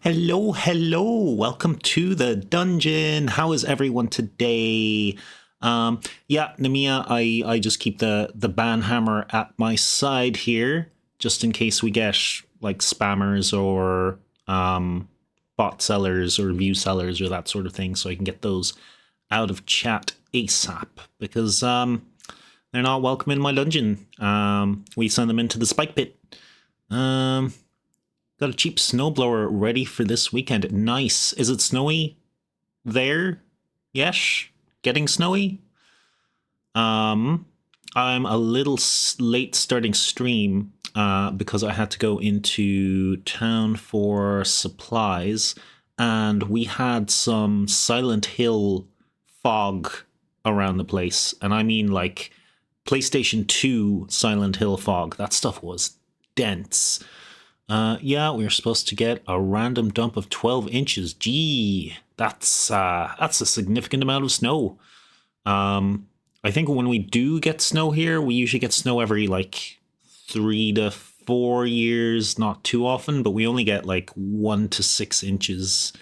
Hello, hello. Welcome to the dungeon. How is everyone today? Yeah, Namia, I just keep the ban hammer at my side here, just in case we get like spammers or bot sellers or view sellers or that sort of thing, so I can get those out of chat ASAP because they're not welcome in my dungeon. We send them into the spike pit. Got a cheap snowblower ready for this weekend. Nice. Is it snowy there? Yes. Getting snowy? I'm a little late starting stream because I had to go into town for supplies, and we had some Silent Hill fog around the place. And I mean like PlayStation 2 Silent Hill fog. That stuff was dense. Yeah, we were supposed to get a random dump of 12 inches. Gee, that's a significant amount of snow. I think when we do get snow here, we usually get snow every like 3 to 4 years, not too often, but we only get like 1 to 6 inches.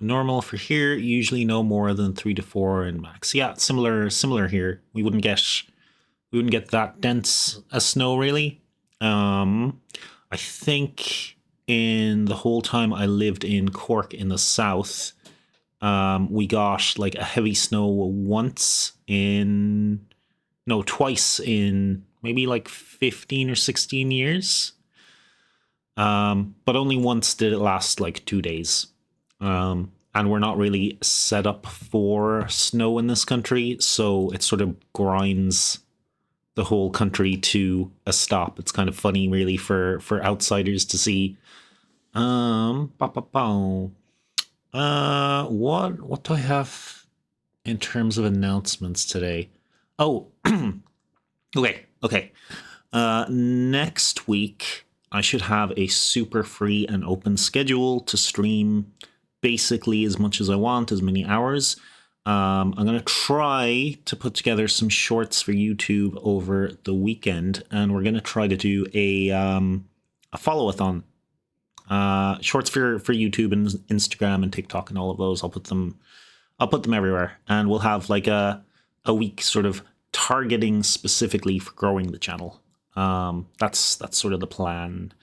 Normal for here, usually no more than 3 to 4 in max. Yeah, similar here. We wouldn't get that dense as snow really. I think in the whole time I lived in Cork in the south, we got like a heavy snow twice in maybe like 15 or 16 years. But only once did it last like 2 days. And we're not really set up for snow in this country, so it sort of grinds the whole country to a stop. It's kind of funny, really, for outsiders to see. What do I have in terms of announcements today? Oh, okay. Next week I should have a super free and open schedule to stream basically as much as I want, as many hours. I'm going to try to put together some shorts for YouTube over the weekend, and we're going to try to do a follow-a-thon. Shorts for YouTube and Instagram and TikTok and all of those. I'll put them everywhere, and we'll have like a week sort of targeting specifically for growing the channel. That's sort of the plan.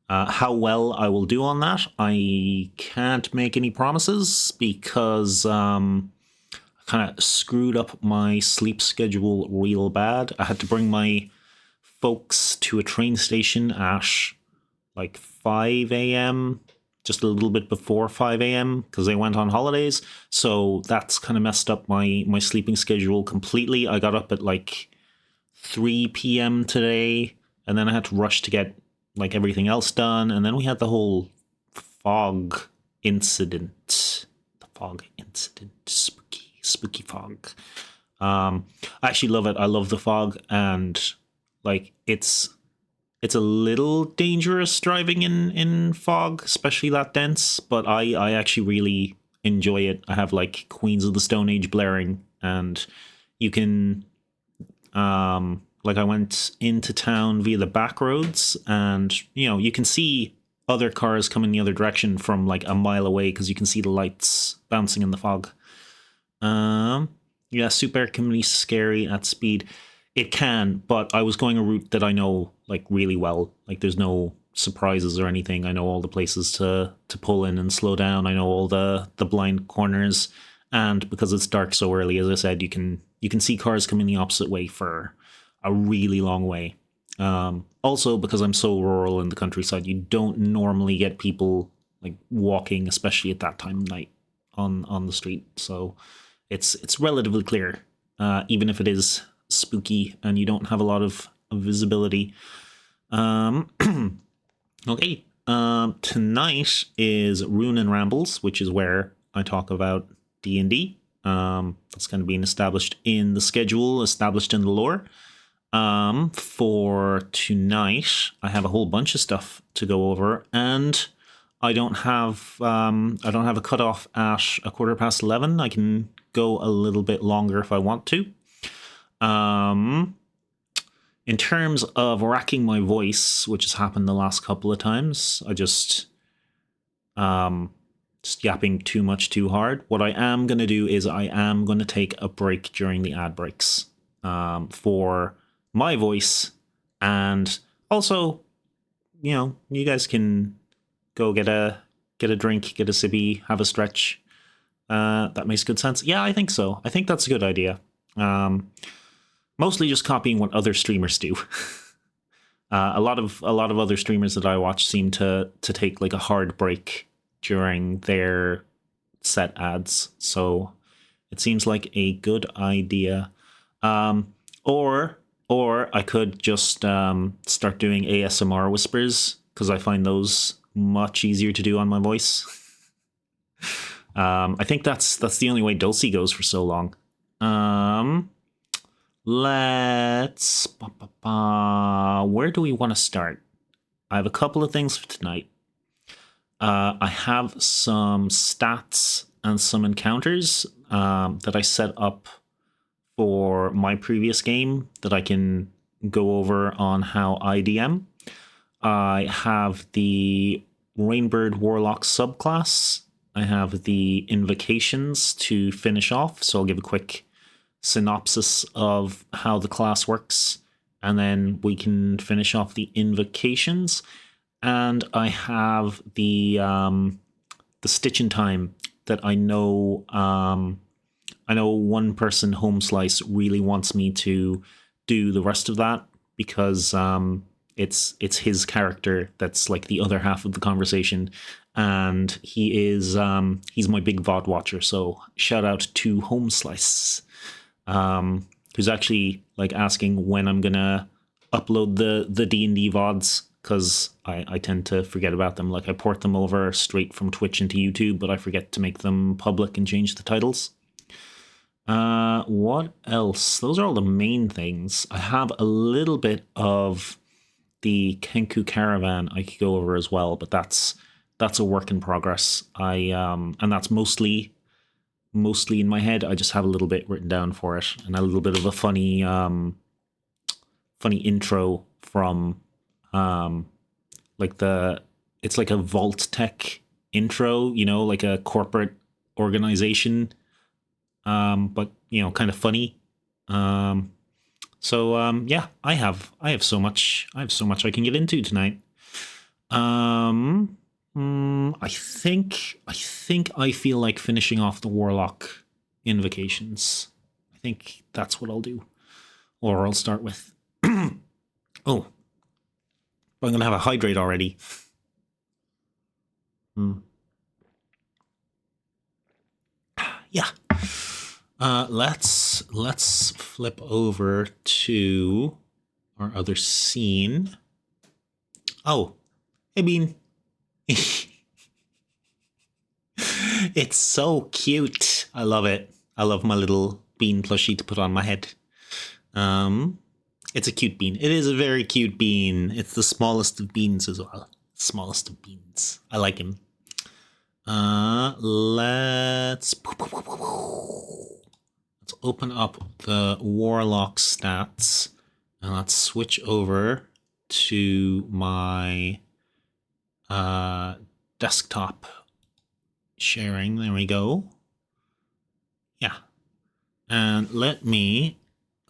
How well I will do on that, I can't make any promises because kind of screwed up my sleep schedule real bad. I had to bring my folks to a train station at like 5 a.m., just a little bit before 5 a.m. because they went on holidays. So that's kind of messed up my sleeping schedule completely. I got up at like 3 p.m. today, and then I had to rush to get like everything else done. And then we had the whole fog incident. The fog incident. Spooky fog. I actually love it. I love the fog, and like it's a little dangerous driving in fog, especially that dense, but I actually really enjoy it. I have like Queens of the Stone Age blaring, and you can like I went into town via the back roads, and you can see other cars coming the other direction from like a mile away because you can see the lights bouncing in the fog. Yeah, Soup Air can be scary at speed. It can, but I was going a route that I know like really well. Like there's no surprises or anything. I know all the places to pull in and slow down. I know all the blind corners, and because it's dark so early, as I said, you can see cars coming the opposite way for a really long way. Also, because I'm so rural in the countryside, you don't normally get people like walking, especially at that time of night on the street. So it's relatively clear, even if it is spooky and you don't have a lot of visibility. Okay, tonight is Rune and Rambles, which is where I talk about D&D. That's kind of being established in the schedule, established in the lore. For tonight, I have a whole bunch of stuff to go over, and I don't have a cutoff at 11:15. I can go a little bit longer if I want to. In terms of racking my voice, which has happened the last couple of times, just yapping too much too hard. What I am going to do is I am going to take a break during the ad breaks for my voice, and also, you guys can go get a drink, get a sippy, have a stretch. That makes good sense. Yeah, I think so. I think that's a good idea. Mostly just copying what other streamers do. A lot of other streamers that I watch seem to take like a hard break during their set ads, so it seems like a good idea. Or I could just start doing ASMR whispers, because I find those much easier to do on my voice. I think that's the only way Dulcie goes for so long. Let's... where do we want to start? I have a couple of things for tonight. I have some stats and some encounters that I set up for my previous game that I can go over on how I DM. I have the Rainbird Warlock subclass. I have the invocations to finish off, so I'll give a quick synopsis of how the class works, and then we can finish off the invocations. And I have the stitch in time that I know one person, Home Slice, really wants me to do the rest of that, because it's his character that's like the other half of the conversation, and he's my big VOD watcher. So shout out to Home Slice, who's actually like asking when I'm gonna upload the D&D VODs, because I tend to forget about them. Like, I port them over straight from Twitch into YouTube, but I forget to make them public and change the titles. What else? Those are all the main things. I have a little bit of the Kenku Caravan I could go over as well, but that's a work in progress. And that's mostly in my head. I just have a little bit written down for it, and a little bit of a funny intro from it's like a Vault Tech intro, like a corporate organization, but kind of funny. Yeah, I have so much I can get into tonight. I think I feel like finishing off the Warlock invocations. I think that's what I'll do, or I'll start with. Oh, I'm gonna have a hydrate already. Yeah. Let's flip over to our other scene. Oh, hey Bean. It's so cute. I love it. I love my little bean plushie to put on my head. It's a cute bean. It is a very cute bean. It's the smallest of beans as well. Smallest of beans. I like him. Let's open up the Warlock stats, and let's switch over to my desktop sharing. There we go. Yeah. And let me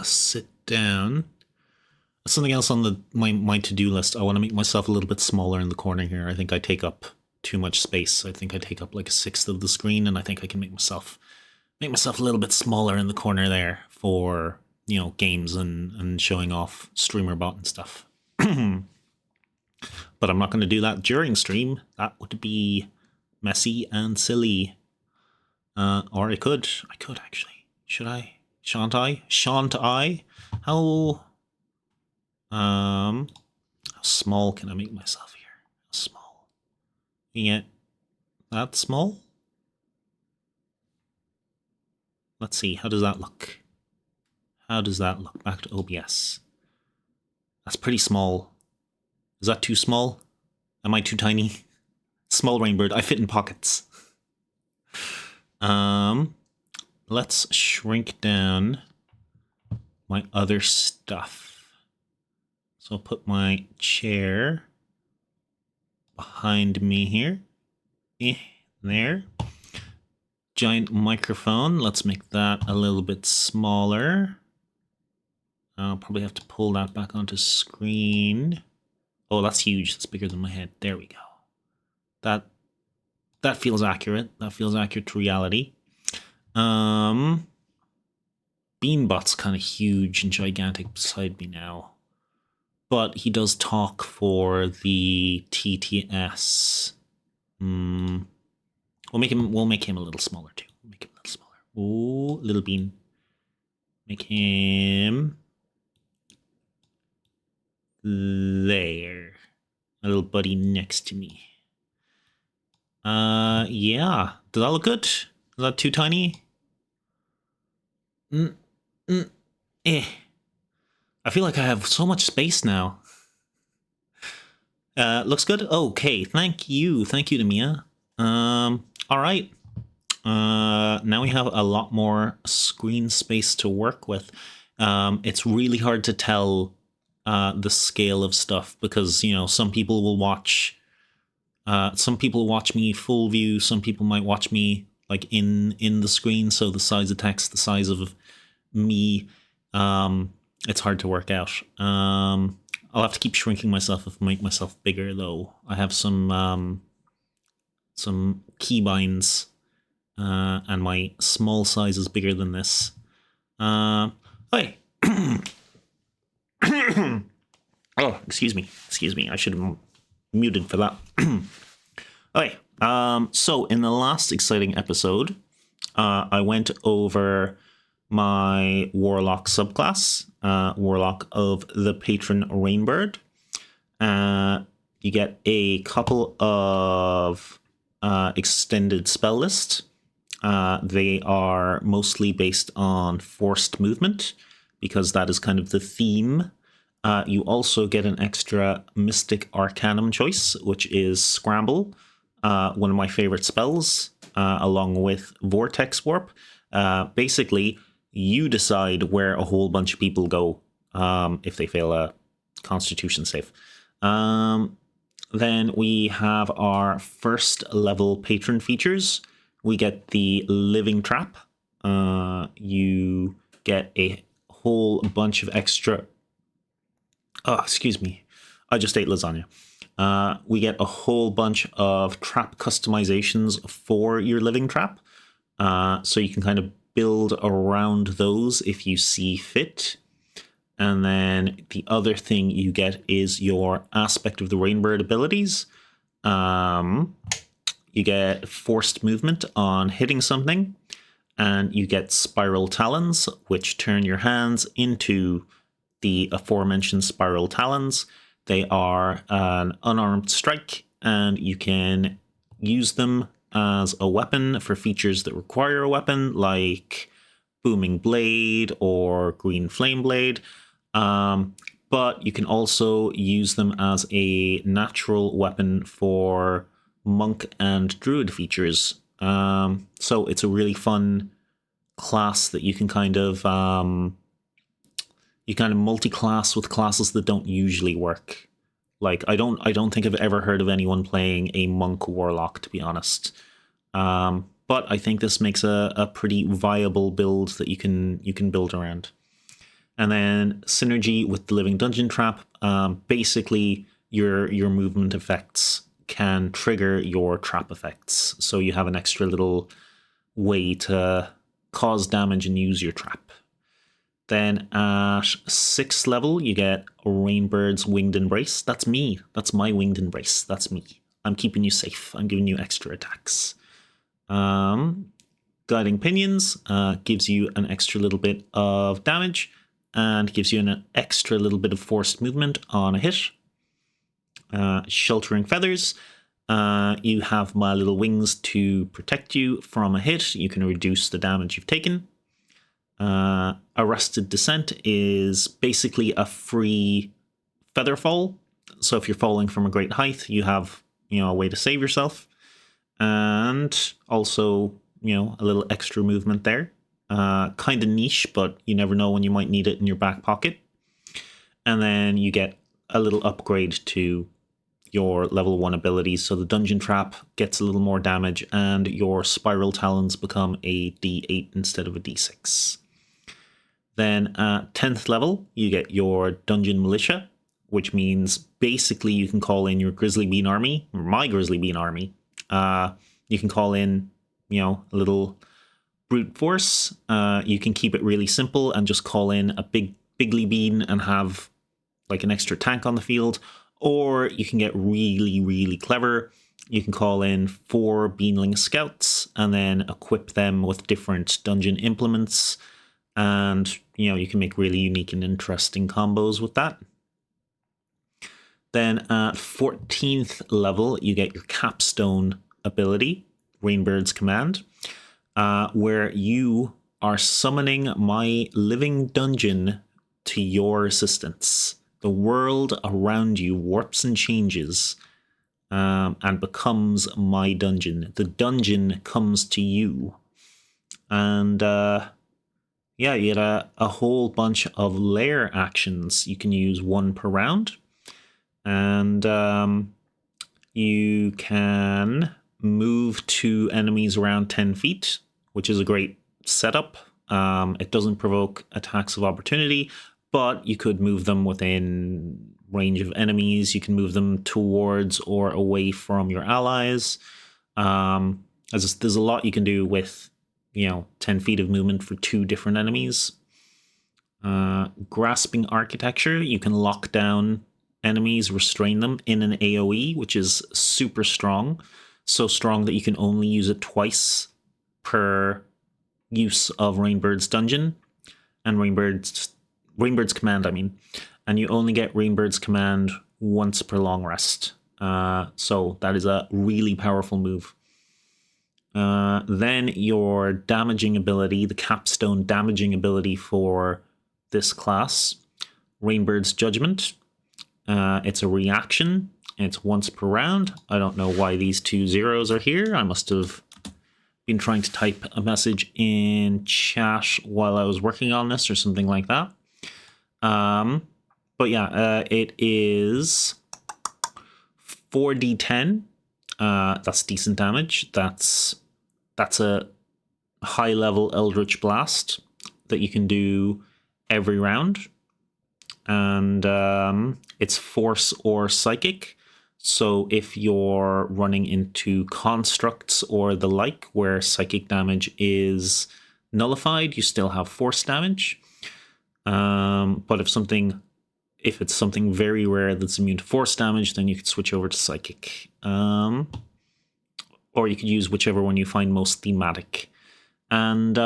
sit down. Something else on my to-do list. I want to make myself a little bit smaller in the corner here. I think I take up too much space. I think I take up like a sixth of the screen, and I think I can make myself a little bit smaller in the corner there for, games and showing off streamer bot and stuff. But I'm not going to do that during stream. That would be messy and silly. Or I could actually. Should I? Shan't I? How small can I make myself here? Small. Yeah, that small? Let's see, how does that look? Back to OBS. That's pretty small. Is that too small? Am I too tiny? Small Rainbird, I fit in pockets. Let's shrink down my other stuff. So I'll put my chair behind me here. there. Giant microphone. Let's make that a little bit smaller. I'll probably have to pull that back onto screen. Oh, that's huge. That's bigger than my head. There we go. That feels accurate. That feels accurate to reality. Beanbot's kind of huge and gigantic beside me now. But he does talk for the TTS. We'll make him a little smaller too. Make him a little smaller. Oh, little bean. Make him there. A little buddy next to me. Yeah. Does that look good? Is that too tiny? I feel like I have so much space now. Looks good? Okay, thank you. Thank you to Mia. Alright. Now we have a lot more screen space to work with. It's really hard to tell the scale of stuff because, you know, some people will watch me full view, some people might watch me like in the screen, so the size of text, the size of me, it's hard to work out. I'll have to keep shrinking myself if I make myself bigger though. I have some keybinds, and my small size is bigger than this. Hey. Oh, excuse me. I should have muted for that. Okay. So in the last exciting episode, I went over my warlock subclass, warlock of the patron Rainbird. You get a couple of extended spell lists. They are mostly based on forced movement because that is kind of the theme. You also get an extra Mystic Arcanum choice, which is Scramble, one of my favorite spells, along with Vortex Warp. Basically, you decide where a whole bunch of people go if they fail a Constitution save. Then we have our first level patron features. We get the Living Trap. You get a whole bunch of extra... Oh, excuse me. I just ate lasagna. We get a whole bunch of trap customizations for your Living Trap. So you can kind of build around those if you see fit. And then the other thing you get is your Aspect of the Rainbird abilities. You get forced movement on hitting something. And you get Spiral Talons, which turn your hands into the aforementioned Spiral Talons. They are an unarmed strike, and you can use them as a weapon for features that require a weapon, like Booming Blade or Green Flame Blade. But you can also use them as a natural weapon for monk and druid features. So it's a really fun class that you can kind of multi-class with classes that don't usually work. Like I don't think I've ever heard of anyone playing a monk warlock, to be honest. But I think this makes a pretty viable build that you can build around. And then synergy with the Living Dungeon Trap. Basically, your movement effects can trigger your trap effects, so you have an extra little way to cause damage and use your trap. Then at 6th level, you get Rainbird's Winged Embrace. That's me. That's my Winged Embrace. That's me. I'm keeping you safe. I'm giving you extra attacks. Guiding Pinions gives you an extra little bit of damage and gives you an extra little bit of forced movement on a hit. Sheltering Feathers. You have my little wings to protect you from a hit. You can reduce the damage you've taken. Arrested Descent is basically a free feather fall. So if you're falling from a great height, you have, a way to save yourself. And also, a little extra movement there. Kind of niche, but you never know when you might need it in your back pocket. And then you get a little upgrade to your level 1 abilities. So the Dungeon Trap gets a little more damage, and your Spiral Talons become a D8 instead of a D6. Then at 10th level, you get your Dungeon Militia, which means basically you can call in your Grizzly Bean Army, or my Grizzly Bean Army. You can call in, a little brute force. You can keep it really simple and just call in a bigly bean and have like an extra tank on the field. Or you can get really, really clever. You can call in 4 Beanling Scouts and then equip them with different dungeon implements. And, you can make really unique and interesting combos with that. Then at 14th level, you get your Capstone ability, Rainbird's Command, where you are summoning my living dungeon to your assistance. The world around you warps and changes and becomes my dungeon. The dungeon comes to you. And you get a whole bunch of lair actions. You can use 1 per round. And you can move 2 enemies around 10 feet, which is a great setup. It doesn't provoke attacks of opportunity, but you could move them within range of enemies. You can move them towards or away from your allies. There's a lot you can do with, 10 feet of movement for 2 different enemies. Grasping Architecture, you can lock down enemies, restrain them in an AoE, which is super strong. So strong that you can only use it twice per use of Rainbird's Dungeon and Rainbird's Command, and you only get Rainbird's Command once per long rest. So that is a really powerful move. Then your damaging ability, the Capstone damaging ability for this class, Rainbird's Judgment. It's a reaction. It's once per round. I don't know why these 2 zeros are here. I must have been trying to type a message in chat while I was working on this or something like that. It is 4d10. That's decent damage. That's a high-level Eldritch Blast that you can do every round. And it's Force or Psychic. So if you're running into constructs or the like where psychic damage is nullified, you still have force damage. But if it's something very rare that's immune to force damage, then you could switch over to psychic. Or you could use whichever one you find most thematic. And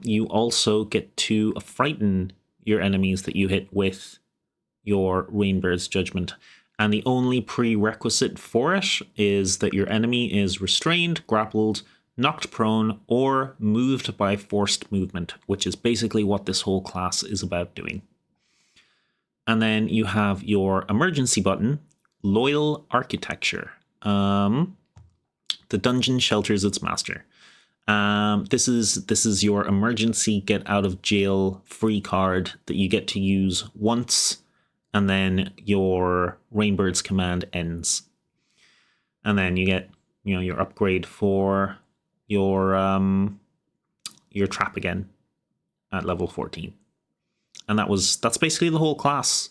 you also get to frighten your enemies that you hit with your Rainbird's Judgment. And the only prerequisite for it is that your enemy is restrained, grappled, knocked prone, or moved by forced movement, which is basically what this whole class is about doing. And then you have your emergency button, Loyal Architecture. The dungeon shelters its master. This is your emergency get out of jail free card that you get to use once, and then your Rainbird's Command ends. And then you get, your upgrade for your trap again at level 14. And that's basically the whole class,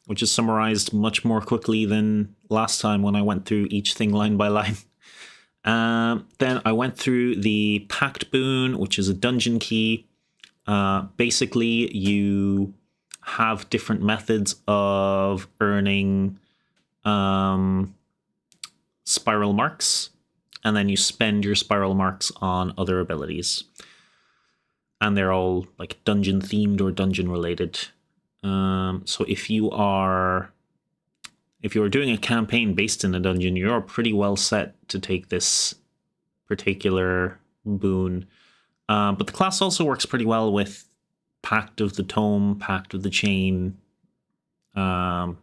which is summarized much more quickly than last time when I went through each thing line by line. Then I went through the Pact Boon, which is a dungeon key. Basically, you have different methods of earning spiral marks, and then you spend your spiral marks on other abilities. And they're all like dungeon themed or dungeon related. So if you are doing a campaign based in a dungeon, you're pretty well set to take this particular boon. But the class also works pretty well with Pact of the Tome, Pact of the Chain. You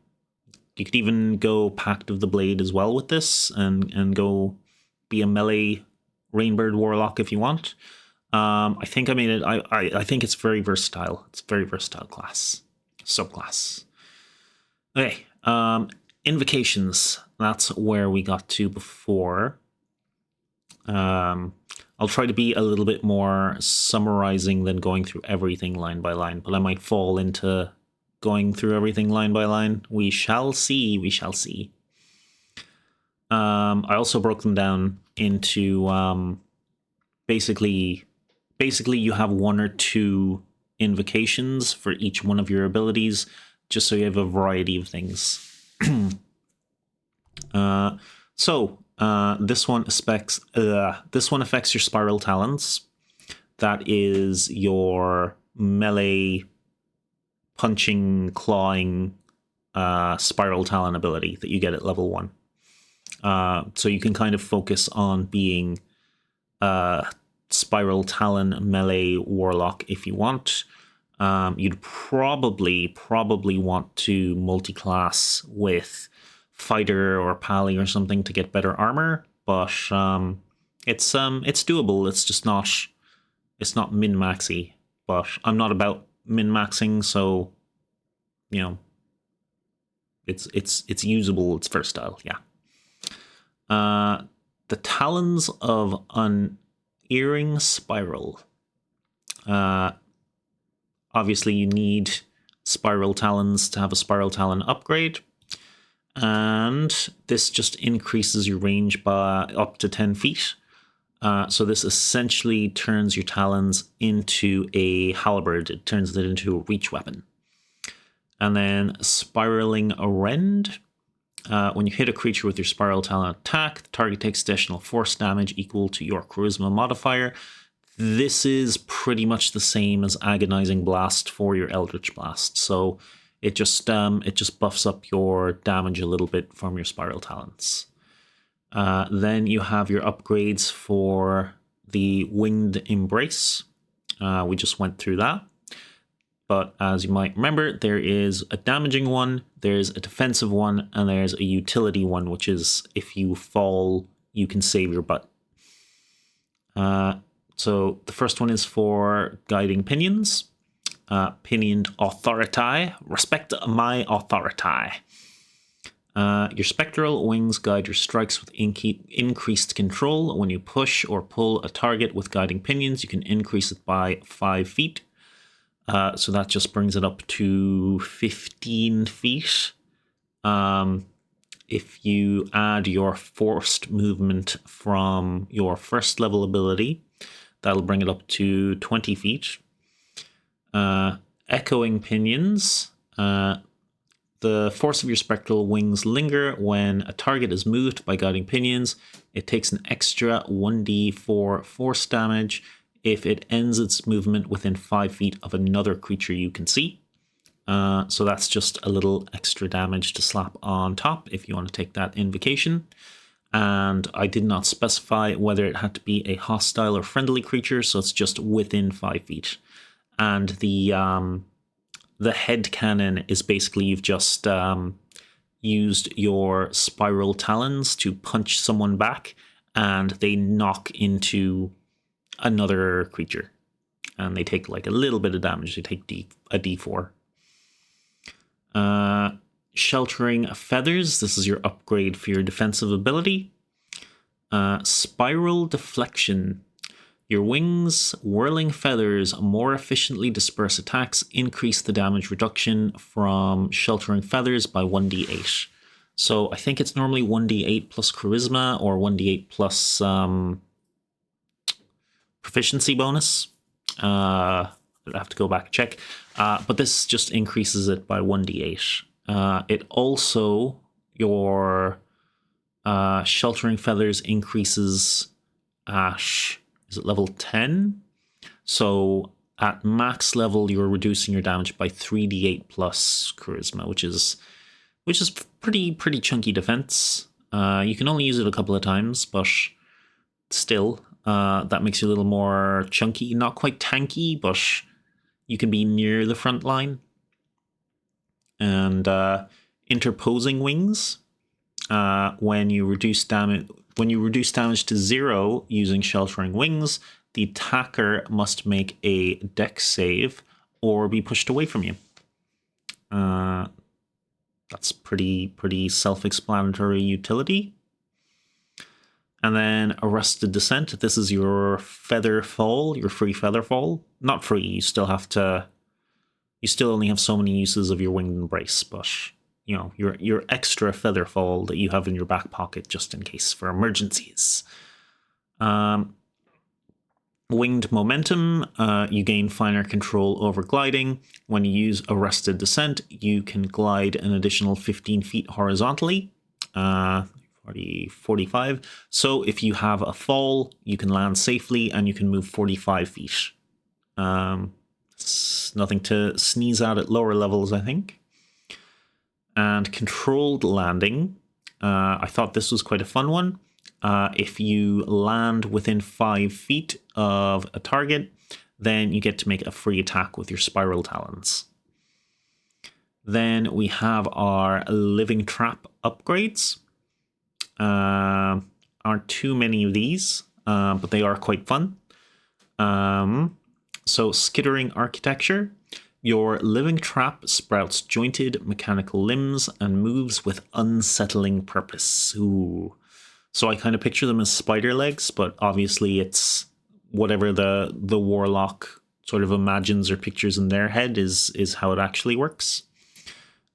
could even go Pact of the Blade as well with this, and go be a melee Rainbird Warlock if you want. I think I made it. I think it's very versatile. It's a very versatile class, subclass. Okay. invocations. That's where we got to before. I'll try to be a little bit more summarizing than going through everything line by line, but I might fall into going through everything line by line. We shall see. We shall see. I also broke them down into basically you have 1 or 2 invocations for each one of your abilities, just so you have a variety of things. This one affects your spiral talons. That is your melee punching, clawing spiral talon ability that you get at level 1. So you can kind of focus on being spiral talon melee warlock if you want. You'd probably want to multi-class with fighter or pally or something to get better armor, but it's doable. It's just not min-maxy. But I'm not about min-maxing, so you know it's usable. It's first style, yeah. The Talons of Unerring Spiral. Obviously, you need spiral talons to have a spiral talon upgrade, and this just increases your range by up to 10 feet. So this essentially turns your talons into a halberd. It turns it into a reach weapon. And then Spiraling Rend. When you hit a creature with your spiral talon attack, the target takes additional force damage equal to your charisma modifier. This is pretty much the same as Agonizing Blast for your Eldritch Blast. So it just buffs up your damage a little bit from your spiral talons. Then you have your upgrades for the Winged Embrace. We just went through that. But as you might remember, there is a damaging one, there's a defensive one, and there's a utility one, which is if you fall, you can save your butt. So the first one is for Guiding Pinions. Pinioned Authority. Respect my authority. Your spectral wings guide your strikes with increased control. When you push or pull a target with guiding pinions, you can increase it by 5 feet. So that just brings it up to 15 feet. If you add your forced movement from your first level ability, that'll bring it up to 20 feet. Echoing Pinions. The force of your spectral wings linger when a target is moved by guiding pinions. It takes an extra 1d4 force damage if it ends its movement within 5 feet of another creature you can see. So that's just a little extra damage to slap on top if you want to take that invocation. And I did not specify whether it had to be a hostile or friendly creature, so it's just within 5 feet. And the head cannon is basically you've just used your spiral talons to punch someone back, and they knock into another creature. And they take like a little bit of damage. They take a d4. Sheltering Feathers. This is your upgrade for your defensive ability. Spiral Deflection. Your wings, whirling feathers, more efficiently disperse attacks, increase the damage reduction from Sheltering Feathers by 1d8. So I think it's normally 1d8 plus charisma or 1d8 plus proficiency bonus. I'd have to go back and check. But this just increases it by 1d8. It also, your Sheltering Feathers increases at... is it level 10? So at max level, you're reducing your damage by 3d8 plus charisma, which is pretty chunky defense. You can only use it a couple of times, but still, that makes you a little more chunky. Not quite tanky, but you can be near the front line. And interposing wings. When you reduce damage to 0 using Sheltering Wings, the attacker must make a dex save or be pushed away from you. That's pretty self-explanatory utility. And then Arrested Descent. This is your feather fall, your free feather fall. Not free, you still only have so many uses of your winged embrace, but you know, your extra feather fall that you have in your back pocket just in case for emergencies. Winged momentum, you gain finer control over gliding. When you use Arrested Descent, you can glide an additional 15 feet horizontally, 45. So if you have a fall, you can land safely and you can move 45 feet. It's nothing to sneeze at lower levels, I think. And controlled landing, I thought this was quite a fun one. If you land within 5 feet of a target, then you get to make a free attack with your spiral talons. Then we have our living trap upgrades. Aren't too many of these, but they are quite fun. So skittering architecture. Your living trap sprouts jointed mechanical limbs and moves with unsettling purpose. Ooh. So I kind of picture them as spider legs, but obviously it's whatever the warlock sort of imagines or pictures in their head is how it actually works.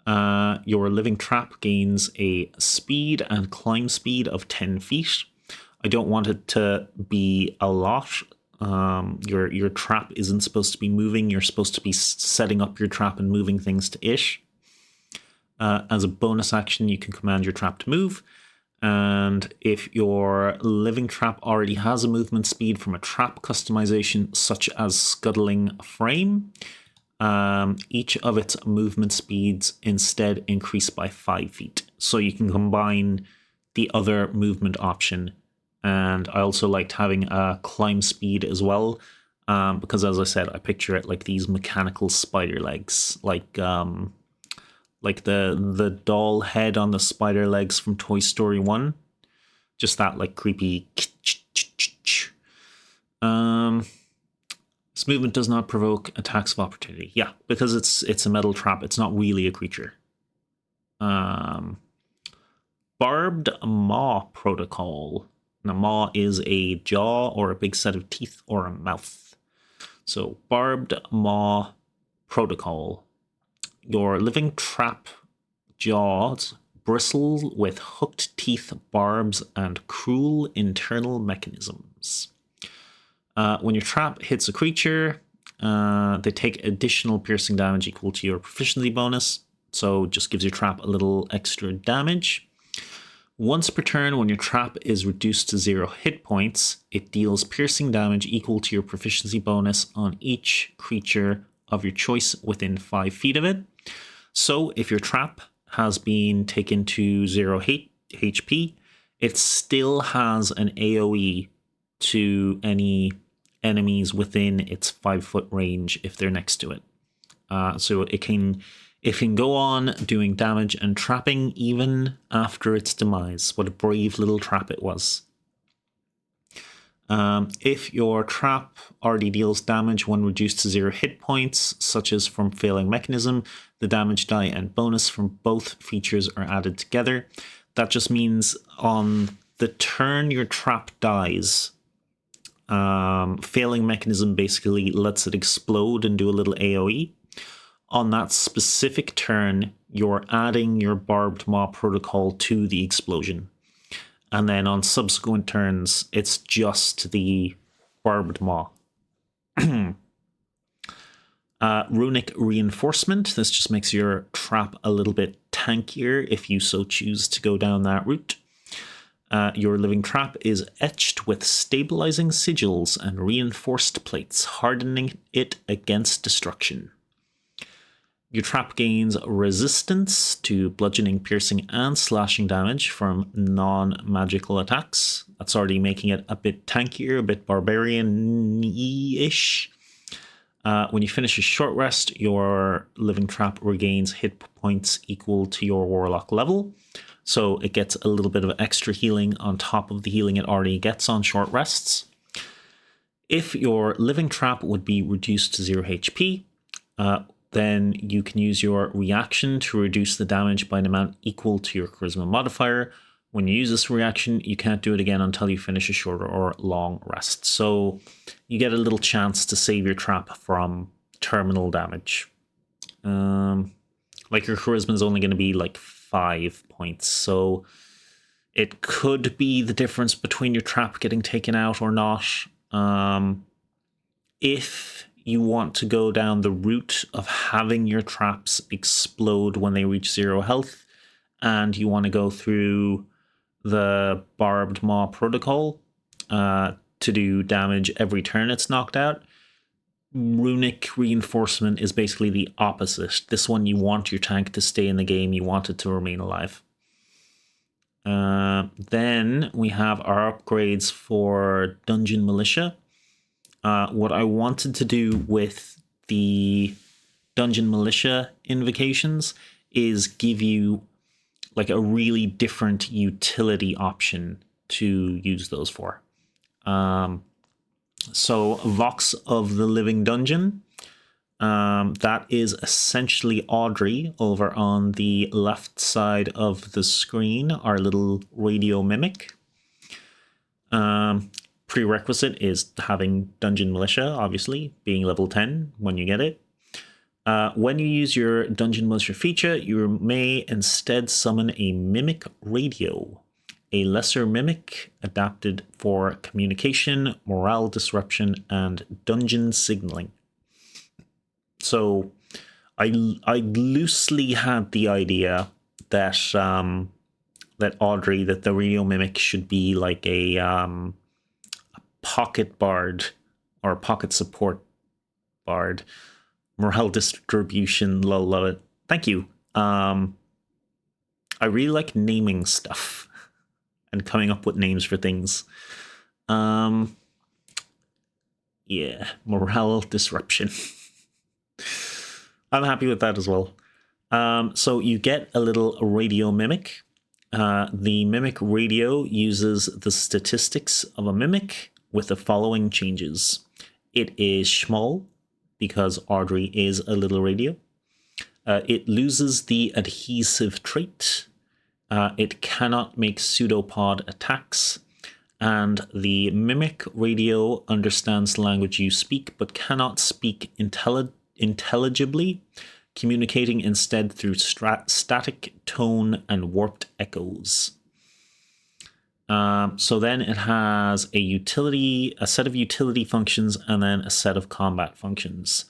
Your living trap gains a speed and climb speed of 10 feet. I don't want it to be a lot. Your trap isn't supposed to be moving. You're supposed to be setting up your trap and moving things to it. As a bonus action, you can command your trap to move. And if your living trap already has a movement speed from a trap customization, such as scuttling a frame, each of its movement speeds instead increase by 5 feet. So you can combine the other movement option. And I also liked having a climb speed as well, because as I said, I picture it like these mechanical spider legs, like the doll head on the spider legs from Toy Story 1. Just that like creepy. This movement does not provoke attacks of opportunity. Yeah, because it's a metal trap. It's not really a creature. Barbed Maw Protocol. Now, maw is a jaw or a big set of teeth or a mouth. So, Barbed Maw Protocol. Your living trap jaws bristle with hooked teeth, barbs, and cruel internal mechanisms. When your trap hits a creature, they take additional piercing damage equal to your proficiency bonus, so just gives your trap a little extra damage. Once per turn, when your trap is reduced to 0 hit points, it deals piercing damage equal to your proficiency bonus on each creature of your choice within 5 feet of it. So if your trap has been taken to 0 HP, it still has an AoE to any enemies within its 5-foot range if they're next to it. So it can go on doing damage and trapping even after its demise. What a brave little trap it was. If your trap already deals damage when reduced to 0 hit points, such as from failing mechanism, the damage die and bonus from both features are added together. That just means on the turn your trap dies, failing mechanism basically lets it explode and do a little AoE. On that specific turn, you're adding your Barbed Maw Protocol to the explosion. And then on subsequent turns, it's just the Barbed Maw. Runic Reinforcement. This just makes your trap a little bit tankier if you so choose to go down that route. Your living trap is etched with stabilizing sigils and reinforced plates, hardening it against destruction. Your trap gains resistance to bludgeoning, piercing, and slashing damage from non-magical attacks. That's already making it a bit tankier, a bit barbarian-ish. When you finish a short rest, your living trap regains hit points equal to your warlock level. So it gets a little bit of extra healing on top of the healing it already gets on short rests. If your living trap would be reduced to 0 HP, then you can use your reaction to reduce the damage by an amount equal to your charisma modifier. When you use this reaction, you can't do it again until you finish a shorter or long rest. So you get a little chance to save your trap from terminal damage. Like your charisma is only going to be like 5 points. So it could be the difference between your trap getting taken out or not. If you want to go down the route of having your traps explode when they reach 0 health, and you want to go through the Barbed Maw protocol to do damage every turn it's knocked out, Runic Reinforcement is basically the opposite. This one, you want your tank to stay in the game, you want it to remain alive. Then we have our upgrades for Dungeon Militia. What I wanted to do with the Dungeon Militia invocations is give you like a really different utility option to use those for. So Vox of the Living Dungeon, that is essentially Audrey over on the left side of the screen, our little radio mimic. Prerequisite is having Dungeon Militia, obviously, being level 10 when you get it. When you use your Dungeon Militia feature, you may instead summon a Mimic Radio, a lesser mimic adapted for communication, morale disruption, and dungeon signaling. So I loosely had the idea that that Audrey, that the radio mimic should be like a pocket bard or pocket support bard. Morale distribution, love it. Thank you. I really like naming stuff and coming up with names for things. Yeah, morale disruption. I'm happy with that as well. So you get a little radio mimic. The mimic radio uses the statistics of a mimic with the following changes. It is small, because Audrey is a little radio. It loses the adhesive trait. It cannot make pseudopod attacks. And the mimic radio understands the language you speak, but cannot speak intelligibly, communicating instead through static tone and warped echoes. So then it has a set of utility functions, and then a set of combat functions.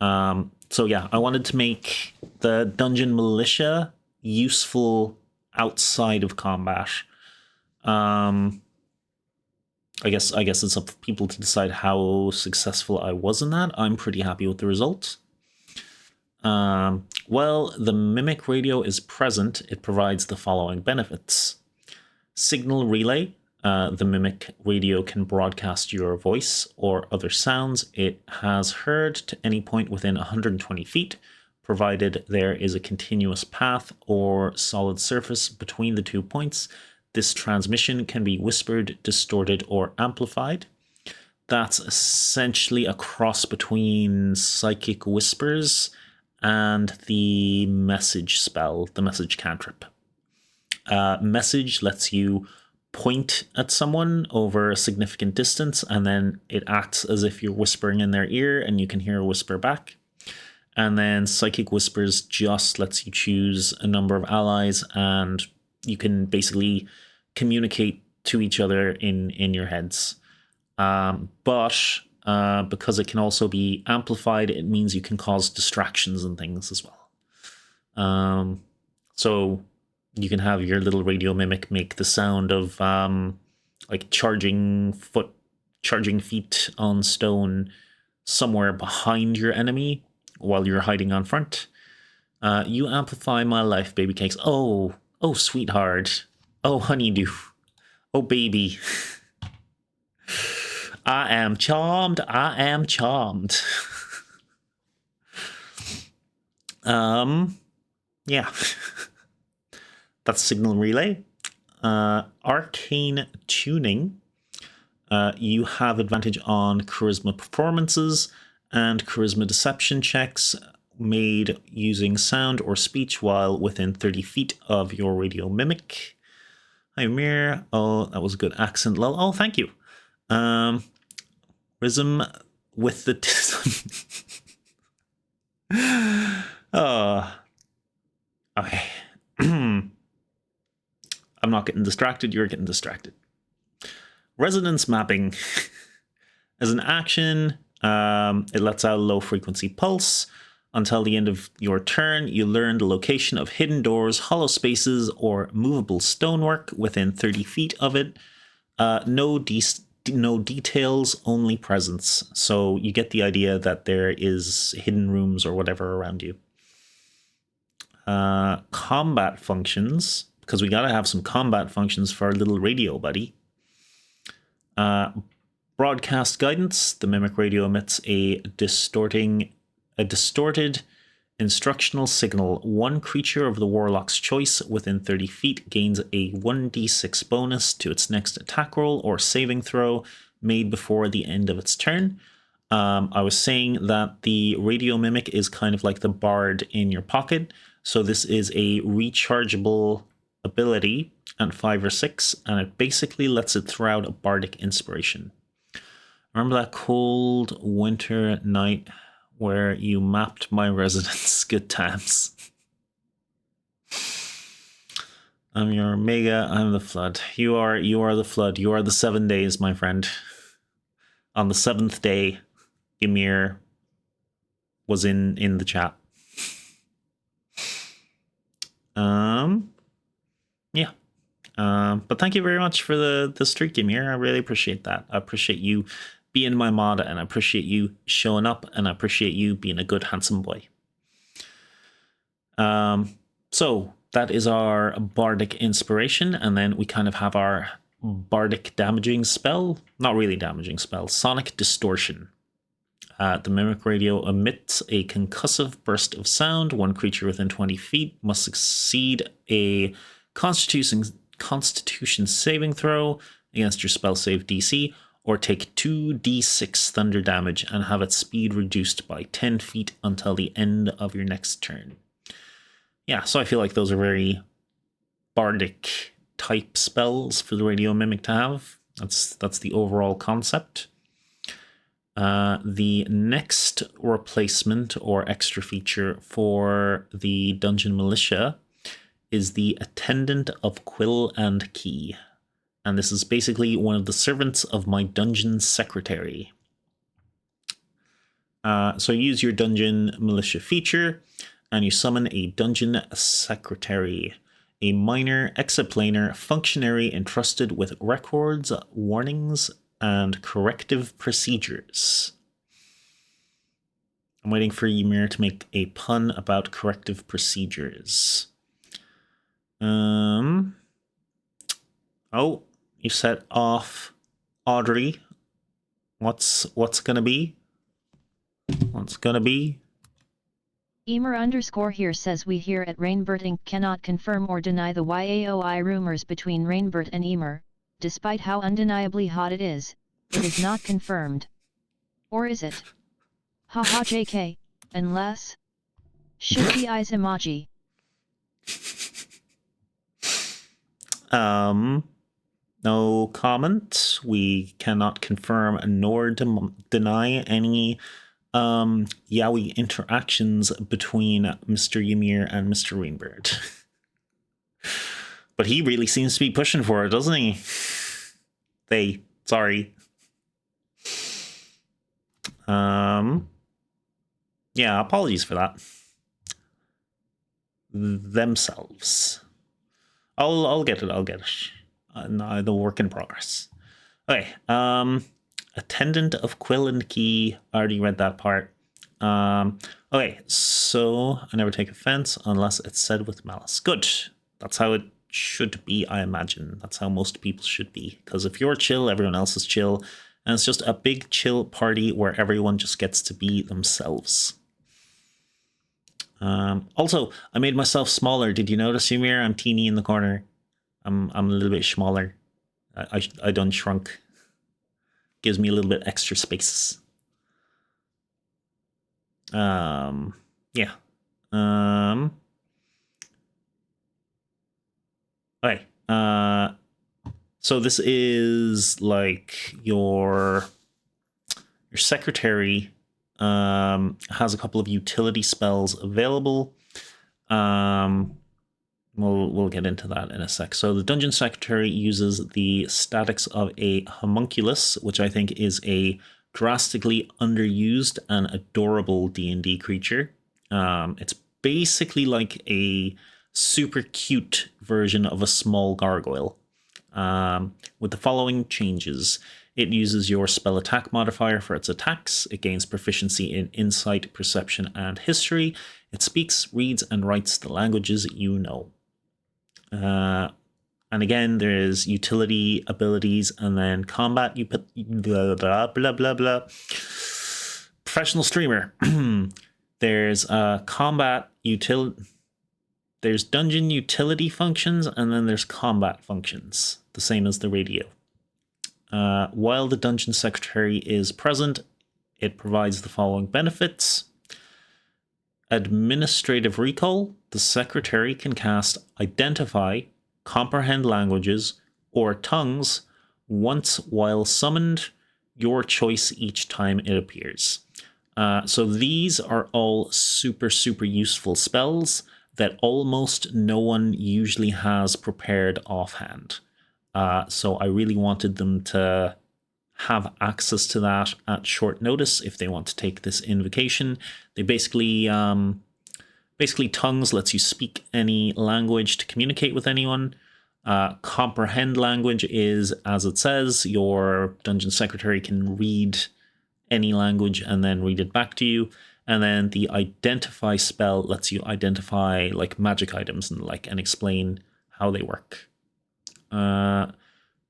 So yeah, I wanted to make the Dungeon Militia useful outside of combat. I guess it's up to people to decide how successful I was in that. I'm pretty happy with the result. Well, the Mimic Radio is present. It provides the following benefits. Signal relay. The Mimic Radio can broadcast your voice or other sounds it has heard to any point within 120 feet, provided there is a continuous path or solid surface between the 2 points. This transmission can be whispered, distorted, or amplified. That's essentially a cross between Psychic Whispers and the Message spell, the Message cantrip. Message lets you point at someone over a significant distance, and then it acts as if you're whispering in their ear and you can hear a whisper back. And then Psychic Whispers just lets you choose a number of allies, and you can basically communicate to each other in your heads. But because it can also be amplified, it means you can cause distractions and things as well. So you can have your little radio mimic make the sound of like charging feet on stone somewhere behind your enemy while you're hiding on front. You amplify my life, baby cakes. Oh, sweetheart. Oh, honeydew. Oh, baby. I am charmed. I am charmed. Yeah. That's Signal Relay. Arcane Tuning. You have advantage on Charisma performances and Charisma deception checks made using sound or speech while within 30 feet of your radio mimic. Hi, Mir. Oh, that was a good accent, lol. Oh, thank you. Rhythm with the... Oh, okay. I'm not getting distracted. You're getting distracted. Resonance mapping. As an action, it lets out a low frequency pulse. Until the end of your turn, you learn the location of hidden doors, hollow spaces, or movable stonework within 30 feet of it. No details, only presence. So you get the idea that there is hidden rooms or whatever around you. Combat functions, because we gotta have some combat functions for our little radio buddy. Broadcast guidance. The mimic radio emits a distorted instructional signal. One creature of the warlock's choice within 30 feet gains a 1d6 bonus to its next attack roll or saving throw made before the end of its turn. I was saying that the radio mimic is kind of like the bard in your pocket. So this is a rechargeable ability at 5 or 6, and it basically lets it throw out a bardic inspiration. Remember that cold winter night where you mapped my residence? Good times. I'm your Omega, I'm the Flood. You are the Flood. You are the 7 days, my friend. On the 7th day, Ymir was in the chat. Yeah. But thank you very much for the streak, Ymir. I really appreciate that. I appreciate you being my mod, and I appreciate you showing up, and I appreciate you being a good, handsome boy. So that is our bardic inspiration, and then we kind of have our bardic damaging spell. Not really damaging spell. Sonic distortion. The mimic radio emits a concussive burst of sound. One creature within 20 feet must succeed a Constitution saving throw against your spell save DC, or take 2d6 thunder damage and have its speed reduced by 10 feet until the end of your next turn. Yeah, so I feel like those are very bardic type spells for the radio mimic to have. That's the overall concept. The next replacement or extra feature for the Dungeon Militia is the Attendant of Quill and Key. And this is basically one of the servants of my dungeon secretary. So use your Dungeon Militia feature, and you summon a Dungeon Secretary, a minor exoplanar functionary entrusted with records, warnings, and corrective procedures. I'm waiting for Ymir to make a pun about corrective procedures. Oh, you set off Audrey. What's gonna be? What's gonna be? Emer_ here says we here at Rainbird Inc. cannot confirm or deny the YAOI rumors between Rainbird and Emer, despite how undeniably hot it is not confirmed. Or is it? Haha JK, unless? Should be eyes emoji. No comment. We cannot confirm nor deny any yaoi interactions between Mr. Ymir and Mr. Rainbird. But he really seems to be pushing for it, doesn't he? Sorry. Yeah, apologies for that. Themselves. I'll get it. No, the work in progress. Okay. Attendant of Quill and Key. I already read that part. Okay, so I never take offense unless it's said with malice. Good. That's how it should be, I imagine. That's how most people should be. Because if you're chill, everyone else is chill. And it's just a big chill party where everyone just gets to be themselves. Also, I made myself smaller. Did you notice, Ymir? I'm teeny in the corner. I'm a little bit smaller. I done shrunk. Gives me a little bit extra space. Yeah, yeah. Okay. So this is like your secretary has a couple of utility spells available. We'll get into that in a sec. So the dungeon secretary uses the statics of a homunculus, which I think is a drastically underused and adorable D&D creature. It's basically like a super cute version of a small gargoyle. With the following changes. It uses your spell attack modifier for its attacks. It gains proficiency in insight, perception, and history. It speaks, reads, and writes the languages you know. And again, there's utility abilities, and then combat. You put blah blah blah blah blah. Professional streamer. There's combat utility. There's dungeon utility functions, and then there's combat functions, the same as the radio. While the dungeon secretary is present, it provides the following benefits. Administrative recall. The secretary can cast Identify, Comprehend Languages, or Tongues once while summoned, your choice each time it appears. So these are all super, super useful spells that almost no one usually has prepared offhand. So I really wanted them to have access to that at short notice if they want to take this invocation. They basically Tongues lets you speak any language to communicate with anyone. Comprehend language is, as it says, your dungeon secretary can read any language and then read it back to you. And then the Identify spell lets you identify like magic items and explain how they work.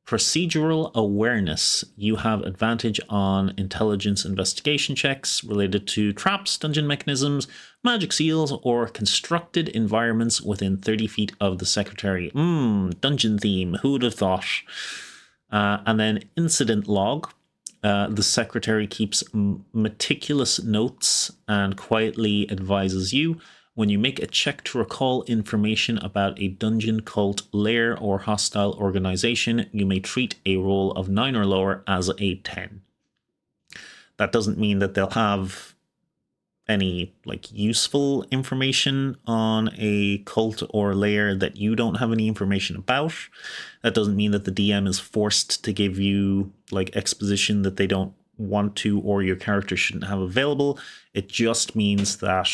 Procedural awareness. You have advantage on intelligence investigation checks related to traps, dungeon mechanisms, magic seals, or constructed environments within 30 feet of the secretary. Dungeon theme. Who would have thought? And then incident log. The secretary keeps meticulous notes and quietly advises you. When you make a check to recall information about a dungeon, cult, lair, or hostile organization, you may treat a roll of 9 or lower as a 10. That doesn't mean that they'll have any useful information on a cult or lair that you don't have any information about. That doesn't mean that the DM is forced to give you exposition that they don't want to or your character shouldn't have available. It just means that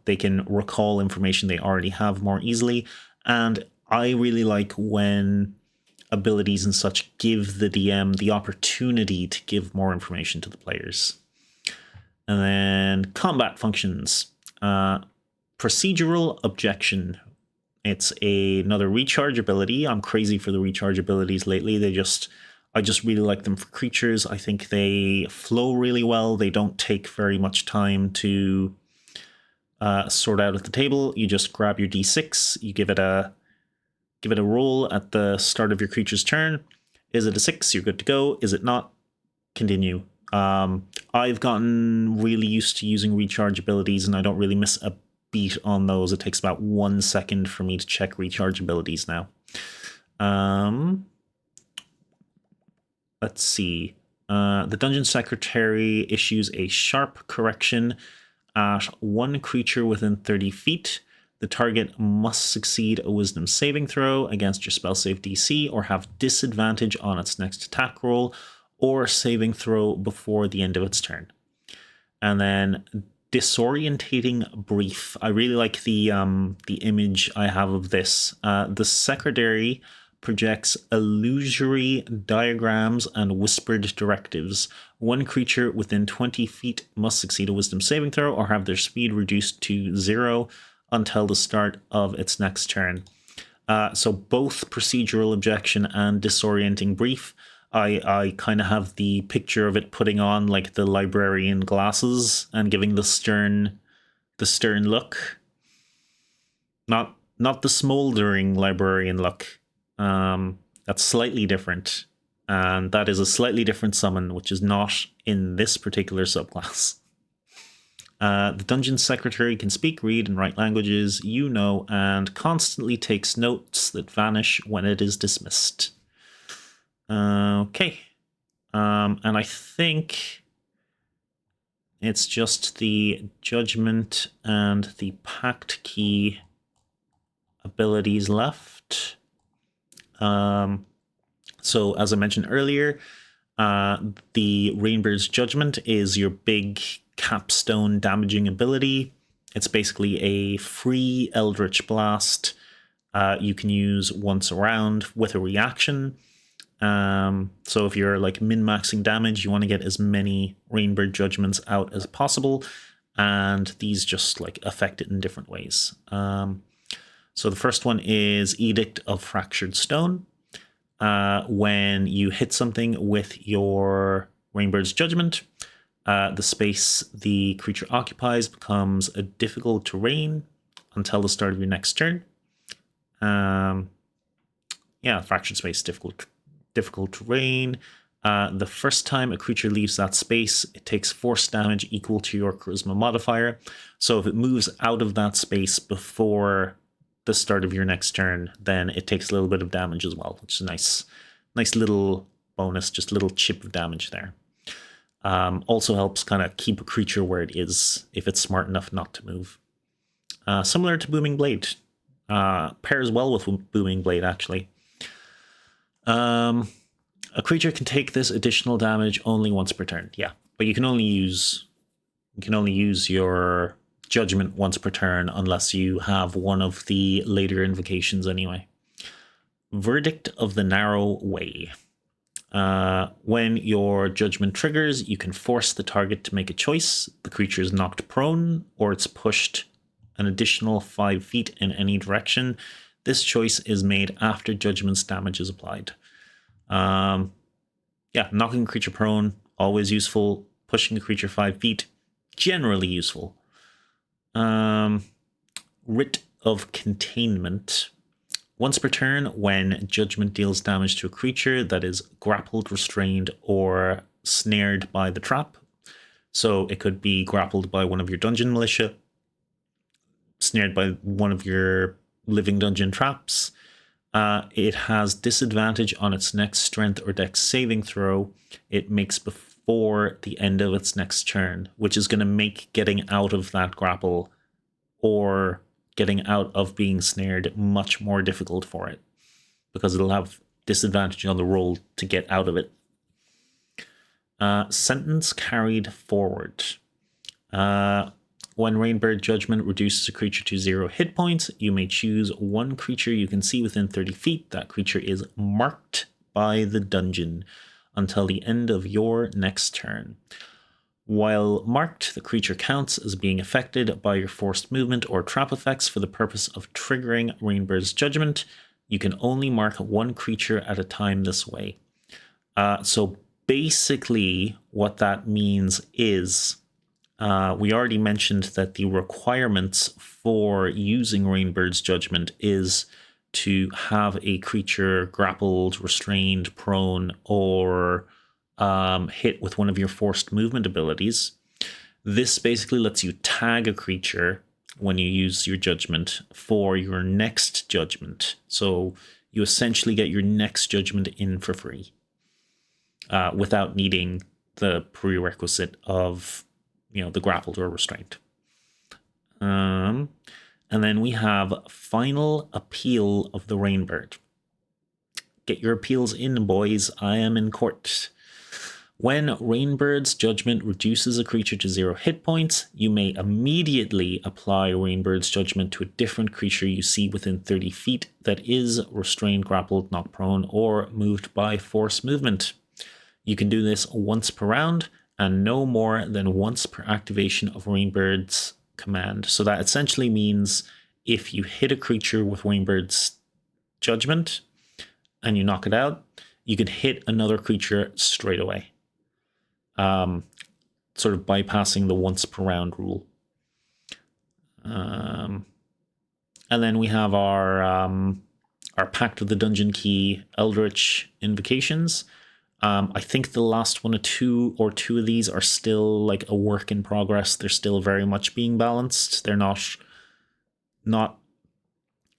they can recall information they already have more easily. And I really like when abilities and such give the DM the opportunity to give more information to the players. And then combat functions. Procedural objection. It's another recharge ability. I'm crazy for the recharge abilities lately. I just really like them for creatures. I think they flow really well. They don't take very much time to sort out at the table. You just grab your d6. You give it a roll at the start of your creature's turn. Is it a 6? You're good to go. Is it not? Continue. I've gotten really used to using recharge abilities, and I don't really miss a beat on those. It takes about 1 second for me to check recharge abilities now. Let's see. The dungeon secretary issues a sharp correction at one creature within 30 feet. The target must succeed a wisdom saving throw against your spell save DC or have disadvantage on its next attack roll or saving throw before the end of its turn. And then disorientating brief. I really like the image I have of this. The secretary projects illusory diagrams and whispered directives. One creature within 20 feet must succeed a wisdom saving throw or have their speed reduced to 0 until the start of its next turn. So both procedural objection and disorienting brief, I kind of have the picture of it putting on the librarian glasses and giving the stern look. Not the smoldering librarian look. That's slightly different, and that is a slightly different summon, which is not in this particular subclass. The dungeon secretary can speak, read, and write languages you know and constantly takes notes that vanish when it is dismissed. Okay. And I think it's just the judgment and the pact key abilities left. So as I mentioned earlier, the Rainbird's Judgment is your big capstone damaging ability. It's basically a free Eldritch Blast you can use once around with a reaction. So if you're like min-maxing damage, you want to get as many Rainbird Judgments out as possible, and these just like affect it in different ways. So the first one is Edict of Fractured Stone. When you hit something with your Rainbird's Judgment, the space the creature occupies becomes a difficult terrain until the start of your next turn. Fractured space, difficult terrain. The first time a creature leaves that space, it takes force damage equal to your charisma modifier. So if it moves out of that space before the start of your next turn, then it takes a little bit of damage as well, which is a nice little bonus, just a little chip of damage there. Also helps kind of keep a creature where it is if it's smart enough not to move. Similar to Booming Blade. Pairs well with Booming Blade, actually. A creature can take this additional damage only once per turn. Yeah, but you can only use your Judgment once per turn unless you have one of the later invocations anyway. Verdict of the Narrow Way. When your Judgment triggers, you can force the target to make a choice. The creature is knocked prone, or it's pushed an additional 5 feet in any direction. This choice is made after Judgment's damage is applied. Knocking a creature prone, always useful. Pushing a creature 5 feet, generally useful. Writ of Containment. Once per turn, when Judgment deals damage to a creature that is grappled, restrained, or snared by the trap. So it could be grappled by one of your dungeon militia, snared by one of your living dungeon traps. It has disadvantage on its next strength or dex saving throw it makes before the end of its next turn, which is going to make getting out of that grapple or getting out of being snared much more difficult for it, because it'll have disadvantage on the roll to get out of it. Sentence carried forward. When Rainbird Judgment reduces a creature to 0 hit points, you may choose one creature you can see within 30 feet. That creature is marked by the dungeon until the end of your next turn. While marked, the creature counts as being affected by your forced movement or trap effects for the purpose of triggering Rainbird's Judgment. You can only mark one creature at a time this way. So basically what that means is, we already mentioned that the requirements for using Rainbird's Judgment is to have a creature grappled, restrained, prone, or hit with one of your forced movement abilities. This basically lets you tag a creature when you use your Judgment for your next Judgment. So you essentially get your next Judgment in for free without needing the prerequisite of the grappled or restrained. And then we have Final Appeal of the Rainbird. Get your appeals in, boys. I am in court. When Rainbird's Judgment reduces a creature to 0 hit points, you may immediately apply Rainbird's Judgment to a different creature you see within 30 feet that is restrained, grappled, knocked prone, or moved by force movement. You can do this once per round, and no more than once per activation of Rainbird's command. So that essentially means if you hit a creature with Rainbird's Judgment and you knock it out, you can hit another creature straight away. Sort of bypassing the once per round rule. And then we have our Pact of the Dungeon Key Eldritch Invocations. I think the last one or two of these are still like a work in progress. They're still very much being balanced. They're not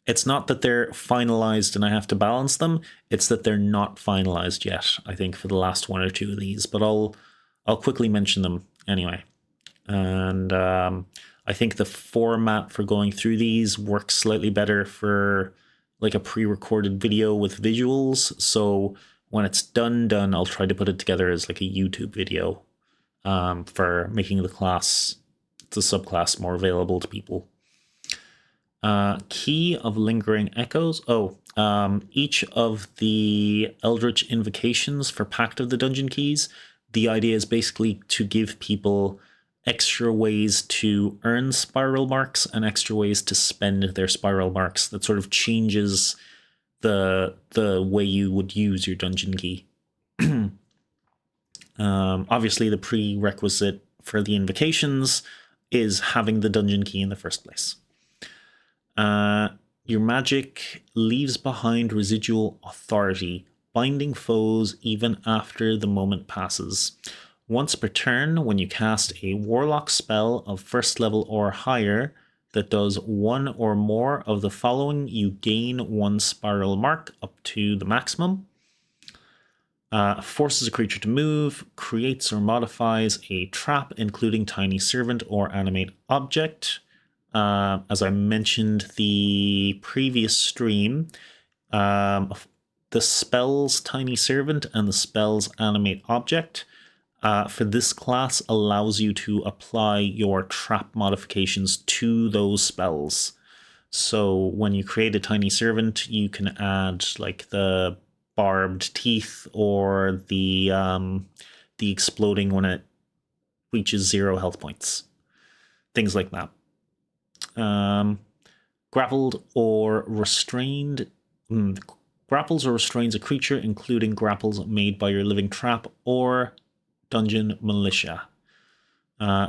it's not that they're finalized and I have to balance them. It's that they're not finalized yet, I think, for the last one or two of these. But I'll quickly mention them anyway. And I think the format for going through these works slightly better for like a pre-recorded video with visuals. So when it's done, I'll try to put it together as like a YouTube video for making the subclass more available to people. Key of Lingering Echoes. Each of the Eldritch invocations for Pact of the Dungeon Keys, the idea is basically to give people extra ways to earn spiral marks and extra ways to spend their spiral marks. That sort of changes the way you would use your dungeon key. Obviously, the prerequisite for the invocations is having the dungeon key in the first place. Your magic leaves behind residual authority, binding foes even after the moment passes. Once per turn, when you cast a warlock spell of first level or higher that does one or more of the following, you gain one spiral mark up to the maximum. Forces a creature to move, creates or modifies a trap, including tiny servant or animate object. As I mentioned the previous stream, the spells Tiny Servant and the spells Animate Object for this class allows you to apply your trap modifications to those spells. So when you create a Tiny Servant, you can add like the barbed teeth or the exploding when it reaches 0 health points. Things like that. Grappled or restrained. Grapples or restrains a creature, including grapples made by your living trap or dungeon militia.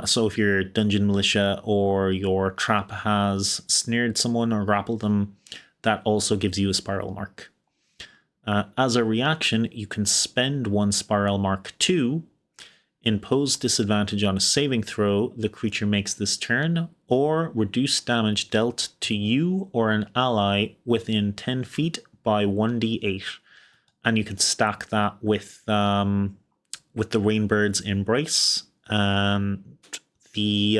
So if your dungeon militia or your trap has snared someone or grappled them, that also gives you a spiral mark. As a reaction, you can spend one spiral mark to impose disadvantage on a saving throw the creature makes this turn, or reduce damage dealt to you or an ally within 10 feet by 1d8. And you can stack that with the Rainbird's Embrace and the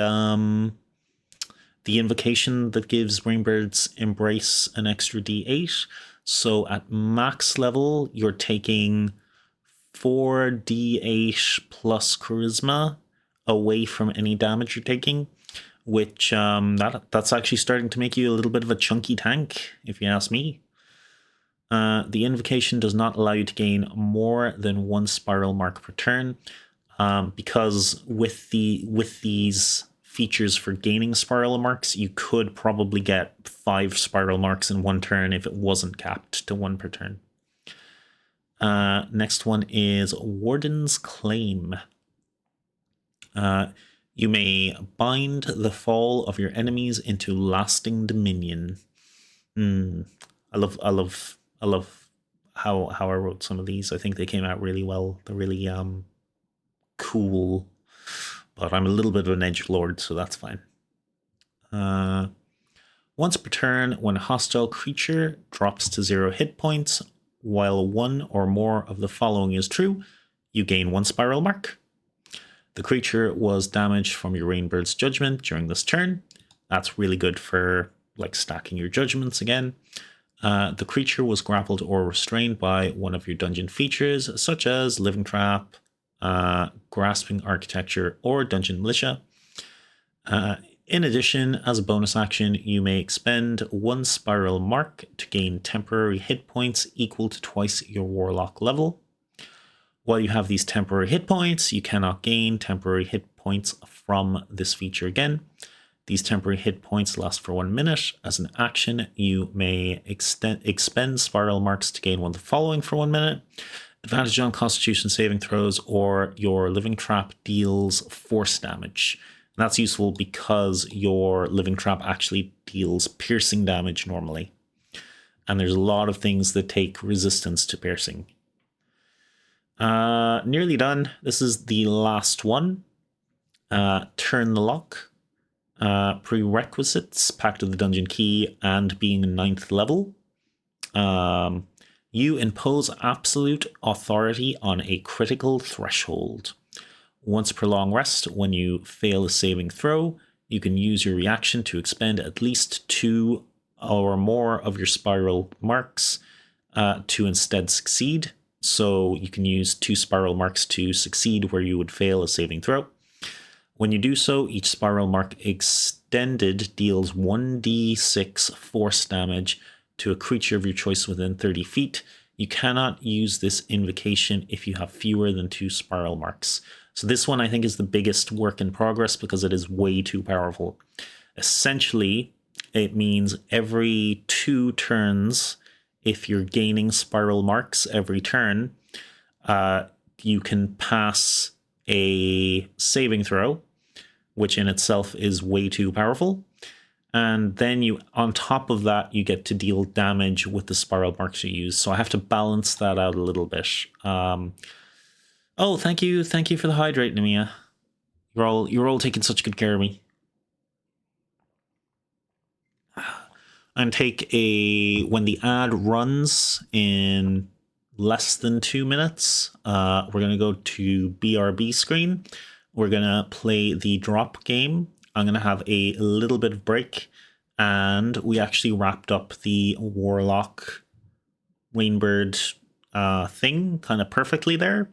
invocation that gives Rainbird's Embrace an extra d8. So at max level, you're taking 4d8 plus charisma away from any damage you're taking, which that's actually starting to make you a little bit of a chunky tank, if you ask me. The invocation does not allow you to gain more than one spiral mark per turn, because with these features for gaining spiral marks, you could probably get 5 spiral marks in one turn if it wasn't capped to 1 per turn. Next one is Warden's Claim. You may bind the fall of your enemies into lasting dominion. I love how I wrote some of these. I think they came out really well. They're really cool. But I'm a little bit of an edgelord, so that's fine. Once per turn, when a hostile creature drops to 0 hit points, while one or more of the following is true, you gain 1 spiral mark. The creature was damaged from your Rainbird's Judgment during this turn. That's really good for like stacking your judgments again. The creature was grappled or restrained by one of your dungeon features, such as Living Trap, Grasping Architecture, or Dungeon Militia. In addition, as a bonus action, you may expend 1 spiral mark to gain temporary hit points equal to twice your warlock level. While you have these temporary hit points, you cannot gain temporary hit points from this feature again. These temporary hit points last for 1 minute. As an action, you may expend spiral marks to gain one of the following for 1 minute. Advantage on Constitution saving throws, or your Living Trap deals force damage. And that's useful because your Living Trap actually deals piercing damage normally. And there's a lot of things that take resistance to piercing. Nearly done. This is the last one. Turn the lock. Prerequisites, Pact of the Dungeon Key, and being 9th level. You impose absolute authority on a critical threshold. Once per long rest, when you fail a saving throw, you can use your reaction to expend at least 2 or more of your spiral marks to instead succeed. So you can use 2 spiral marks to succeed where you would fail a saving throw. When you do so, each spiral mark extended deals 1d6 force damage to a creature of your choice within 30 feet. You cannot use this invocation if you have fewer than 2 spiral marks. So this one I think is the biggest work in progress because it is way too powerful. Essentially, it means every 2 turns, if you're gaining spiral marks every turn, you can pass a saving throw, which in itself is way too powerful. And then you, on top of that, you get to deal damage with the spiral marks you use. So I have to balance that out a little bit. Oh, thank you for the hydrate, Namia. You're all taking such good care of me. And take when the ad runs in less than 2 minutes, we're gonna go to BRB screen. We're gonna play the drop game. I'm gonna have a little bit of break, and we actually wrapped up the warlock rainbird thing kind of perfectly there.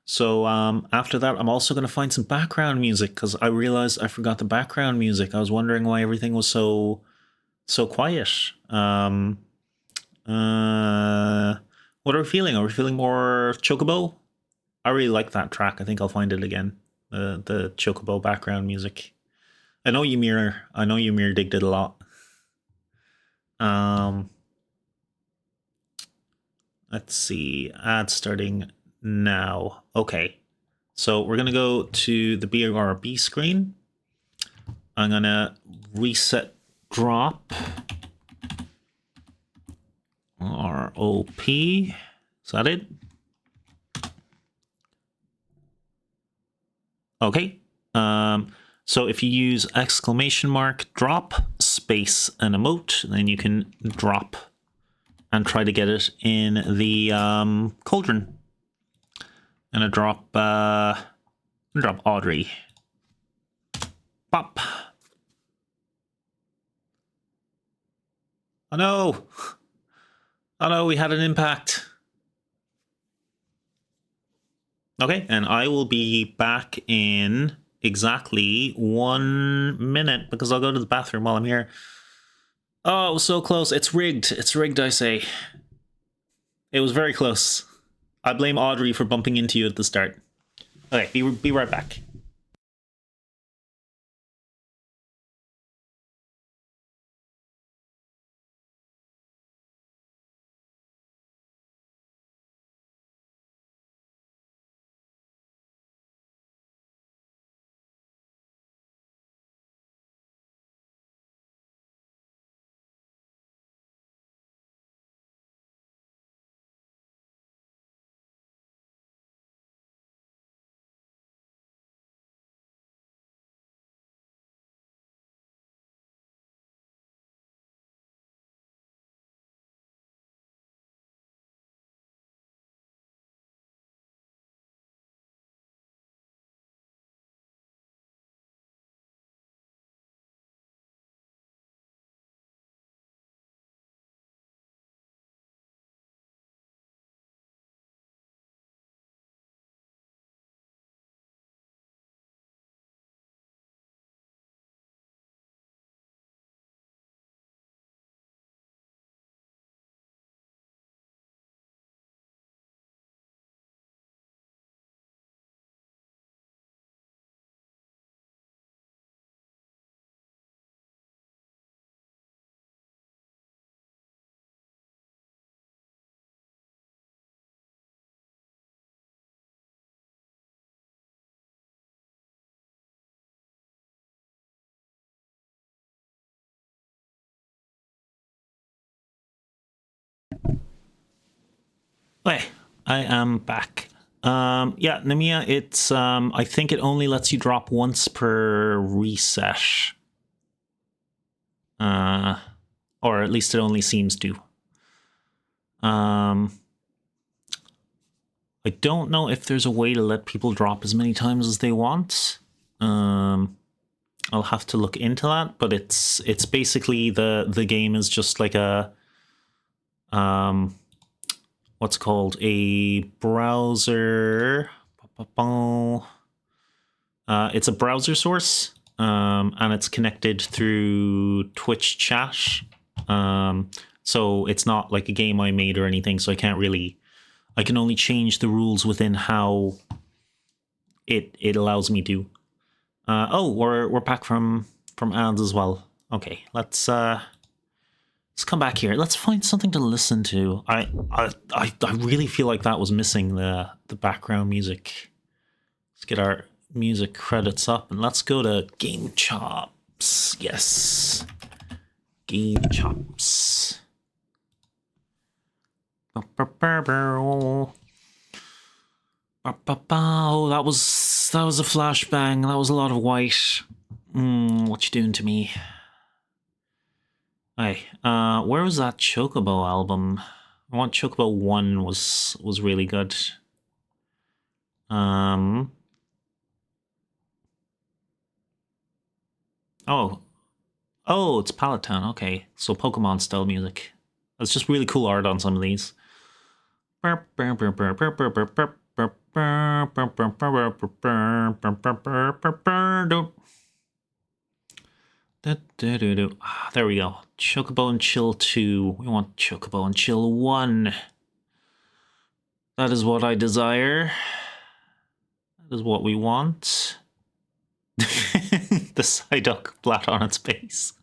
So after that, I'm also going to find some background music because I realized I forgot the background music. I was wondering why everything was so quiet. What are we feeling? Are we feeling more Chocobo? I really like that track. I think I'll find it again. The Chocobo background music. I know Ymir digged it a lot. Let's see. Ad starting now. Okay. So we're going to go to the BRB screen. I'm going to reset drop. ROP. Is that it? Okay. So if you use exclamation mark, drop, space, and emote, then you can drop and try to get it in the cauldron. I'm gonna drop Audrey. Pop. Oh no! Oh no, we had an impact. Okay, and I will be back in exactly 1 minute because I'll go to the bathroom while I'm here. Oh, it was so close. It's rigged. It's rigged, I say. It was very close. I blame Audrey for bumping into you at the start. Okay, be right back. Okay, I am back. Yeah, Nemia, it's I think it only lets you drop once per reset. Or at least it only seems to. I don't know if there's a way to let people drop as many times as they want. I'll have to look into that, but it's basically the game is just like a what's called a browser. It's a browser source, and it's connected through Twitch chat. So it's not like a game I made or anything, so I can't really... I can only change the rules within how it allows me to. Oh, we're back from ads as well. Okay, let's come back here. Let's find something to listen to. I really feel like that was missing, the background music. Let's get our music credits up and let's go to Game Chops. Yes, Game Chops. Oh, that was a flashbang. That was a lot of white. What you doing to me? Hey, where was that Chocobo album? I want Chocobo 1 was really good. Oh, it's Pallet Town. Okay, so Pokemon style music. That's just really cool art on some of these. There we go. Chocobo and Chill 2. We want Chocobo and Chill 1. That is what I desire. That is what we want. The Psyduck flat on its face.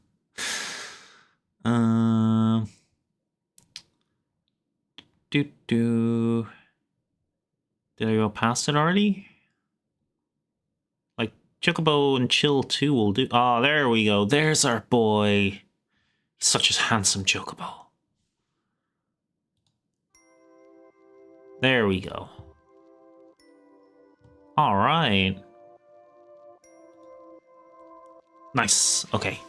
Did I go past it already? Like, Chocobo and Chill 2 will do. Oh, there we go. There's our boy. He's such a handsome Chocobo. There we go. All right. Nice. Okay.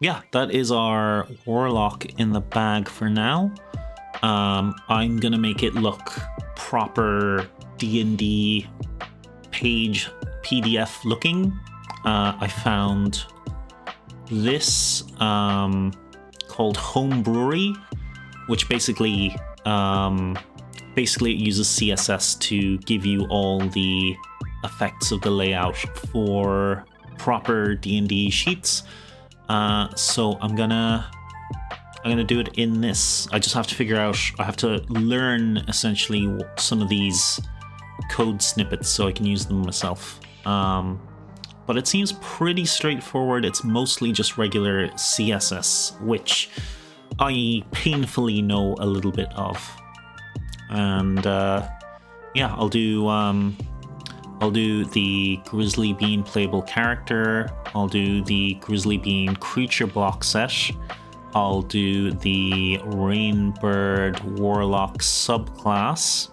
Yeah, that is our warlock in the bag for now. I'm gonna make it look proper D&D page PDF looking. I found this called homebrew, which basically it uses CSS to give you all the effects of the layout for proper D&D sheets. So I'm gonna do it in this. I just have to figure out, I have to learn essentially some of these code snippets so I can use them myself. But it seems pretty straightforward. It's mostly just regular CSS, which I painfully know a little bit of. And yeah, I'll do the Grizzly Bean playable character. I'll do the Grizzly Bean creature block set. I'll do the Rainbird Warlock subclass.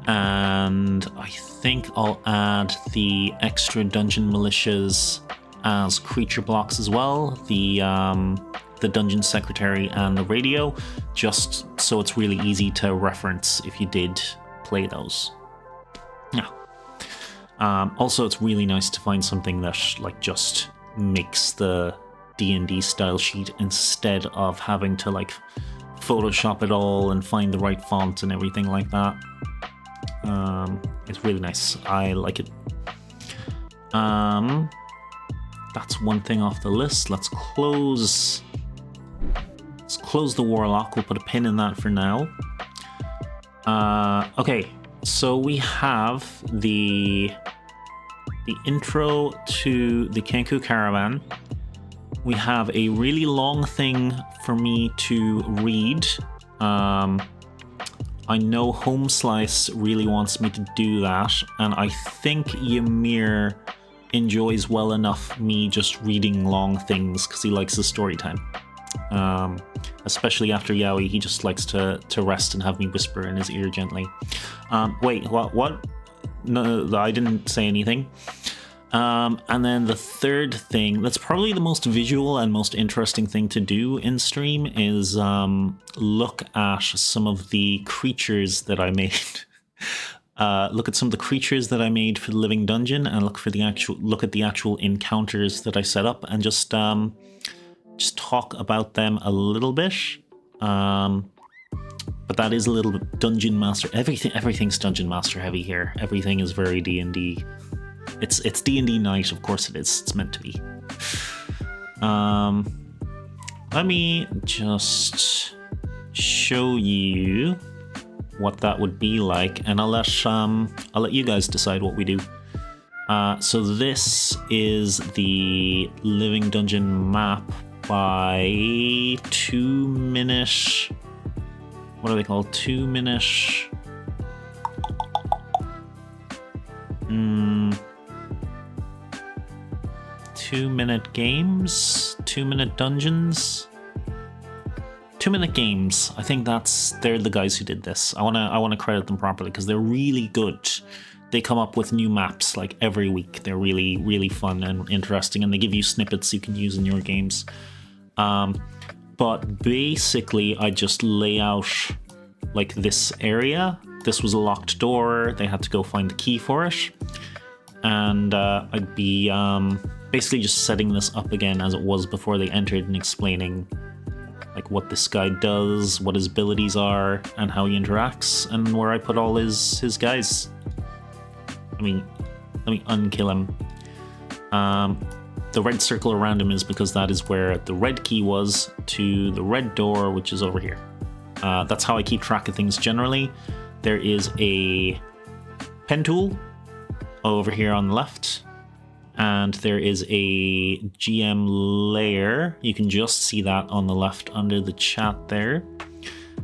And I think I'll add the extra dungeon militias as creature blocks as well. The dungeon secretary and the radio, just so it's really easy to reference if you did play those. Yeah. Also, it's really nice to find something that like just makes the D&D style sheet instead of having to like Photoshop it all and find the right font and everything like that. It's really nice. I like it. That's one thing off the list. Let's close the warlock. We'll put a pin in that for now. Okay, so we have the intro to the Kenku Caravan. We have a really long thing for me to read. I know Homeslice really wants me to do that, and I think Ymir enjoys well enough me just reading long things because he likes the story time. Especially after Yowie, he just likes to rest and have me whisper in his ear gently. Wait, what? No, I didn't say anything. And then the third thing, that's probably the most visual and most interesting thing to do in stream, is look at some of the creatures that I made. Look at some of the creatures that I made for the Living Dungeon, and look at the actual encounters that I set up, and just talk about them a little bit. But that is a little bit Dungeon Master. Everything's Dungeon Master heavy here. Everything is very D&D. It's D&D night, of course it is. It's meant to be. Let me just show you what that would be like, and I'll let you guys decide what we do. So this is the Living Dungeon map by 2 minute. What are they called? 2 minute. 2 minute games, 2 minute dungeons, 2 minute games. I think they're the guys who did this. I wanna credit them properly because they're really good. They come up with new maps like every week. They're really, really fun and interesting, and they give you snippets you can use in your games. But basically, I just lay out like this area. This was a locked door. They had to go find the key for it. And I'd be basically just setting this up again as it was before they entered, and explaining like what this guy does, what his abilities are, and how he interacts, and where I put all his guys. Let me unkill him. The red circle around him is because that is where the red key was to the red door, which is over here. That's how I keep track of things generally. There is a pen tool over here on the left, and there is a GM layer. You can just see that on the left under the chat there.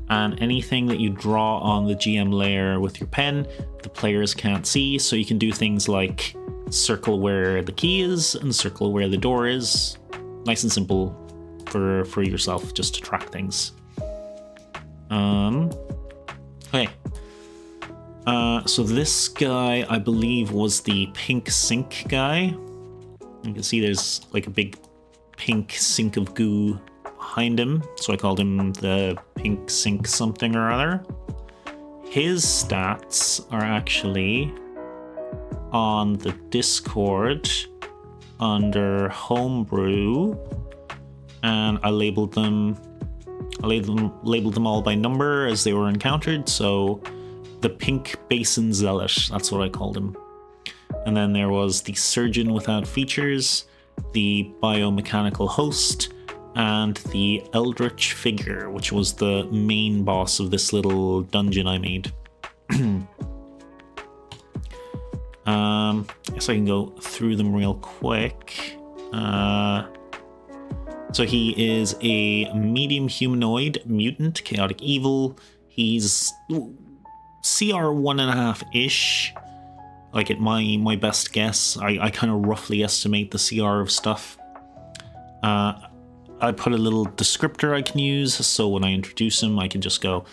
And anything that you draw on the GM layer with your pen, the players can't see, so you can do things like circle where the key is and circle where the door is. Nice and simple for yourself, just to track things. Okay. So this guy, I believe, was the pink sink guy. You can see there's like a big pink sink of goo behind him, so I called him the pink sink something or other. His stats are actually on the Discord under homebrew, and I labeled them all by number as they were encountered. So the pink basin zealot, that's what I called him. And then there was the surgeon without features, the biomechanical host, and the eldritch figure, which was the main boss of this little dungeon I made. I guess I can go through them real quick. So he is a medium humanoid mutant, chaotic evil. He's CR 1.5-ish. Like at my best guess, I kind of roughly estimate the CR of stuff. I put a little descriptor I can use, so when I introduce him, I can just go,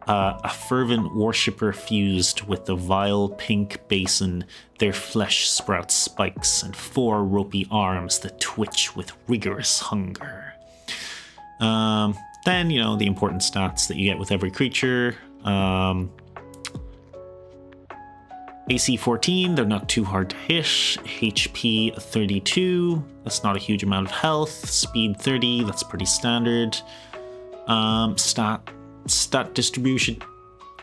a fervent worshipper fused with the vile pink basin, their flesh sprouts spikes and 4 ropey arms that twitch with rigorous hunger. Then, the important stats that you get with every creature. AC 14, they're not too hard to hit. HP 32, that's not a huge amount of health. Speed 30, that's pretty standard. Stat distribution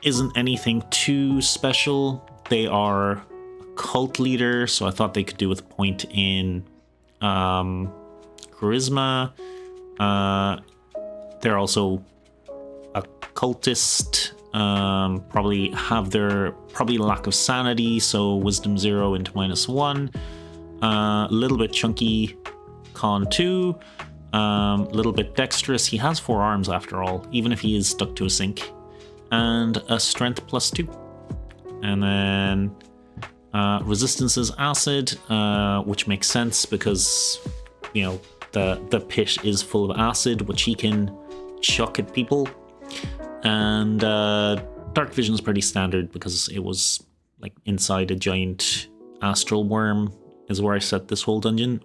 isn't anything too special. They are a cult leader, so I thought they could do with a point in charisma. They're also a cultist. Probably lack of sanity, so wisdom 0 into -1. A little bit chunky, con 2. Little bit dexterous. He has 4 arms after all, even if he is stuck to a sink. And a strength +2. And then resistance is acid, which makes sense because, the pit is full of acid, which he can chuck at people. And dark vision is pretty standard because it was like inside a giant astral worm is where I set this whole dungeon.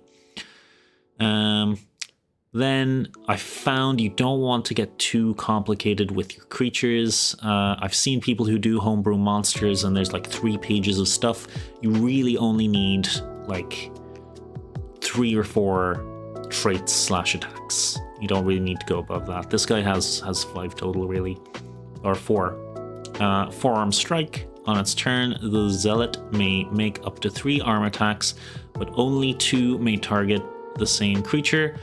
Then I found you don't want to get too complicated with your creatures. I've seen people who do homebrew monsters and there's like 3 pages of stuff. You really only need like 3 or 4 traits / attacks. You don't really need to go above that. This guy has 5 total really, or 4. Forearm strike. On its turn, the zealot may make up to 3 arm attacks, but only 2 may target the same creature.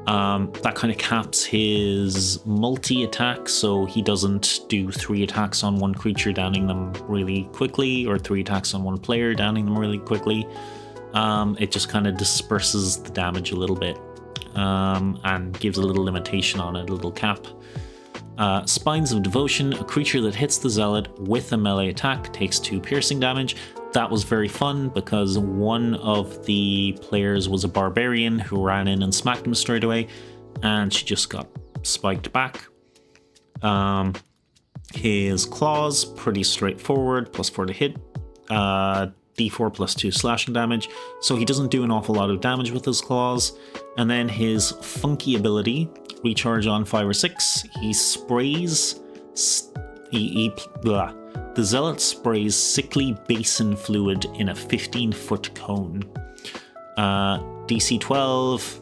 That kind of caps his multi-attack, so he doesn't do 3 attacks on one creature, downing them really quickly, or 3 attacks on one player, downing them really quickly. It just kind of disperses the damage a little bit, and gives a little limitation on it, a little cap. Spines of Devotion, a creature that hits the zealot with a melee attack takes 2 piercing damage. That was very fun because one of the players was a barbarian who ran in and smacked him straight away, and she just got spiked back. His claws, pretty straightforward, +4 to hit, d4 +2 slashing damage, so he doesn't do an awful lot of damage with his claws. And then his funky ability, recharge on 5 or 6, he sprays... The zealot sprays sickly basin fluid in a 15-foot cone. DC 12,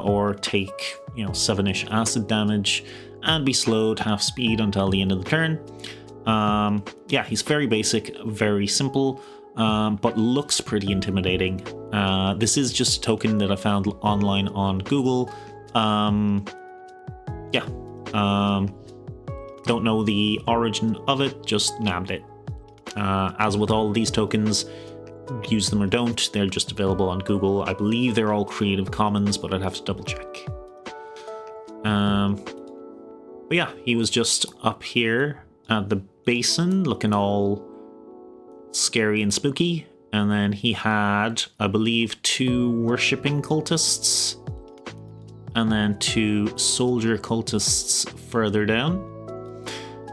or take 7-ish acid damage, and be slowed half speed until the end of the turn. Yeah, he's very basic, very simple, but looks pretty intimidating. This is just a token that I found online on Google. Don't know the origin of it, just nabbed it. As with all of these tokens, use them or don't, they're just available on Google. I believe they're all Creative Commons, but I'd have to double check. But yeah, he was just up here at the basin, looking all scary and spooky. And then he had, I believe, 2 worshipping cultists, and then 2 soldier cultists further down.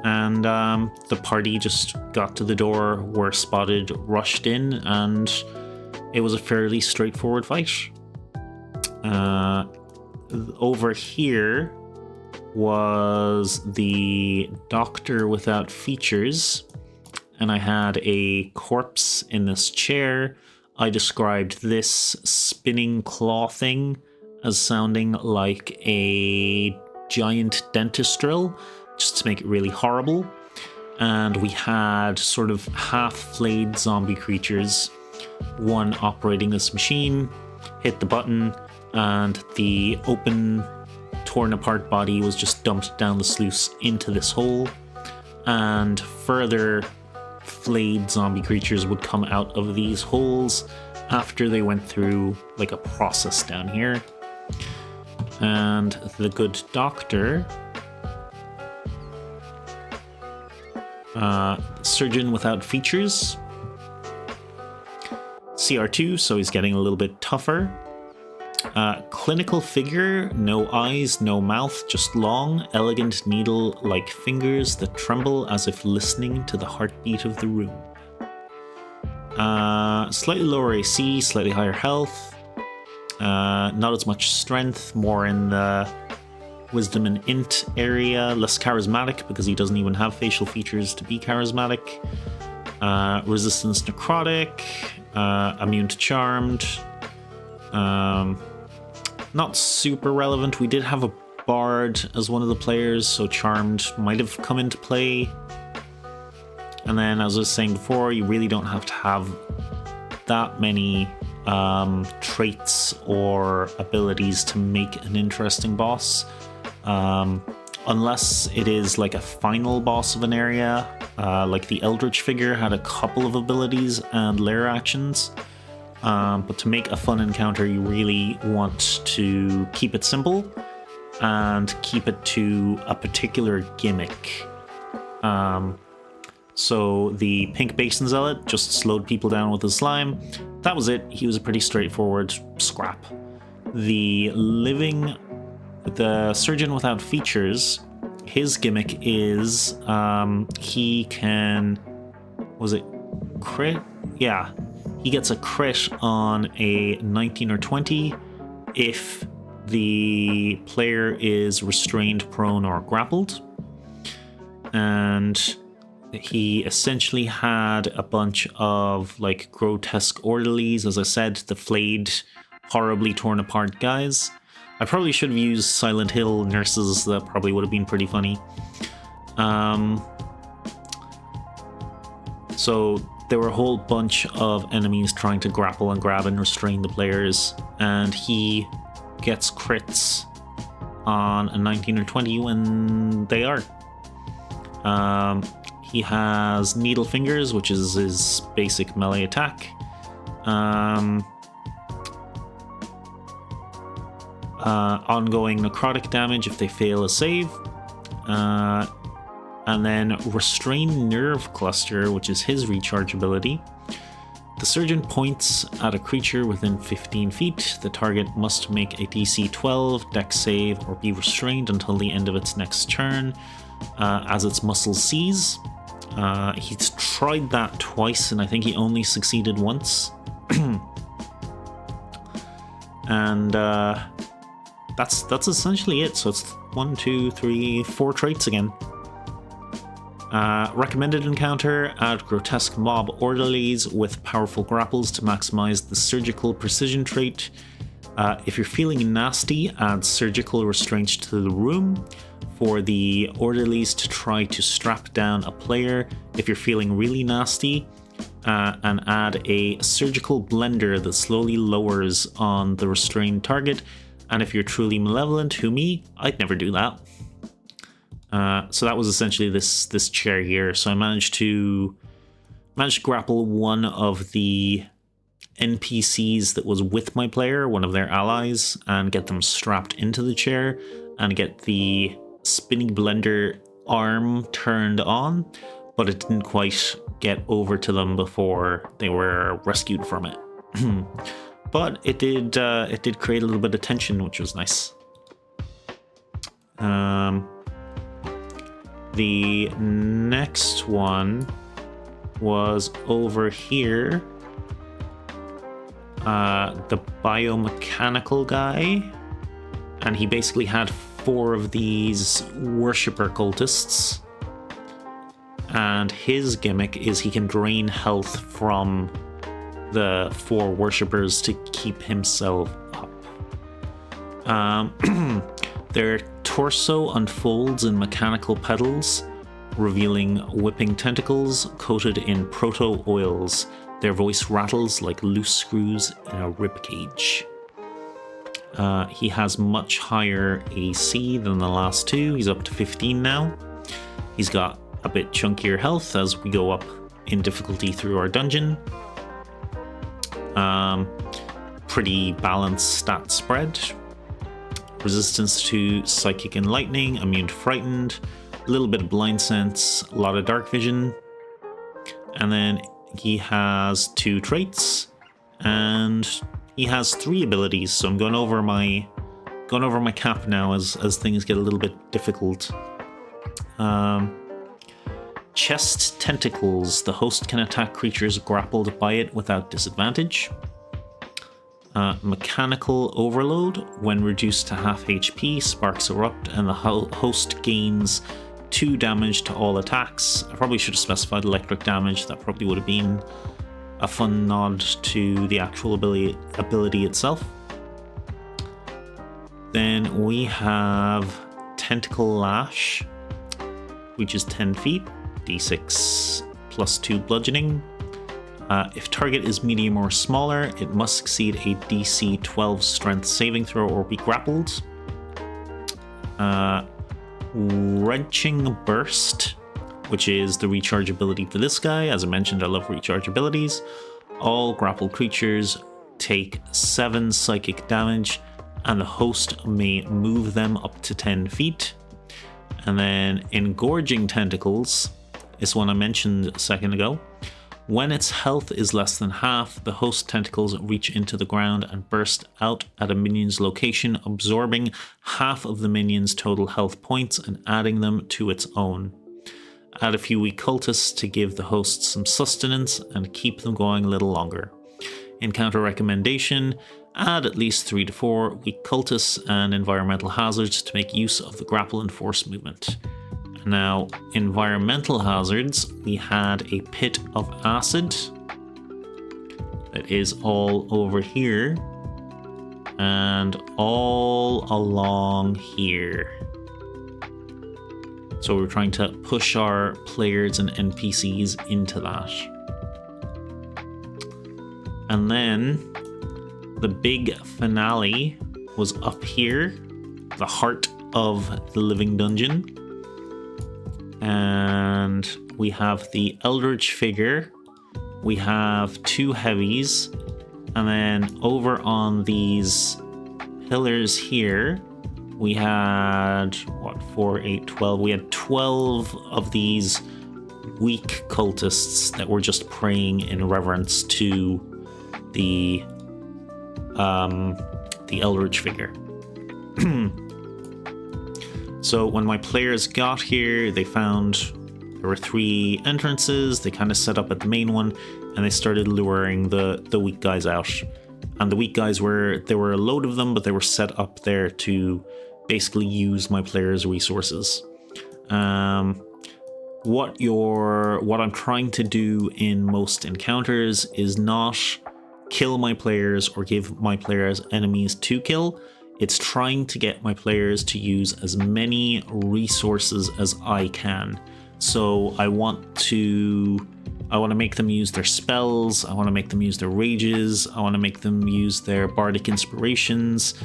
And the party just got to the door, were spotted, rushed in, and it was a fairly straightforward fight. Over here was the doctor without features, and I had a corpse in this chair. I described this spinning claw thing as sounding like a giant dentist drill, just to make it really horrible. And we had sort of half-flayed zombie creatures. One operating this machine hit the button, and the open, torn apart body was just dumped down the sluice into this hole. And further flayed zombie creatures would come out of these holes after they went through like a process down here. And the good doctor, surgeon without features, CR2, so he's getting a little bit tougher. Clinical figure, no eyes, no mouth, just long, elegant needle-like fingers that tremble as if listening to the heartbeat of the room. Slightly lower AC, slightly higher health, not as much strength, more in the wisdom and int area, less charismatic because he doesn't even have facial features to be charismatic. Resistance necrotic, immune to charmed. Not super relevant. We did have a bard as one of the players, so charmed might have come into play. And then, as I was saying before, you really don't have to have that many traits or abilities to make an interesting boss. Unless it is like a final boss of an area, like the Eldritch figure had a couple of abilities and lair actions. But to make a fun encounter, you really want to keep it simple and keep it to a particular gimmick. So the Pink Basin Zealot just slowed people down with his slime. That was it. He was a pretty straightforward scrap. The surgeon without features, his gimmick is he can, was it crit? Yeah, he gets a crit on a 19 or 20 if the player is restrained, prone, or grappled. And he essentially had a bunch of like grotesque orderlies, as I said, the flayed, horribly torn apart guys. I probably should have used Silent Hill nurses. That probably would have been pretty funny. So there were a whole bunch of enemies trying to grapple and grab and restrain the players, and he gets crits on a 19 or 20 when they are. He has Needle Fingers, which is his basic melee attack. Ongoing necrotic damage if they fail a save. And then Restrain Nerve Cluster, which is his recharge ability. The surgeon points at a creature within 15 feet. The target must make a DC 12 dex save or be restrained until the end of its next turn as its muscles seize. He's tried that twice, and I think he only succeeded once. And that's essentially it. So it's 1, 2, 3, 4 traits again. Recommended encounter: add grotesque mob orderlies with powerful grapples to maximize the surgical precision trait. If you're feeling nasty, add surgical restraint to the room for the orderlies to try to strap down a player. If you're feeling really nasty, and add a surgical blender that slowly lowers on the restrained target. And if you're truly malevolent, who me, I'd never do that. So that was essentially this chair here. So I managed to grapple one of the NPCs that was with my player, one of their allies, and get them strapped into the chair and get the spinning blender arm turned on, but it didn't quite get over to them before they were rescued from it. But it did create a little bit of tension, which was nice. The next one was over here. The biomechanical guy, and he basically had 4 of these worshipper cultists, and his gimmick is he can drain health from the 4 worshippers to keep himself up. Their torso unfolds in mechanical petals, revealing whipping tentacles coated in proto oils. Their voice rattles like loose screws in a ribcage. He has much higher AC than the last 2. He's up to 15 now. He's got a bit chunkier health as we go up in difficulty through our dungeon. Pretty balanced stat spread. Resistance to psychic and lightning, immune to frightened, a little bit of blind sense, a lot of dark vision. And then he has 2 traits, and he has 3 abilities. So I'm going over my cap now as things get a little bit difficult. Chest Tentacles. The host can attack creatures grappled by it without disadvantage. Mechanical Overload. When reduced to half HP, sparks erupt and the host gains 2 damage to all attacks. I probably should have specified electric damage. That probably would have been a fun nod to the actual ability itself. Then we have Tentacle Lash, which is 10 feet, d6 plus 2 bludgeoning. If target is medium or smaller, it must succeed a DC 12 strength saving throw or be grappled. Wrenching Burst, which is the recharge ability for this guy. As I mentioned, I love recharge abilities. All grappled creatures take 7 psychic damage, and the host may move them up to 10 feet. And then Engorging Tentacles is one I mentioned a second ago. When its health is less than half, the host tentacles reach into the ground and burst out at a minion's location, absorbing half of the minion's total health points and adding them to its own. Add a few weak cultists to give the host some sustenance and keep them going a little longer. Encounter recommendation: add at least 3 to 4 weak cultists and environmental hazards to make use of the grapple and force movement. Now, environmental hazards, we had a pit of acid that is all over here and all along here. So we're trying to push our players and NPCs into that. And then the big finale was up here, the heart of the living dungeon. And we have the Eldritch figure, we have 2 heavies, and then over on these pillars here, we had, 4, 8, 12, we had 12 of these weak cultists that were just praying in reverence to the Eldritch figure. So when my players got here, they found there were 3 entrances. They kind of set up at the main one, and they started luring the weak guys out. And the weak guys there were a load of them, but they were set up there to basically use my players' resources. What I'm trying to do in most encounters is not kill my players or give my players enemies to kill. It's trying to get my players to use as many resources as I can. So I want to make them use their spells, I want to make them use their rages, I want to make them use their bardic inspirations.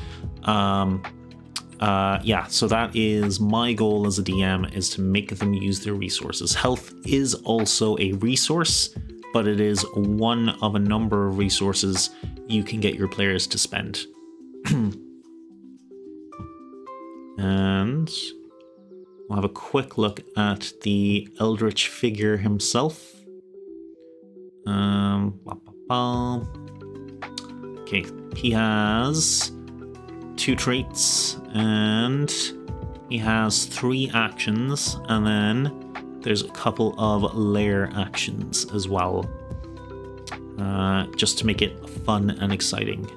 Yeah, so that is my goal as a DM, is to make them use their resources. Health is also a resource, but it is one of a number of resources you can get your players to spend. And we'll have a quick look at the Eldritch figure himself. Okay, he has 2 traits and he has 3 actions, and then there's a couple of lair actions as well, just to make it fun and exciting.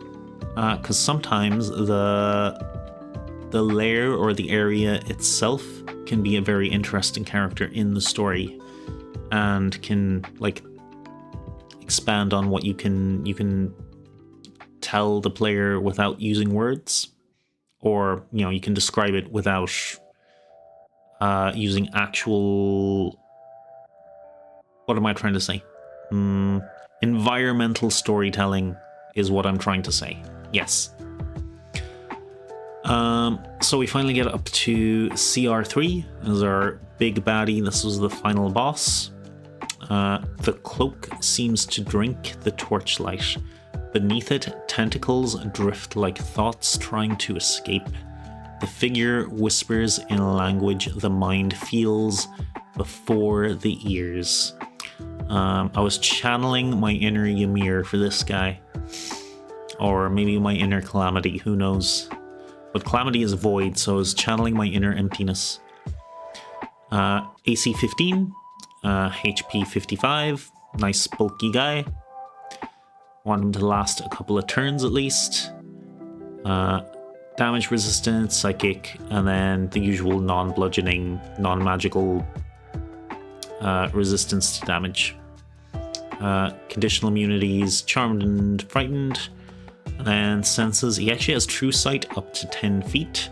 Because sometimes the lair or the area itself can be a very interesting character in the story and can like expand on what you can tell the player without using words, or you can describe it without using actual, what am I trying to say? Environmental storytelling is what I'm trying to say. Yes. So we finally get up to CR3 as our big baddie. This was the final boss. The cloak seems to drink the torchlight. Beneath it, tentacles drift like thoughts trying to escape. The figure whispers in a language the mind feels before the ears. I was channeling my inner Ymir for this guy. Or maybe my inner Calamity, who knows. But Calamity is void, so I was channeling my inner emptiness. AC 15, HP 55, nice bulky guy. Want him to last a couple of turns at least. Damage resistance, psychic, and then the usual non-bludgeoning, non-magical resistance to damage. Conditional immunities, charmed and frightened. And then senses, he actually has true sight up to 10 feet,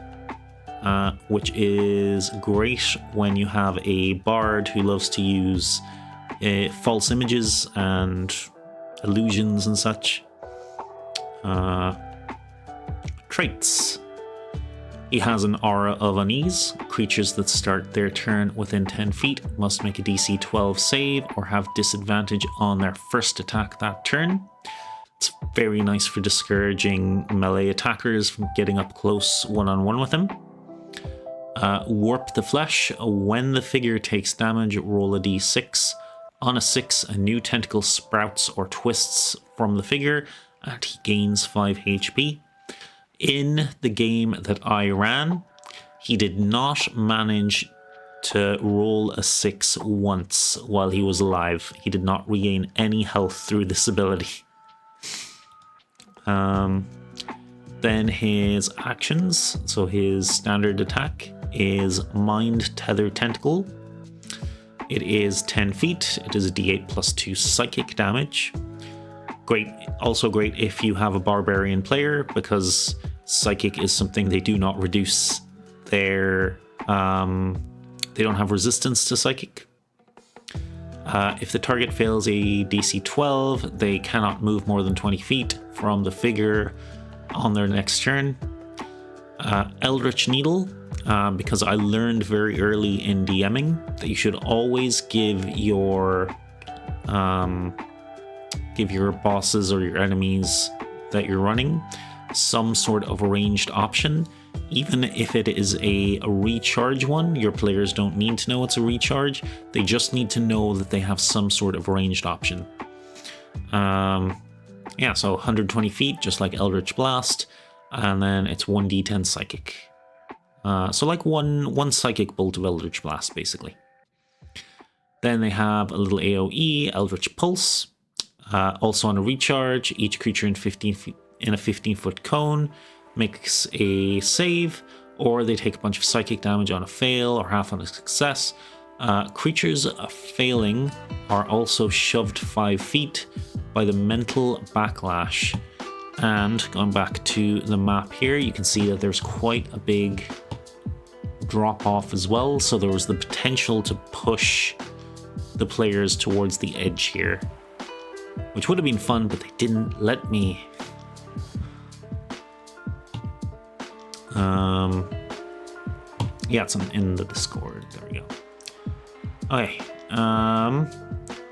which is great when you have a bard who loves to use false images and illusions and such. Traits. He has an aura of unease. Creatures that start their turn within 10 feet must make a DC 12 save or have disadvantage on their first attack that turn. It's very nice for discouraging melee attackers from getting up close one-on-one with him. Warp the flesh. When the figure takes damage, roll a d6. On a 6, a new tentacle sprouts or twists from the figure, and he gains 5 HP. In the game that I ran, he did not manage to roll a 6 once while he was alive. He did not regain any health through this ability. Then his actions, so his standard attack is Mind Tether Tentacle. It is 10 feet. It is a d8 plus 2 psychic damage. Great, also great if you have a barbarian player, because psychic is something they do not reduce their they don't have resistance to psychic. If the target fails a DC 12, they cannot move more than 20 feet from the figure on their next turn. Eldritch Needle, because I learned very early in DMing that you should always give your bosses or your enemies that you're running some sort of ranged option. Even if it is a recharge one, your players don't need to know it's a recharge. They just need to know that they have some sort of ranged option. Yeah, so 120 feet, just like Eldritch Blast, and then it's 1d10 psychic. So like one psychic bolt of Eldritch Blast, basically. Then they have a little AoE, Eldritch Pulse. Also on a recharge, each creature in a 15-foot cone makes a save, or they take a bunch of psychic damage on a fail or half on a success. Creatures failing are also shoved 5 feet by the mental backlash. And going back to the map here, you can see that there's quite a big drop off as well. So there was the potential to push the players towards the edge here, which would have been fun, but they didn't let me. Yeah, it's in the Discord. There we go. Okay.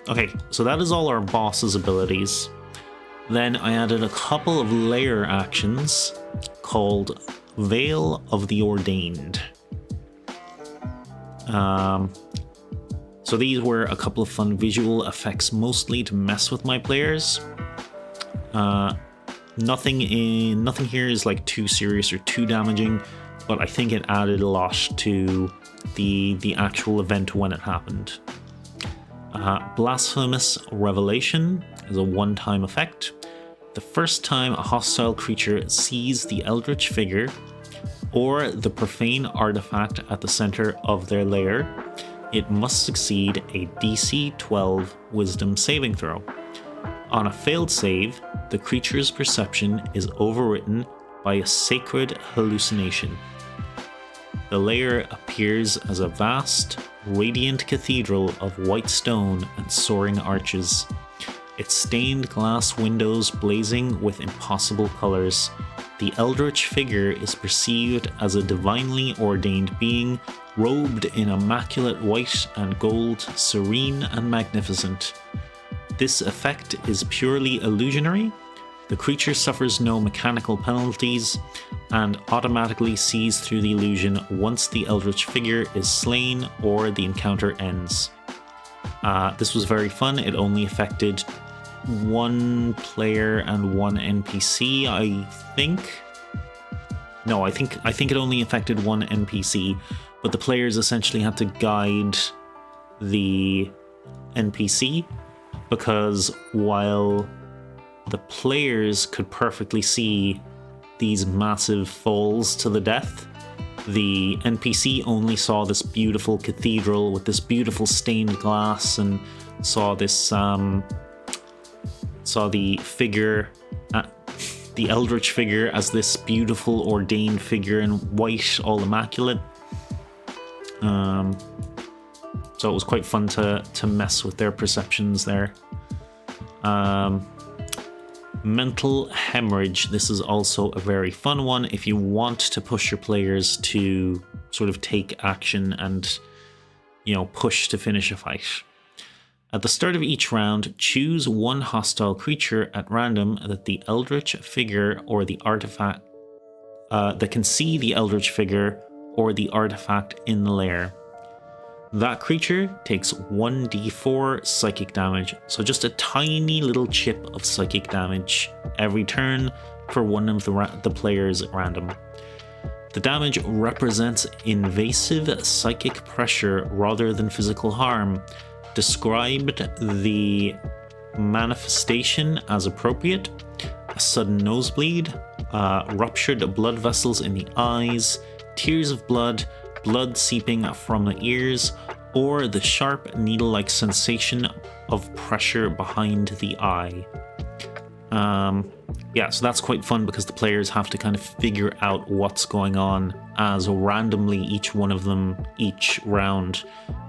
Okay, so that is all our boss's abilities. Then I added a couple of layer actions called Veil of the Ordained. So these were a couple of fun visual effects, mostly to mess with my players. Nothing here is like too serious or too damaging, but I think it added a lot to the actual event when it happened. Blasphemous Revelation is a one-time effect. The first time a hostile creature sees the eldritch figure or the profane artifact at the center of their lair, it must succeed a DC 12 Wisdom saving throw. On a failed save, the creature's perception is overwritten by a sacred hallucination. The lair appears as a vast, radiant cathedral of white stone and soaring arches, its stained glass windows blazing with impossible colors. The eldritch figure is perceived as a divinely ordained being, robed in immaculate white and gold, serene and magnificent. This effect is purely illusionary. The creature suffers no mechanical penalties and automatically sees through the illusion once the eldritch figure is slain or the encounter ends. This was very fun. It only affected one player and one NPC, I think. No, I think it only affected one NPC, but the players essentially had to guide the NPC, because while the players could perfectly see these massive falls to the death, the NPC only saw this beautiful cathedral with this beautiful stained glass, and saw this saw the figure, the eldritch figure, as this beautiful ordained figure in white, all immaculate. So it was quite fun to mess with their perceptions there. Mental Hemorrhage. This is also a very fun one if you want to push your players to sort of take action and, you know, push to finish a fight. At the start of each round, choose one hostile creature at random that the eldritch figure or the artifact that can see the eldritch figure or the artifact in the lair. that creature takes 1d4 psychic damage. So just a tiny little chip of psychic damage every turn for one of the players at random. The damage represents invasive psychic pressure rather than physical harm. Described the manifestation as appropriate: a sudden nosebleed, ruptured blood vessels in the eyes, tears of blood, blood seeping from the ears, or the sharp needle-like sensation of pressure behind the eye. Yeah, so that's quite fun because the players have to kind of figure out what's going on, as randomly each one of them each round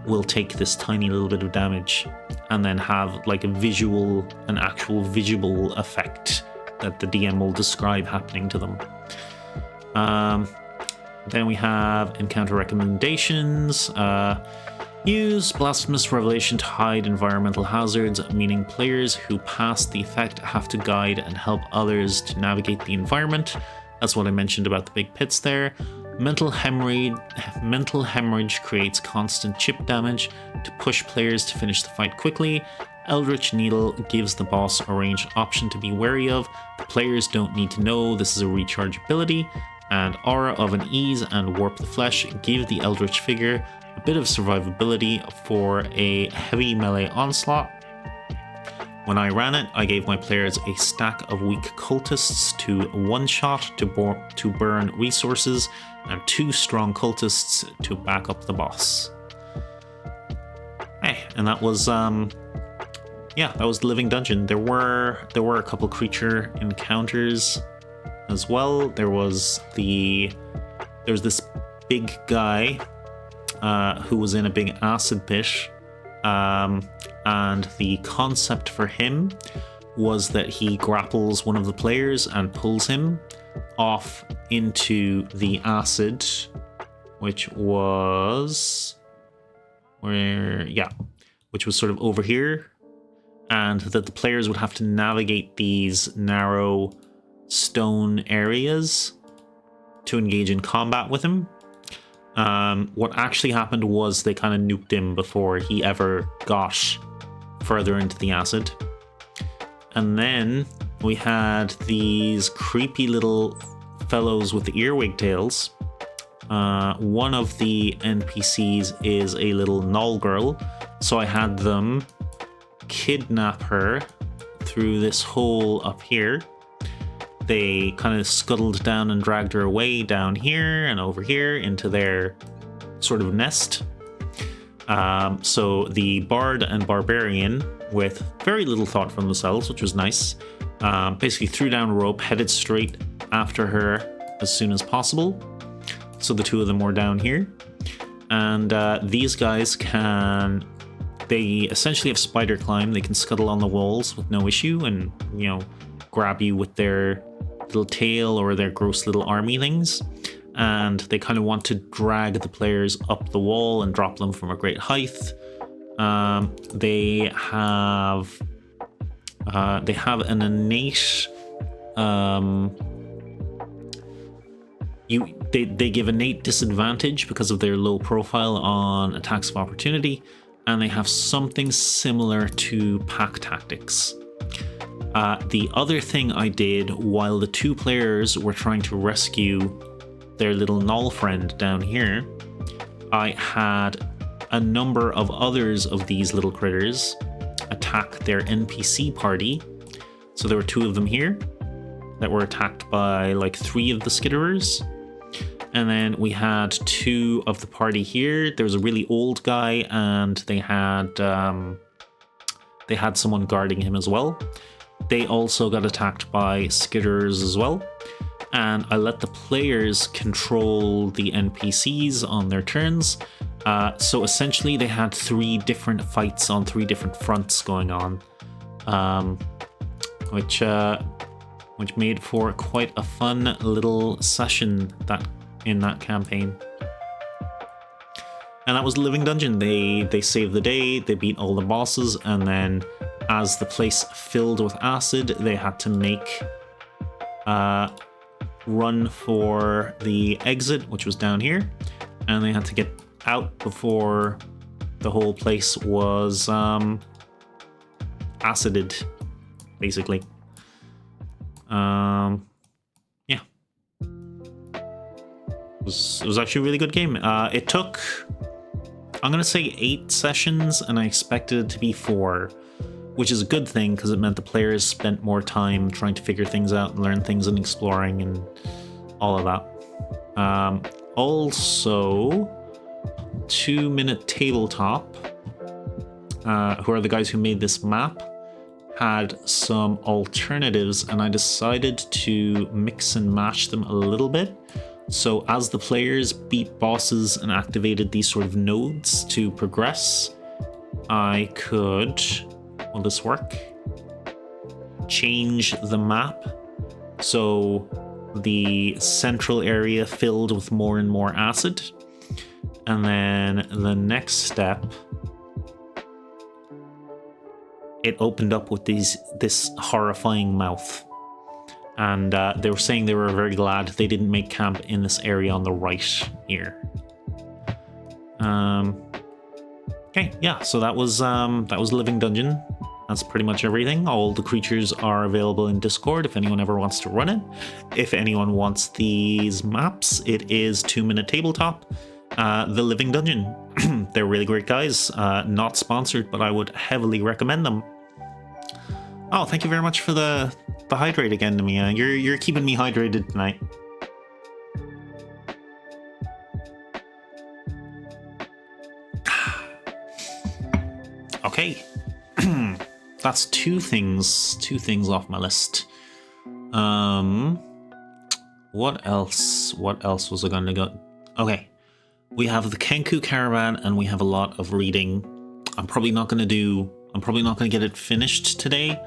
will take this tiny little bit of damage and then have like an actual visual effect that the DM will describe happening to them. Then we have encounter recommendations. Use Blasphemous Revelation to hide environmental hazards, meaning players who pass the effect have to guide and help others to navigate the environment. That's what I mentioned about the big pits there. Mental hemorrhage creates constant chip damage to push players to finish the fight quickly. Eldritch Needle gives the boss a ranged option to be wary of. The players don't need to know this is a recharge ability. And Aura of Unease and Warp the Flesh give the Eldritch figure a bit of survivability for a heavy melee onslaught. When I ran it, I gave my players a stack of weak cultists to one-shot to burn resources, and 2 strong cultists to back up the boss. Hey, and that was that was the Living Dungeon. There were a couple creature encounters as well. There was this big guy who was in a big acid pit, and the concept for him was that he grapples one of the players and pulls him off into the acid, which was sort of over here, and that the players would have to navigate these narrow stone areas to engage in combat with him. What actually happened was they kind of nuked him before he ever got further into the acid. And then we had these creepy little fellows with the earwig tails. One of the NPCs is a little null girl, so I had them kidnap her through this hole up here. They kind of scuttled down and dragged her away down here and over here into their sort of nest. So the bard and barbarian, with very little thought from themselves, which was nice, basically threw down a rope, headed straight after her as soon as possible. So the two of them were down here. And these guys they essentially have spider climb. They can scuttle on the walls with no issue and, grab you with their little tail or their gross little army things. And they kind of want to drag the players up the wall and drop them from a great height. They have an innate they give innate disadvantage because of their low profile on attacks of opportunity, and they have something similar to pack tactics. The other thing I did while the two players were trying to rescue their little null friend down here, I had a number of others of these little critters attack their NPC party. So there were two of them here that were attacked by like 3 of the skitterers. And then we had 2 of the party here. There was a really old guy, and they had someone guarding him as well. They also got attacked by skitterers as well. And I let the players control the NPCs on their turns. So essentially they had 3 different fights on 3 different fronts going on, which made for quite a fun little session in that campaign. And that was the Living Dungeon. They saved the day, they beat all the bosses, and then as the place filled with acid, they had to make run for the exit, which was down here, and they had to get out before the whole place was acided, basically. Yeah. It was actually a really good game. It took, I'm going to say 8 sessions, and I expected it to be 4, which is a good thing because it meant the players spent more time trying to figure things out and learn things and exploring and all of that. Also, 2 Minute Tabletop, who are the guys who made this map, had some alternatives, and I decided to mix and match them a little bit. So as the players beat bosses and activated these sort of nodes to progress, I could, will this work? Change the map so the central area filled with more and more acid. And then the next step, it opened up with this horrifying mouth. And they were saying they were very glad they didn't make camp in this area on the right here. Okay, yeah, so that was Living Dungeon. That's pretty much everything. All the creatures are available in Discord if anyone ever wants to run it. If anyone wants these maps, it is 2 Minute Tabletop. The Living Dungeon. They're really great guys. Not sponsored, but I would heavily recommend them. Oh, thank you very much for the hydrate again, Mia. You're keeping me hydrated tonight. Okay. That's two things off my list. What else was I gonna go? Okay. We have the Kenku Caravan and we have a lot of reading. I'm probably not gonna get it finished today,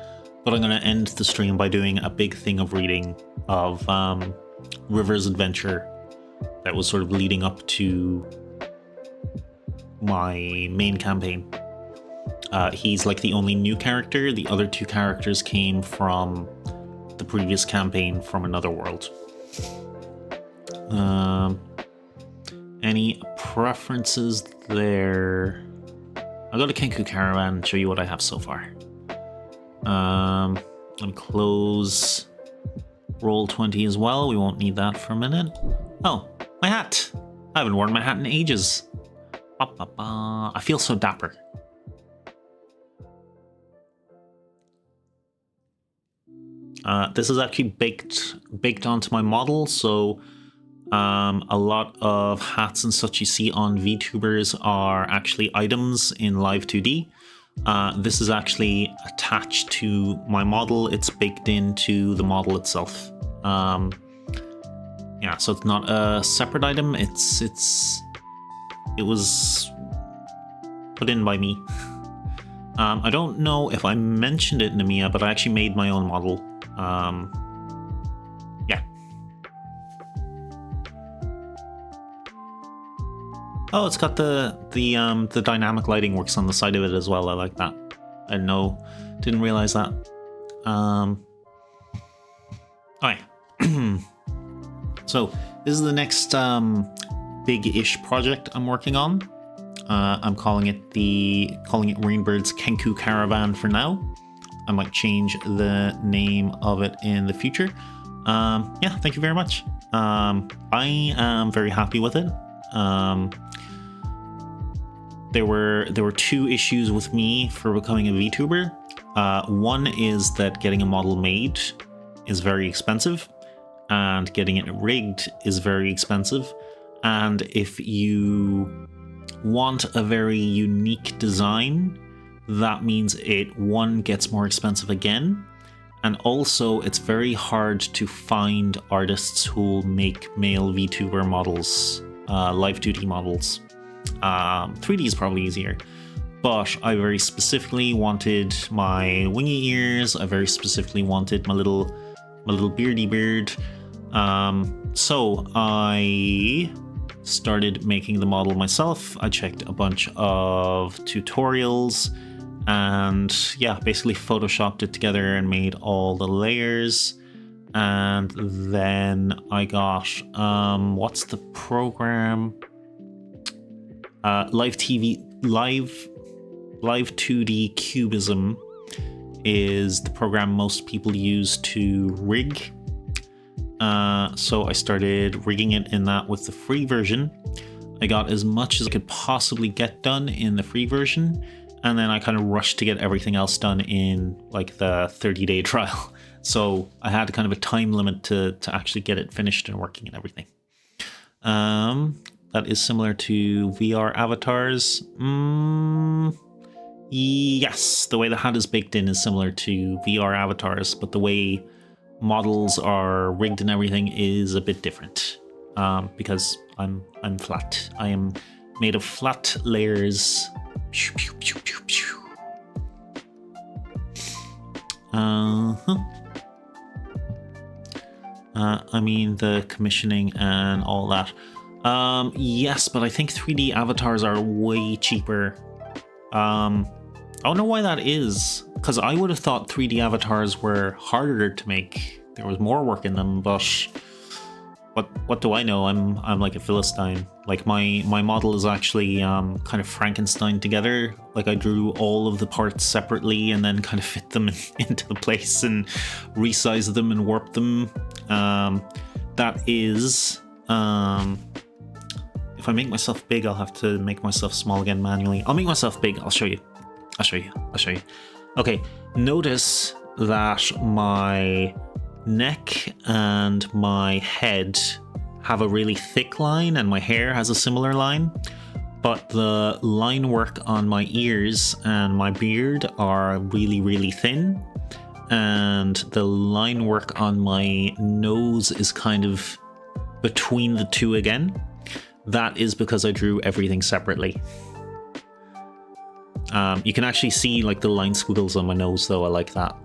but I'm gonna end the stream by doing a big thing of reading of River's adventure that was sort of leading up to my main campaign. He's like the only new character. The other 2 characters came from the previous campaign from another world. Any preferences there? I'll go to Kenku Caravan and show you what I have so far. Let me close Roll20 as well. We won't need that for a minute. Oh, my hat! I haven't worn my hat in ages. I feel so dapper. This is actually baked onto my model, so a lot of hats and such you see on VTubers are actually items in Live 2D. This is actually attached to my model. It's baked into the model itself. Yeah, so it's not a separate item. It was put in by me. I don't know if I mentioned it, Namiya, but I actually made my own model. Yeah. Oh, it's got the dynamic lighting works on the side of it as well. I like that. I didn't realize that. Alright. So this is the next big-ish project I'm working on. I'm calling it Rainbird's Kenku Caravan for now. I might change the name of it in the future. Yeah, thank you very much. I am very happy with it. There were 2 issues with me for becoming a VTuber. One is that getting a model made is very expensive, and getting it rigged is very expensive. And if you want a very unique design, that means it, 1, gets more expensive again, and also it's very hard to find artists who will make male VTuber models, Live 2D models. 3D is probably easier, but I very specifically wanted my wingy ears. I very specifically wanted my little beardy beard. So I started making the model myself. I checked a bunch of tutorials and yeah, basically photoshopped it together and made all the layers. And then I got, what's the program? Live Live 2D Cubism is the program most people use to rig. So I started rigging it in that with the free version. I got as much as I could possibly get done in the free version, and then I kind of rushed to get everything else done in like the 30-day trial. So I had kind of a time limit to actually get it finished and working and everything. That is similar to VR avatars. Yes, the way the hat is baked in is similar to VR avatars, but the way models are rigged and everything is a bit different. Because I'm flat. I am made of flat layers. I mean the commissioning and all that. Yes, but I think 3D avatars are way cheaper. I don't know why that is, because I would have thought 3D avatars were harder to make. There was more work in them, but what do I know? I'm like a Philistine. Like my model is actually kind of Frankenstein together. Like I drew all of the parts separately and then kind of fit them into the place and resize them and warp them. That is if I make myself big, I'll have to make myself small again manually. I'll make myself big. I'll show you. Okay, notice that my neck and my head have a really thick line and my hair has a similar line, but the line work on my ears and my beard are really, really thin, and the line work on my nose is kind of between the two again. That is because I drew everything separately. You can actually see like the line squiggles on my nose though. I like that.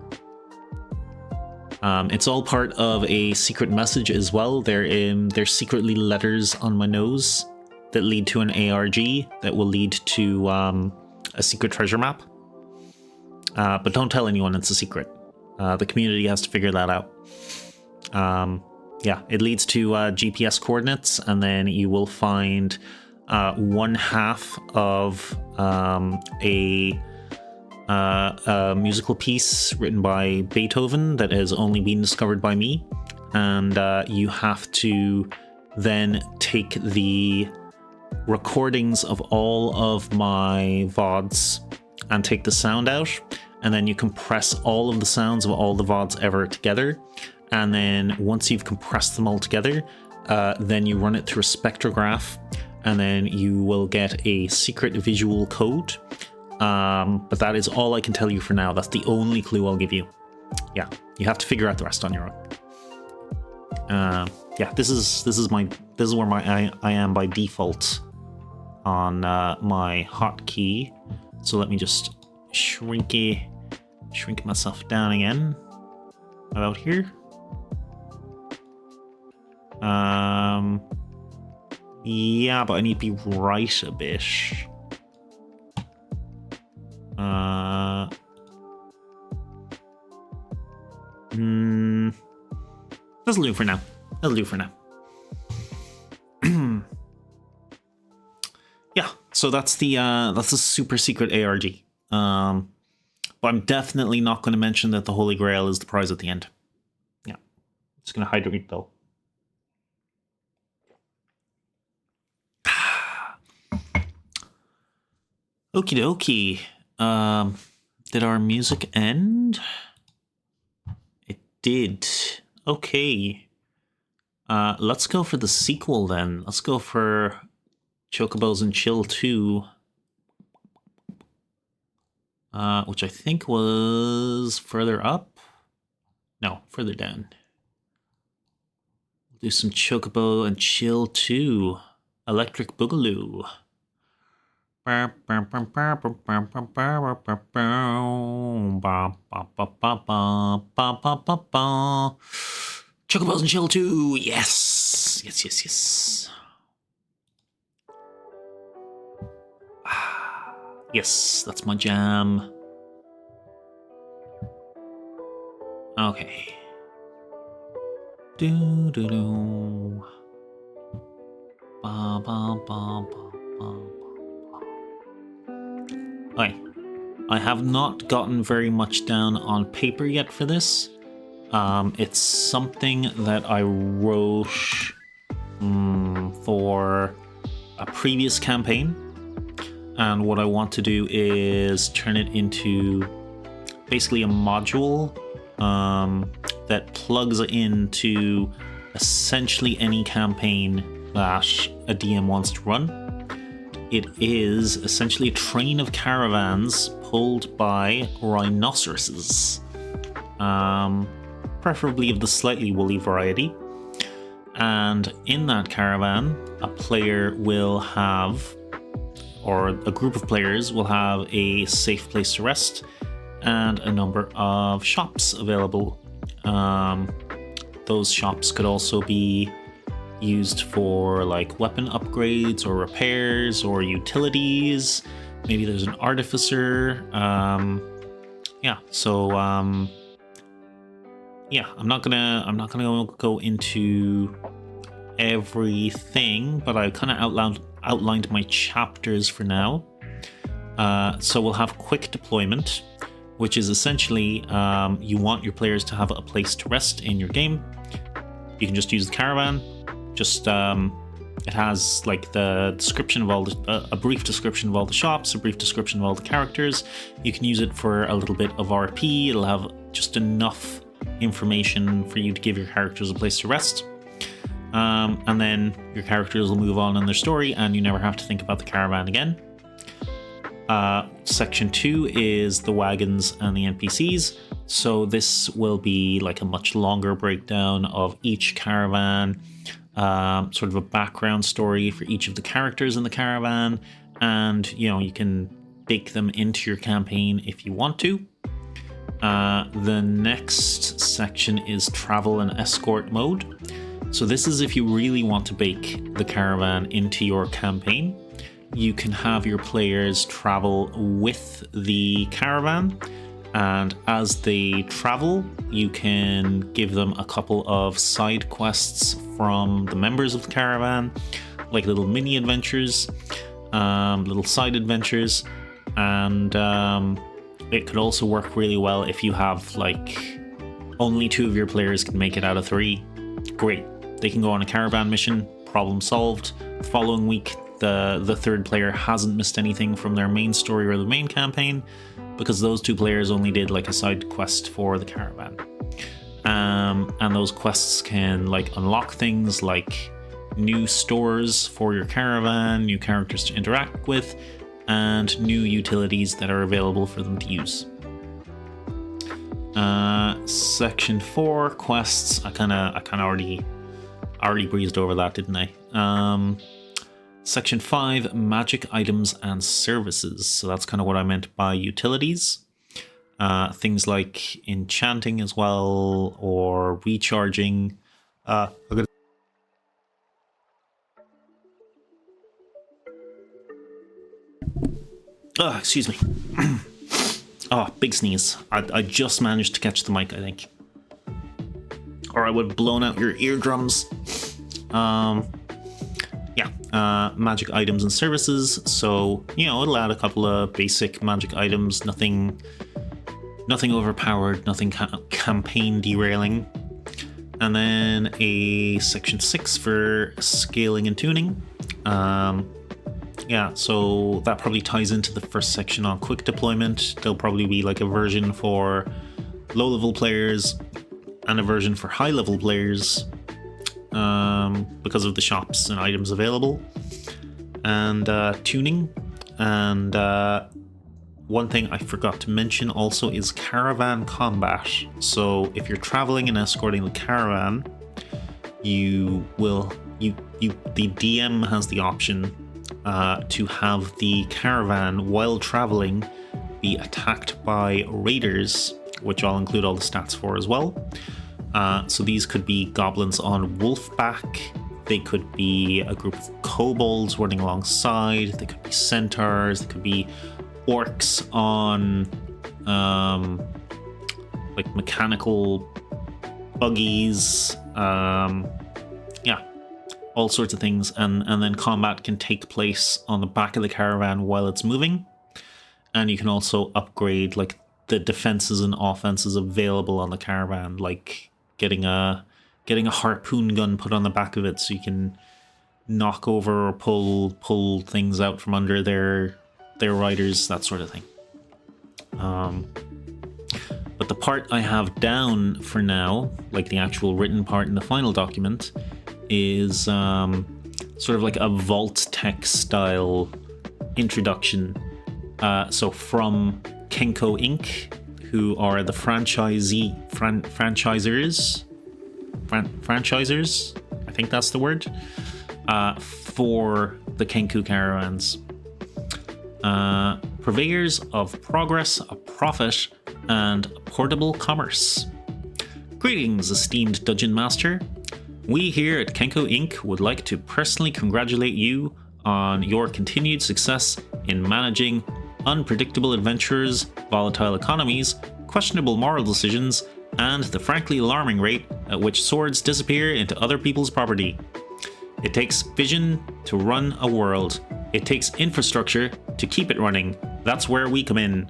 It's all part of a secret message as well. There's secretly letters on my nose that lead to an ARG that will lead to a secret treasure map. But don't tell anyone it's a secret. The community has to figure that out. Yeah, it leads to GPS coordinates, and then you will find one half of a musical piece written by Beethoven that has only been discovered by me, and you have to then take the recordings of all of my VODs and take the sound out, and then you compress all of the sounds of all the VODs ever together, and then once you've compressed them all together, then you run it through a spectrograph, and then you will get a secret visual code. But that is all I can tell you for now. That's the only clue I'll give you. Yeah, you have to figure out the rest on your own. Yeah, this is where I am by default on my hotkey. So let me just shrink myself down again. About here. Yeah, but I need to be right a bit. That'll do for now. Yeah, so that's the super secret ARG. But I'm definitely not going to mention that the Holy Grail is the prize at the end. Yeah, just going to hydrate though. Okie dokie. Did our music end? It did. Okay. Let's go for the sequel then. Let's go for Chocobos and Chill 2. Which I think was further up. No, further down. We'll do some Chocobo and Chill 2. Electric Boogaloo. Chocobos and Chill 2. Yes. Yes, that's my jam. Okay. Do do do. Ba ba ba ba ba. Okay. I have not gotten very much down on paper yet for this. It's something that I wrote for a previous campaign, and what I want to do is turn it into basically a module that plugs into essentially any campaign that a DM wants to run. It is essentially a train of caravans pulled by rhinoceroses, preferably of the slightly woolly variety. And in that caravan, a player will have, or a group of players will have, a safe place to rest and a number of shops available. Those shops could also be used for like weapon upgrades or repairs or utilities. Maybe there's an artificer. Yeah, so yeah, I'm not gonna go into everything, but I kind of outlined my chapters for now. So we'll have quick deployment, which is essentially you want your players to have a place to rest in your game. You can just use the caravan. Just it has like the description of all a brief description of all the shops, a brief description of all the characters. You can use it for a little bit of RP. It'll have just enough information for you to give your characters a place to rest. And then your characters will move on in their story and you never have to think about the caravan again. Section 2 is the wagons and the NPCs. So this will be like a much longer breakdown of each caravan, sort of a background story for each of the characters in the caravan, and you can bake them into your campaign if you want to. The next section is travel and escort mode. So this is if you really want to bake the caravan into your campaign. You can have your players travel with the caravan, and as they travel, you can give them a couple of side quests from the members of the caravan, like little mini adventures, little side adventures, and it could also work really well if you have like only 2 of your players can make it out of 3. Great, they can go on a caravan mission, problem solved. The following week, the third player hasn't missed anything from their main story or the main campaign, because those 2 players only did like a side quest for the caravan. And those quests can like unlock things like new stores for your caravan, new characters to interact with, and new utilities that are available for them to use. Section 4, quests. I kind of already breezed over that, didn't I? Section 5, magic items and services. So that's kind of what I meant by utilities. Things like enchanting as well, or recharging. Excuse me. Oh, big sneeze. I just managed to catch the mic, I think. Or I would have blown out your eardrums. Magic items and services. So, it'll add a couple of basic magic items. Nothing overpowered, nothing campaign derailing. And then a section 6 for scaling and tuning. So that probably ties into the first section on quick deployment. There'll probably be like a version for low-level players and a version for high-level players, because of the shops and items available. And tuning. And one thing I forgot to mention also is caravan combat. So if you're traveling and escorting the caravan, the DM has the option to have the caravan while traveling be attacked by raiders, which I'll include all the stats for as well. So these could be goblins on wolfback, they could be a group of kobolds running alongside, they could be centaurs, they could be orcs on like mechanical buggies, all sorts of things, and then combat can take place on the back of the caravan while it's moving. and you can also upgrade like the defenses and offenses available on the caravan, like getting a harpoon gun put on the back of it so you can knock over or pull things out from under their riders, that sort of thing. But the part I have down for now, like the actual written part in the final document, is sort of like a Vault Tech style introduction. So from Kenko Inc., who are the franchisors, I think that's the word, for the Kenku caravans. Purveyors of progress, a profit, and portable commerce. Greetings, esteemed Dungeon Master. We here at Kenko Inc. would like to personally congratulate you on your continued success in managing unpredictable adventures, volatile economies, questionable moral decisions, and the frankly alarming rate at which swords disappear into other people's property. It takes vision to run a world. It takes infrastructure to keep it running. That's where we come in.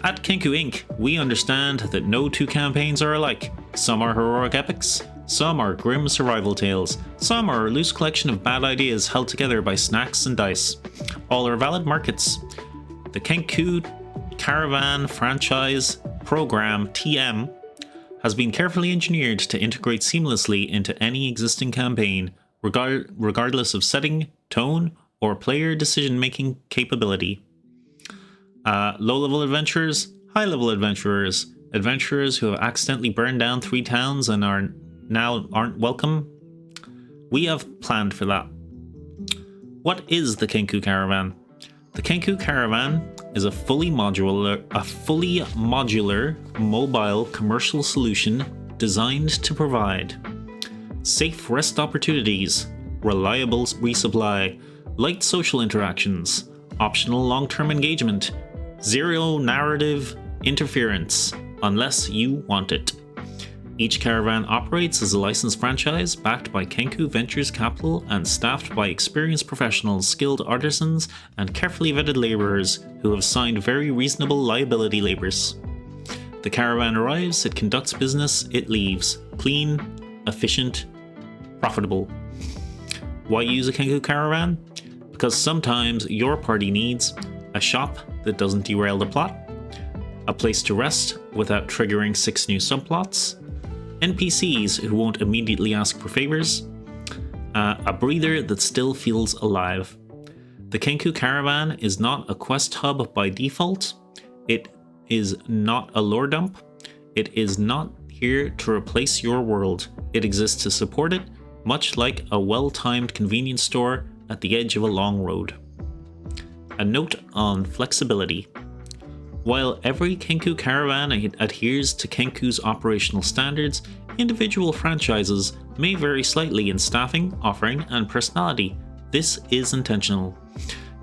At Kenku Inc., we understand that no two campaigns are alike. Some are heroic epics, some are grim survival tales, some are a loose collection of bad ideas held together by snacks and dice. All are valid markets. The Kenku Caravan Franchise Program, TM, has been carefully engineered to integrate seamlessly into any existing campaign, regardless of setting, tone, or player decision-making capability. Low-level adventurers, high-level adventurers, adventurers who have accidentally burned down 3 towns and aren't welcome. We have planned for that. What is the Kenku Caravan? The Kenku Caravan is a fully modular mobile commercial solution designed to provide safe rest opportunities, reliable resupply, light social interactions, optional long-term engagement, zero narrative interference, unless you want it. Each caravan operates as a licensed franchise backed by Kenku Ventures Capital and staffed by experienced professionals, skilled artisans, and carefully vetted laborers who have signed very reasonable liability labors. The caravan arrives, it conducts business, it leaves. Clean, efficient, profitable. Why use a Kenku caravan? Because sometimes your party needs a shop that doesn't derail the plot, a place to rest without triggering 6 new subplots, NPCs who won't immediately ask for favors, a breather that still feels alive. The Kenku Caravan is not a quest hub by default, it is not a lore dump, it is not here to replace your world, it exists to support it, much like a well-timed convenience store at the edge of a long road. A note on flexibility. While every Kenku caravan adheres to Kenku's operational standards, individual franchises may vary slightly in staffing, offering, and personality. This is intentional.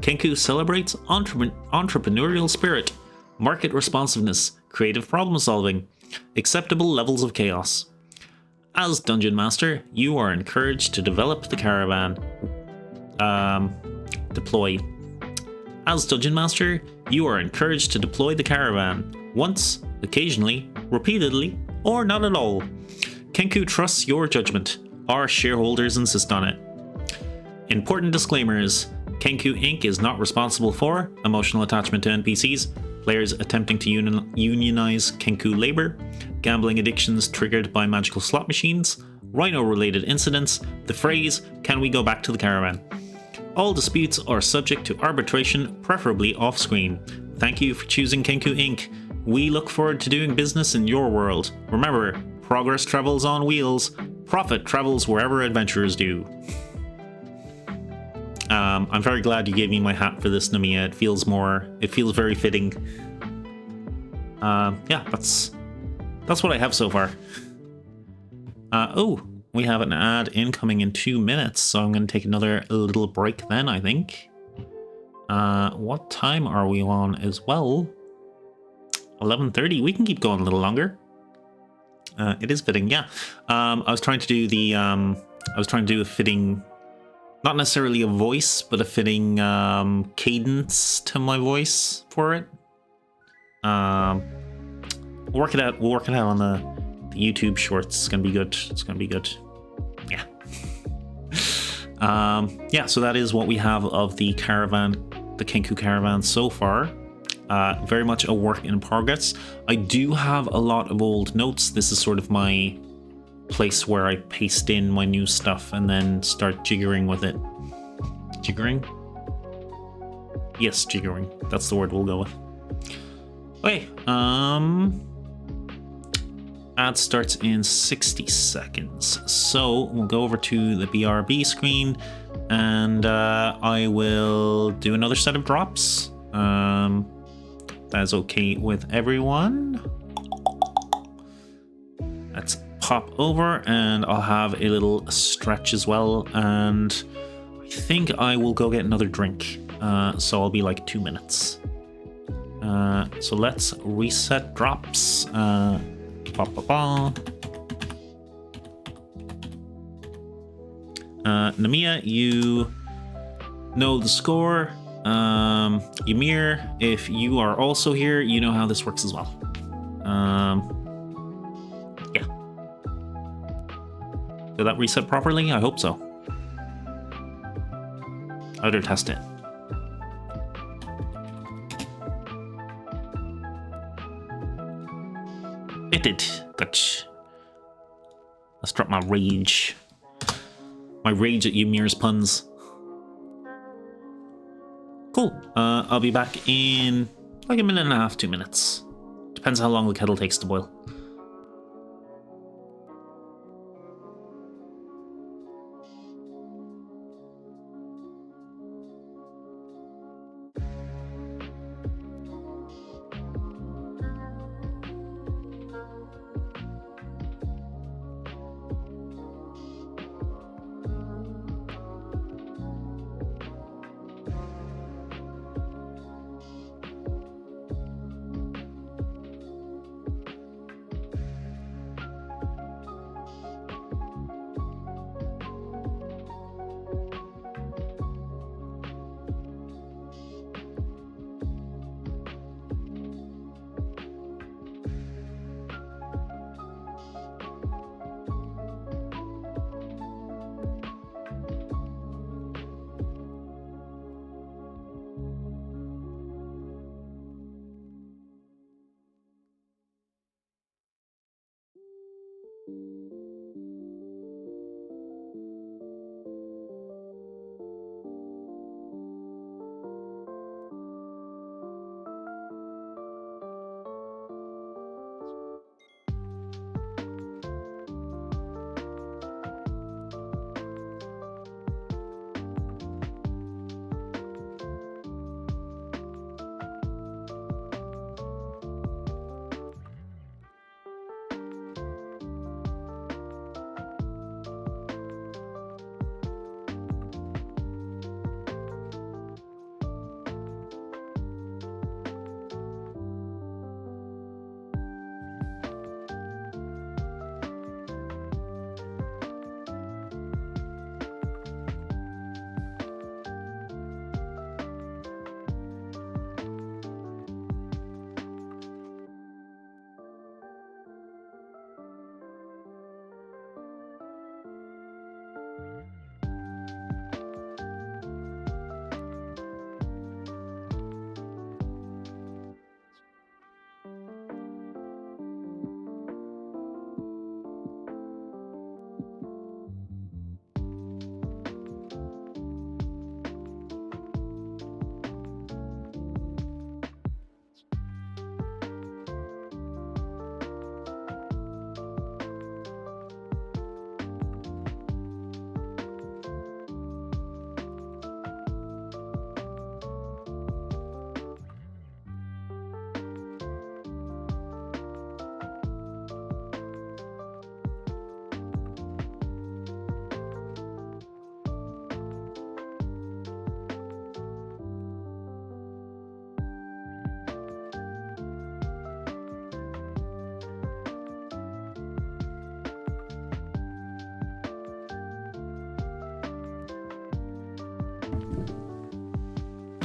Kenku celebrates entrepreneurial spirit, market responsiveness, creative problem solving, acceptable levels of chaos. As Dungeon Master, you are encouraged to develop the caravan. Deploy. As Dungeon Master, you are encouraged to deploy the caravan, once, occasionally, repeatedly, or not at all. Kenku trusts your judgment. Our shareholders insist on it. Important disclaimers. Kenku Inc. is not responsible for emotional attachment to NPCs, players attempting to unionize Kenku labor, gambling addictions triggered by magical slot machines, rhino-related incidents, the phrase, "Can we go back to the caravan?" All disputes are subject to arbitration, preferably off-screen. Thank you for choosing Kenku Inc. We look forward to doing business in your world. Remember, progress travels on wheels, profit travels wherever adventurers do. I'm very glad you gave me my hat for this, Namiya. It feels very fitting. Yeah, that's what I have so far. We have an ad incoming in 2 minutes, so I'm going to take another little break then, I think. What time are we on as well? 11:30. We can keep going a little longer. It is fitting, yeah. I was trying to do a fitting not necessarily a voice, but a fitting cadence to my voice for it. We'll work it out. We'll work it out on the YouTube shorts. It's gonna be good. It's gonna be good. Yeah. Yeah. So that is what we have of the caravan, the Kenku caravan so far. Very much a work in progress. I do have a lot of old notes. This is sort of my place where I paste in my new stuff and then start jiggering with it. Jiggering? Yes, jiggering. That's the word we'll go with. Okay, ad starts in 60 seconds. So we'll go over to the BRB screen and I will do another set of drops. That's okay with everyone. Let's pop over and I'll have a little stretch as well. And I think I will go get another drink. So I'll be like 2 minutes. So let's reset drops. Namiya, you know the score. Ymir, if you are also here, you know how this works as well. Yeah. Did that reset properly? I hope so. I better test it. It did. Good. Let's drop my rage. My rage at Ymir's puns. Cool. I'll be back in like 1.5 minutes, 2 minutes. Depends how long the kettle takes to boil.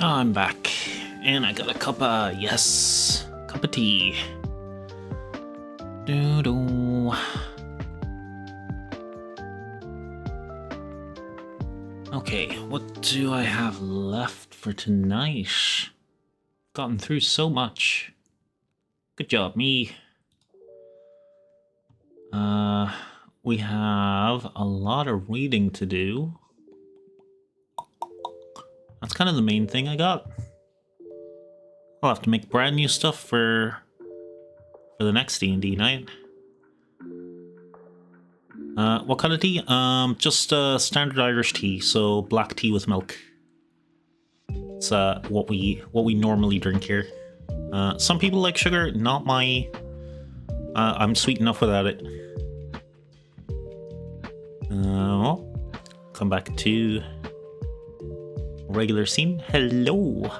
I'm back, and I got a cup of tea. Doo-doo. Okay, what do I have left for tonight? Gotten through so much. Good job, me. We have a lot of reading to do. That's kind of the main thing I got. I'll have to make brand new stuff for the next D&D night. What kind of tea? Just standard Irish tea, so black tea with milk. It's what we normally drink here. Some people like sugar, not my. I'm sweet enough without it. Well, come back to regular scene. Hello.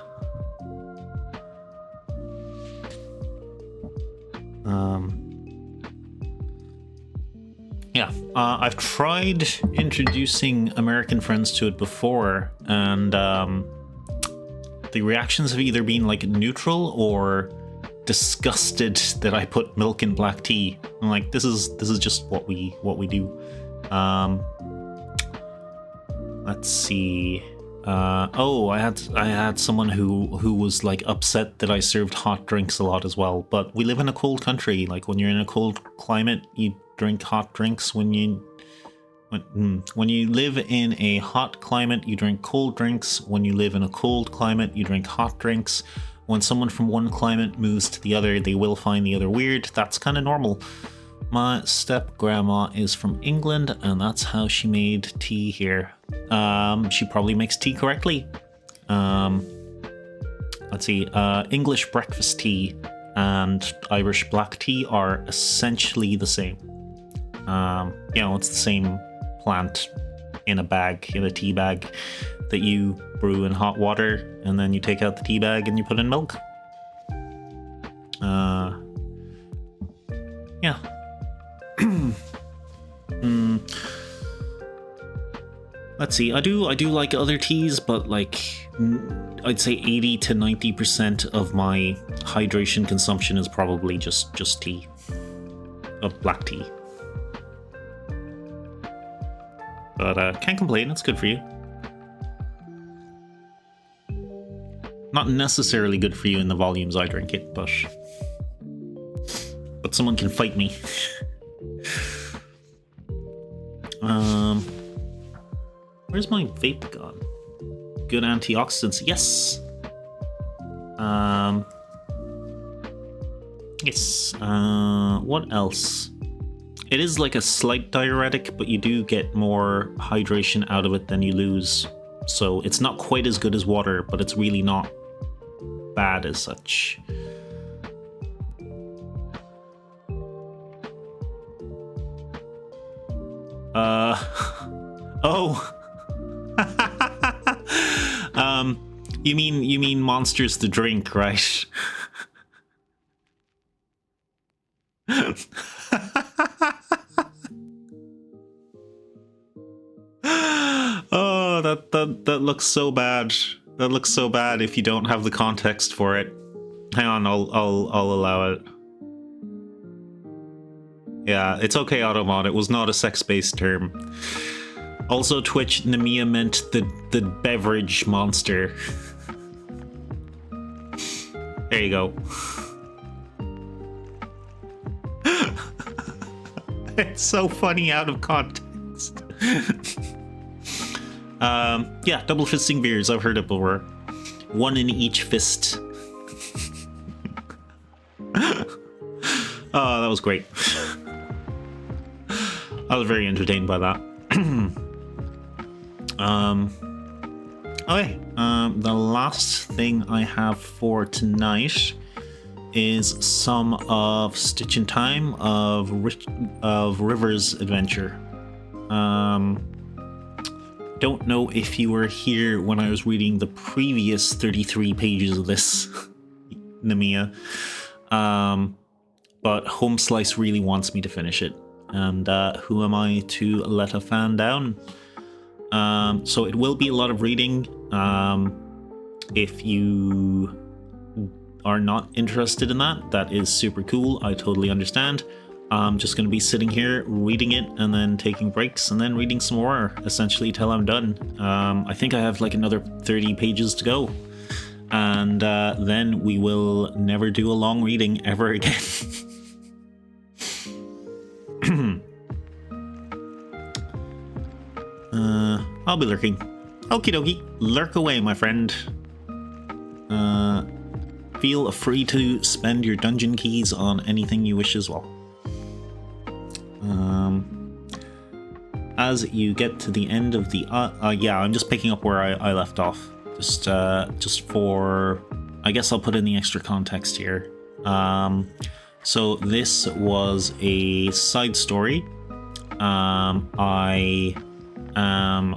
Yeah, I've tried introducing American friends to it before, and the reactions have either been like neutral or disgusted that I put milk in black tea. I'm like, this is just what we do. Let's see. Oh, I had someone who was like upset that I served hot drinks a lot as well. But we live in a cold country. Like when you're in a cold climate, you drink hot drinks. When you live in a hot climate, you drink cold drinks. When you live in a cold climate, you drink hot drinks. When someone from one climate moves to the other, they will find the other weird. That's kind of normal. My step-grandma is from England, and that's how she made tea here. She probably makes tea correctly. Let's see. English breakfast tea and Irish black tea are essentially the same. It's the same plant in a bag, in a tea bag, that you brew in hot water, and then you take out the tea bag and you put in milk. Yeah. Let's see. I do like other teas, but like I'd say 80 to 90% of my hydration consumption is probably just tea, of black tea. But can't complain. It's good for you. Not necessarily good for you in the volumes I drink it, but someone can fight me. Where's my vape gone? Good antioxidants, yes. Yes. What else? It is like a slight diuretic, but you do get more hydration out of it than you lose. So it's not quite as good as water, but it's really not bad as such. Oh. You mean Monsters the drink, right? Oh, that looks so bad. That looks so bad if you don't have the context for it. Hang on, I'll allow it. Yeah, it's okay, Automod. It was not a sex-based term. Also, Twitch, Nemia meant the beverage monster. There you go. It's so funny out of context. Yeah, double fisting beers. I've heard it before. One in each fist. Oh, that was great. I was very entertained by that. Okay. The last thing I have for tonight is some of Stitch in Time of River's adventure. Don't know if you were here when I was reading the previous 33 pages of this, Nemia. But Homeslice really wants me to finish it. And who am I to let a fan down? So it will be a lot of reading. If you are not interested in that, that is super cool. I totally understand. I'm just going to be sitting here reading it and then taking breaks and then reading some more, essentially, till I'm done. I think I have like another 30 pages to go. And then we will never do a long reading ever again. I'll be lurking. Okie dokie, lurk away, my friend. Feel free to spend your dungeon keys on anything you wish as well. As you get to the end of the... yeah, I'm just picking up where I left off. Just for... I guess I'll put in the extra context here. So this was a side story. I am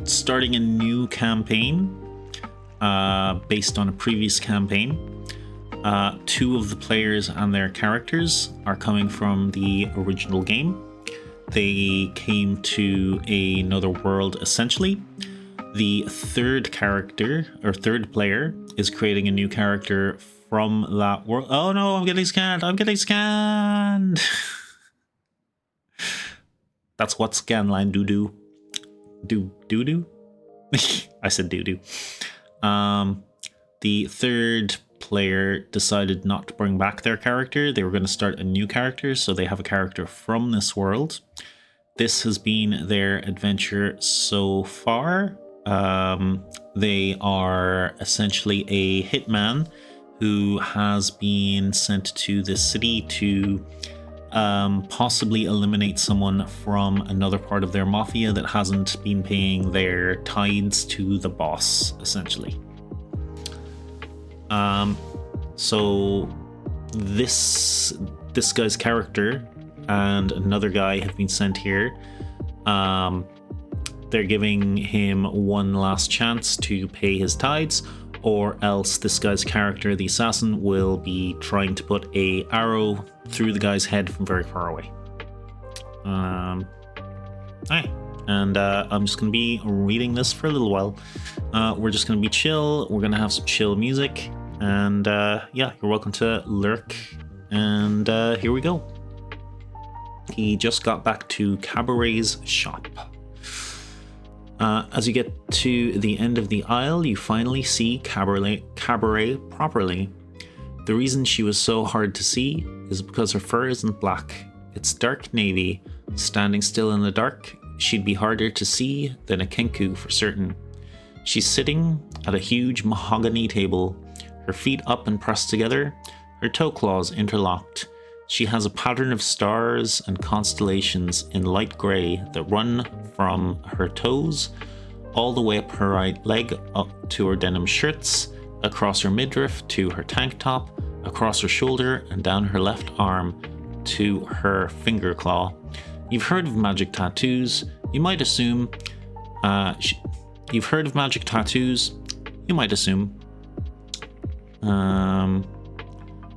starting a new campaign based on a previous campaign. 2 of the players and their characters are coming from the original game. They came to another world, essentially. The third character, or third player, is creating a new character from that world. Oh no, I'm getting scanned! I'm getting scanned! That's what scanline do-do. Do-do-do? I said do-do. The third player decided not to bring back their character. They were going to start a new character, so they have a character from this world. This has been their adventure so far. They are essentially a hitman who has been sent to this city to possibly eliminate someone from another part of their mafia that hasn't been paying their tithes to the boss, essentially. So this guy's character and another guy have been sent here. They're giving him one last chance to pay his tithes, or else this guy's character, the assassin, will be trying to put an arrow through the guy's head from very far away. Alright, and I'm just going to be reading this for a little while. We're just going to be chill, we're going to have some chill music, and yeah, you're welcome to lurk, and here we go. He just got back to Cabaret's shop. As you get to the end of the aisle, you finally see Cabaret properly. The reason she was so hard to see is because her fur isn't black. It's dark navy. Standing still in the dark, she'd be harder to see than a kenku for certain. She's sitting at a huge mahogany table, her feet up and pressed together, her toe claws interlocked. She has a pattern of stars and constellations in light grey that run from her toes all the way up her right leg, up to her denim shirts, across her midriff to her tank top, across her shoulder and down her left arm to her finger claw. You've heard of magic tattoos. You might assume... you've heard of magic tattoos. You might assume.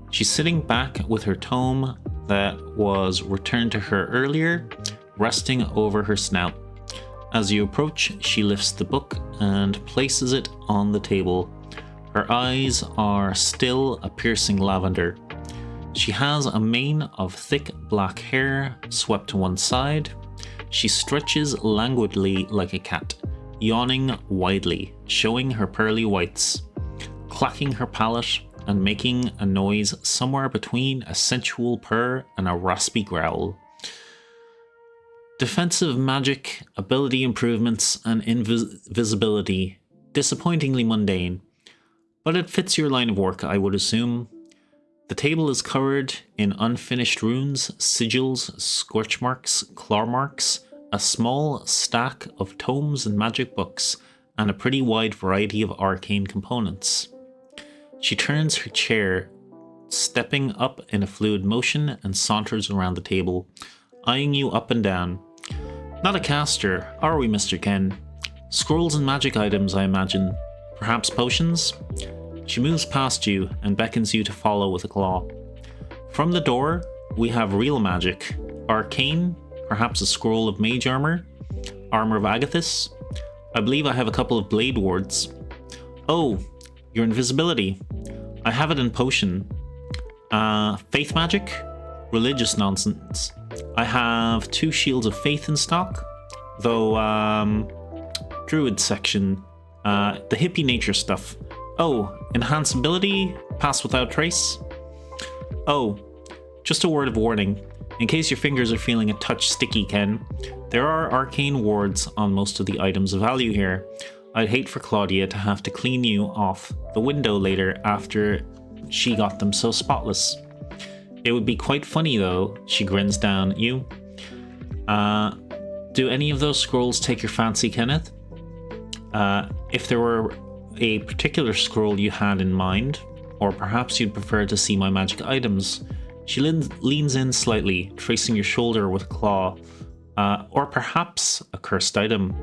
She's sitting back with her tome that was returned to her earlier, resting over her snout. As you approach, she lifts the book and places it on the table. Her eyes are still a piercing lavender. She has a mane of thick black hair swept to one side. She stretches languidly like a cat, yawning widely, showing her pearly whites, clacking her palate and making a noise somewhere between a sensual purr and a raspy growl. Defensive magic, ability improvements, and invisibility. Disappointingly mundane, but it fits your line of work, I would assume. The table is covered in unfinished runes, sigils, scorch marks, claw marks, a small stack of tomes and magic books, and a pretty wide variety of arcane components. She turns her chair, stepping up in a fluid motion, and saunters around the table, eyeing you up and down. Not a caster, are we, Mr. Ken? Scrolls and magic items, I imagine. Perhaps potions? She moves past you and beckons you to follow with a claw. From the door, we have real magic. Arcane, perhaps a scroll of mage armor. Armor of Agathis. I believe I have a couple of blade wards. Oh, your invisibility. I have it in potion. Faith magic? Religious nonsense. I have 2 shields of faith in stock. Though, druid section. The hippie nature stuff. Oh, enhance ability? Pass without trace? Oh, just a word of warning. In case your fingers are feeling a touch sticky, Ken, there are arcane wards on most of the items of value here. I'd hate for Claudia to have to clean you off the window later after she got them so spotless. It would be quite funny though, she grins down at you. Do any of those scrolls take your fancy, Kenneth? If there were a particular scroll you had in mind, or perhaps you'd prefer to see my magic items. She leans in slightly, tracing your shoulder with a claw. Or perhaps a cursed item.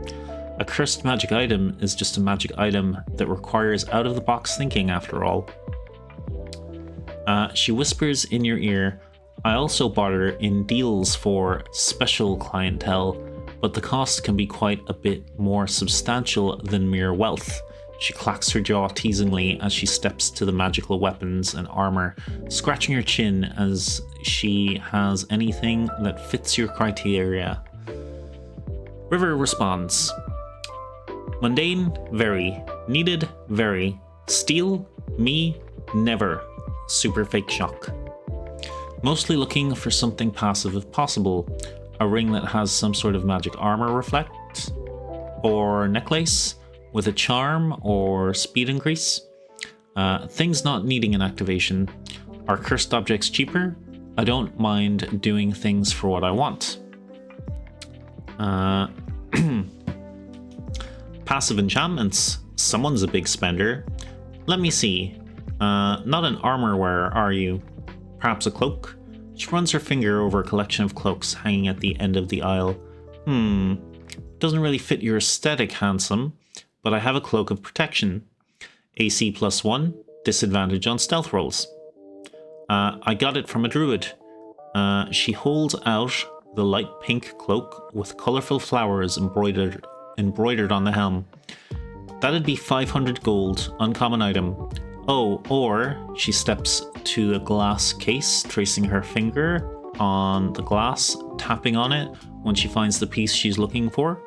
A cursed magic item is just a magic item that requires out-of-the-box thinking, after all. She whispers in your ear, I also barter in deals for special clientele, but the cost can be quite a bit more substantial than mere wealth. She clacks her jaw teasingly as she steps to the magical weapons and armor, scratching her chin as she has anything that fits your criteria. River responds. Mundane, very. Needed, very. Steal, me, never. Super fake shock. Mostly looking for something passive if possible. A ring that has some sort of magic armor reflect, or necklace with a charm or speed increase. Things not needing an activation. Are cursed objects cheaper? I don't mind doing things for what I want. Passive enchantments. Someone's a big spender. Let me see. Not an armor wearer, are you? Perhaps a cloak? She runs her finger over a collection of cloaks hanging at the end of the aisle. Doesn't really fit your aesthetic, handsome, but I have a cloak of protection. AC +1, disadvantage on stealth rolls. I got it from a druid. She holds out the light pink cloak with colourful flowers embroidered on the helm. That'd be 500 gold, uncommon item. Oh, or she steps to the glass case, tracing her finger on the glass, tapping on it when she finds the piece she's looking for.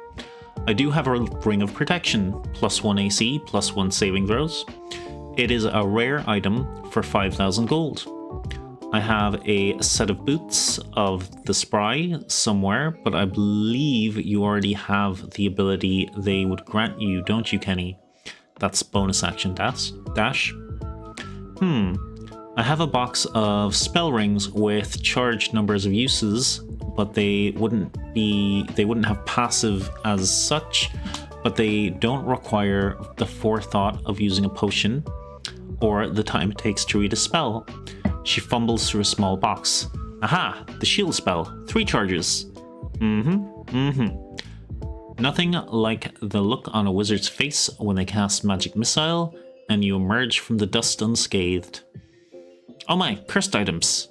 I do have a ring of protection, +1 AC, +1 saving throws. It is a rare item for 5,000 gold. I have a set of boots of the spry somewhere, but I believe you already have the ability they would grant you, don't you, Kenny? That's bonus action dash. I have a box of spell rings with charged numbers of uses, but they wouldn't have passive as such, but they don't require the forethought of using a potion or the time it takes to read a spell. She fumbles through a small box. Aha, the shield spell, 3 charges. Nothing like the look on a wizard's face when they cast magic missile and you emerge from the dust unscathed. Oh my, cursed items.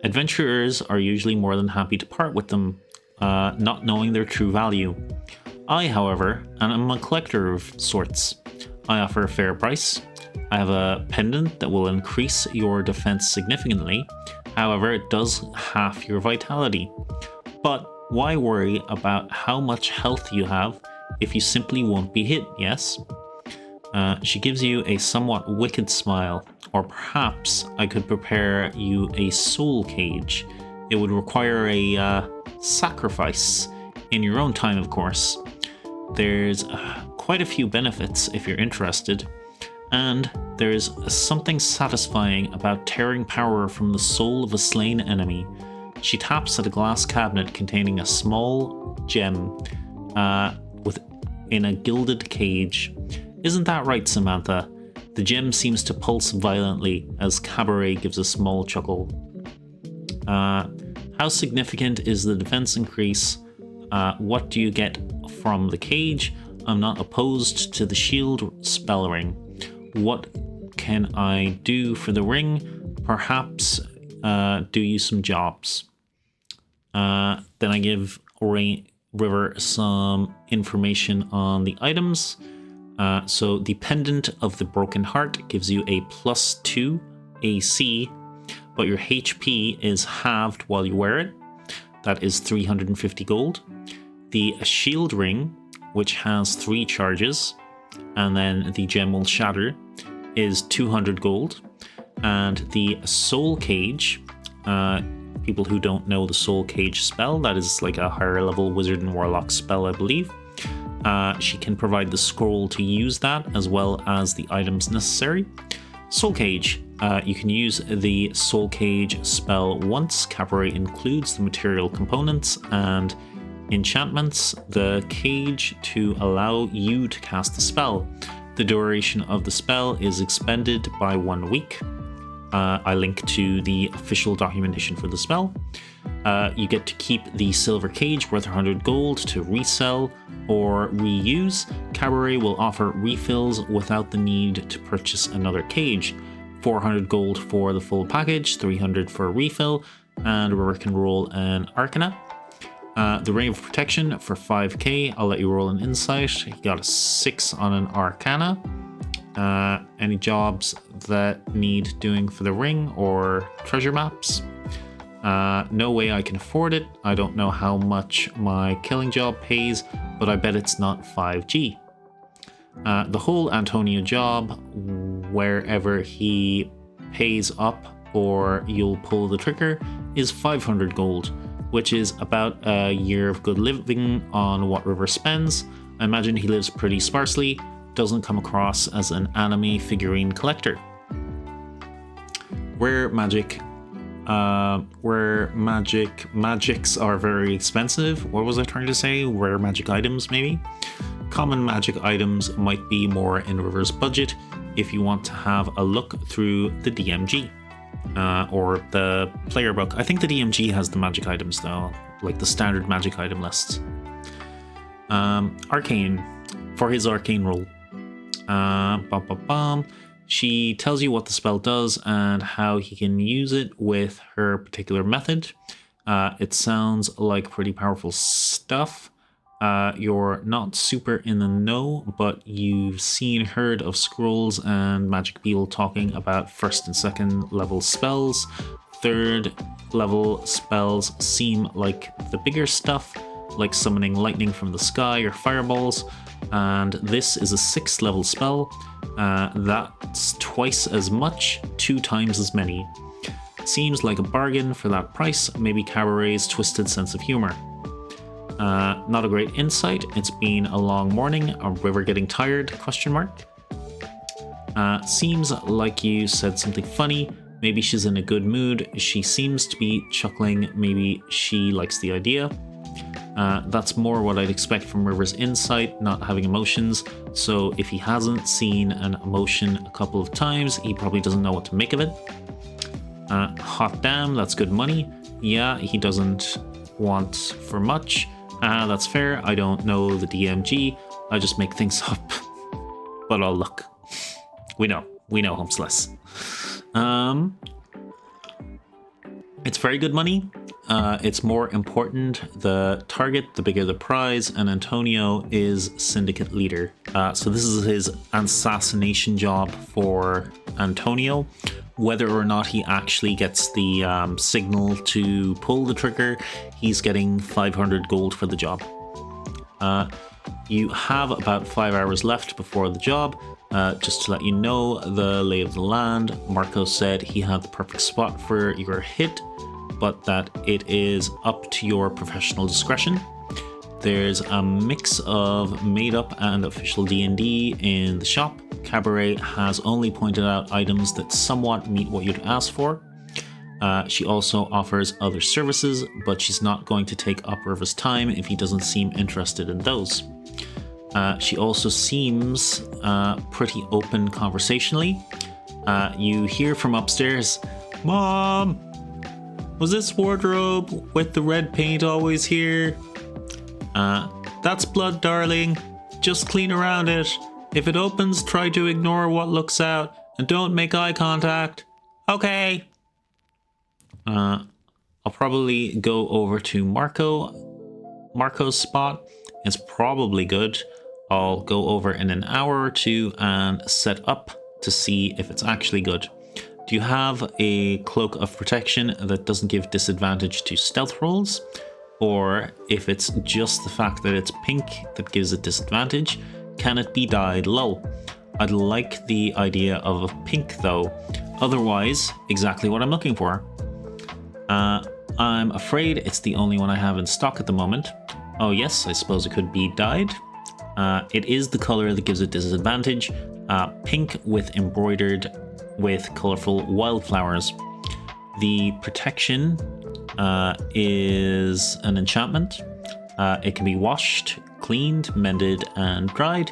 Adventurers are usually more than happy to part with them, not knowing their true value. I, however, am a collector of sorts. I offer a fair price. I have a pendant that will increase your defense significantly, however it does half your vitality. But why worry about how much health you have if you simply won't be hit, yes? She gives you a somewhat wicked smile, or perhaps I could prepare you a soul cage. It would require a sacrifice, in your own time of course. There's quite a few benefits if you're interested, and there's something satisfying about tearing power from the soul of a slain enemy. She taps at a glass cabinet containing a small gem in a gilded cage. Isn't that right, Samantha? The gem seems to pulse violently as Cabaret gives a small chuckle. How significant is the defense increase? What do you get from the cage? I'm not opposed to the shield spell ring. What can I do for the ring? Perhaps do you some jobs. Then I give River some information on the items. So the Pendant of the Broken Heart gives you a +2 AC, but your HP is halved while you wear it. That is 350 gold. The Shield Ring, which has 3 charges, and then the gem will shatter, is 200 gold. And the Soul Cage, people who don't know the Soul Cage spell, that is like a higher level wizard and warlock spell, I believe. She can provide the scroll to use that, as well as the items necessary. Soul Cage, you can use the Soul Cage spell once. Cabaret includes the material components and enchantments, the cage to allow you to cast the spell. The duration of the spell is expended by 1 week. I link to the official documentation for the spell. You get to keep the silver cage worth 100 gold to resell or reuse. Cabaret will offer refills without the need to purchase another cage. 400 gold for the full package, 300 for a refill, and River can roll an Arcana. The Ring of Protection for 5k, I'll let you roll an Insight. You got a 6 on an Arcana. Any jobs that need doing for the ring or treasure maps? No way I can afford it. I don't know how much my killing job pays, but I bet it's not 5G. The whole Antonio job, wherever he pays up or you'll pull the trigger, is 500 gold, which is about a year of good living on what River spends. I imagine he lives pretty sparsely, doesn't come across as an anime figurine collector. Where magics are very expensive. What was I trying to say? Rare magic items, maybe? Common magic items might be more in River's budget if you want to have a look through the DMG or the player book. I think the DMG has the magic items though, like the standard magic item lists. Arcane, for his arcane roll. She tells you what the spell does and how he can use it with her particular method. It sounds like pretty powerful stuff. You're not super in the know, but you've heard of scrolls and magic people talking about 1st and 2nd level spells. 3rd level spells seem like the bigger stuff, like summoning lightning from the sky or fireballs. And this is a 6th level spell. That's twice as much, 2 times as many. Seems like a bargain for that price, maybe Cabaret's twisted sense of humor. Not a great insight. It's been a long morning. A River getting tired? ? Seems like you said something funny. Maybe she's in a good mood. She seems to be chuckling. Maybe she likes the idea. That's more what I'd expect from River's insight, not having emotions. So if he hasn't seen an emotion a couple of times, he probably doesn't know what to make of it. Hot damn, that's good money. Yeah, he doesn't want for much. That's fair. I don't know the DMG. I just make things up. But I'll look. We know Homesless. It's very good money. It's more important the target, the bigger the prize, and Antonio is syndicate leader. So this is his assassination job for Antonio. Whether or not he actually gets the signal to pull the trigger, he's getting 500 gold for the job. You have about 5 hours left before the job. Just to let you know the lay of the land, Marco said he had the perfect spot for your hit, but that it is up to your professional discretion. There's a mix of made-up and official D&D in the shop. Cabaret has only pointed out items that somewhat meet what you'd ask for. She also offers other services, but she's not going to take up River's time if he doesn't seem interested in those. She also seems pretty open conversationally. You hear from upstairs, "Mom! Was this wardrobe with the red paint always here?" That's blood, darling. Just clean around it. If it opens, try to ignore what looks out and don't make eye contact. Okay. I'll probably go over to Marco's spot. It's probably good. I'll go over in an hour or two and set up to see if it's actually good. Do you have a cloak of protection that doesn't give disadvantage to stealth rolls? Or if it's just the fact that it's pink that gives it disadvantage, can it be dyed low? I'd like the idea of a pink though. Otherwise, exactly what I'm looking for. I'm afraid it's the only one I have in stock at the moment. Oh yes, I suppose it could be dyed. It is the color that gives it disadvantage. Pink with embroidered with colorful wildflowers. The protection is an enchantment. It can be washed, cleaned, mended, and dried.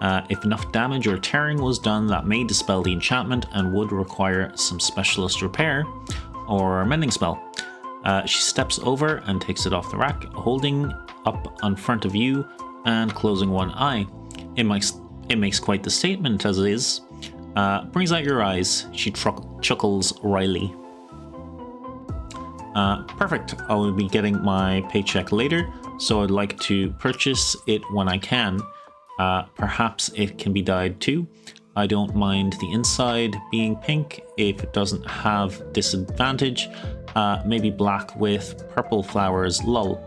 If enough damage or tearing was done, that may dispel the enchantment and would require some specialist repair or mending spell. She steps over and takes it off the rack, holding up in front of you and closing one eye. It makes quite the statement as it is. Brings out your eyes. She chuckles wryly. Perfect. I'll be getting my paycheck later, so I'd like to purchase it when I can. Perhaps it can be dyed too. I don't mind the inside being pink if it doesn't have disadvantage. Maybe black with purple flowers, lol.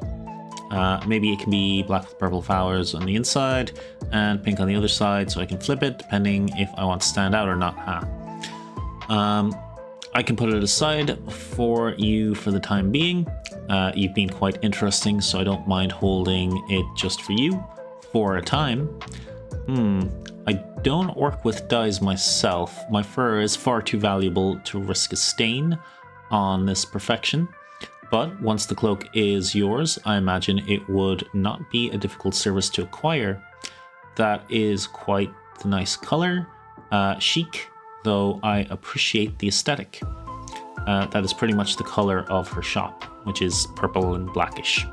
Maybe it can be black with purple flowers on the inside and pink on the other side, so I can flip it depending if I want to stand out or not. I can put it aside for you for the time being. You've been quite interesting, so I don't mind holding it just for you for a time. I don't work with dyes myself. My fur is far too valuable to risk a stain on this perfection. But once the cloak is yours, I imagine it would not be a difficult service to acquire. That is quite the nice color. Chic, though I appreciate the aesthetic. That is pretty much the color of her shop, which is purple and blackish.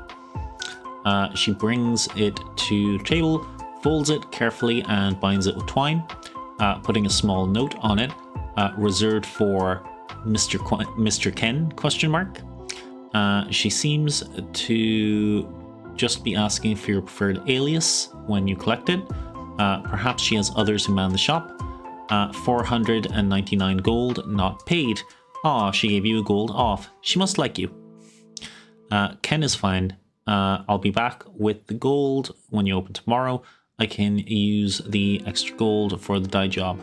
She brings it to the table, folds it carefully and binds it with twine, putting a small note on it, reserved for Mr. Ken, question mark. She seems to just be asking for your preferred alias when you collect it. Perhaps she has others who man the shop. 499 gold, not paid. Aw, she gave you a gold off. She must like you. Ken is fine. I'll be back with the gold when you open tomorrow. I can use the extra gold for the dye job.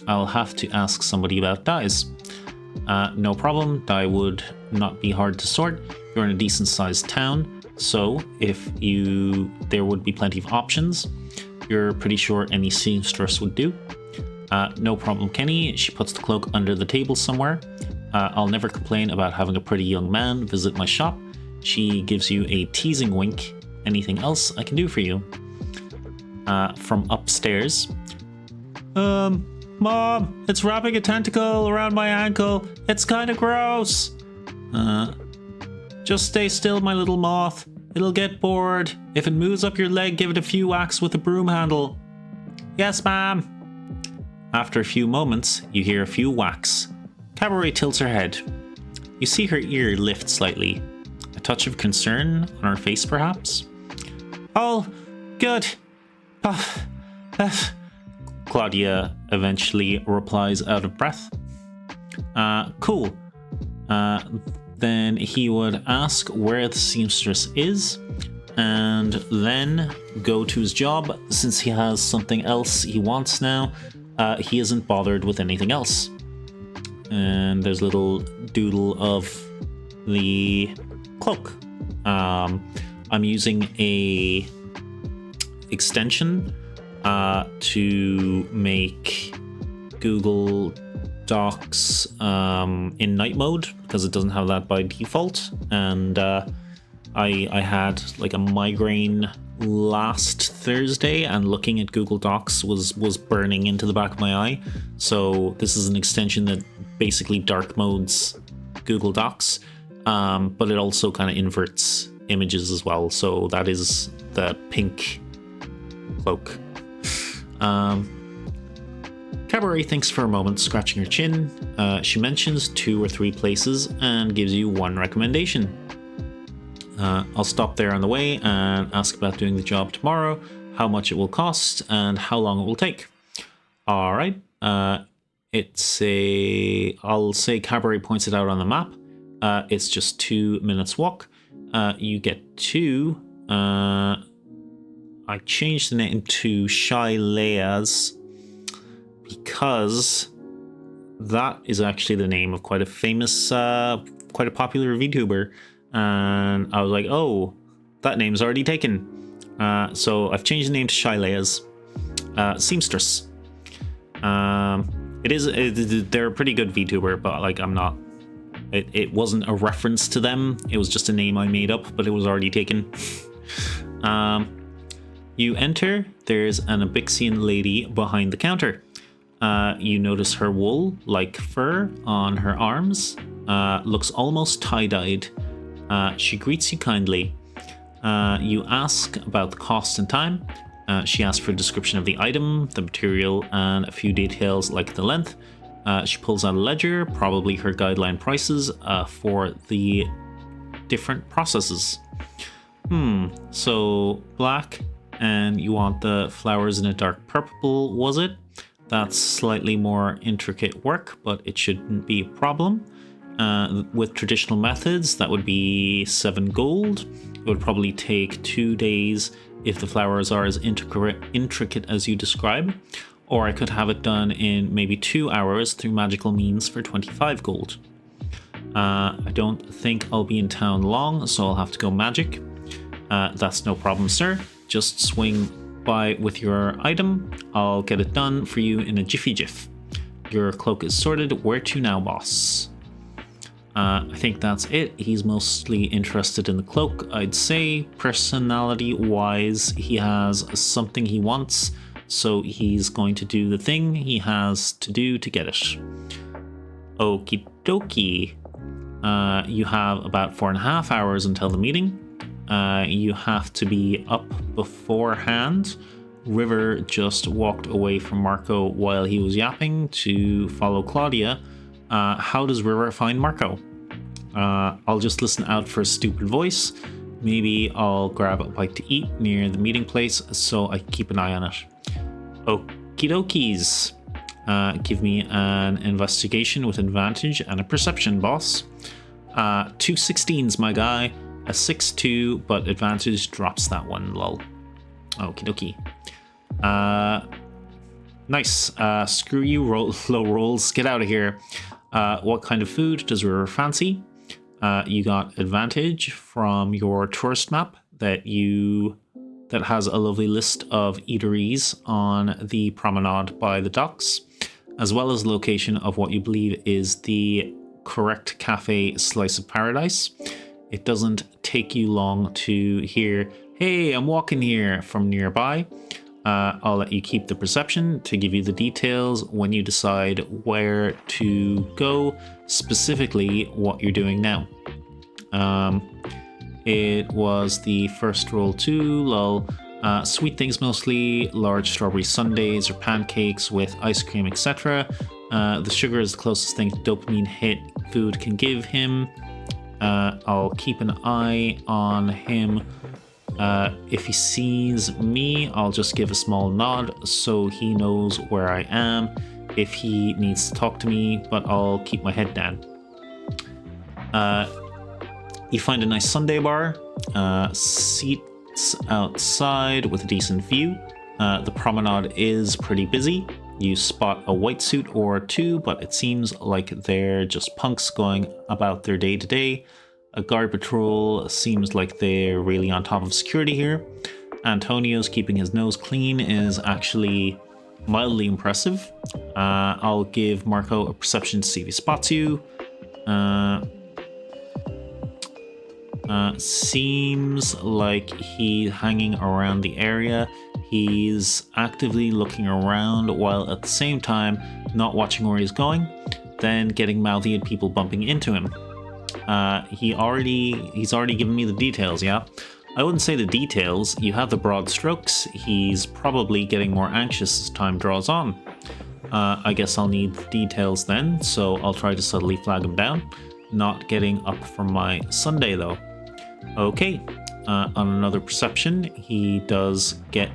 I'll have to ask somebody about dyes. No problem, dye would not be hard to sort. You're in a decent sized town, so there would be plenty of options. You're pretty sure any seamstress would do. No problem, Kenny. She puts the cloak under the table somewhere. I'll never complain about having a pretty young man visit my shop. She gives you a teasing wink. Anything else I can do for you? From upstairs. Mom, it's wrapping a tentacle around my ankle. It's kind of gross. Just stay still, my little moth. It'll get bored. If it moves up your leg, give it a few whacks with a broom handle. Yes, ma'am. After a few moments, you hear a few whacks. Cabaret tilts her head. You see her ear lift slightly. A touch of concern on her face, perhaps? Oh, good. Puff. Puff. Claudia eventually replies out of breath. Cool. Then he would ask where the seamstress is, and then go to his job. Since he has something else he wants now, he isn't bothered with anything else. And there's a little doodle of the cloak. I'm using a extension to make Google Docs in night mode, because it doesn't have that by default. And I had like a migraine last Thursday, and looking at Google Docs was burning into the back of my eye. So this is an extension that basically dark modes Google Docs, but it also kind of inverts images as well. So that is the pink cloak. Cabaret thinks for a moment, scratching her chin. She mentions 2 or 3 places and gives you one recommendation. I'll stop there on the way and ask about doing the job tomorrow. how much it will cost, and how long it will take. All right. I'll say Cabaret points it out on the map. It's just 2 minutes walk. You get to, I changed the name to Shaileas because that is actually the name of quite a famous, quite a popular VTuber. And I was like, oh, that name's already taken. So I've changed the name to Shaileas, seamstress. They're a pretty good VTuber, but like I'm not. It wasn't a reference to them. It was just a name I made up, but it was already taken. You enter. There's an Abyxian lady behind the counter. You notice her wool, like fur, on her arms. Looks almost tie-dyed. She greets you kindly. You ask about the cost and time. She asks for a description of the item, the material, and a few details like the length. She pulls out a ledger, probably her guideline prices for the different processes. So black, and you want the flowers in a dark purple, was it? That's slightly more intricate work, but it shouldn't be a problem. With traditional methods, that would be 7 gold. It would probably take 2 days if the flowers are as intricate as you describe. Or I could have it done in maybe 2 hours through magical means for 25 gold. I don't think I'll be in town long, so I'll have to go magic. That's no problem, sir. Just swing by with your item. I'll get it done for you in a jiffy jiff. Your cloak is sorted. Where to now, boss? I think that's it. He's mostly interested in the cloak, I'd say. Personality-wise, he has something he wants, so he's going to do the thing he has to do to get it. Okie dokie. You have about 4.5 hours until the meeting. You have to be up beforehand. River just walked away from Marco while he was yapping to follow Claudia. How does River find Marco? I'll just listen out for a stupid voice. Maybe I'll grab a bite to eat near the meeting place so I can keep an eye on it. Okie dokies. Give me an investigation with advantage and a perception, boss. 2 16s, my guy. A 6-2, but advantage drops that one, lol. Okie dokie. Nice. Screw you, low rolls. Get out of here. What kind of food does River fancy? You got advantage from your tourist map that has a lovely list of eateries on the promenade by the docks, as well as the location of what you believe is the correct cafe Slice of Paradise. It doesn't take you long to hear, "Hey, I'm walking here," from nearby. I'll let you keep the perception to give you the details when you decide where to go, specifically what you're doing now. It was the first roll too, lol. Sweet things mostly, large strawberry sundaes or pancakes with ice cream, etc. The sugar is the closest thing dopamine hit food can give him. I'll keep an eye on him. If he sees me, I'll just give a small nod so he knows where I am if he needs to talk to me, but I'll keep my head down. You find a nice Sunday bar, seats outside with a decent view. The promenade is pretty busy. You spot a white suit or two, but it seems like they're just punks going about their day to day. A guard patrol seems like they're really on top of security here. Antonio's keeping his nose clean is actually mildly impressive. I'll give Marco a perception to see if he spots you. Seems like he's hanging around the area. He's actively looking around while at the same time not watching where he's going, then getting mouthy at people bumping into him. He's already given me the details, yeah? I wouldn't say the details, you have the broad strokes. He's probably getting more anxious as time draws on. I guess I'll need the details then, so I'll try to subtly flag him down. Not getting up from my Sunday though. Okay, on another perception, he does get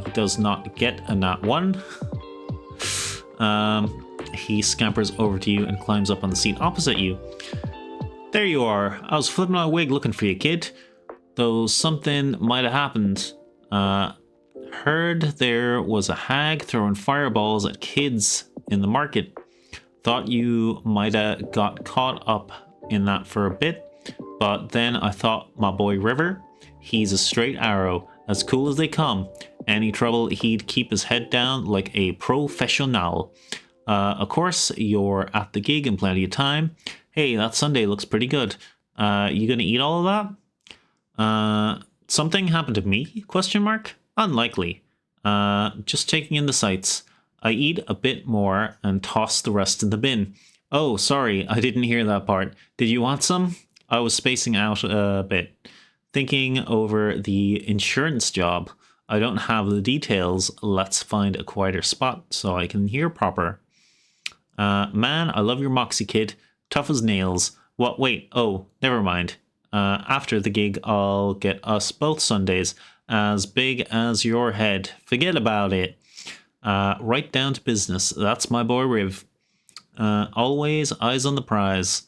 He does not get a nat 1. He scampers over to you and climbs up on the seat opposite you. There you are. I was flipping my wig looking for you, kid. Though something might have happened. Heard there was a hag throwing fireballs at kids in the market. Thought you might have got caught up in that for a bit. But then I thought my boy River, he's a straight arrow, as cool as they come. Any trouble, he'd keep his head down like a professional. Of course, you're at the gig in plenty of time. Hey, that sundae looks pretty good. You gonna eat all of that? Something happened to me? Question mark? Unlikely. Just taking in the sights. I eat a bit more and toss the rest in the bin. Oh, sorry, I didn't hear that part. Did you want some? I was spacing out a bit. Thinking over the insurance job. I don't have the details. Let's find a quieter spot so I can hear proper. Man, I love your moxie, kid. Tough as nails. What? Wait. Oh, never mind. After the gig, I'll get us both Sundays as big as your head. Forget about it. Right down to business. That's my boy Riv. Always eyes on the prize.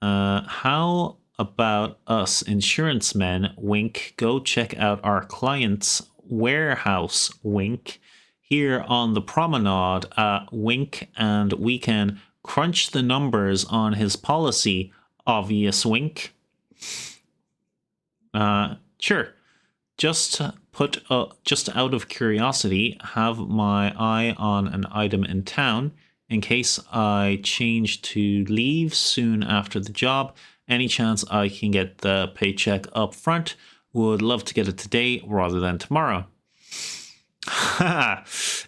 How about us insurance men, wink, go check out our client's warehouse, wink, here on the promenade, wink, and we can crunch the numbers on his policy, obvious wink. Sure. Just out of curiosity, have my eye on an item in town in case I change to leave soon after the job. Any chance I can get the paycheck up front? Would love to get it today rather than tomorrow.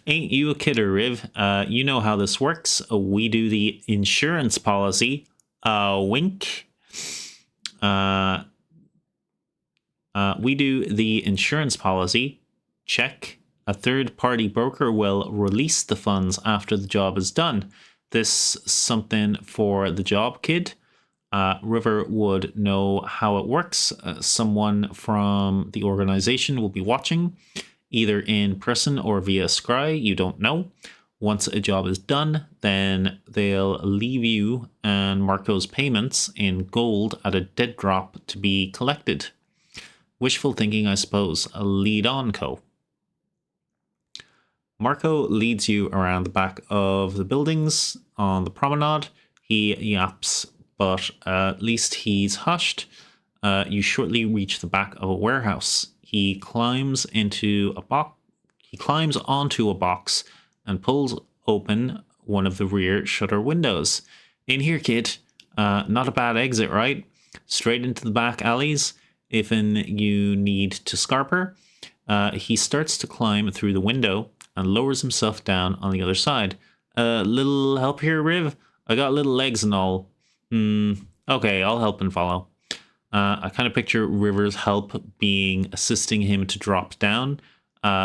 Ain't you a kidder, Riv? You know how this works. We do the insurance policy. Wink. We do the insurance policy. Check. A third-party broker will release the funds after the job is done. This something for the job, kid? River would know how it works. Someone from the organization will be watching, either in person or via scry, you don't know. Once a job is done, then they'll leave you and Marco's payments in gold at a dead drop to be collected. Wishful thinking, I suppose. Lead on, Co. Marco leads you around the back of the buildings on the promenade. He yaps, but at least he's hushed. You shortly reach the back of a warehouse. He climbs onto a box and pulls open one of the rear shutter windows. In here, kid. Not a bad exit, right? Straight into the back alleys. If you need to scarper. He starts to climb through the window and lowers himself down on the other side. Little help here, Riv? I got little legs and all. Okay, I'll help and follow. I kind of picture River's help being assisting him to drop down,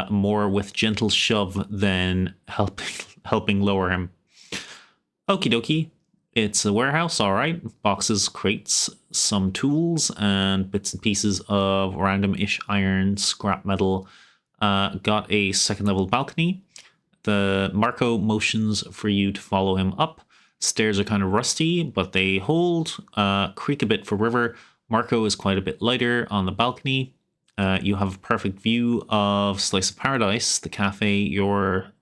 more with gentle shove than helping lower him. Okie dokie. It's a warehouse, all right. Boxes, crates, some tools, and bits and pieces of random-ish iron, scrap metal. Got a second-level balcony. The Marco motions for you to follow him up. Stairs are kind of rusty, but they hold. Creak a bit for River. Marco is quite a bit lighter on the balcony. You have a perfect view of Slice of Paradise, the cafe. You're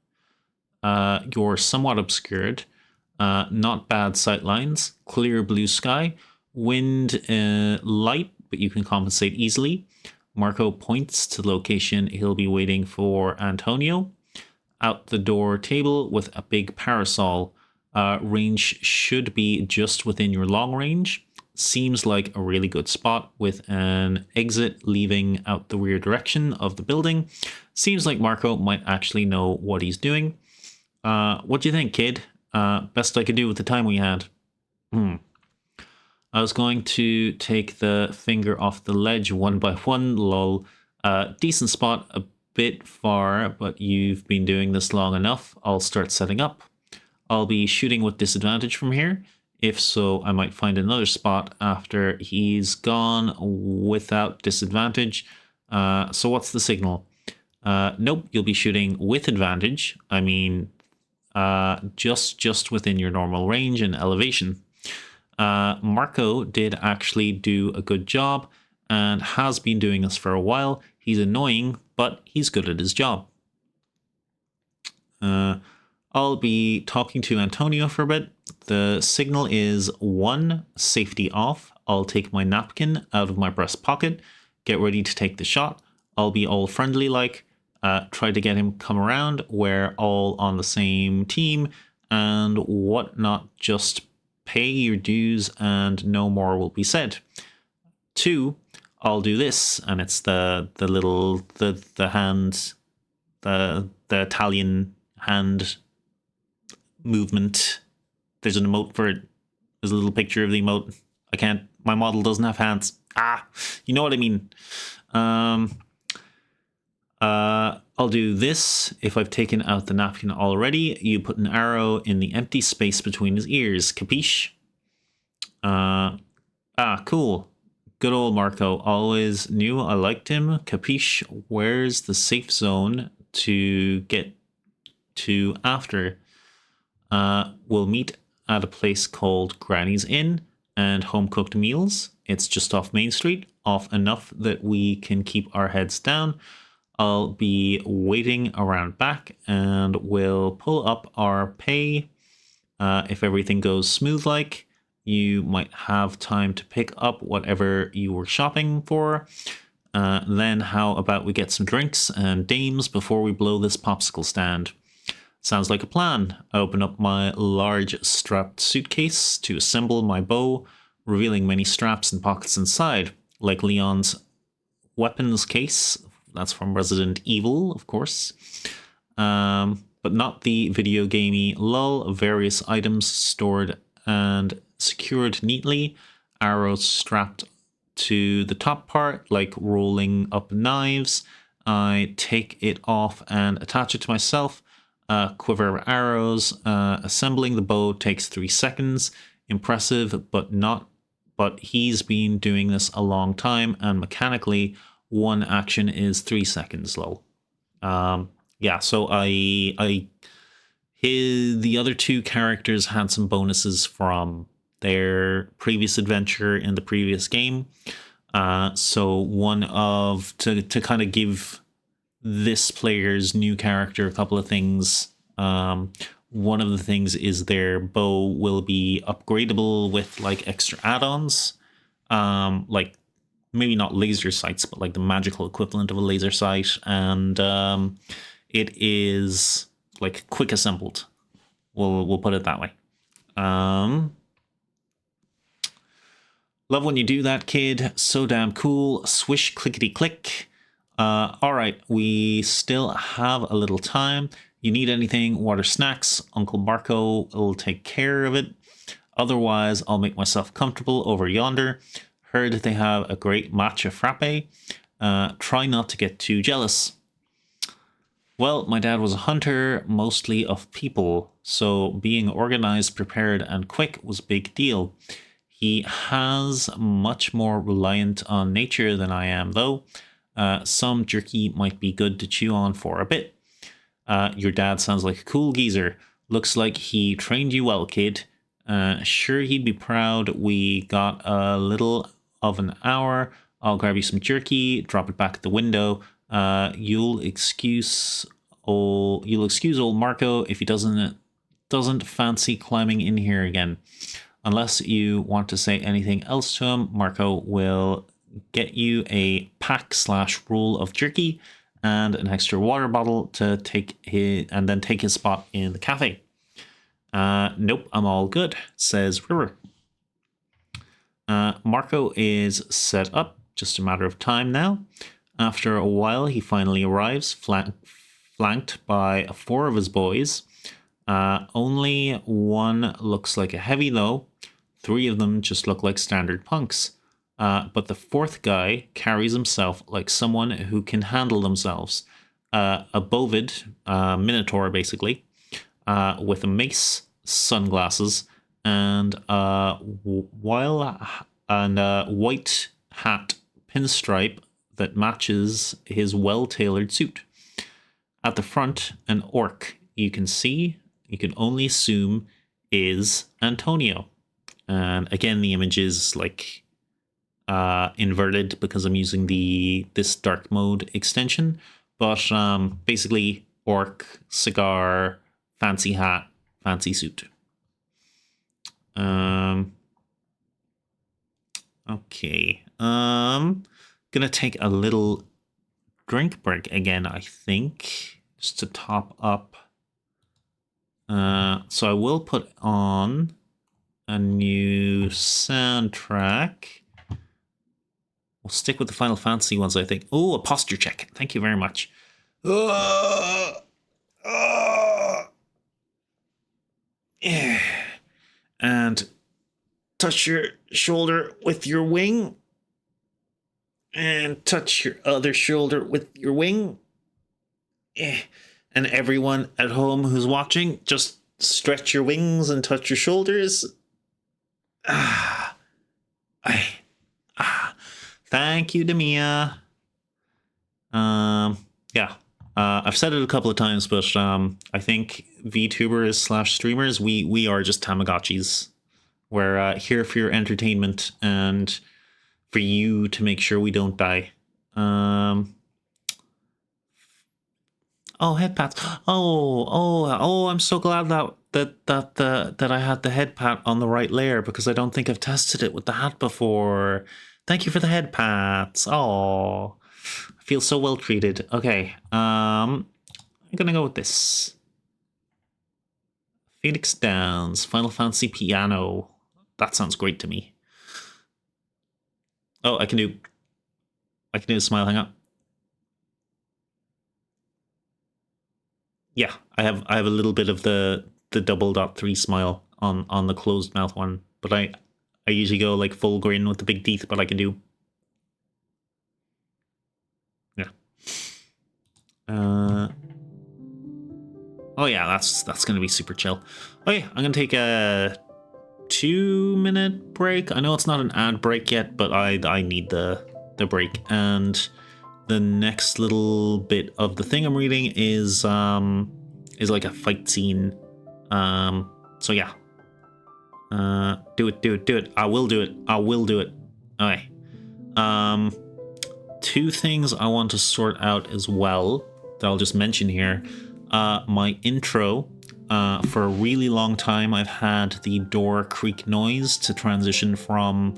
somewhat obscured. Not bad sight lines. Clear blue sky. Wind light, but you can compensate easily. Marco points to the location he'll be waiting for Antonio. Out the door table with a big parasol. Range should be just within your long range. Seems like a really good spot with an exit leaving out the rear direction of the building. Seems like Marco might actually know what he's doing. What do you think, kid? Best I could do with the time we had. I was going to take the finger off the ledge one by one, lol. Decent spot, a bit far, but you've been doing this long enough. I'll start setting up. I'll be shooting with disadvantage from here. If so, I might find another spot after he's gone without disadvantage. So what's the signal? Nope, you'll be shooting with advantage. I mean, just within your normal range and elevation. Marco did actually do a good job and has been doing this for a while. He's annoying, but he's good at his job. I'll be talking to Antonio for a bit. The signal is 1, safety off. I'll take my napkin out of my breast pocket, get ready to take the shot. I'll be all friendly like, try to get him come around. We're all on the same team and whatnot. Just pay your dues and no more will be said. 2, I'll do this, and it's the hand, the Italian hand movement. There's an emote for it. There's a little picture of the emote. My model doesn't have hands. You know what I mean. I'll do this. If I've taken out the napkin already, you put an arrow in the empty space between his ears. Capiche? Cool. Good old Marco. Always knew I liked him. Capiche? Where's the safe zone to get to after? We'll meet at a place called Granny's Inn and Home Cooked Meals. It's just off Main Street, off enough that we can keep our heads down. I'll be waiting around back and we'll pull up our pay. If everything goes smooth like, you might have time to pick up whatever you were shopping for. Then how about we get some drinks and dames before we blow this popsicle stand? Sounds like a plan. I open up my large strapped suitcase to assemble my bow, revealing many straps and pockets inside, like Leon's weapons case. That's from Resident Evil, of course. But not the video gamey lull. Various items stored and secured neatly. Arrows strapped to the top part, like rolling up knives. I take it off and attach it to myself. Quiver of arrows. Assembling the bow takes 3 seconds. Impressive, but he's been doing this a long time, and mechanically, 1 action is 3 seconds low. Yeah, so the other 2 characters had some bonuses from their previous adventure in the previous game. So to kind of give this player's new character a couple of things. One of the things is their bow will be upgradable with like extra add-ons, like maybe not laser sights, but like the magical equivalent of a laser sight, and it is like quick assembled. We'll put it that way. Love when you do that, kid. So damn cool. Swish clickety click. All right, we still have a little time. You need anything, water, snacks, Uncle Marco will take care of it. Otherwise, I'll make myself comfortable over yonder. Heard they have a great matcha frappe. Try not to get too jealous. Well, my dad was a hunter, mostly of people, so being organized, prepared, and quick was a big deal. He has much more reliant on nature than I am, though. Some jerky might be good to chew on for a bit. Your dad sounds like a cool geezer. Looks like he trained you well, kid. Sure he'd be proud. We got a little of an hour. I'll grab you some jerky, drop it back at the window. You'll excuse old Marco if he doesn't fancy climbing in here again. Unless you want to say anything else to him, Marco will get you a pack/roll of jerky and an extra water bottle to take his spot in the cafe. Nope, I'm all good, says River. Marco is set up, just a matter of time now. After a while, he finally arrives, flanked by 4 of his boys. Only 1 looks like a heavy, though. 3 of them just look like standard punks. But the 4th guy carries himself like someone who can handle themselves. A bovid, minotaur basically, with a mace, sunglasses, and a white hat pinstripe that matches his well-tailored suit. at the front, an orc you can only assume is Antonio. And again, the image is like inverted because I'm using this dark mode extension. But basically, orc, cigar, fancy hat, fancy suit. Okay. Gonna take a little drink break again, I think, just to top up. So I will put on a new soundtrack. We'll stick with the Final Fantasy ones, I think. Oh, a posture check. Thank you very much. Yeah. And touch your shoulder with your wing. And touch your other shoulder with your wing. And everyone at home who's watching, just stretch your wings and touch your shoulders. Thank you, Demia. Yeah. I've said it a couple of times, but I think VTubers / streamers, we are just Tamagotchis. We're here for your entertainment and for you to make sure we don't die. Oh, head pats. Oh! I'm so glad that I had the head pat on the right layer because I don't think I've tested it with the hat before. Thank you for the head pats. Oh, I feel so well treated. Okay, I'm gonna go with this. Phoenix Downs, Final Fantasy Piano. That sounds great to me. Oh, I can do a smile hang up. Yeah, I have a little bit of the double dot 3 smile on the closed mouth one, but I usually go like full grin with the big teeth, but I can do. Yeah. Oh yeah, that's gonna be super chill. Okay, I'm gonna take a 2-minute break. I know it's not an ad break yet, but I need the break. And the next little bit of the thing I'm reading is like a fight scene. So yeah. Do it. I will do it. Okay. 2 things I want to sort out as well that I'll just mention here. My intro. For a really long time, I've had the door creak noise to transition from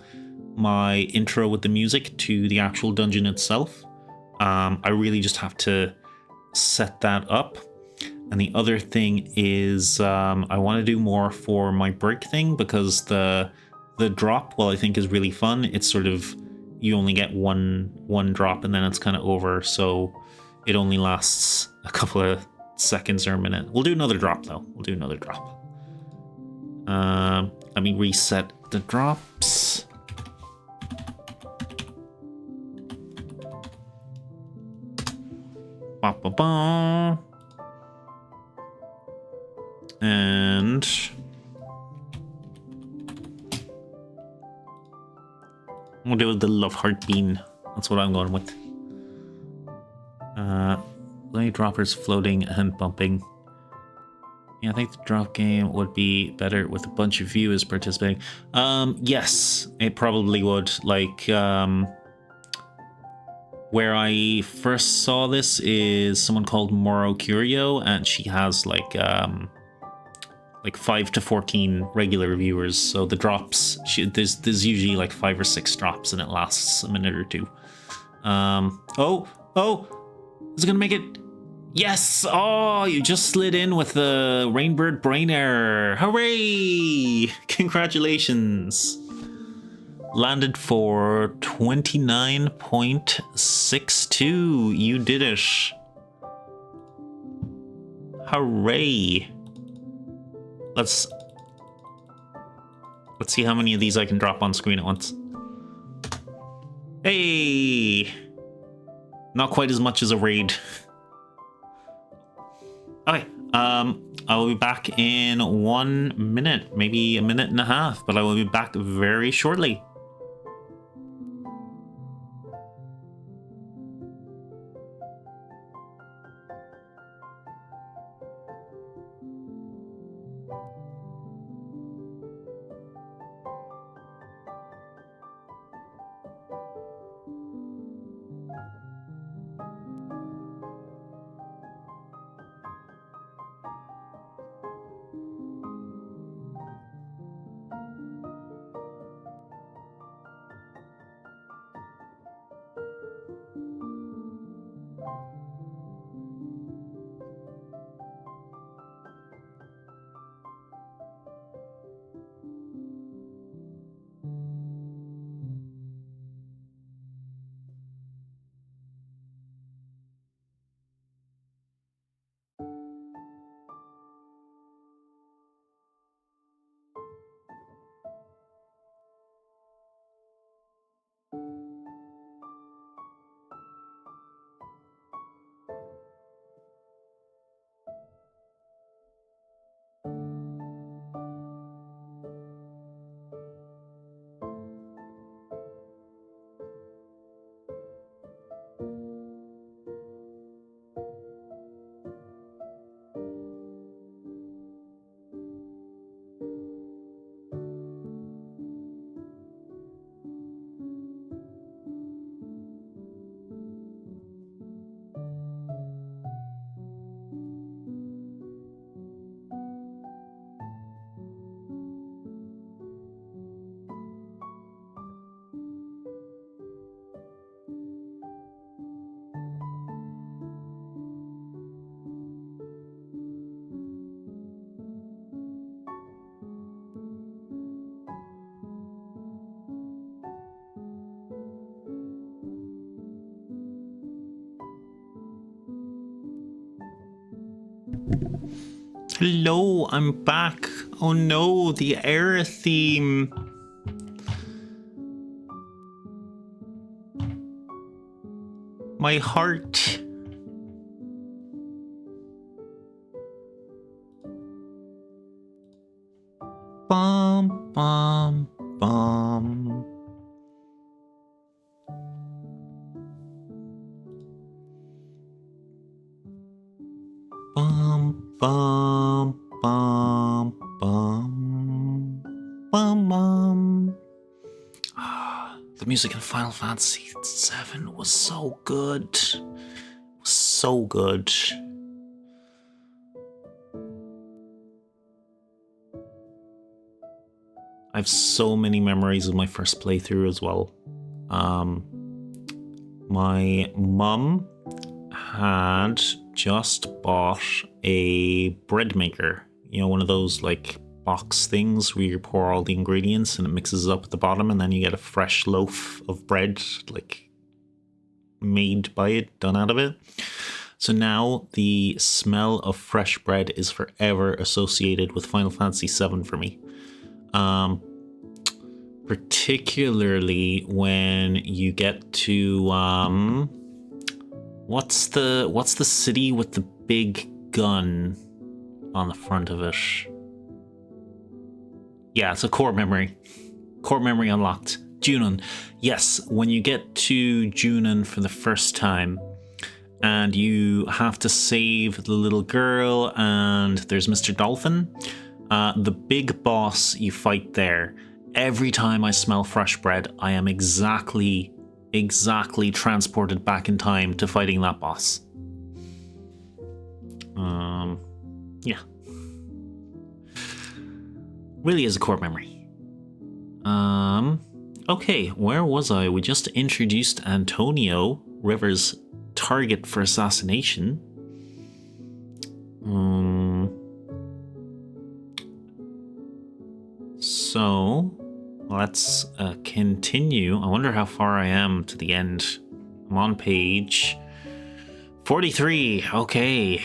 my intro with the music to the actual dungeon itself. I really just have to set that up. And the other thing is I want to do more for my break thing because the drop, well, I think is really fun. It's sort of, you only get one drop and then it's kind of over. So it only lasts a couple of seconds or a minute. We'll do another drop though. Let me reset the drops. Ba-ba-ba. And we'll do the love heart bean. That's what I'm going with. Lay droppers floating and bumping. Yeah, I think the drop game would be better with a bunch of viewers participating. Yes, it probably would. Like, where I first saw this is someone called Moro Curio, and she has like 5 to 14 regular viewers. So the drops, there's usually like 5 or 6 drops, and it lasts a minute or two. Oh, is it gonna make it? Yes! Oh, you just slid in with the Rainbird brain error. Hooray! Congratulations. Landed for 29.62. You did it. Hooray. Let's see how many of these I can drop on screen at once. Hey! Not quite as much as a raid. Okay, I will be back in 1 minute, maybe a minute and a half, but I will be back very shortly. Hello, I'm back. Oh no, the era theme. My heart. Bum, bum, bum. Bum, bum, bum, bum, bum, bum. The music in Final Fantasy VII was so good. So good. I have so many memories of my first playthrough as well. My mum had just bought a bread maker. You know, one of those like box things where you pour all the ingredients and it mixes up at the bottom and then you get a fresh loaf of bread like made by it, done out of it. So now the smell of fresh bread is forever associated with Final Fantasy VII for me. Particularly when you get to what's the city with the big gun on the front of it? Yeah, it's a core memory. Core memory unlocked. Junon. Yes, when you get to Junon for the first time and you have to save the little girl and there's Mr. Dolphin, the big boss you fight there. Every time I smell fresh bread, I am exactly transported back in time to fighting that boss. Yeah. Really is a core memory. Okay, where was I? We just introduced Antonio, River's target for assassination. So let's continue. I wonder how far I am to the end. I'm on page 43. Okay.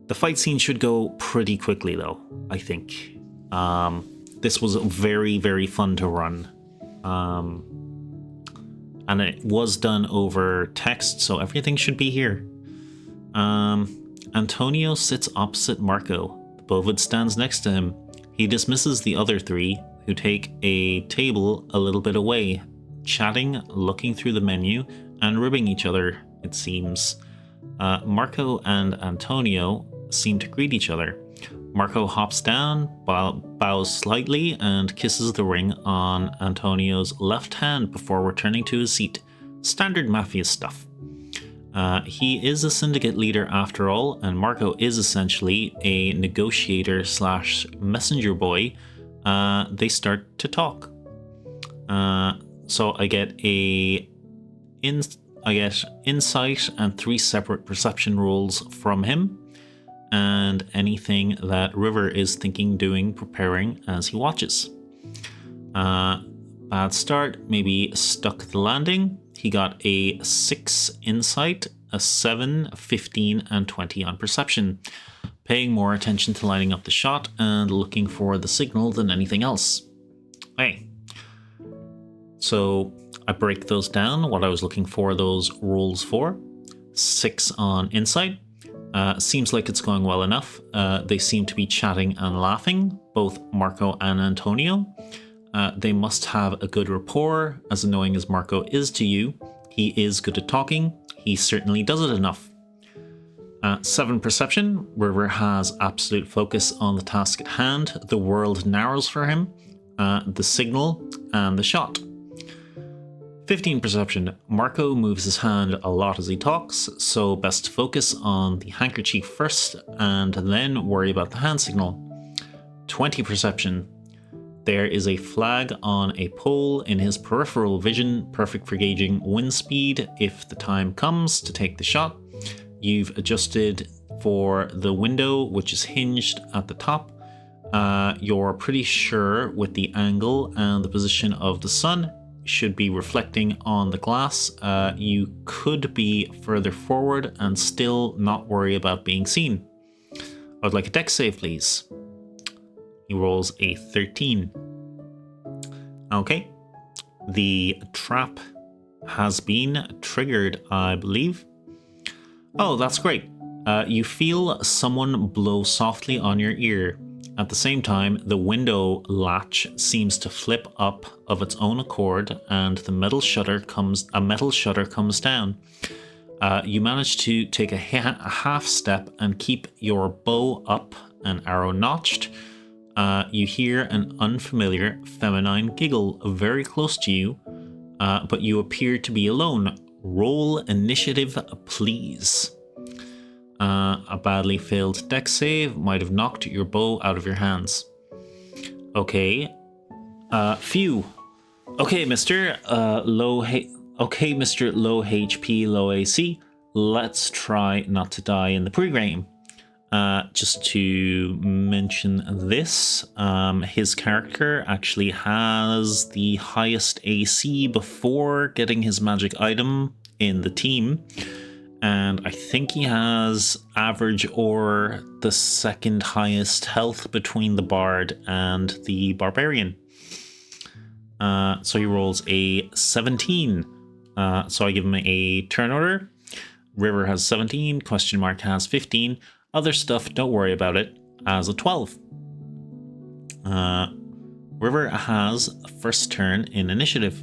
The fight scene should go pretty quickly though, I think. This was very, very fun to run. And it was done over text, so everything should be here. Antonio sits opposite Marco. The Bovid stands next to him. He dismisses the other three, who take a table a little bit away, chatting, looking through the menu, and ribbing each other, it seems. Marco and Antonio seem to greet each other. Marco hops down, bows slightly, and kisses the ring on Antonio's left hand before returning to his seat. Standard mafia stuff. He is a syndicate leader after all, and Marco is essentially a negotiator / messenger boy. They start to talk. So I get insight and 3 separate perception rolls from him, and anything that River is thinking, doing, preparing as he watches. Bad start, maybe stuck the landing. He got a 6 insight, a 7, 15, and 20 on perception, paying more attention to lining up the shot and looking for the signal than anything else. Hey. So I break those down, what I was looking for those rolls for. 6 on insight. Seems like it's going well enough. They seem to be chatting and laughing, both Marco and Antonio. They must have a good rapport, as annoying as Marco is to you. He is good at talking. He certainly does it enough. 7 perception. River has absolute focus on the task at hand. The world narrows for him. The signal and the shot. 15 perception. Marco moves his hand a lot as he talks, so best to focus on the handkerchief first and then worry about the hand signal. 20 perception. There is a flag on a pole in his peripheral vision, perfect for gauging wind speed if the time comes to take the shot. You've adjusted for the window, which is hinged at the top. You're pretty sure with the angle and the position of the sun. should be reflecting on the glass. You could be further forward and still not worry about being seen. I would like a dex save, please. He rolls a 13. Okay. The trap has been triggered, I believe. Oh, that's great. You feel someone blow softly on your ear. At the same time, the window latch seems to flip up of its own accord, and a metal shutter comes down. You manage to take a half step and keep your bow up and arrow notched. You hear an unfamiliar feminine giggle very close to you, but you appear to be alone. Roll initiative, please. A badly failed dex save might have knocked your bow out of your hands. Okay. Phew. Okay, Mr. Mr. Low HP, low AC. Let's try not to die in the pre-game. Just to mention this, his character actually has the highest AC before getting his magic item in the team. And I think he has average or the second highest health between the bard and the barbarian. So he rolls a 17. So I give him a turn order. River has 17. Question mark has 15. Other stuff, don't worry about it, as a 12. River has first turn in initiative.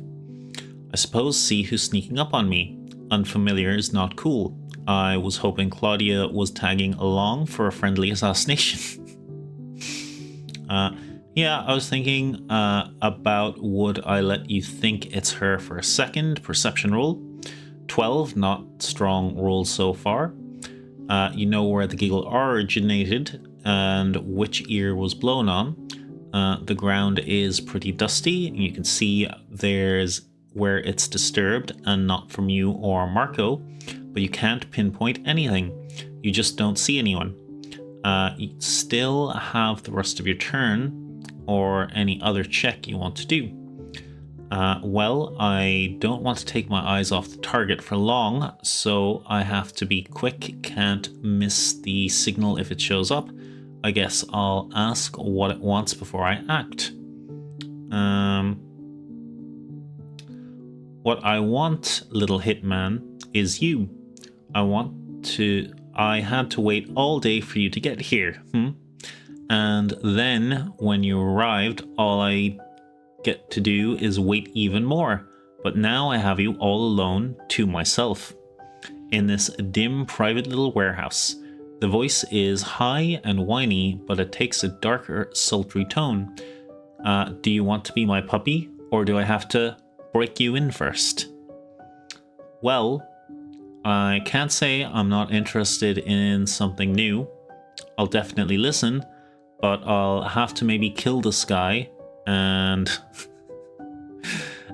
I suppose see who's sneaking up on me. Unfamiliar is not cool. I was hoping Claudia was tagging along for a friendly assassination. Yeah, I was thinking about would I let you think it's her for a second. Perception roll. 12, not strong roll so far. You know where the giggle originated and which ear was blown on. The ground is pretty dusty, and you can see there's where it's disturbed and not from you or Marco, but you can't pinpoint anything. You just don't see anyone. You still have the rest of your turn or any other check you want to do. Well, I don't want to take my eyes off the target for long, so I have to be quick, can't miss the signal if it shows up. I guess I'll ask what it wants before I act. What I want, little hitman, is you. I had to wait all day for you to get here, And then, when you arrived, all I get to do is wait even more. But now I have you all alone to myself. In this dim, private little warehouse. The voice is high and whiny, but it takes a darker, sultry tone. Do you want to be my puppy, or do I have to break you in first? Well, I can't say I'm not interested in something new. I'll definitely listen, but I'll have to maybe kill this guy, and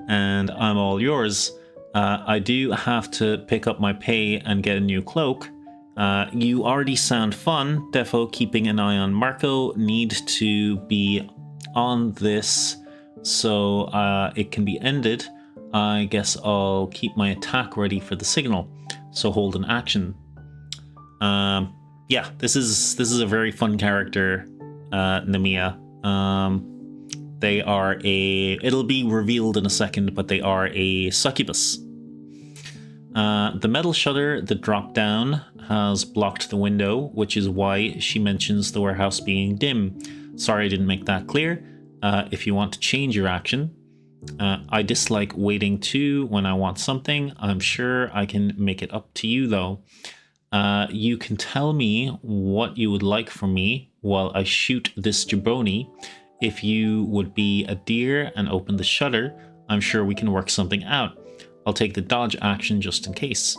I'm all yours. I do have to pick up my pay and get a new cloak. You already sound fun. Defo keeping an eye on Marco. Need to be on this so it can be ended. I guess I'll keep my attack ready for the signal. So hold an action. Yeah, this is a very fun character, Namiya. They are it'll be revealed in a second, but they are a succubus. The metal shutter that dropped down has blocked the window, which is why she mentions the warehouse being dim. Sorry I didn't make that clear. If you want to change your action, I dislike waiting too when I want something. I'm sure I can make it up to you though. You can tell me what you would like from me while I shoot this jabroni. If you would be a dear and open the shutter, I'm sure we can work something out. I'll take the dodge action just in case.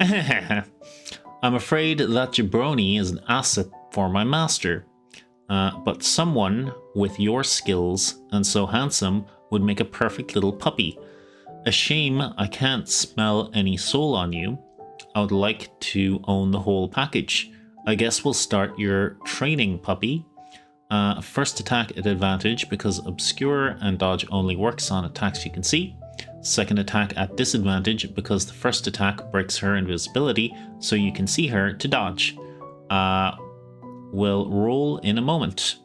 I'm afraid that jabroni is an asset for my master. But someone with your skills and so handsome would make a perfect little puppy. A shame I can't smell any soul on you. I would like to own the whole package. I guess we'll start your training, puppy. First attack at advantage because obscure and dodge only works on attacks you can see. Second attack at disadvantage because the first attack breaks her invisibility so you can see her to dodge. We'll roll in a moment.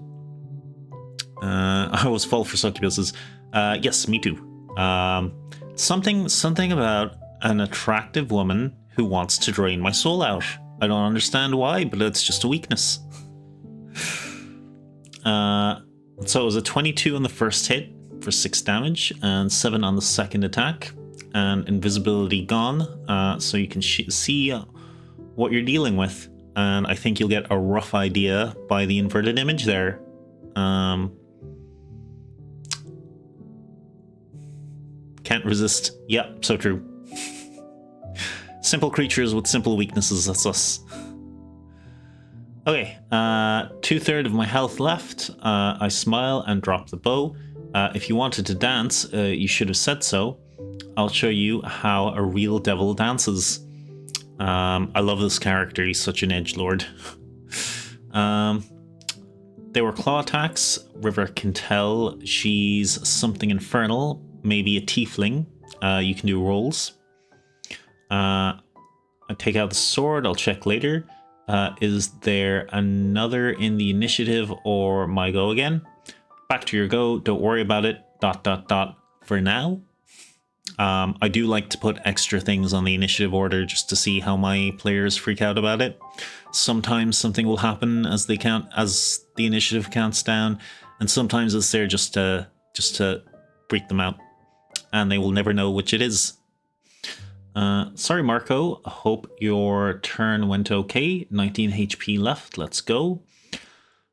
I always fall for succubuses. Yes, me too. Something about an attractive woman who wants to drain my soul out. I don't understand why, but it's just a weakness. So it was a 22 on the first hit for 6 damage and 7 on the second attack, and invisibility gone, so you can see what you're dealing with, and I think you'll get a rough idea by the inverted image there. Can't resist. Yep, so true. Simple creatures with simple weaknesses, that's us. Okay, 2/3 of my health left. I smile and drop the bow. If you wanted to dance, you should have said so. I'll show you how a real devil dances. I love this character, he's such an edgelord. They were claw attacks. River can tell she's something infernal, maybe a tiefling. You can do rolls. I take out the sword, I'll check later. Is there another in the initiative or my go again? Back to your go, don't worry about it, ... for now. I do like to put extra things on the initiative order just to see how my players freak out about it. Sometimes something will happen as the initiative counts down, and sometimes it's there just to freak them out, and they will never know which it is. Sorry, Marco. Hope your turn went okay. 19 HP left. Let's go.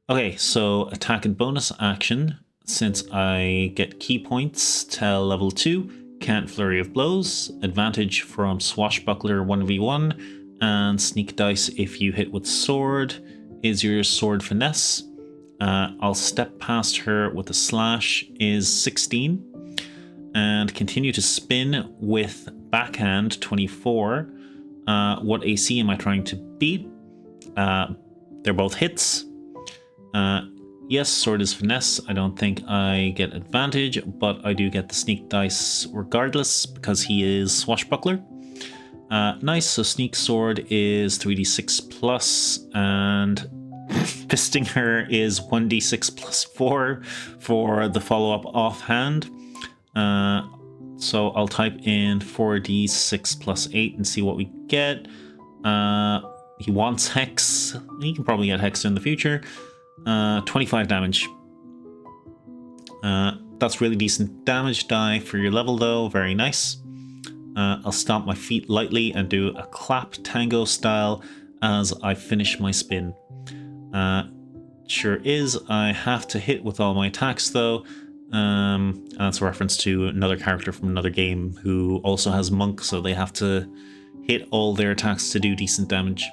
Okay, so attack and bonus action. Since I get key points till level 2, can't flurry of blows. Advantage from swashbuckler 1v1 and sneak dice if you hit with sword. Is your sword finesse? I'll step past her with a slash is 16. And continue to spin with backhand 24. What AC am I trying to beat? They're both hits. Yes, sword is finesse. I don't think I get advantage, but I do get the sneak dice regardless because he is swashbuckler. Nice, so sneak sword is 3d6 plus, and fisting her is 1d6 plus 4 for the follow-up offhand. So I'll type in 4d6 plus 8 and see what we get. He wants Hex. He can probably get Hex in the future. 25 damage. That's really decent damage die for your level though. Very nice. I'll stomp my feet lightly and do a clap tango style as I finish my spin. Sure is, I have to hit with all my attacks though. That's a reference to another character from another game who also has monk, so they have to hit all their attacks to do decent damage.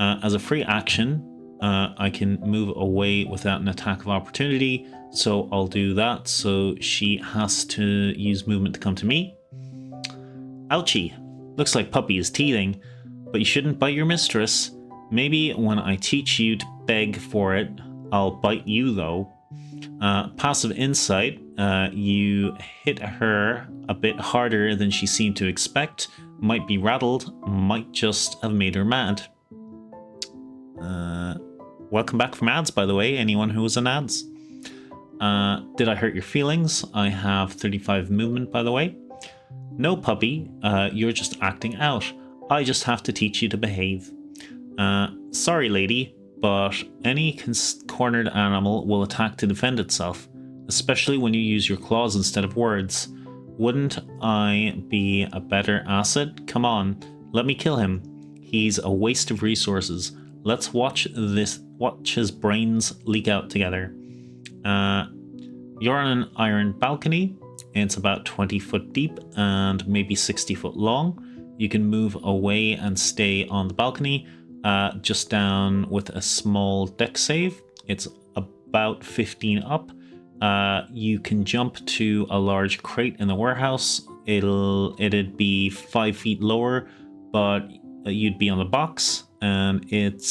As a free action, I can move away without an attack of opportunity, so I'll do that, so she has to use movement to come to me. Ouchie! Looks like Puppy is teething, but you shouldn't bite your mistress. Maybe when I teach you to beg for it, I'll bite you though. Passive insight, you hit her a bit harder than she seemed to expect, might be rattled, might just have made her mad. Welcome back from ads, by the way, anyone who was in ads. Did I hurt your feelings? I have 35 movement, by the way. No, Puppy, you're just acting out. I just have to teach you to behave. Sorry, lady, but any cornered animal will attack to defend itself, especially when you use your claws instead of words. Wouldn't I be a better asset? Come on, let me kill him. He's a waste of resources. Let's watch his brains leak out together. You're on an iron balcony. It's about 20 foot deep and maybe 60 foot long. You can move away and stay on the balcony, just down with a small deck save. It's about 15 up. You can jump to a large crate in the warehouse. It'd be 5 feet lower, but you'd be on the box. and it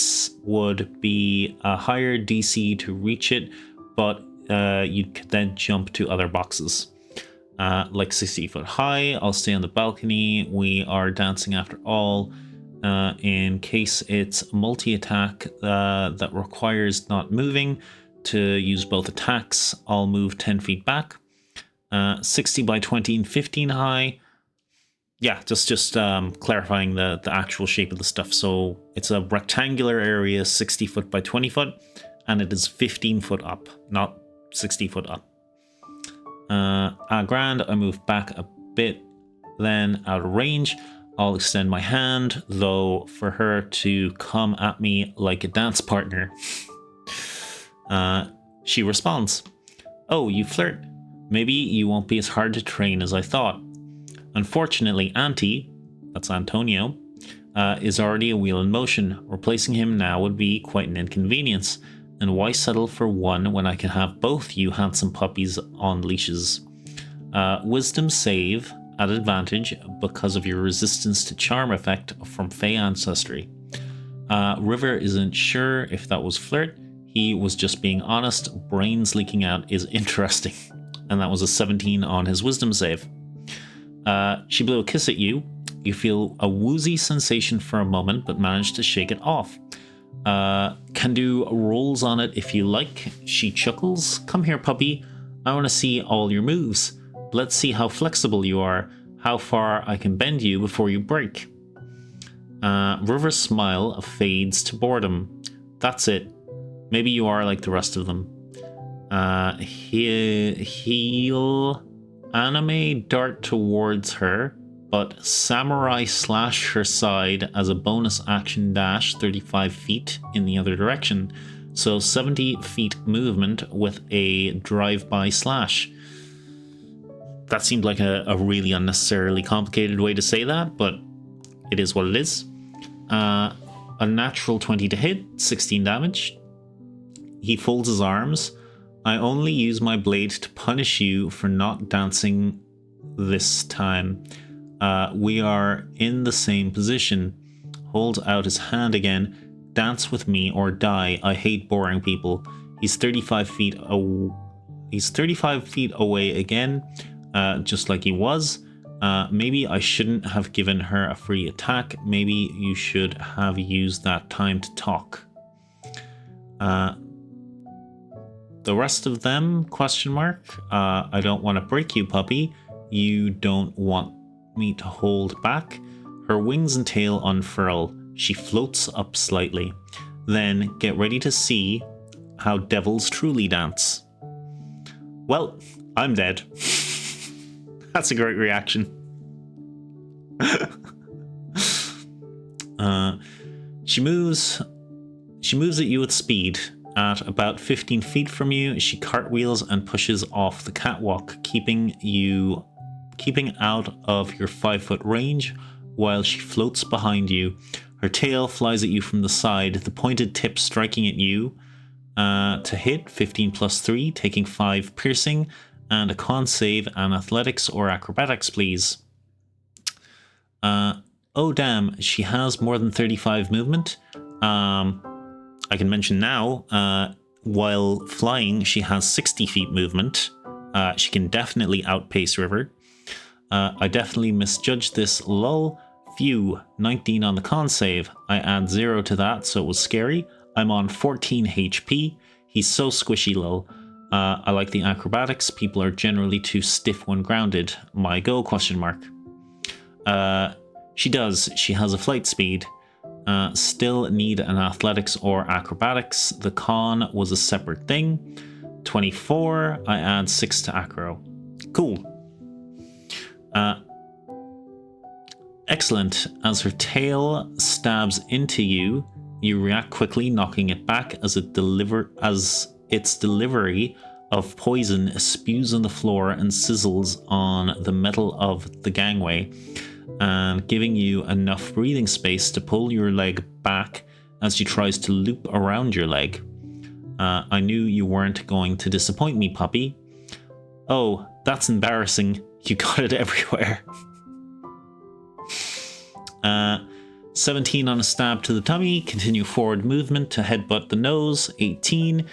would be a higher DC to reach it, but you could then jump to other boxes. Like 60 foot high, I'll stay on the balcony. We are dancing after all. In case it's multi-attack that requires not moving, to use both attacks, I'll move 10 feet back. 60 by 20 and 15 high. Yeah, just clarifying the actual shape of the stuff. So it's a rectangular area, 60 foot by 20 foot, and it is 15 foot up, not 60 foot up. Grand, I move back a bit, then out of range. I'll extend my hand, though, for her to come at me like a dance partner. She responds, "Oh, you flirt. Maybe you won't be as hard to train as I thought. Unfortunately, Auntie," that's Antonio, "is already a wheel in motion. Replacing him now would be quite an inconvenience. And why settle for one when I can have both you handsome puppies on leashes? Wisdom save at advantage because of your resistance to charm effect from Fey ancestry." River isn't sure if that was flirt. He was just being honest. Brains leaking out is interesting. And that was a 17 on his wisdom save. She blew a kiss at you. You feel a woozy sensation for a moment, but manage to shake it off. Can do rolls on it if you like. She chuckles. "Come here, puppy. I want to see all your moves. Let's see how flexible you are, how far I can bend you before you break." River's smile fades to boredom. "That's it. Maybe you are like the rest of them." He'll anime dart towards her, but samurai slash her side as a bonus action dash 35 feet in the other direction. So 70 feet movement with a drive-by slash. That seemed like a really unnecessarily complicated way to say that, but it is what it is. A natural 20 to hit, 16 damage. He folds his arms. "I only use my blade to punish you for not dancing this time. We are in the same position." Holds out his hand again. "Dance with me or die. I hate boring people." He's 35 feet away again, just like he was. Maybe I shouldn't have given her a free attack. Maybe you should have used that time to talk. The rest of them, question mark. "I don't want to break you, puppy. You don't want me to hold back." Her wings and tail unfurl. She floats up slightly. "Then get ready to see how devils truly dance." Well, I'm dead. That's a great reaction. She moves at you at speed. At about 15 feet from you, she cartwheels and pushes off the catwalk, keeping out of your 5-foot range while she floats behind you. Her tail flies at you from the side, the pointed tip striking at you. To hit, 15 plus 3, taking 5 piercing, and a con save and athletics or acrobatics, please. Oh damn, she has more than 35 movement. I can mention now, while flying, she has 60 feet movement. She can definitely outpace River. I definitely misjudged this, lol. Phew, 19 on the con save. I add 0 to that, so it was scary. I'm on 14 HP. He's so squishy, lol. I like the acrobatics. People are generally too stiff when grounded. My go, question mark. She does. She has a flight speed. Still need an athletics or acrobatics. The con was a separate thing. 24. I add 6 to acro. Cool. Excellent. As her tail stabs into you, you react quickly, knocking it back as its delivery of poison spews on the floor and sizzles on the metal of the gangway, and giving you enough breathing space to pull your leg back as she tries to loop around your leg. I knew you weren't going to disappoint me, puppy. Oh, that's embarrassing. You got it everywhere. 17 on a stab to the tummy. Continue forward movement to headbutt the nose. 18.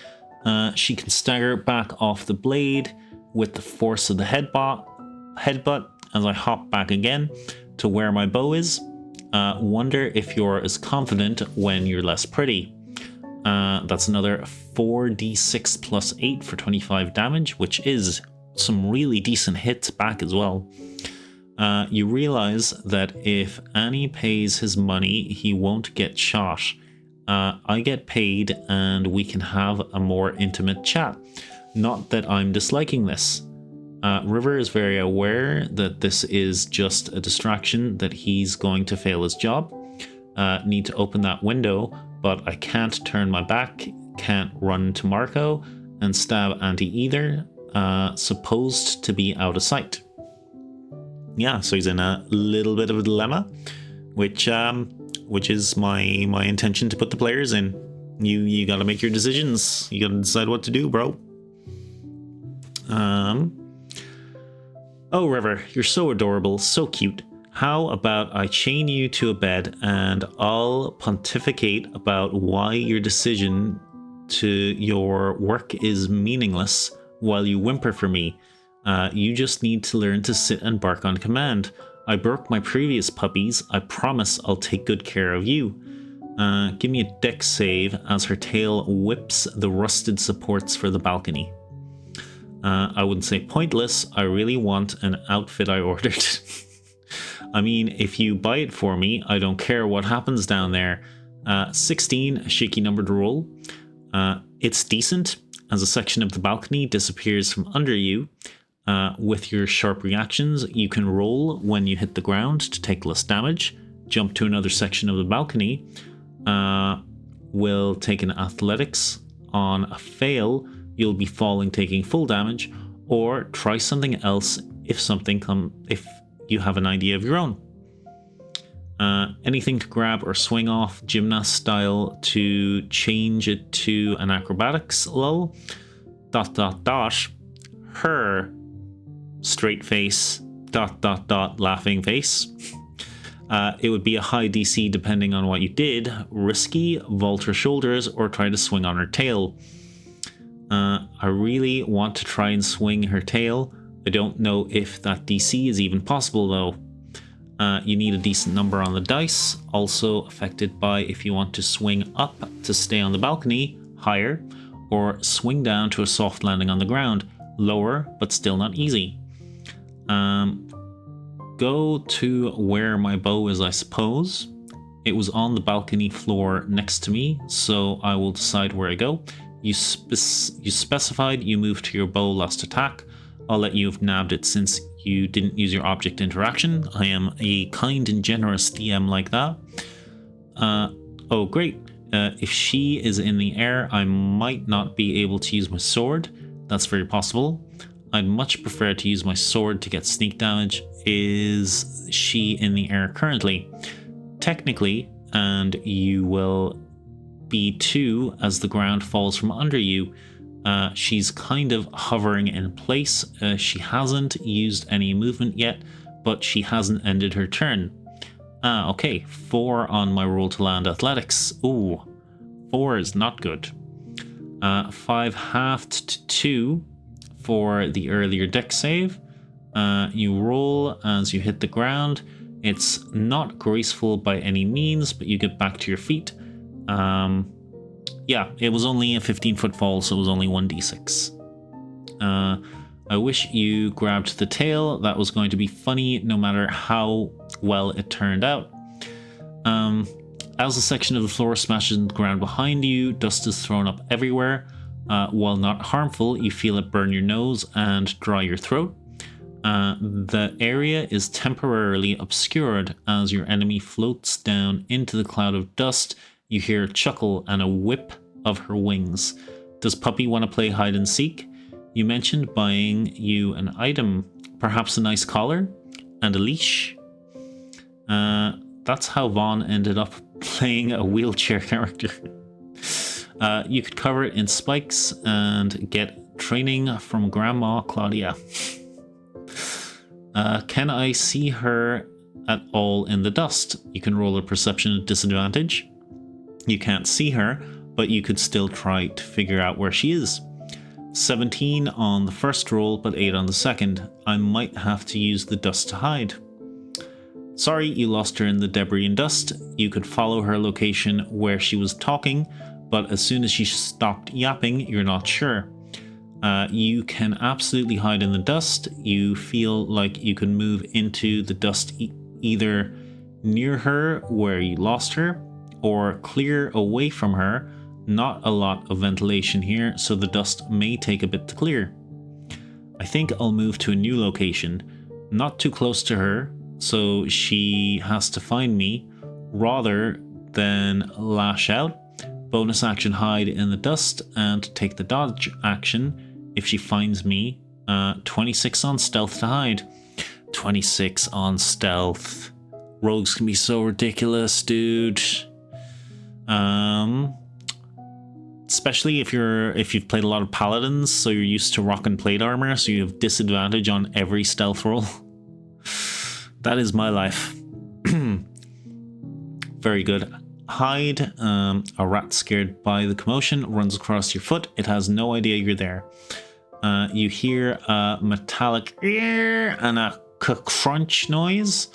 She can stagger back off the blade with the force of the headbutt as I hop back again to where my bow is. Wonder if you're as confident when you're less pretty. That's another 4d6 plus 8 for 25 damage, which is some really decent hits back as well. You realize that if Annie pays his money, he won't get shot. I get paid and we can have a more intimate chat. Not that I'm disliking this. River is very aware that this is just a distraction, that he's going to fail his job. Need to open that window, but I can't turn my back, can't run to Marco and stab Auntie either. Supposed to be out of sight. Yeah, so he's in a little bit of a dilemma, which is my intention to put the players in. You got to make your decisions. You got to decide what to do, bro. Oh, River, you're so adorable, so cute. How about I chain you to a bed and I'll pontificate about why your decision to your work is meaningless while you whimper for me. You just need to learn to sit and bark on command. I broke my previous puppies. I promise I'll take good care of you. Give me a dex save as her tail whips the rusted supports for the balcony. I wouldn't say pointless. I really want an outfit I ordered. I mean, if you buy it for me, I don't care what happens down there. 16, a shaky numbered roll. It's decent, as a section of the balcony disappears from under you. With your sharp reactions, you can roll when you hit the ground to take less damage. Jump to another section of the balcony. Will take an athletics. On a fail, you'll be falling, taking full damage. Or try something else if you have an idea of your own. Anything to grab or swing off, gymnast style, to change it to an acrobatics lull. ... Her straight face ... laughing face. It would be a high DC depending on what you did. Risky, vault her shoulders, or try to swing on her tail. I really want to try and swing her tail. I don't know if that DC is even possible though. You need a decent number on the dice, also affected by if you want to swing up to stay on the balcony, higher, or swing down to a soft landing on the ground, lower, but still not easy. Go to where my bow is, I suppose. It was on the balcony floor next to me, so I will decide where I go. You specified you moved to your bow last attack. I'll let you have nabbed it since you didn't use your object interaction. I am a kind and generous DM like that. Oh, great. If she is in the air, I might not be able to use my sword. That's very possible. I'd much prefer to use my sword to get sneak damage. Is she in the air currently? Technically, and you will be too as the ground falls from under you. She's kind of hovering in place. She hasn't used any movement yet, but she hasn't ended her turn. Okay, 4 on my roll to land athletics. Ooh, 4 is not good. 5 halved to 2 for the earlier dex save. You roll as you hit the ground. It's not graceful by any means, but you get back to your feet. Yeah, it was only a 15-foot fall, so it was only 1d6. I wish you grabbed the tail. That was going to be funny no matter how well it turned out. As a section of the floor smashes into the ground behind you, dust is thrown up everywhere. While not harmful, you feel it burn your nose and dry your throat. The area is temporarily obscured as your enemy floats down into the cloud of dust. You hear a chuckle and a whip of her wings. Does Puppy want to play hide and seek? You mentioned buying you an item, perhaps a nice collar and a leash. That's how Vaughn ended up playing a wheelchair character. You could cover it in spikes and get training from Grandma Claudia. Can I see her at all in the dust. You can roll a perception at disadvantage. You can't see her, but you could still try to figure out where she is. 17 on the first roll, but 8 on the second. I might have to use the dust to hide. Sorry, you lost her in the debris and dust. You could follow her location where she was talking, but as soon as she stopped yapping, you're not sure. You can absolutely hide in the dust. You feel like you can move into the dust either near her where you lost her, or clear away from her. Not a lot of ventilation here, so the dust may take a bit to clear. I think I'll move to a new location, not too close to her, so she has to find me, rather than lash out. Bonus action hide in the dust and take the dodge action if she finds me. 26 on stealth to hide. 26 on stealth. Rogues can be so ridiculous, dude. Especially if you've played a lot of paladins, so you're used to rocking plate armor, so you have disadvantage on every stealth roll. That is my life. Very good. Hide. A rat scared by the commotion runs across your foot. It has no idea you're there. You hear a metallic ear and a crunch noise.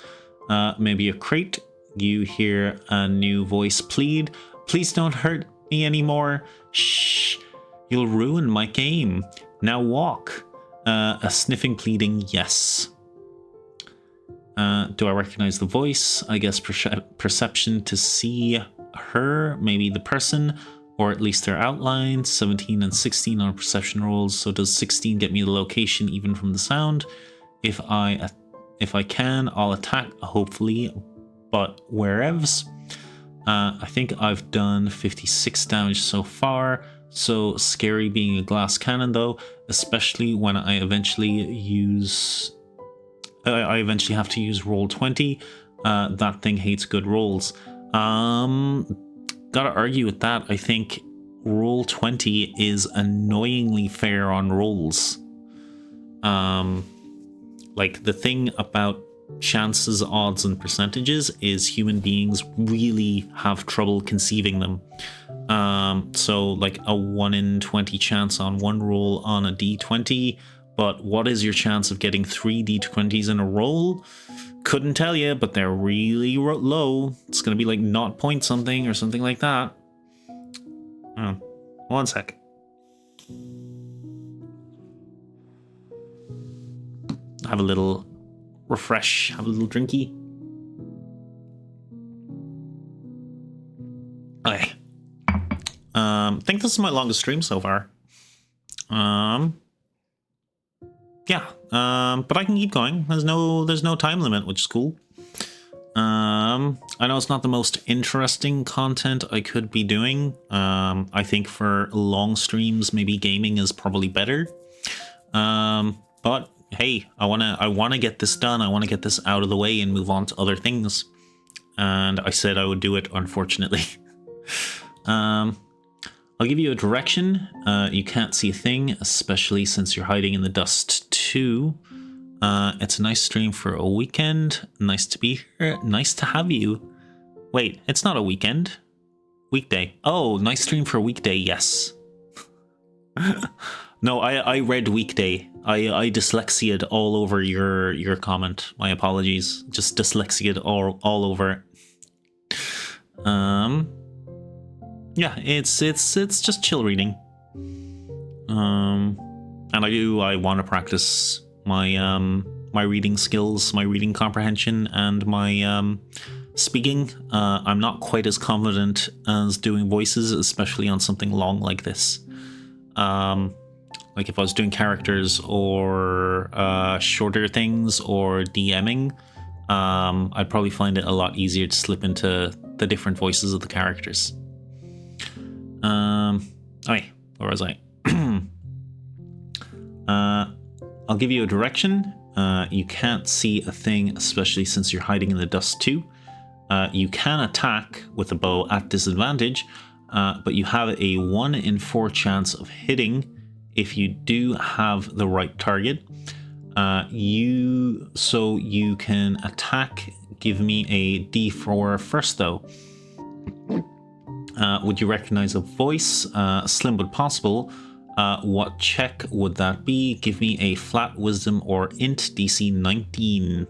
Maybe a crate. You hear a new voice plead. Please don't hurt me anymore. Shh. You'll ruin my game. Now walk. A sniffing pleading yes. Do I recognize the voice? I guess perception to see her, maybe the person, or at least their outline. 17 and 16 on perception rolls. So does 16 get me the location even from the sound? If I can, I'll attack, hopefully, but wherevs. I think I've done 56 damage so far. So scary being a glass cannon, though, especially when I eventually have to use roll 20. That thing hates good rolls. Gotta argue with that. I think roll 20 is annoyingly fair on rolls. Like, the thing about chances, odds, and percentages is human beings really have trouble conceiving them. So like a 1 in 20 chance on one roll on a d20, but what is your chance of getting 3 d20s in a roll? Couldn't tell you, but they're really low. It's gonna be like 0 point something or something like that. Oh, 1 sec. Have a little refresh, have a little drinky. Okay. I think this is my longest stream so far. Yeah. But I can keep going. There's no time limit, which is cool. I know it's not the most interesting content I could be doing. I think for long streams, maybe gaming is probably better. But hey, I wanna get this done. I wanna get this out of the way and move on to other things. And I said I would do it, unfortunately. I'll give you a direction. You can't see a thing, especially since you're hiding in the dust too. It's a nice stream for a weekend. Nice to be here. Nice to have you. Wait, it's not a weekend. Weekday. Oh, nice stream for a weekday, yes. No, I read weekday. I dyslexia'd all over your comment. My apologies. Just dyslexia'd all over it. Yeah, it's just chill reading. And I want to practice my my reading skills, my reading comprehension, and my speaking. I'm not quite as confident as doing voices, especially on something long like this. Like if I was doing characters or shorter things or DMing, I'd probably find it a lot easier to slip into the different voices of the characters. Okay, where was I? I'll give you a direction. You can't see a thing, especially since you're hiding in the dust too. You can attack with a bow at disadvantage, but you have a 1 in 4 chance of hitting if you do have the right target. You can attack give me a D4 first, though. Would you recognize a voice? Slim but possible. What check would that be? Give me a flat wisdom or int DC 19.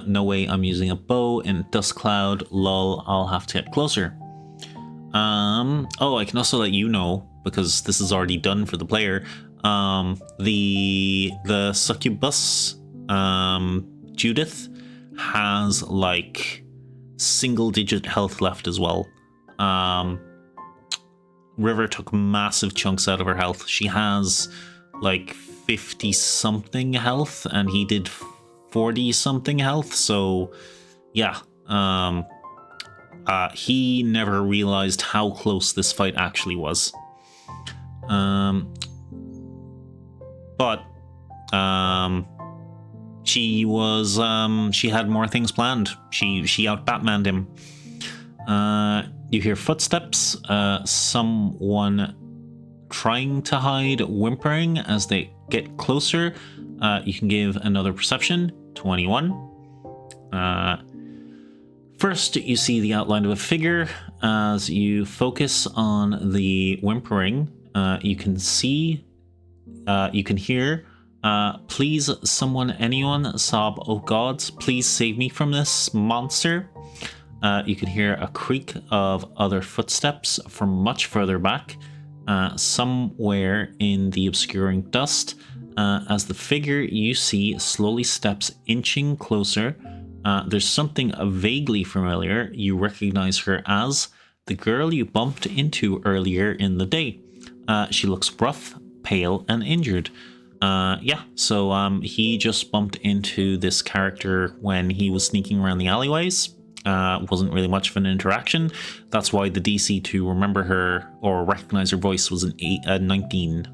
No way I'm using a bow in dust cloud. Lol, I'll have to get closer. Oh, I can also let you know, because this is already done for the player. The succubus, Judith, has like single-digit health left as well. River took massive chunks out of her health. She has like 50-something health, and he did 40-something health. So, yeah. He never realized how close this fight actually was. But she had more things planned. She out-Batmaned him. You hear footsteps, someone trying to hide, whimpering as they get closer. You can give another perception, 21. First, you see the outline of a figure. As you focus on the whimpering, you can see, you can hear, please someone, anyone, sob, oh gods, please save me from this monster. You can hear a creak of other footsteps from much further back, somewhere in the obscuring dust, as the figure you see slowly steps inching closer. There's something vaguely familiar. You recognize her as the girl you bumped into earlier in the day. She looks rough, pale, and injured. Yeah, so he just bumped into this character when he was sneaking around the alleyways. Wasn't really much of an interaction. That's why the DC to remember her or recognize her voice was an 19.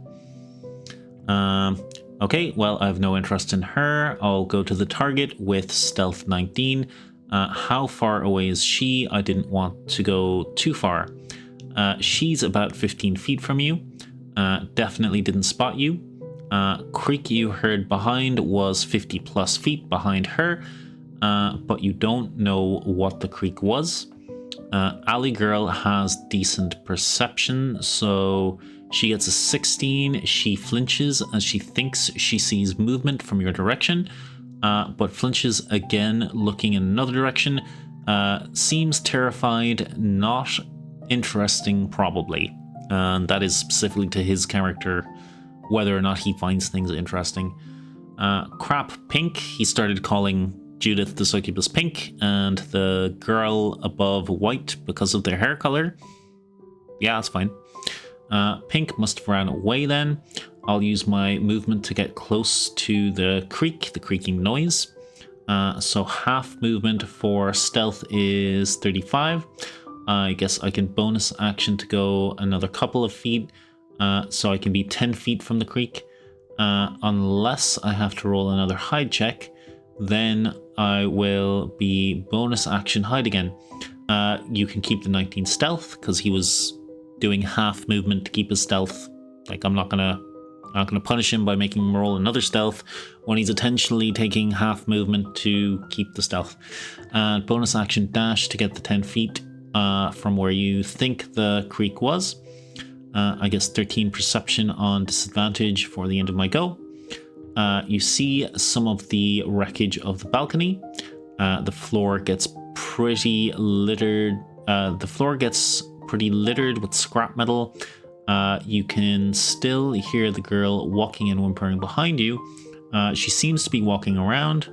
Okay, well, I have no interest in her. I'll go to the target with stealth 19. How far away is she? I didn't want to go too far. She's about 15 feet from you. Definitely didn't spot you. Creak you heard behind was 50 plus feet behind her, but you don't know what the creak was. Alley Girl has decent perception, so she gets a 16. She flinches as she thinks she sees movement from your direction, but flinches again, looking in another direction. Seems terrified, not interesting probably. And that is specifically to his character, whether or not he finds things interesting. Crap Pink, he started calling Judith the succubus pink, and the girl above white because of their hair color. Yeah, that's fine. Pink must have ran away then. I'll use my movement to get close to the creaking noise. So half movement for stealth is 35. I guess I can bonus action to go another couple of feet, so I can be 10 feet from the creek. Unless I have to roll another hide check, then I will be bonus action hide again. You can keep the 19 stealth because he was doing half movement to keep his stealth. Like, I'm not gonna punish him by making him roll another stealth when he's intentionally taking half movement to keep the stealth. Bonus action dash to get the 10 feet from where you think the creek was. I guess 13 perception on disadvantage for the end of my go. You see some of the wreckage of the balcony. The floor gets pretty littered. With scrap metal. You can still hear the girl walking and whimpering behind you. She seems to be walking around.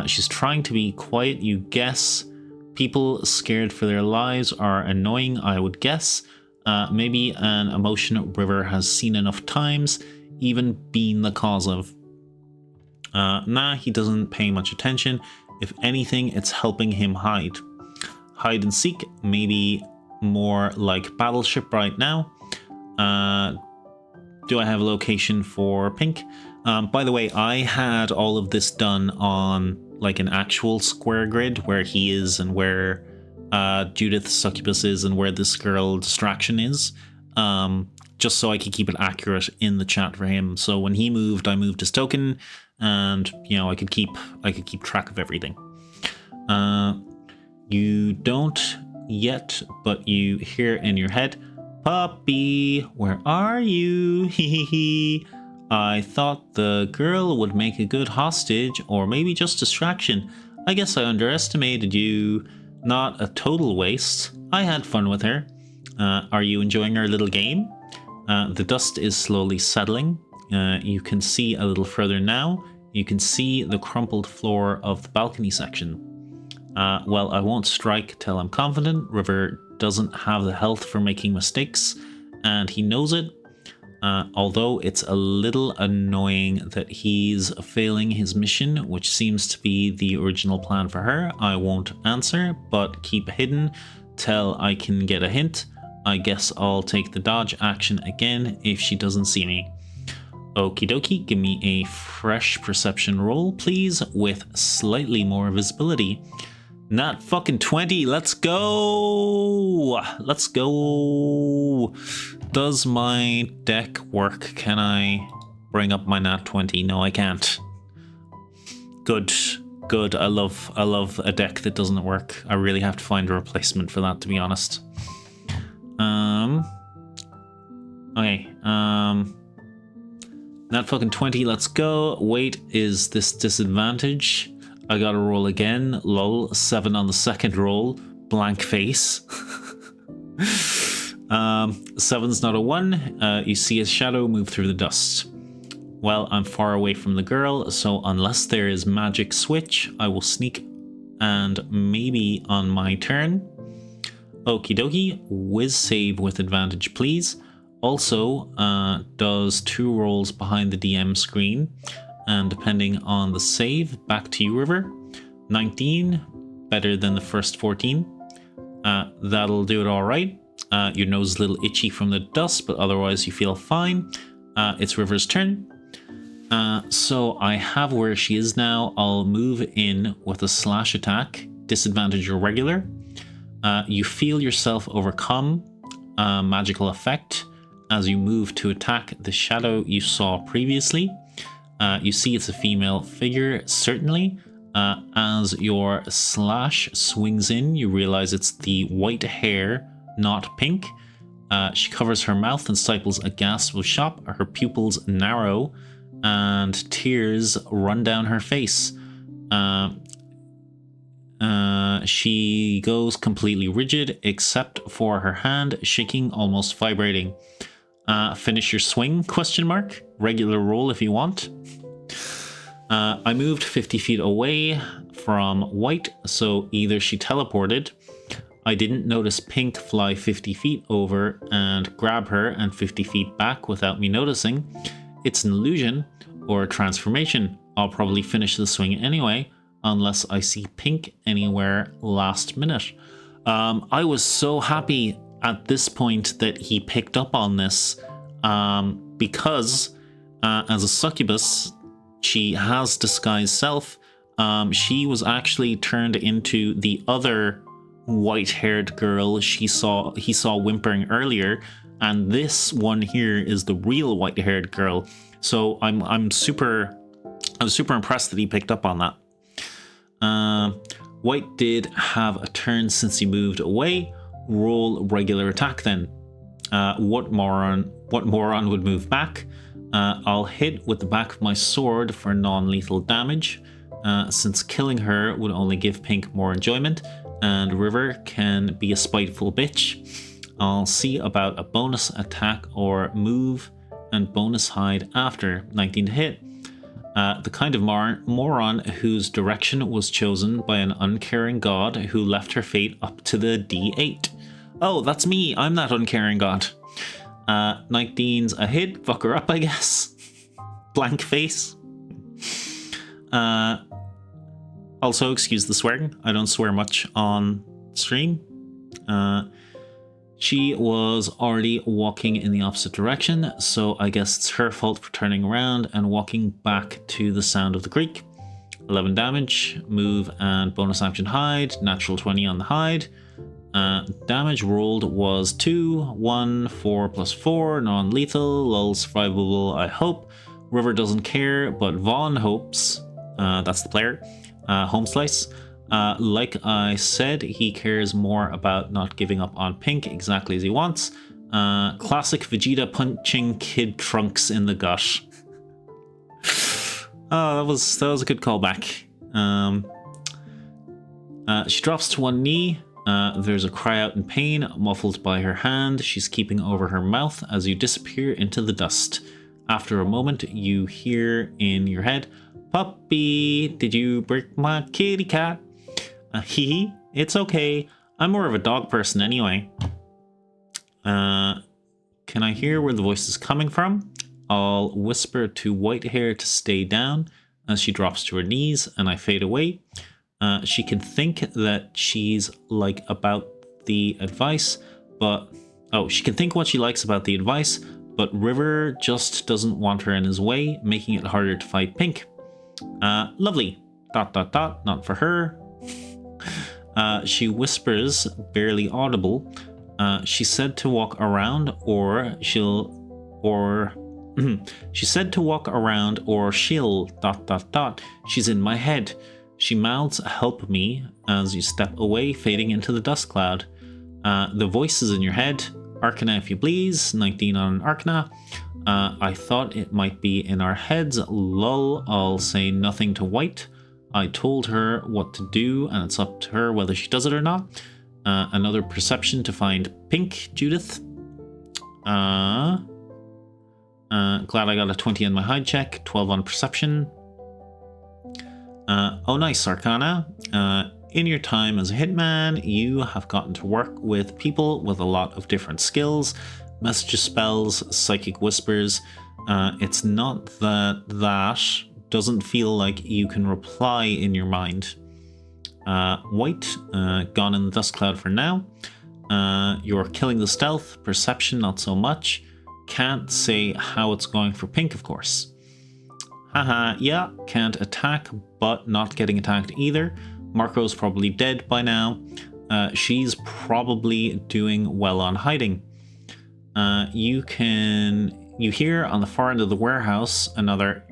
She's trying to be quiet, you guess. People scared for their lives are annoying, I would guess. Maybe an emotion River has seen enough times, even been the cause of. Nah, he doesn't pay much attention. If anything, it's helping him hide. Hide and seek, maybe more like Battleship right now. Do I have a location for Pink? By the way, I had all of this done on like an actual square grid where he is and where Judith Succubus is and where this girl Distraction is. Just so I could keep it accurate in the chat for him. So when he moved, I moved his token, and you know I could keep track of everything. You don't yet, but you hear in your head, "Puppy, where are you? Hee. I thought the girl would make a good hostage, or maybe just distraction. I guess I underestimated you. Not a total waste. I had fun with her. Are you enjoying our little game?" The dust is slowly settling. You can see a little further now. You can see the crumpled floor of the balcony section. Well, I won't strike till I'm confident. River doesn't have the health for making mistakes, and he knows it. Although it's a little annoying that he's failing his mission, which seems to be the original plan for her. I won't answer, but keep hidden till I can get a hint. I guess I'll take the dodge action again if she doesn't see me. Okie dokie, give me a fresh perception roll, please, with slightly more visibility. Not fucking 20, let's go! Let's go! Does my deck work? Can I bring up my nat 20? No, I can't. Good, good. I love a deck that doesn't work. I really have to find a replacement for that, to be honest. Okay, nat fucking 20, let's go. Wait, is this disadvantage? I gotta roll again. Lol, 7 on the second roll. Blank face. 7's not a 1. You see his shadow move through the dust. Well, I'm far away from the girl, so unless there is magic switch, I will sneak, and maybe on my turn. Okie dokie, whiz save with advantage, please. Also, does 2 rolls behind the DM screen, and depending on the save, back to you, River. 19, better than the first 14. That'll do it all right. Your nose is a little itchy from the dust, but otherwise you feel fine. It's River's turn. So I have where she is now. I'll move in with a slash attack, disadvantage or regular. You feel yourself overcome a magical effect as you move to attack the shadow you saw previously. You see it's a female figure, certainly. As your slash swings in, you realize it's the white hair, not pink. She covers her mouth and stifles a gasp of shock. Her pupils narrow and tears run down her face. She goes completely rigid except for her hand shaking, almost vibrating. Finish your swing, question mark. Regular roll if you want. I moved 50 feet away from white, so either she teleported, I didn't notice pink fly 50 feet over and grab her and 50 feet back without me noticing. It's an illusion or a transformation. I'll probably finish the swing anyway, unless I see pink anywhere last minute. I was so happy at this point that he picked up on this, because as a succubus, she has disguised self. She was actually turned into the other white-haired girl he saw whimpering earlier, and this one here is the real white-haired girl. So I was super impressed that he picked up on that. White did have a turn since he moved away. Roll regular attack then. What moron would move back? I'll hit with the back of my sword for non-lethal damage, since killing her would only give Pink more enjoyment, and River can be a spiteful bitch. I'll see about a bonus attack or move and bonus hide after. 19 to hit. The kind of moron whose direction was chosen by an uncaring god who left her fate up to the D8. Oh, that's me. I'm that uncaring god. 19's a hit. Fuck her up, I guess. Blank face. Also, excuse the swearing. I don't swear much on stream. She was already walking in the opposite direction, so I guess it's her fault for turning around and walking back to the sound of the creek. 11 damage, move and bonus action hide, natural 20 on the hide. Damage rolled was 2, 1, 4 plus 4, non-lethal, lol, survivable, I hope. River doesn't care, but Vaughn hopes, that's the player. Home slice. Like I said, he cares more about not giving up on Pink exactly as he wants. Classic Vegeta punching Kid Trunks in the gut. Oh, that was a good callback. She drops to one knee. There's a cry out in pain, muffled by her hand. She's keeping over her mouth as you disappear into the dust. After a moment, you hear in your head, "Puppy, did you break my kitty cat?" Hee hee, it's okay. I'm more of a dog person anyway. Can I hear where the voice is coming from? I'll whisper to Whitehair to stay down as she drops to her knees and I fade away. She can think that she's like about the advice, but... Oh, she can think what she likes about the advice, but River just doesn't want her in his way, making it harder to fight Pink. Lovely. ... Not for her. She whispers, barely audible. She said to walk around or she'll... She said to walk around or she'll... ... She's in my head. She mouths, "Help me," as you step away, fading into the dust cloud. The voice is in your head. Arcana if you please. 19 on an Arcana. I thought it might be in our heads. Lol, I'll say nothing to White. I told her what to do, and it's up to her whether she does it or not. Another perception to find Pink, Judith. Glad I got a 20 on my hide check. 12 on perception. Oh, nice, Arcana. In your time as a hitman, you have gotten to work with people with a lot of different skills. Message spells, psychic whispers. It's not that doesn't feel like you can reply in your mind. White, gone in the dust cloud for now. You're killing the stealth. Perception, not so much. Can't say how it's going for Pink, of course. Haha, yeah, can't attack, but not getting attacked either. Marco's probably dead by now. She's probably doing well on hiding. You hear on the far end of the warehouse another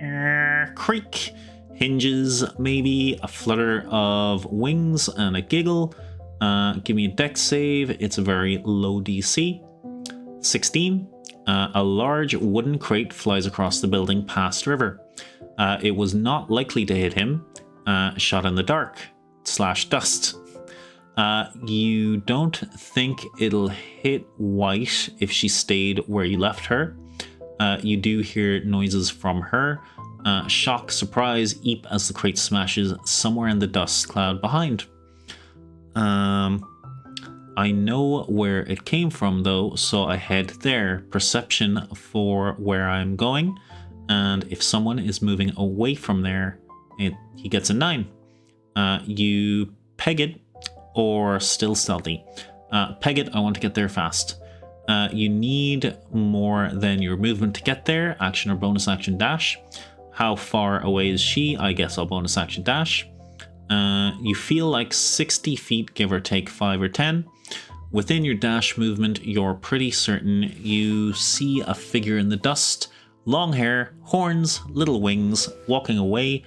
creak, hinges, maybe a flutter of wings and a giggle. Give me a dex save. It's a very low DC. 16. A large wooden crate flies across the building past River. It was not likely to hit him. Shot in the dark / dust. You don't think it'll hit White if she stayed where you left her. You do hear noises from her. Shock, surprise, eep as the crate smashes somewhere in the dust cloud behind. I know where it came from though, so I head there. Perception for where I'm going. And if someone is moving away from there, he gets a 9. You peg it or still stealthy. Peg it, I want to get there fast. You need more than your movement to get there. Action or bonus action dash. How far away is she? I guess I'll bonus action dash. You feel like 60 feet, give or take 5 or 10. Within your dash movement, you're pretty certain you see a figure in the dust. Long hair, horns, little wings, walking away.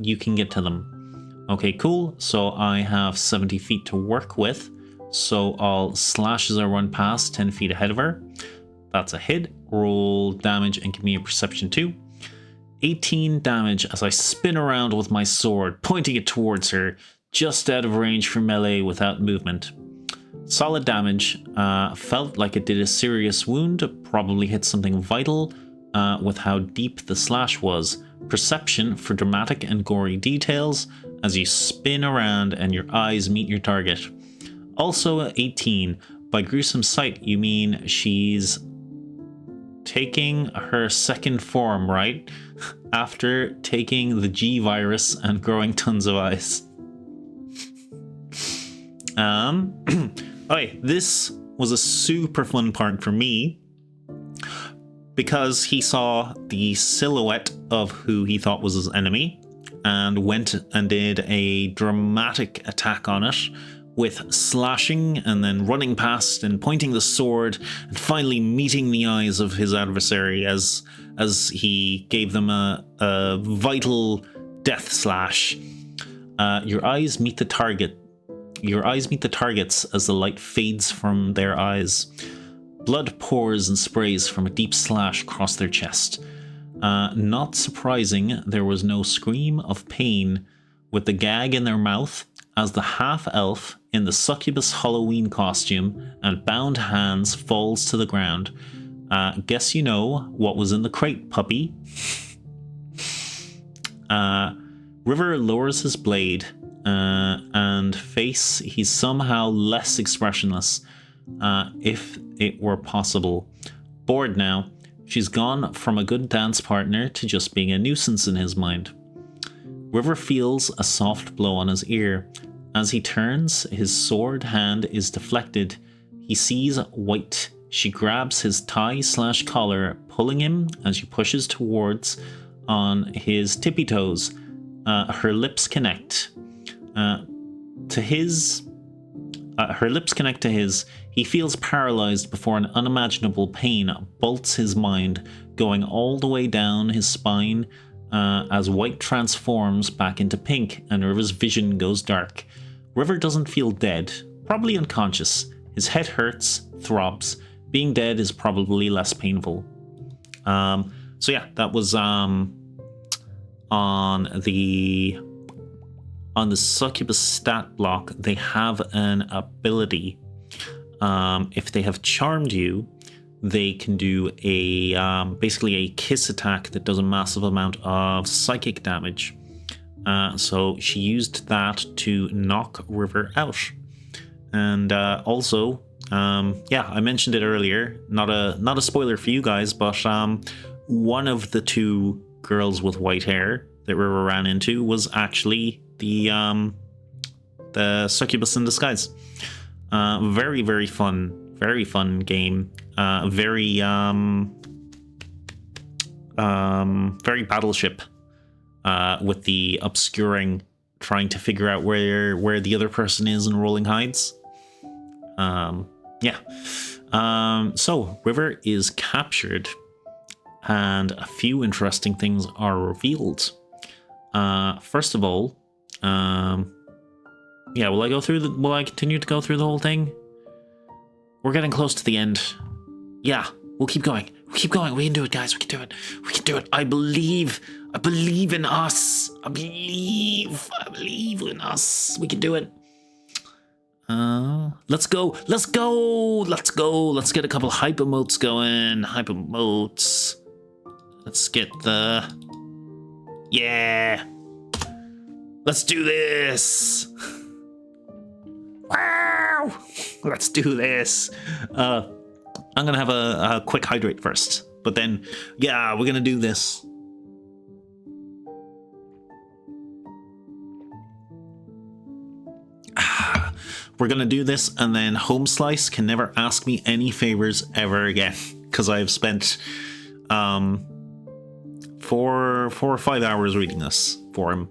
You can get to them. Okay, cool. So I have 70 feet to work with. So I'll slash as I run past 10 feet ahead of her. That's a hit. Roll damage and give me a perception too. 18 damage as I spin around with my sword, pointing it towards her, just out of range for melee without movement. Solid damage. Felt like it did a serious wound. Probably hit something vital with how deep the slash was. Perception for dramatic and gory details as you spin around and your eyes meet your target. Also 18. By gruesome sight, you mean she's taking her second form, right? After taking the G virus and growing tons of eyes. Okay, this was a super fun part for me because he saw the silhouette of who he thought was his enemy and went and did a dramatic attack on it with slashing and then running past and pointing the sword and finally meeting the eyes of his adversary as he gave them a vital death slash. Your eyes meet the target. Your eyes meet the targets as the light fades from their eyes. Blood pours and sprays from a deep slash across their chest. Not surprising, there was no scream of pain with the gag in their mouth as the half-elf in the succubus Halloween costume and bound hands falls to the ground. Guess you know what was in the crate, puppy. River lowers his blade and face. He's somehow less expressionless, if it were possible. Bored now, she's gone from a good dance partner to just being a nuisance in his mind. River feels a soft blow on his ear. As he turns, his sword hand is deflected. He sees white. She grabs his tie/collar, pulling him as she pushes towards on his tippy toes. Her lips connect to his. Her lips connect to his. He feels paralyzed before an unimaginable pain bolts his mind, going all the way down his spine as white transforms back into pink and River's vision goes dark. River doesn't feel dead, probably unconscious. His head hurts, throbs. Being dead is probably less painful. So yeah, that was on the succubus stat block. They have an ability. If they have charmed you, they can do a basically a kiss attack that does a massive amount of psychic damage. So she used that to knock River out. And also, yeah, I mentioned it earlier. Not a spoiler for you guys, but one of the two girls with white hair that River ran into was actually the succubus in disguise. Very, very fun game. Very Battleship, with the obscuring, trying to figure out where the other person is and rolling hides. Yeah. So River is captured, and a few interesting things are revealed. First of all, yeah, will I continue to go through the whole thing? We're getting close to the end. Yeah, we'll keep going. We can do it, guys. We can do it. I believe in us. I believe in us. We can do it. Let's go. Let's get a couple hype emotes going. Hype emotes. Let's get the... Yeah. Let's do this. Wow. Let's do this. I'm gonna have a quick hydrate first, but then, yeah, we're gonna do this. We're gonna do this, and then Home Slice can never ask me any favors ever again, because I've spent 4 or 5 hours reading this for him.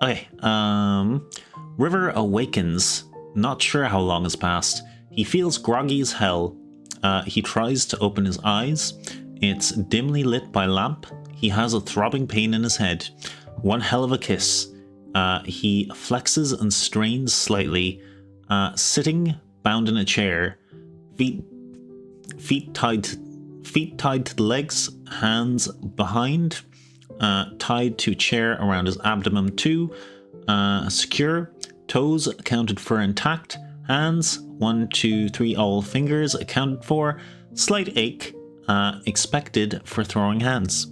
Okay. River awakens. Not sure how long has passed. He feels groggy as hell. He tries to open his eyes. It's dimly lit by lamp. He has a throbbing pain in his head. One hell of a kiss. He flexes and strains slightly, sitting bound in a chair, feet tied to the legs, hands behind, tied to chair around his abdomen too, secure, toes accounted for intact, hands 1, 2, 3, all fingers accounted for, slight ache, expected for throwing hands.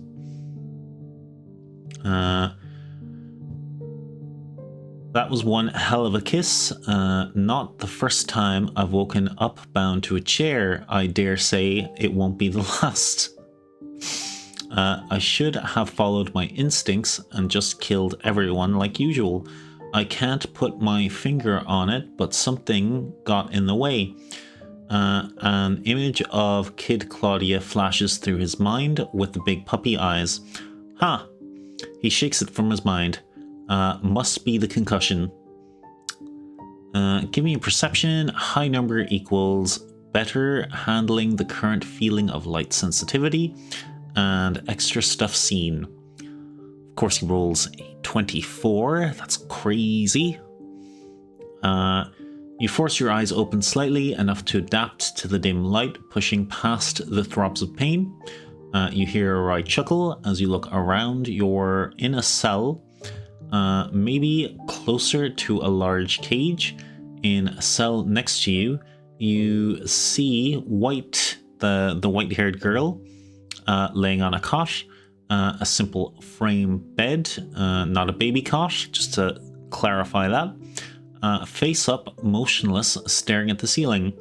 That was one hell of a kiss. Not the first time I've woken up bound to a chair. I dare say it won't be the last. I should have followed my instincts and just killed everyone like usual. I can't put my finger on it, but something got in the way. An image of Kid Claudia flashes through his mind with the big puppy eyes. Huh. He shakes it from his mind. Must be the concussion. Give me a perception. High number equals better handling the current feeling of light sensitivity and extra stuff seen. course, he rolls a 24. That's crazy. You force your eyes open slightly, enough to adapt to the dim light, pushing past the throbs of pain. You hear a wry chuckle as you look around. You're in a cell, maybe closer to a large cage. In a cell next to you, you see the white-haired girl laying on a cot, a simple frame bed, not a baby cot, just to clarify that. Face up, motionless, staring at the ceiling,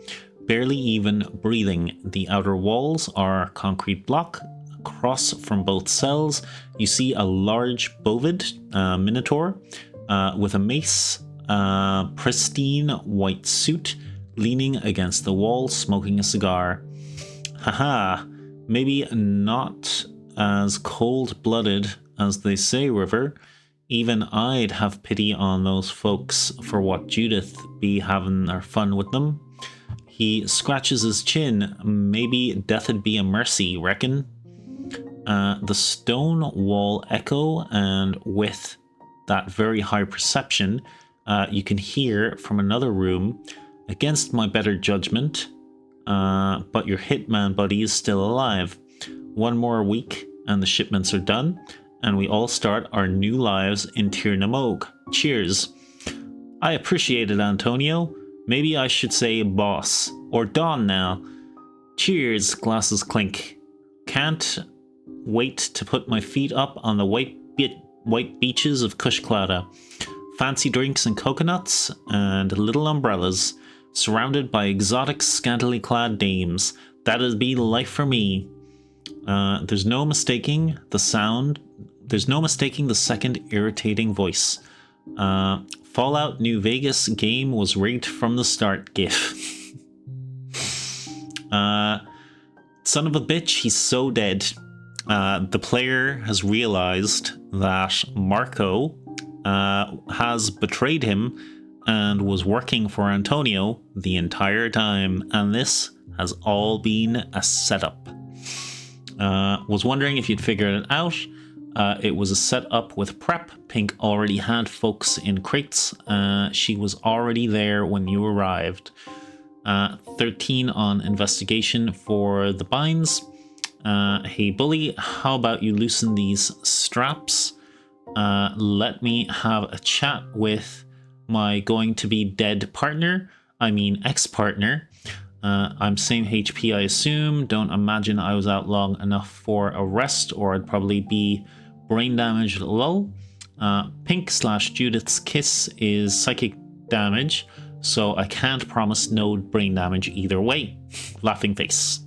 barely even breathing. The outer walls are concrete block. Across from both cells, you see a large bovid minotaur with a mace, pristine white suit, leaning against the wall, smoking a cigar. Haha, maybe not as cold-blooded as they say, River. Even I'd have pity on those folks for what Judith be having their fun with them. He scratches his chin. Maybe death'd be a mercy, reckon? The stone wall echo, and with that very high perception, you can hear from another room, against my better judgment, but your hitman buddy is still alive. One more week and the shipments are done, and we all start our new lives in Tir na Mog. Cheers. I appreciate it, Antonio. Maybe I should say boss, or Don now. Cheers, glasses clink. Can't wait to put my feet up on the white beaches of Cushclada. Fancy drinks and coconuts, and little umbrellas, surrounded by exotic, scantily clad dames. That'd be life for me. There's no mistaking the sound. There's no mistaking the second irritating voice. Fallout New Vegas game was rigged from the start, gif. Son of a bitch, he's so dead. The player has realized that Marco has betrayed him and was working for Antonio the entire time, and this has all been a setup. Was wondering if you'd figured it out. It was a setup with prep. Pink already had folks in crates. She was already there when you arrived. 13 on investigation for the binds. Hey bully, how about you loosen these straps? Let me have a chat with my going to be dead partner. I mean ex-partner. I'm same HP, I assume. Don't imagine I was out long enough for a rest, or I'd probably be brain damaged. Lol. Pink/Judith's kiss is psychic damage, so I can't promise no brain damage either way. Laughing face.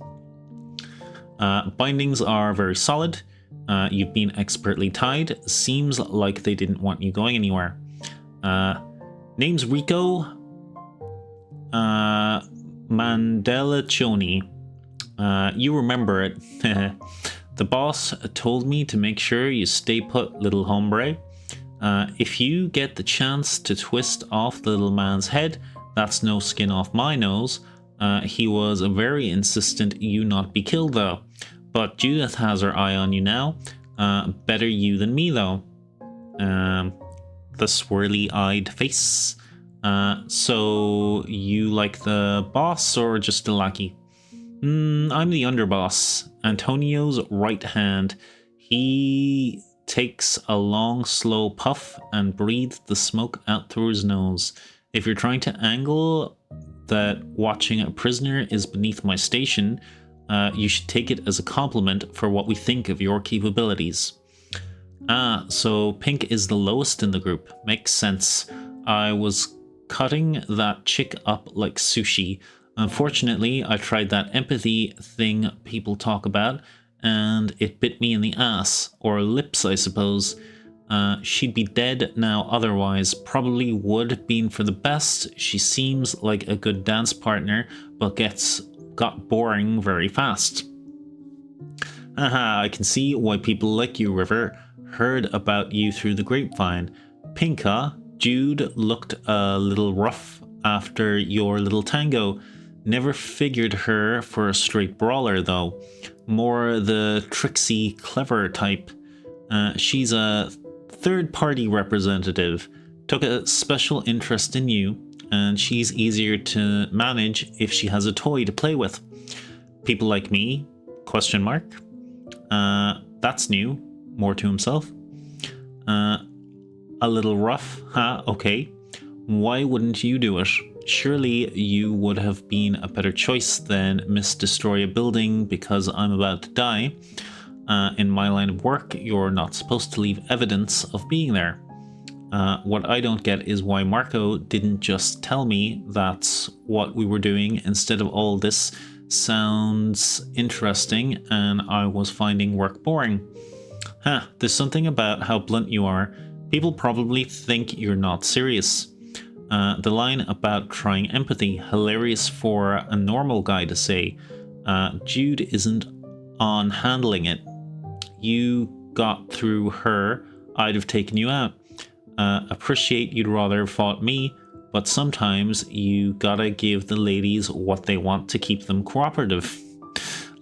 Bindings are very solid. You've been expertly tied. Seems like they didn't want you going anywhere. Name's Rico Mandelaccioni. You remember it. The boss told me to make sure you stay put, little hombre. If you get the chance to twist off the little man's head, that's no skin off my nose. He was very insistent you not be killed though. But Judith has her eye on you now. Better you than me though. The swirly-eyed face. So you like the boss or just a lackey? I'm the underboss. Antonio's right hand. He takes a long, slow puff and breathes the smoke out through his nose. If you're trying to angle that watching a prisoner is beneath my station, you should take it as a compliment for what we think of your capabilities. So Pink is the lowest in the group. Makes sense. I was cutting that chick up like sushi. Unfortunately, I tried that empathy thing people talk about, and it bit me in the ass, or lips, I suppose. She'd be dead now otherwise. Probably would have been for the best. She seems like a good dance partner, but got boring very fast. Haha, I can see why people like you, River. Heard about you through the grapevine. Pinka, Jude looked a little rough after your little tango. Never figured her for a straight brawler, though. More the tricksy, clever type. She's a third-party representative, took a special interest in you, and she's easier to manage if she has a toy to play with. People like me? Question mark. That's new. More to himself. A little rough. Okay. Why wouldn't you do it? Surely you would have been a better choice than destroy a building because I'm about to die. In my line of work, you're not supposed to leave evidence of being there. What I don't get is why Marco didn't just tell me that's what we were doing instead of all this sounds interesting and I was finding work boring. There's something about how blunt you are. People probably think you're not serious. The line about trying empathy, hilarious for a normal guy to say. Jude isn't on handling it. You got through her, I'd have taken you out. Appreciate you'd rather have fought me, but sometimes you gotta give the ladies what they want to keep them cooperative.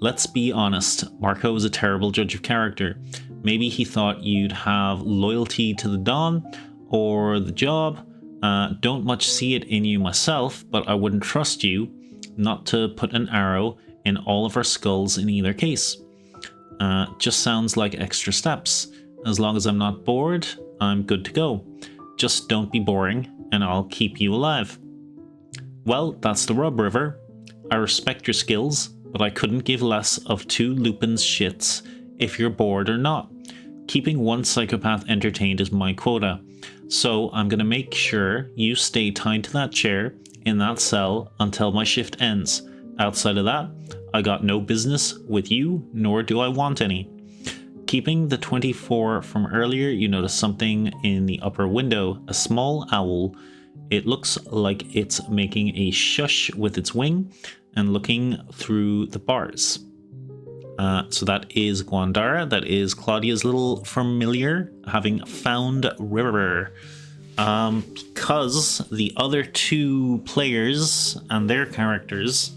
Let's be honest, Marco is a terrible judge of character. Maybe he thought you'd have loyalty to the Dawn or the job. Don't much see it in you myself, but I wouldn't trust you not to put an arrow in all of our skulls in either case. Just sounds like extra steps. As long as I'm not bored, I'm good to go. Just don't be boring, and I'll keep you alive. Well, that's the rub, River. I respect your skills, but I couldn't give less of 2 Lupin's shits if you're bored or not. Keeping one psychopath entertained is my quota, so I'm gonna make sure you stay tied to that chair in that cell until my shift ends. Outside of that, I got no business with you, nor do I want any. Keeping the 24 from earlier, you notice something in the upper window, a small owl. It looks like it's making a shush with its wing and looking through the bars. So that is Guandara. That is Claudia's little familiar, having found River. Because the other 2 players and their characters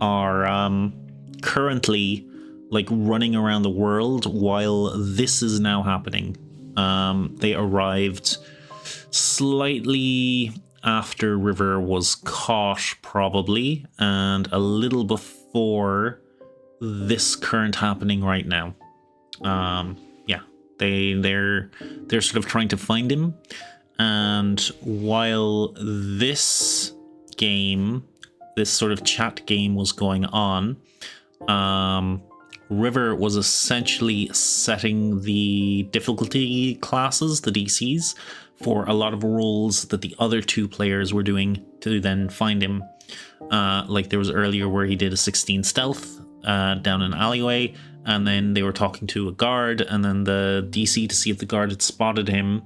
are currently like running around the world while this is now happening. They arrived slightly after River was caught, probably, and a little before this current happening right now. Yeah, they're sort of trying to find him, and while this game, this sort of chat game was going on, River was essentially setting the difficulty classes, the DCs, for a lot of roles that the other 2 players were doing to then find him. Like there was earlier where he did a 16 stealth down an alleyway, and then they were talking to a guard, and then the DC to see if the guard had spotted him,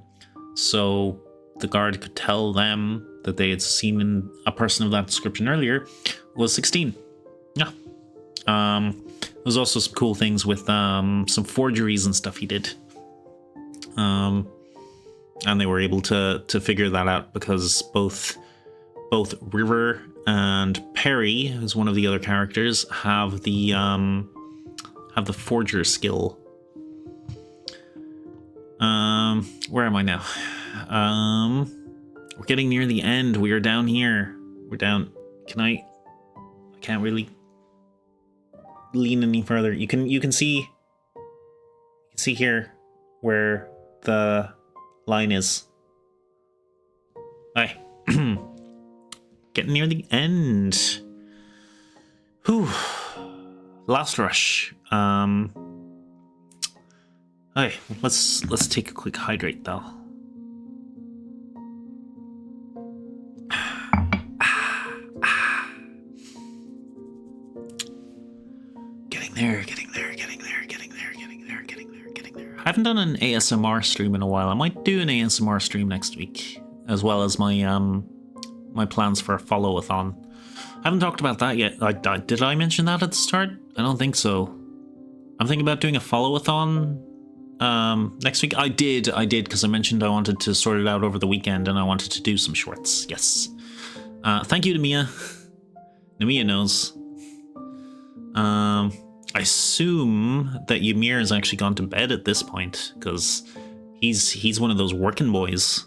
so the guard could tell them that they had seen a person of that description earlier was 16. Yeah. There's also some cool things with some forgeries and stuff he did. And they were able to figure that out because both River and Perry, who's one of the other characters, have the forger skill. Where am I now? We're getting near the end. We are down here. We're down. I can't really lean any further. You can see here where the line is. Hi. Getting near the end. Whew. Last rush. Hi. Let's take a quick hydrate though. I haven't done an ASMR stream in a while. I might do an ASMR stream next week, as well as my my plans for a follow-a-thon. I haven't talked about that yet. Did I mention that at the start? I don't think so. I'm thinking about doing a follow-a-thon next week. I did because I mentioned I wanted to sort it out over the weekend and I wanted to do some shorts. Yes. Thank you to Mia. Mia knows. I assume that Ymir has actually gone to bed at this point, because he's one of those working boys.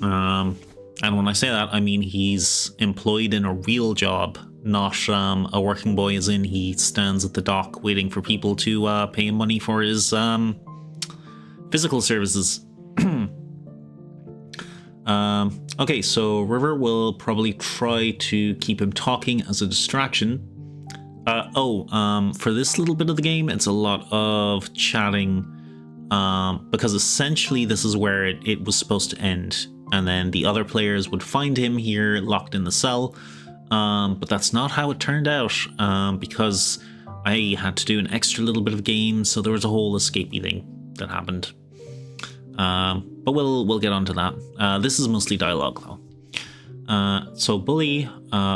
And when I say that, I mean he's employed in a real job, not a working boy as in he stands at the dock waiting for people to pay him money for his physical services. Okay, so River will probably try to keep him talking as a distraction. For this little bit of the game, it's a lot of chatting, because essentially this is where it was supposed to end, and then the other players would find him here locked in the cell, but that's not how it turned out, because I had to do an extra little bit of game, so there was a whole escapey thing that happened. But we'll get onto that. This is mostly dialogue though. So Bully,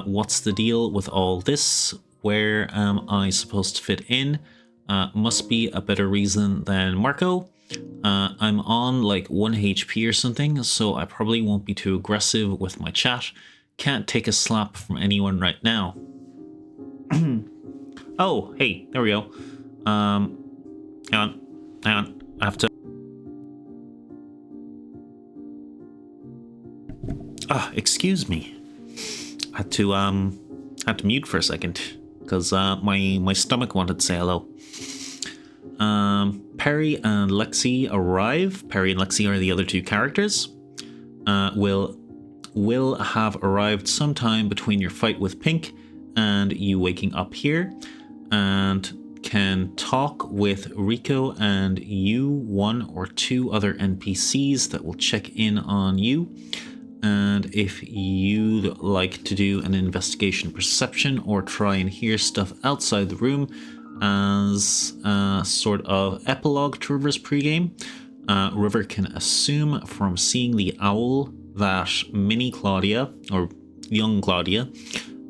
what's the deal with all this? Where am I supposed to fit in? Must be a better reason than Marco. I'm on like 1 HP or something, so I probably won't be too aggressive with my chat. Can't take a slap from anyone right now. Oh, hey, there we go. Hang on. I have to... excuse me. I had to mute for a second because my stomach wanted to say hello. Perry and Lexi arrive. Perry and Lexi are the other two characters. Will have arrived sometime between your fight with Pink and you waking up here, and can talk with Rico and you, 1 or 2 other NPCs that will check in on you. And if you'd like to do an investigation perception or try and hear stuff outside the room as a sort of epilogue to River's pregame, River can assume from seeing the owl that mini Claudia, or young Claudia,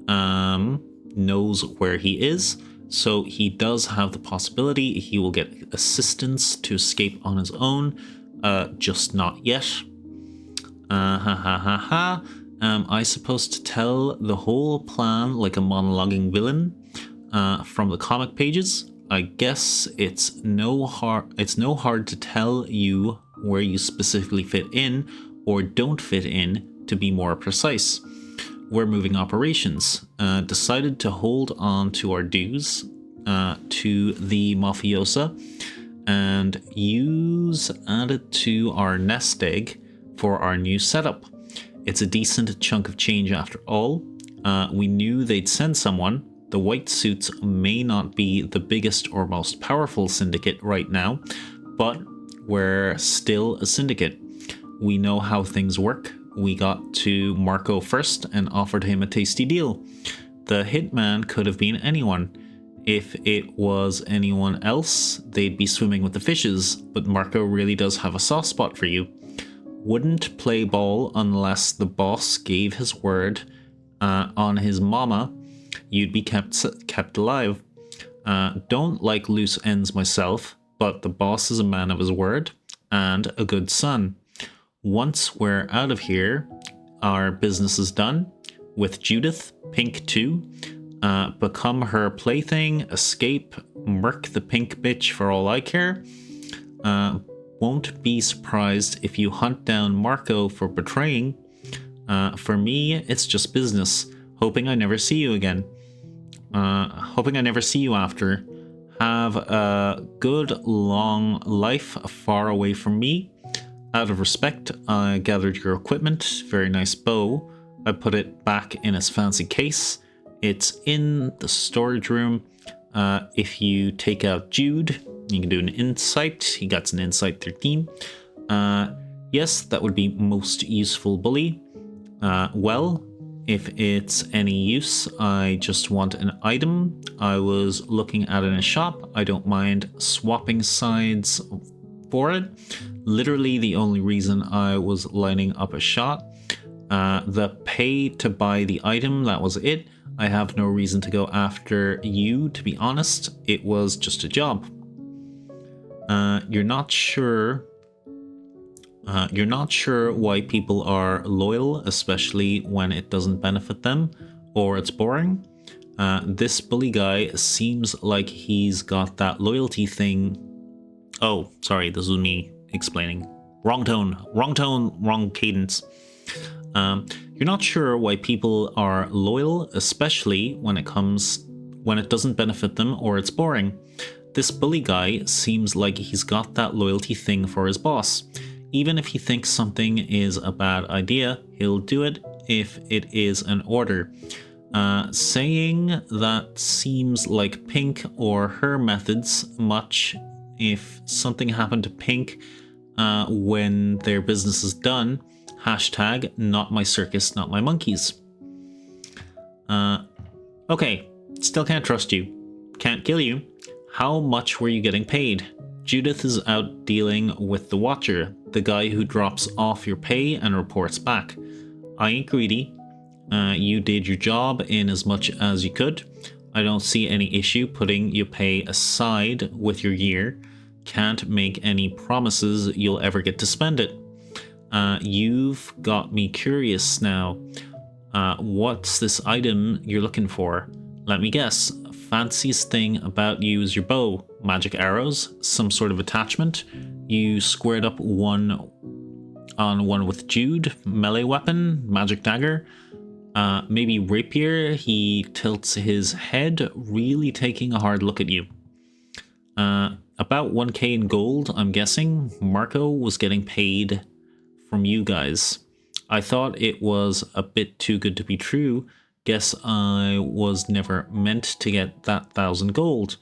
knows where he is. So he does have the possibility he will get assistance to escape on his own, just not yet. Am I supposed to tell the whole plan like a monologuing villain from the comic pages? I guess it's no hard to tell you where you specifically fit in or don't fit in, to be more precise. We're moving operations. Decided to hold on to our dues to the mafiosa and use added to our nest egg for our new setup. It's a decent chunk of change after all. We knew they'd send someone. The white suits may not be the biggest or most powerful syndicate right now, but we're still a syndicate. We know how things work. We got to Marco first and offered him a tasty deal. The hitman could have been anyone. If it was anyone else, they'd be swimming with the fishes, but Marco really does have a soft spot for you. Wouldn't play ball unless the boss gave his word on his mama you'd be kept alive. Don't like loose ends myself, but the boss is a man of his word and a good son. Once we're out of here, our business is done. With Judith, Pink too. Become her plaything, escape, murk the pink bitch for all I care. Won't be surprised if you hunt down Marco for betraying. For me, it's just business. Hoping I never see you again. Hoping I never see you after. Have a good long life far away from me. Out of respect, I gathered your equipment. Very nice bow. I put it back in its fancy case. It's in the storage room. If you take out Jude, you can do an insight. He got an insight 13. Yes, that would be most useful, Bully. Well, if it's any use, I just want an item. I was looking at it in a shop. I don't mind swapping sides for it. Literally the only reason I was lining up a shot. The pay to buy the item, that was it. I have no reason to go after you, to be honest. It was just a job. You're not sure why people are loyal, especially when it doesn't benefit them or it's boring. This bully guy seems like he's got that loyalty thing. Oh, sorry, this was me explaining. Wrong tone, wrong cadence. You're not sure why people are loyal, especially when it doesn't benefit them or it's boring. This bully guy seems like he's got that loyalty thing for his boss. Even if he thinks something is a bad idea, he'll do it if it is an order. Saying that seems like Pink or her methods much. If something happened to Pink when their business is done, hashtag not my circus, not my monkeys. Okay, still can't trust you. Can't kill you. How much were you getting paid? Judith is out dealing with the Watcher, the guy who drops off your pay and reports back. I ain't greedy. You did your job in as much as you could. I don't see any issue putting your pay aside with your year. Can't make any promises you'll ever get to spend it. You've got me curious now. What's this item you're looking for? Let me guess. Fanciest thing about you is your bow. Magic arrows? Some sort of attachment? You squared up one on one with Jude? Melee weapon? Magic dagger? Maybe rapier? He tilts his head, really taking a hard look at you. About 1k in gold, I'm guessing. Marco was getting paid from you guys. I thought it was a bit too good to be true. Guess I was never meant to get that 1,000 gold.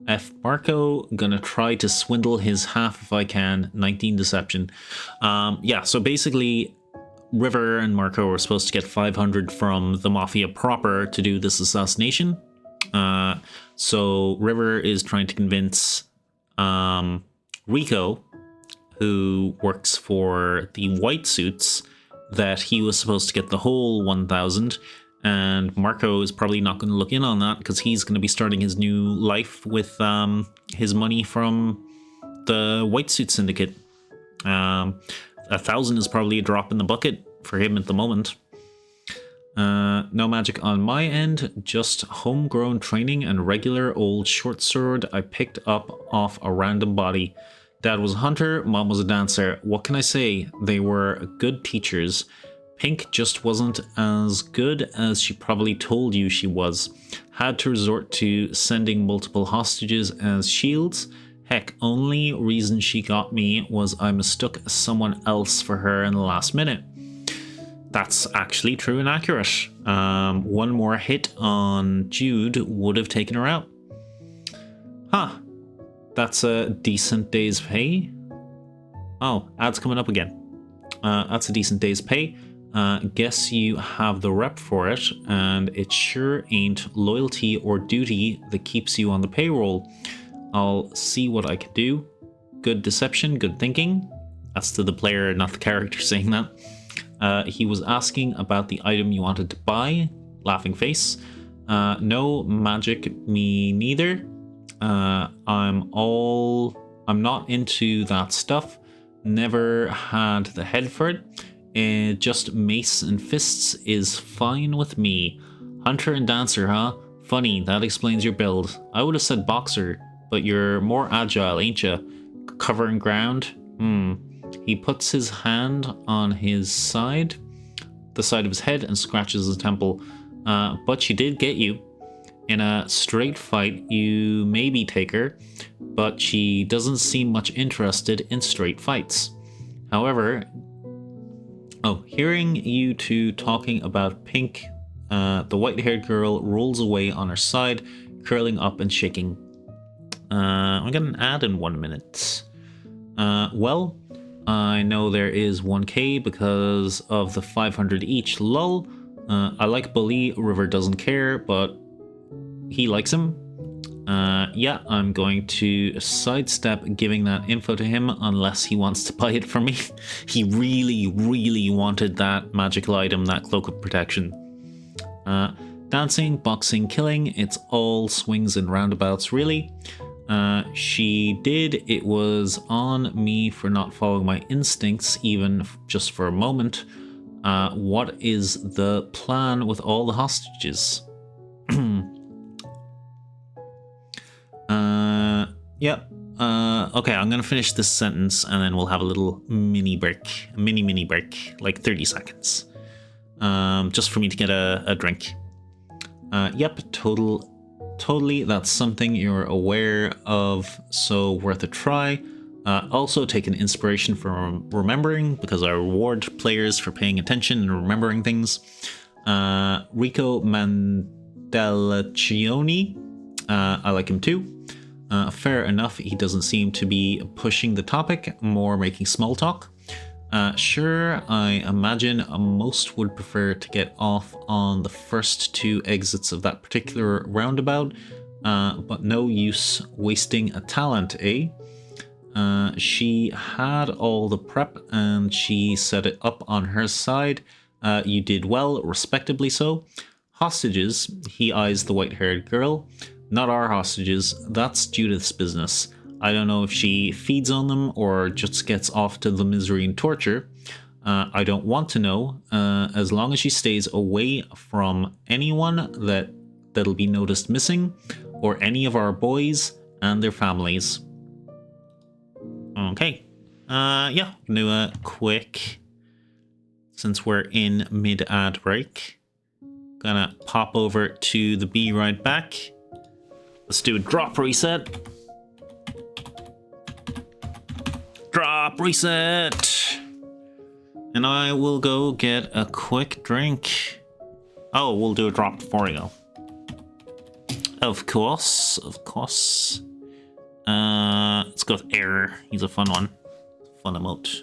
F Marco, gonna try to swindle his half if I can. 19 deception. Yeah, so basically River and Marco were supposed to get 500 from the Mafia proper to do this assassination. So River is trying to convince Rico, who works for the White Suits, that he was supposed to get the whole 1,000, and Marco is probably not going to look in on that because he's going to be starting his new life with his money from the White Suit Syndicate. 1,000 is probably a drop in the bucket for him at the moment. No magic on my end, just homegrown training and regular old short sword I picked up off a random body. Dad was a hunter, mom was a dancer. What can I say? They were good teachers. Pink just wasn't as good as she probably told you she was. Had to resort to sending multiple hostages as shields. Heck, only reason she got me was I mistook someone else for her in the last minute. That's actually true and accurate. One more hit on Jude would have taken her out. Huh. That's a decent day's pay. Oh, ad's coming up again. That's a decent day's pay. Guess you have the rep for it, and it sure ain't loyalty or duty that keeps you on the payroll. I'll see what I can do. Good deception, good thinking. That's to the player, not the character saying that. He was asking about the item you wanted to buy. Laughing face. No magic, me neither. I'm not into that stuff. Never had the head for it. Just mace and fists is fine with me. Hunter and dancer, huh? Funny, that explains your build. I would have said boxer, but you're more agile, ain't ya? Covering ground? He puts his hand on his side, the side of his head, and scratches his temple. But she did get you. In a straight fight, you maybe take her, but she doesn't seem much interested in straight fights. However, hearing you two talking about Pink, the white-haired girl rolls away on her side, curling up and shaking. I'm gonna add in 1 minute. Well, I know there is 1k because of the 500 each, lol. I like Bully, River doesn't care, but he likes him. Yeah, I'm going to sidestep giving that info to him unless he wants to buy it from me. He really wanted that magical item, that cloak of protection. Dancing, boxing, killing, it's all swings and roundabouts, really. She did. It was on me for not following my instincts, even just for a moment. What is the plan with all the hostages? Yep. Okay, I'm gonna finish this sentence and then we'll have a little mini break. A mini break, like 30 seconds. Just for me to get a drink. Yep, totally, that's something you're aware of, so worth a try. Also take an inspiration from remembering, because I reward players for paying attention and remembering things. Rico Mandelaccioni, I like him too. Fair enough, he doesn't seem to be pushing the topic, more making small talk. Sure, I imagine most would prefer to get off on the first two exits of that particular roundabout, but no use wasting a talent, eh? She had all the prep and she set it up on her side. You did well, respectably so. Hostages, he eyes the white-haired girl. Not our hostages, that's Judith's business. I don't know if she feeds on them or just gets off to the misery and torture. I don't want to know, as long as she stays away from anyone that'll be noticed missing, or any of our boys and their families. Okay. Yeah, I'm gonna do a quick, since we're in mid-ad break, gonna pop over to the Be Right Back. Let's do a drop reset. Drop reset! And I will go get a quick drink. Oh, we'll do a drop before we go. Of course, of course. Let's go with Error. He's a fun one. Fun emote.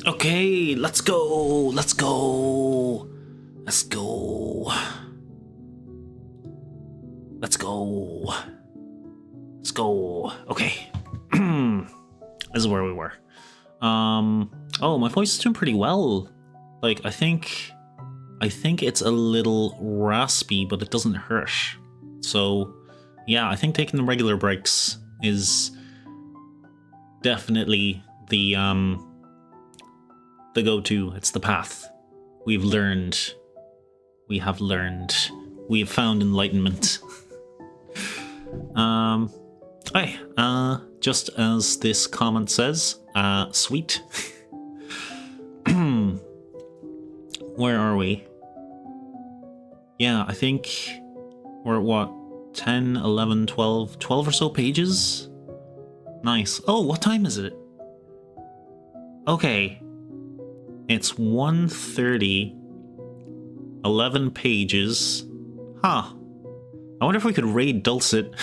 Okay, let's go. Let's go. Let's go. Let's go. Let's go. Okay. This is where we were. Oh, my voice is doing pretty well. Like, I think it's a little raspy, but it doesn't hurt. So, yeah, I think taking the regular breaks is definitely the go-to. It's the path. We have learned. We have found enlightenment. Hey, just as this comment says, sweet. Where are we? Yeah, I think we're at what? 10, 11, 12 or so pages? Nice. Oh, what time is it? Okay. It's 1:30. 11 pages. Huh. I wonder if we could raid Dulcet.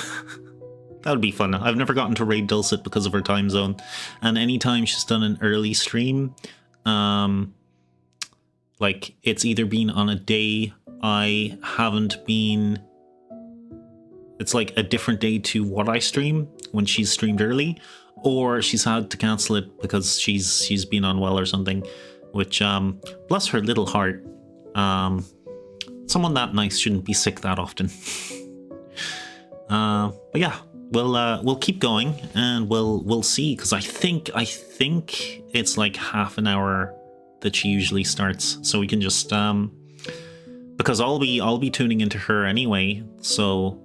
That would be fun. I've never gotten to raid Dulcet because of her time zone. And anytime she's done an early stream, like, it's either been on a day I haven't been... It's like a different day to what I stream when she's streamed early, or she's had to cancel it because she's been unwell or something, which, bless her little heart. Someone that nice shouldn't be sick that often. But yeah, we'll keep going and we'll see, because I think it's like half an hour that she usually starts, so we can just because I'll be tuning into her anyway, so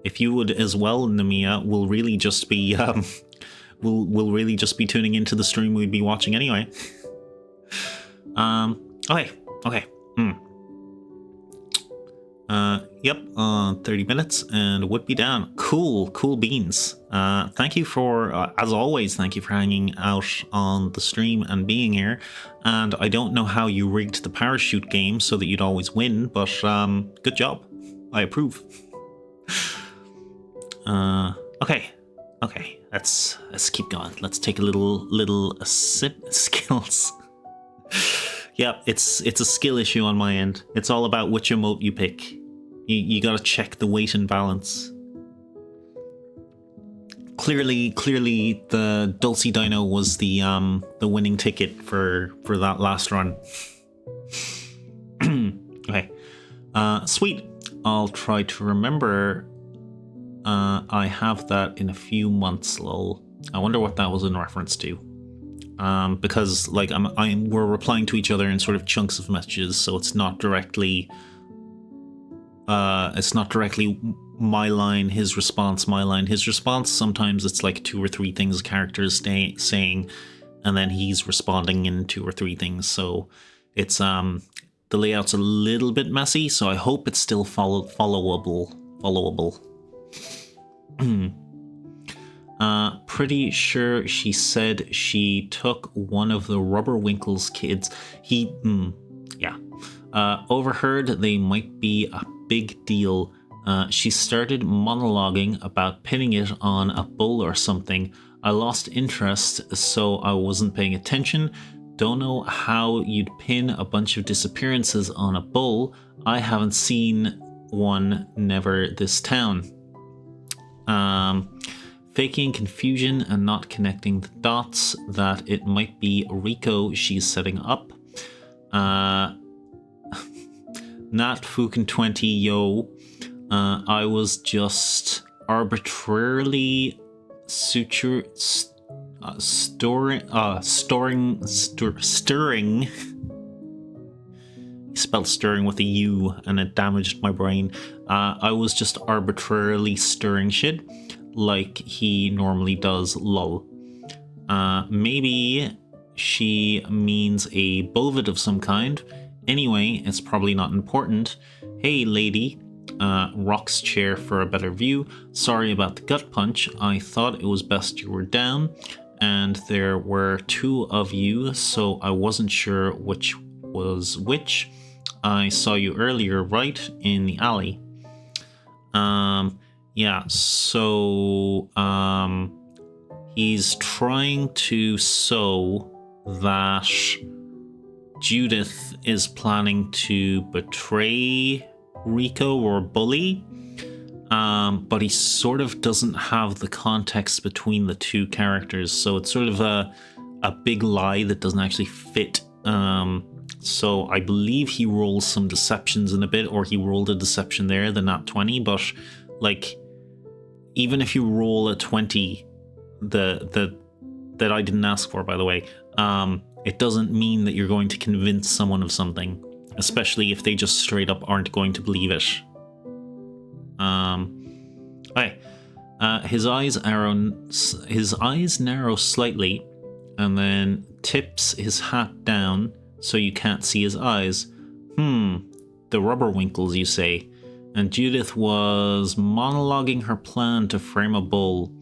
if you would as well, Namiya, we'll really just be we'll really just be tuning into the stream we'd be watching anyway. Okay. Yep, 30 minutes and would be down. Cool beans. Thank you for, as always, thank you for hanging out on the stream and being here. And I don't know how you rigged the parachute game so that you'd always win, but good job. I approve. Okay, let's keep going. Let's take a little sip. Skills. Yeah, it's a skill issue on my end. It's all about which emote you pick. You gotta check the weight and balance. Clearly, the Dulce Dino was the winning ticket for that last run. Okay, sweet. I'll try to remember. I have that in a few months. Lol. I wonder what that was in reference to. Because like we're replying to each other in sort of chunks of messages, so it's not directly. It's not directly my line, his response, my line, his response. Sometimes it's like 2 or 3 things characters saying, and then he's responding in 2 or 3 things. So it's the layout's a little bit messy. So I hope it's still followable. Pretty sure she said she took one of the Rubberwinkle's kids. Yeah. Overheard they might be a big deal. She started monologuing about pinning it on a bull or something. I lost interest, so I wasn't paying attention. Don't know how you'd pin a bunch of disappearances on a bull. I haven't seen one, never this town. Faking confusion and not connecting the dots that it might be Rico she's setting up. Not fucking 20, yo. I was just arbitrarily stirring. He spelled stirring with a U, and it damaged my brain. I was just arbitrarily stirring shit, like he normally does. Lol. Maybe she means a bovid of some kind. Anyway, it's probably not important. Hey, lady. Rock's chair for a better view. Sorry about the gut punch. I thought it was best you were down, and there were 2 of you, so I wasn't sure which was which. I saw you earlier, right? In the alley. Yeah, so, he's trying to sew that Judith is planning to betray Rico or Bully, but he sort of doesn't have the context between the two characters, so it's sort of a big lie that doesn't actually fit. So I believe he rolls some deceptions in a bit, or he rolled a deception there, the nat 20, but like, even if you roll a 20, that I didn't ask for, by the way, it doesn't mean that you're going to convince someone of something, especially if they just straight up aren't going to believe it. Okay. His eyes narrow slightly, and then tips his hat down so you can't see his eyes. The rubber winkles, you say. And Judith was monologuing her plan to frame a bull.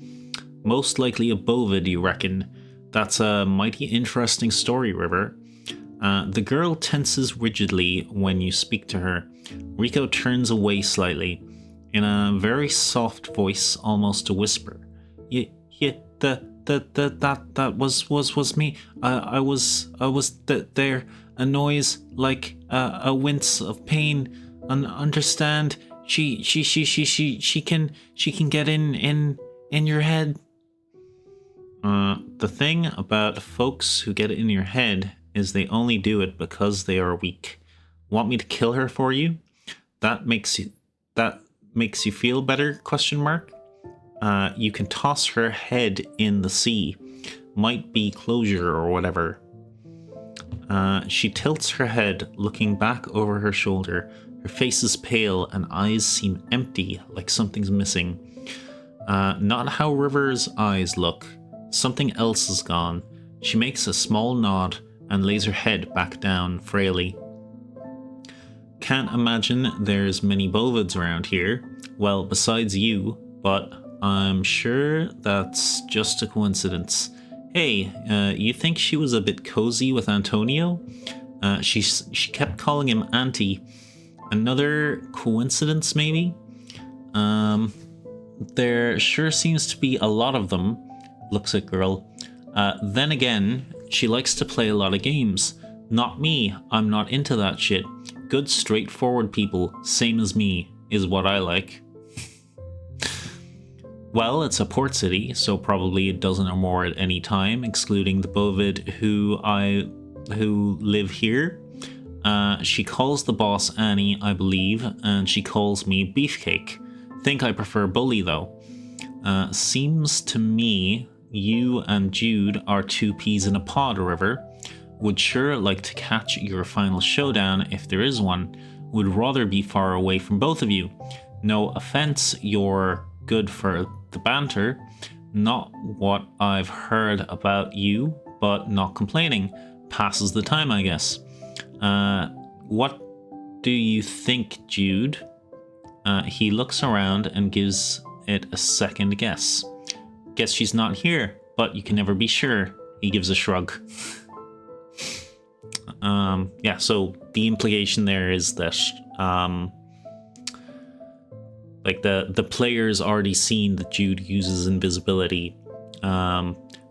Most likely a bovid, you reckon? That's a mighty interesting story, River. The girl tenses rigidly when you speak to her. Rico turns away slightly, in a very soft voice, almost a whisper. That was me. I was there. A noise like a wince of pain. Understand? She can get in your head. The thing about folks who get in your head is they only do it because they are weak. Want me to kill her for you? That makes you feel better? Question mark. You can toss her head in the sea. Might be closure or whatever. She tilts her head, looking back over her shoulder. Her face is pale and eyes seem empty, like something's missing. Not how River's eyes look. Something else is gone. She makes a small nod and lays her head back down frailly. Can't imagine there's many bovids around here. Well, besides you, but I'm sure that's just a coincidence. Hey, you think she was a bit cozy with Antonio? She kept calling him Auntie. Another coincidence, maybe? There sure seems to be a lot of them. Looks at girl. Then again, she likes to play a lot of games. Not me, I'm not into that shit. Good, straightforward people, same as me, is what I like. Well, it's a port city, so probably a dozen or more at any time, excluding the bovid who live here. She calls the boss Annie, I believe, and she calls me Beefcake. Think I prefer Bully, though. Seems to me you and Jude are two peas in a pod, River. Would sure like to catch your final showdown if there is one. Would rather be far away from both of you. No offense, you're good for the banter. Not what I've heard about you, but not complaining. Passes the time, I guess. What do you think, Jude? He looks around and gives it a second guess. Guess she's not here, but you can never be sure. He gives a shrug. Yeah, so the implication there is that like the player's already seen that Jude uses invisibility.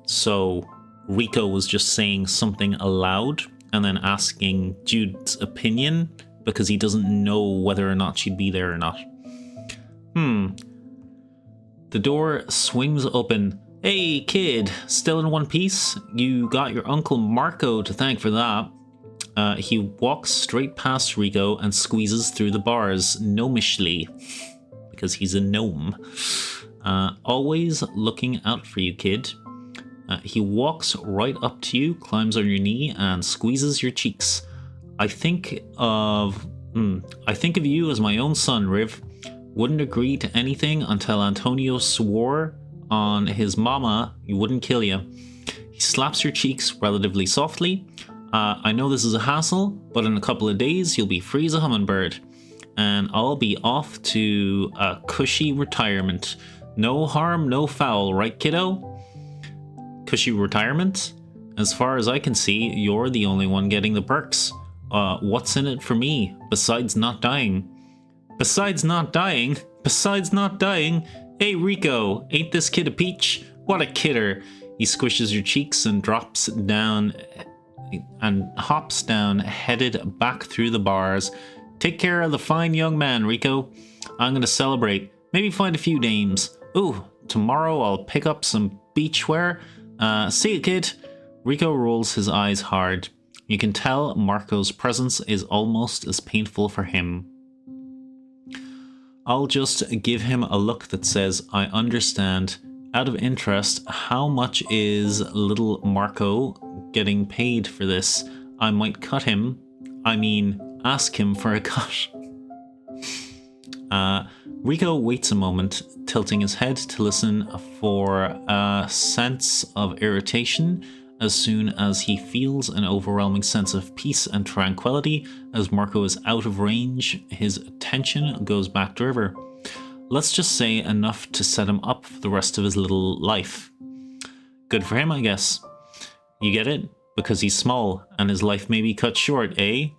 So Rico was just saying something aloud and then asking Jude's opinion because he doesn't know whether or not she'd be there or not. The door swings open. Hey, kid, still in one piece? You got your Uncle Marco to thank for that. He walks straight past Rico and squeezes through the bars, gnomishly, because he's a gnome. Always looking out for you, kid. He walks right up to you, climbs on your knee, and squeezes your cheeks. I think of you as my own son, Riv. Wouldn't agree to anything until Antonio swore on his mama you wouldn't kill you. He slaps your cheeks relatively softly. I know this is a hassle, but in a couple of days you'll be free as a hummingbird. And I'll be off to a cushy retirement. No harm, no foul, right, kiddo? Cushy retirement? As far as I can see, you're the only one getting the perks. What's in it for me, besides not dying? Besides not dying? Besides not dying? Hey, Rico, ain't this kid a peach? What a kidder. He squishes your cheeks and drops down and hops down, headed back through the bars. Take care of the fine young man, Rico. I'm going to celebrate. Maybe find a few dames. Ooh, tomorrow I'll pick up some beachwear. See you, kid. Rico rolls his eyes hard. You can tell Marco's presence is almost as painful for him. I'll just give him a look that says, I understand. Out of interest, how much is little Marco getting paid for this? I might cut him. I mean, ask him for a cut. Rico waits a moment, tilting his head to listen for a sense of irritation as soon as he feels an overwhelming sense of peace and tranquility. As Marco is out of range, his attention goes back to River. Let's just say enough to set him up for the rest of his little life. Good for him, I guess. You get it? Because he's small and his life may be cut short, eh?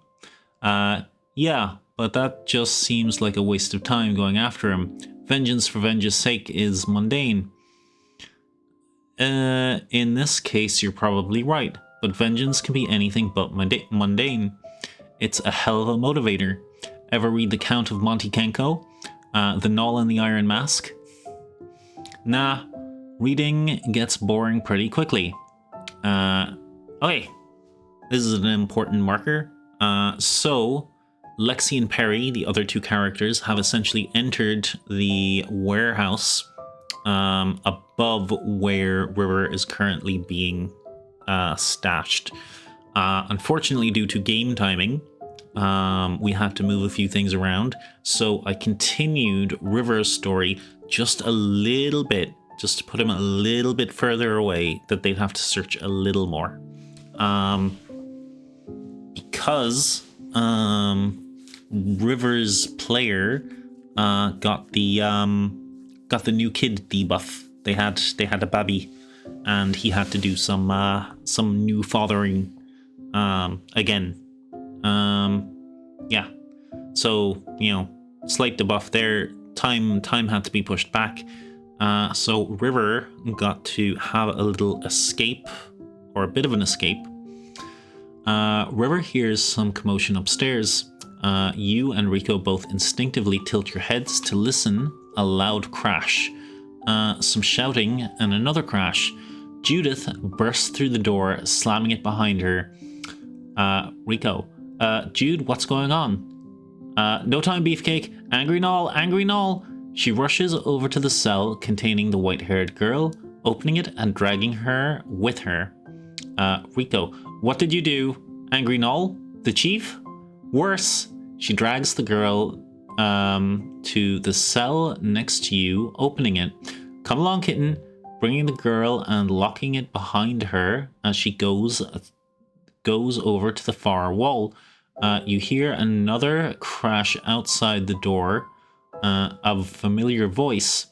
Yeah, but that just seems like a waste of time going after him. Vengeance for vengeance sake is mundane. In this case, you're probably right, but vengeance can be anything but mundane. It's a hell of a motivator. Ever read The Count of Monte Kenko? The Gnoll and the Iron Mask? Nah, reading gets boring pretty quickly. Okay, this is an important marker. So, Lexi and Perry, the other two characters, have essentially entered the warehouse above where River is currently being stashed. Unfortunately, due to game timing, we had to move a few things around, so I continued River's story just a little bit, just to put him a little bit further away, that they'd have to search a little more. Because River's player got the new kid debuff. They had a baby, and he had to do some new fathering again. Yeah. So, slight debuff there. Time had to be pushed back. So River got to have a little escape, or a bit of an escape. River hears some commotion upstairs. You and Rico both instinctively tilt your heads to listen. A loud crash. Some shouting and another crash. Judith bursts through the door, slamming it behind her. Rico. Jude, what's going on? No time, Beefcake. Angry Gnoll, Angry Gnoll. She rushes over to the cell containing the white-haired girl, opening it and dragging her with her. Rico, what did you do? Angry Gnoll? The chief? Worse. She drags the girl to the cell next to you, opening it. Come along, kitten. Bringing the girl and locking it behind her as she goes over to the far wall. You hear another crash outside the door of a familiar voice.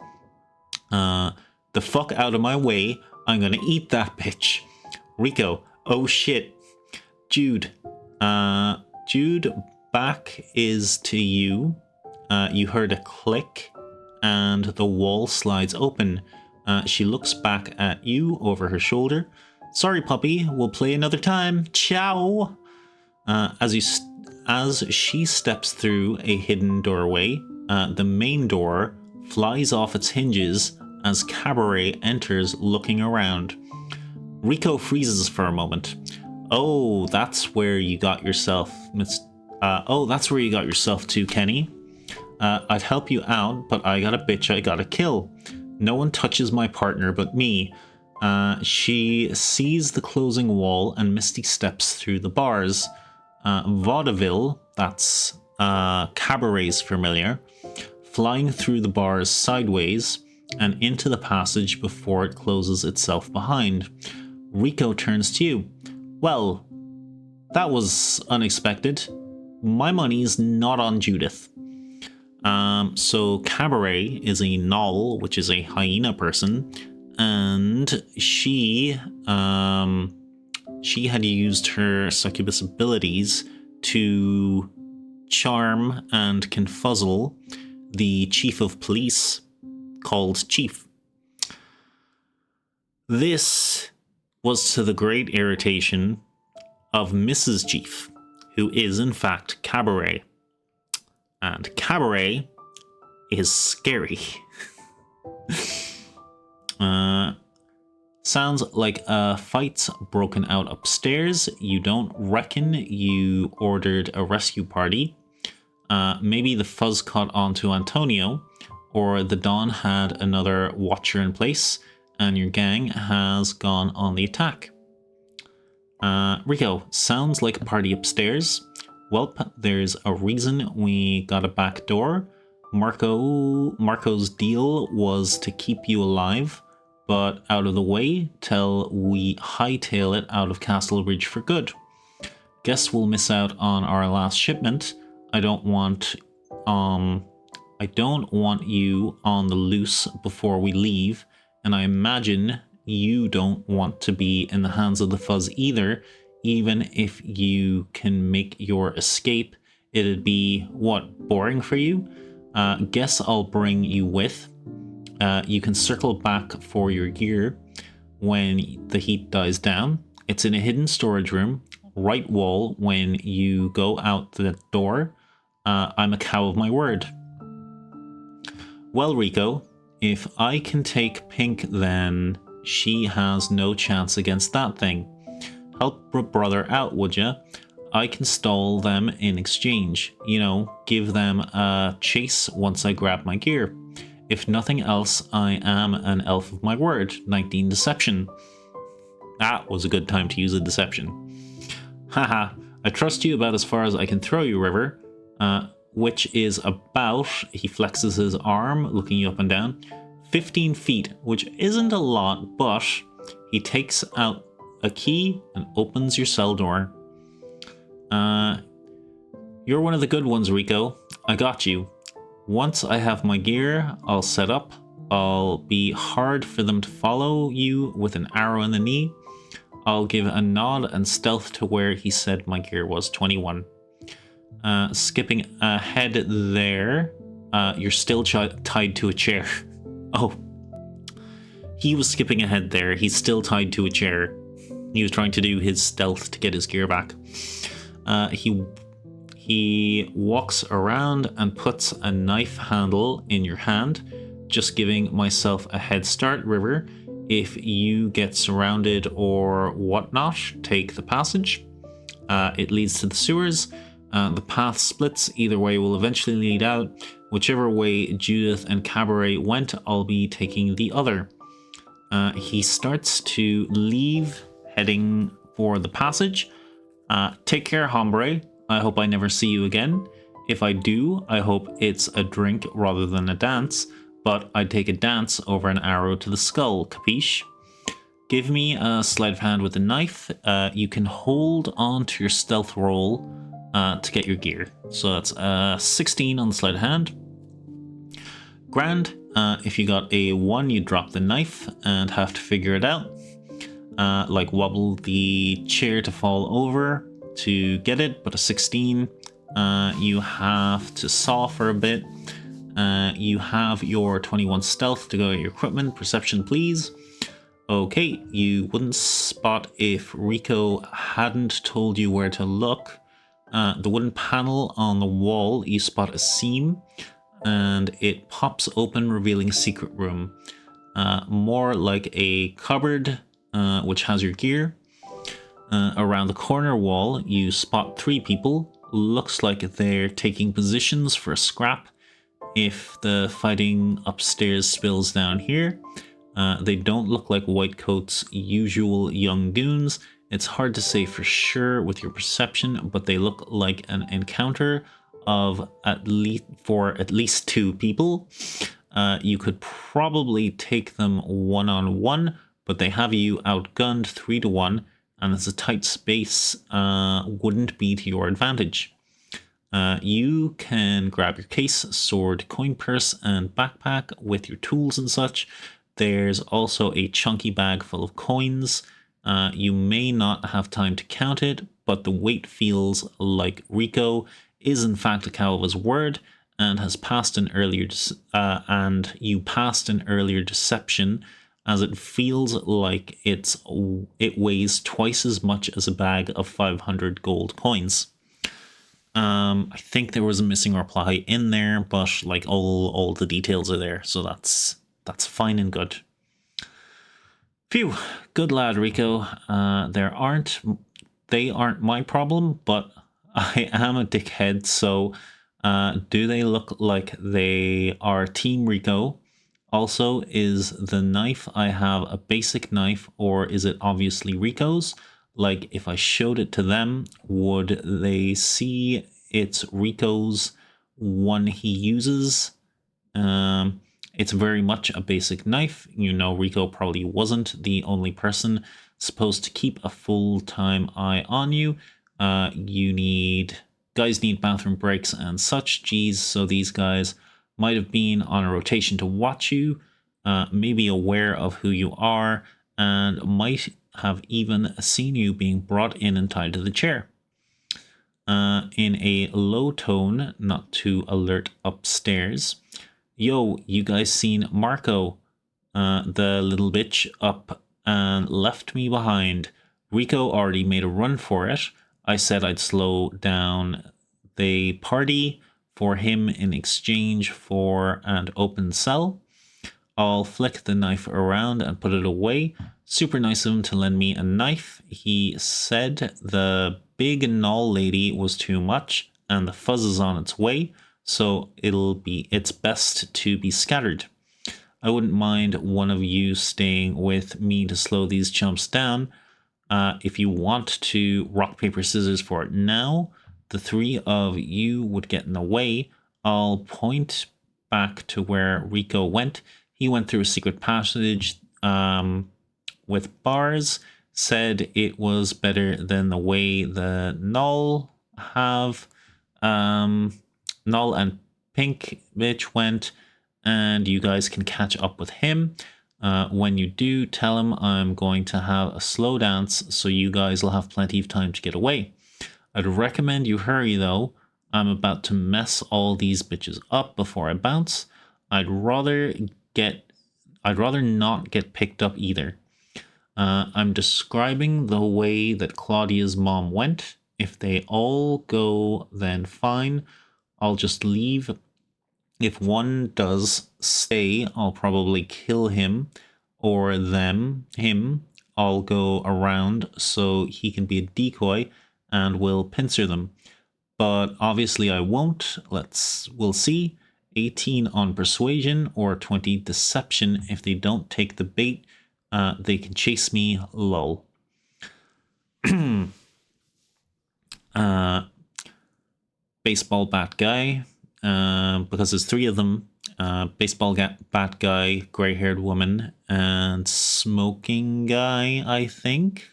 The fuck out of my way. I'm gonna eat that bitch. Rico, oh shit. Jude. Jude, back is to you. You heard a click and the wall slides open. She looks back at you over her shoulder. Sorry, puppy. We'll play another time. Ciao. As she steps through a hidden doorway, the main door flies off its hinges as Cabaret enters, looking around. Rico freezes for a moment. Oh, that's where you got yourself, that's where you got yourself to, Kenny. I'd help you out, but I got a bitch I gotta kill. No one touches my partner but me. She sees the closing wall and Misty steps through the bars. Vaudeville, that's Cabaret's familiar, flying through the bars sideways and into the passage before it closes itself behind. Rico turns to you. Well, that was unexpected. My money's not on Judith. So Cabaret is a gnoll, which is a hyena person, and she had used her succubus abilities to charm and confuzzle the chief of police, called Chief. This was to the great irritation of Mrs. Chief, who is in fact Cabaret. And Cabaret is scary. Sounds like a fight's broken out upstairs. You don't reckon you ordered a rescue party. Maybe the fuzz caught onto Antonio, or the Dawn had another watcher in place, and your gang has gone on the attack. Rico, sounds like a party upstairs. Welp, there's a reason we got a back door. Marco's deal was to keep you alive, but out of the way till we hightail it out of Castle Ridge for good. Guess we'll miss out on our last shipment. I don't want you on the loose before we leave, and I imagine you don't want to be in the hands of the fuzz either. Even if you can make your escape, it'd be, what, boring for you? Guess I'll bring you with. You can circle back for your gear when the heat dies down. It's in a hidden storage room, right wall when you go out the door. I'm a cow of my word. Well, Rico, if I can take Pink, then she has no chance against that thing. Help brother out, would ya? I can stall them in exchange. You know, give them a chase once I grab my gear. If nothing else, I am an elf of my word. 19 deception. That was a good time to use a deception. Haha, I trust you about as far as I can throw you, River. Which is about, he flexes his arm, looking you up and down, 15 feet, which isn't a lot, but he takes out a key and opens your cell door. You're one of the good ones, Rico. I got you. Once I have my gear, I'll set up. I'll be hard for them to follow you with an arrow in the knee. I'll give a nod and stealth to where he said my gear was, 21. Skipping ahead there, you're still tied to a chair. Oh. He was skipping ahead there. He's still tied to a chair. He was trying to do his stealth to get his gear back. He walks around and puts a knife handle in your hand, just giving myself a head start, River. If you get surrounded or whatnot, take the passage. It leads to the sewers. The path splits. Either way will eventually lead out. Whichever way Judith and Cabaret went, I'll be taking the other. He starts to leave, heading for the passage. Take care, hombre. I hope I never see you again. If I do, I hope it's a drink rather than a dance, but I'd take a dance over an arrow to the skull, capiche? Give me a sleight of hand with a knife. You can hold on to your stealth roll to get your gear. So that's 16 on the sleight of hand. Grand. If you got a 1, you drop the knife and have to figure it out. Like wobble the chair to fall over to get it, but a 16, you have to saw for a bit. You have your 21 stealth to go at your equipment. Perception, please. Okay, you wouldn't spot if Rico hadn't told you where to look. The wooden panel on the wall, you spot a seam, and it pops open, revealing a secret room. More like a cupboard, which has your gear. Around the corner wall, you spot 3 people. Looks like they're taking positions for a scrap. If the fighting upstairs spills down here, they don't look like Whitecoat's usual young goons. It's hard to say for sure with your perception, but they look like an encounter of at least 2 people. You could probably take them one-on-one, but they have you outgunned 3-1, and it's a tight space, wouldn't be to your advantage. You can grab your case, sword, coin purse, and backpack with your tools and such. There's also a chunky bag full of coins. You may not have time to count it, but the weight feels like Rico is in fact a cow of his word and has passed an earlier and you passed an earlier deception as it feels like it weighs twice as much as a bag of 500 gold coins. I think there was a missing reply in there, but like all the details are there, so that's fine and good. Phew, good lad, Rico. They aren't my problem, but I am a dickhead, so do they look like they are Team Rico? Also, is the knife I have a basic knife, or is it obviously Rico's? Like, if I showed it to them, would they see it's Rico's one he uses? It's very much a basic knife. You know, Rico probably wasn't the only person supposed to keep a full-time eye on you. Guys need bathroom breaks and such. Geez, so these guys might have been on a rotation to watch you, maybe aware of who you are, and might have even seen you being brought in and tied to the chair. In a low tone, not too alert upstairs. Yo, you guys seen Marco? The little bitch up and left me behind. Rico already made a run for it. I said I'd slow down the party for him in exchange for an open cell. I'll flick the knife around and put it away. Super nice of him to lend me a knife. He said the big null lady was too much and the fuzz is on its way, so it's best to be scattered. I wouldn't mind one of you staying with me to slow these chumps down. If you want to rock, paper, scissors for it now, the three of you would get in the way. I'll point back to where Rico went. He went through a secret passage with bars, said it was better than the way the Null and Pink bitch went, and you guys can catch up with him. When you do, tell him I'm going to have a slow dance, so you guys will have plenty of time to get away. I'd recommend you hurry though. I'm about to mess all these bitches up before I bounce. I'd rather not get picked up either. I'm describing the way that Claudia's mom went. If they all go, then fine. I'll just leave. If one does stay, I'll probably kill him or him. I'll go around so he can be a decoy and will pincer them. But obviously I won't. We'll see. 18 on persuasion or 20 deception. If they don't take the bait, they can chase me, lol. Baseball bat guy, because there's three of them. Baseball bat guy, gray-haired woman, and smoking guy, I think.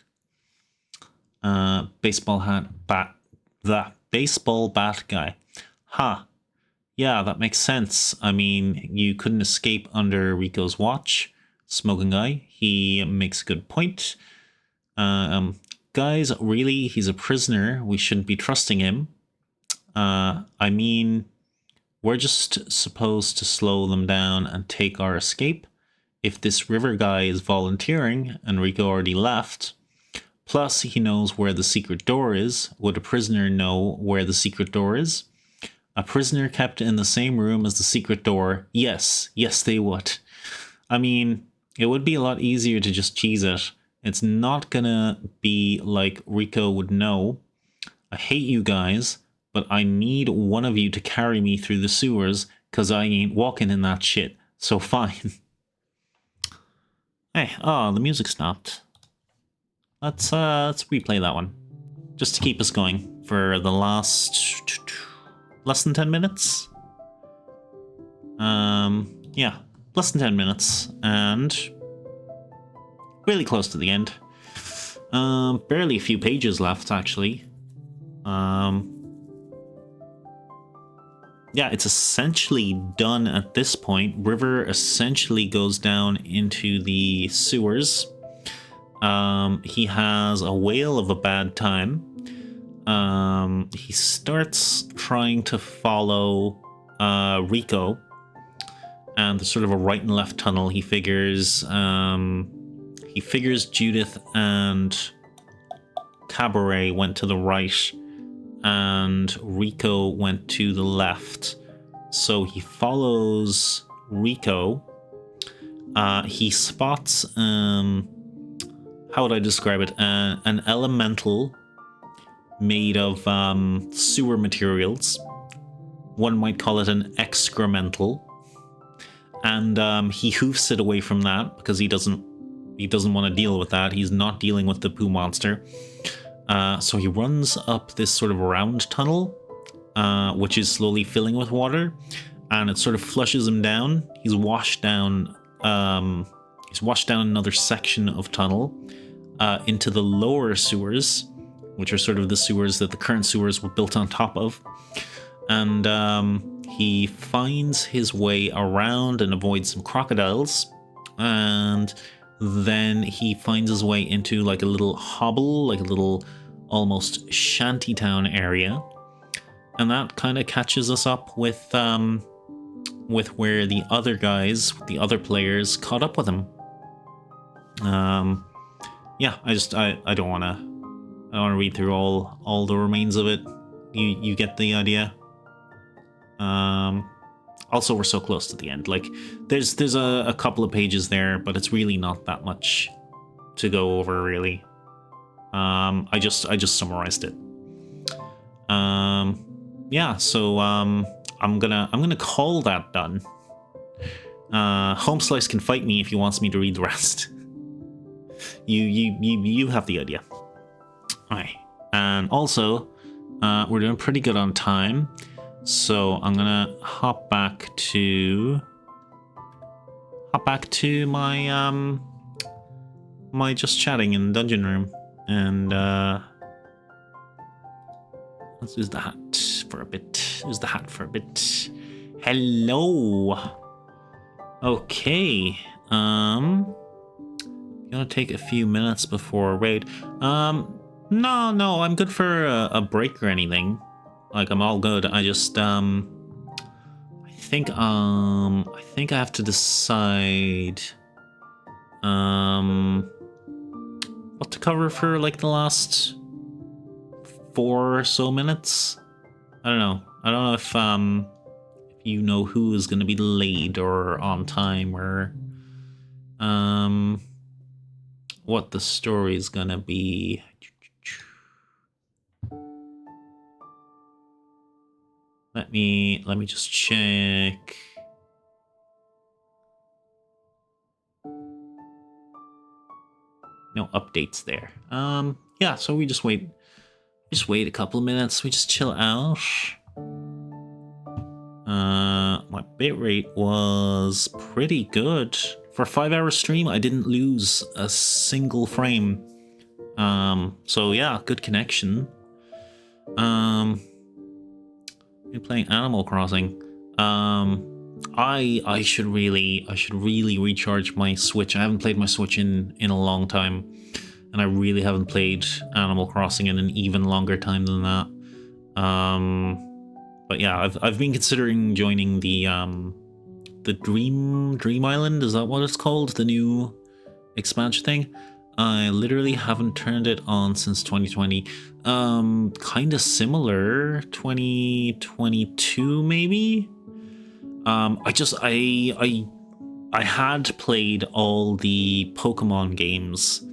Baseball bat guy. Ha. Yeah, that makes sense. I mean, you couldn't escape under Rico's watch. Smoking guy, he makes a good point. Guys, really, he's a prisoner. We shouldn't be trusting him. I mean, we're just supposed to slow them down and take our escape. If this river guy is volunteering and Rico already left, plus he knows where the secret door is, would a prisoner know where the secret door is? A prisoner kept in the same room as the secret door? Yes, they would. I mean, it would be a lot easier to just cheese it. It's not gonna be like Rico would know. I hate you guys, but I need one of you to carry me through the sewers, cause I ain't walking in that shit. So fine. Hey, oh, the music stopped. Let's replay that one. Just to keep us going for the last less than 10 minutes. Yeah, less than 10 minutes, and really close to the end. Barely a few pages left, actually. Yeah, it's essentially done at this point. River essentially goes down into the sewers. He has a whale of a bad time. He starts trying to follow Rico, and there's sort of a right and left tunnel. He figures Judith and Cabaret went to the right, and Rico went to the left. So he follows Rico. He spots, how would I describe it? An elemental made of sewer materials. One might call it an excremental. And he hoofs it away from that because he doesn't want to deal with that. He's not dealing with the poo monster. So he runs up this sort of round tunnel, which is slowly filling with water, and it sort of flushes him down. He's washed down another section of tunnel into the lower sewers, which are sort of the sewers that the current sewers were built on top of. And he finds his way around and avoids some crocodiles, and then he finds his way into like a little hobble, like a little almost shantytown area, and that kind of catches us up with where the other guys, the other players, caught up with him. Yeah, I don't want to read through all the remains of it. You get the idea. Also, we're so close to the end. Like, there's a couple of pages there, but it's really not that much to go over, really. I just summarized it. Yeah, so I'm gonna call that done. Homeslice can fight me if he wants me to read the rest. You have the idea. Alright. And also, we're doing pretty good on time. So I'm gonna hop back to my my just chatting in the dungeon room, and let's use the hat for a bit. Hello. Okay. Gonna take a few minutes before raid. No, I'm good for a break or anything. Like, I'm all good. I just I think I have to decide what to cover for like the last 4 or so minutes. I don't know if you know who is going to be late or on time, or what the story is going to be. Let me just check. No updates there. Yeah, so we just wait a couple of minutes. We just chill out. My bitrate was pretty good. For a 5-hour stream, I didn't lose a single frame. So yeah, good connection. Been playing Animal Crossing. I should really recharge my Switch. I haven't played my Switch in a long time, and I really haven't played Animal Crossing in an even longer time than that. But yeah, I've been considering joining the Dream Island. Is that what it's called? The new expansion thing. I literally haven't turned it on since 2020. Kind of similar, 2022 maybe. I had played all the Pokemon games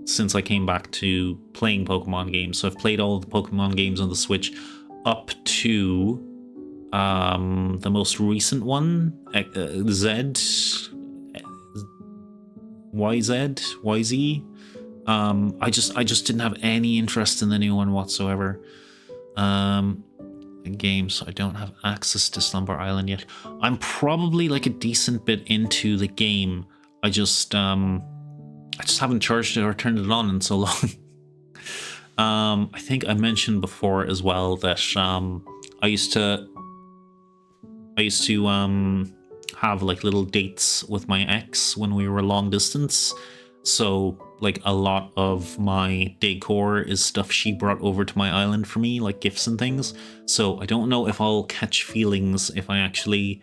since I came back to playing Pokemon games. So I've played all the Pokemon games on the Switch up to the most recent one, YZ. I just didn't have any interest in the new one whatsoever. Game, so I don't have access to Slumber Island yet. I'm probably like a decent bit into the game. I just haven't charged it or turned it on in so long. I think I mentioned before as well that I used to have like little dates with my ex when we were long distance. So like a lot of my decor is stuff she brought over to my island for me, like gifts and things. So I don't know if I'll catch feelings if I actually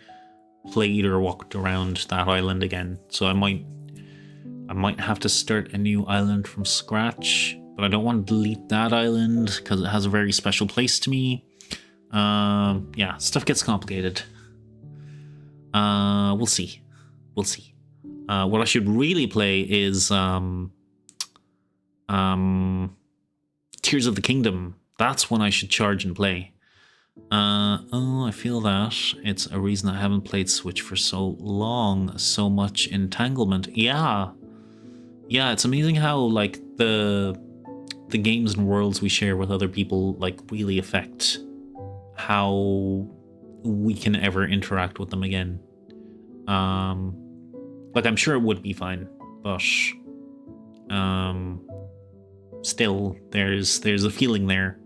played or walked around that island again. So I might have to start a new island from scratch, but I don't want to delete that island because it has a very special place to me. Yeah, stuff gets complicated. We'll see. We'll see. What I should really play is Tears of the Kingdom. That's when I should charge and play. Oh, I feel that it's a reason I haven't played Switch for so long. So much entanglement. Yeah, it's amazing how like the games and worlds we share with other people like really affect how we can ever interact with them again. Like I'm sure it would be fine, but still there's a feeling there.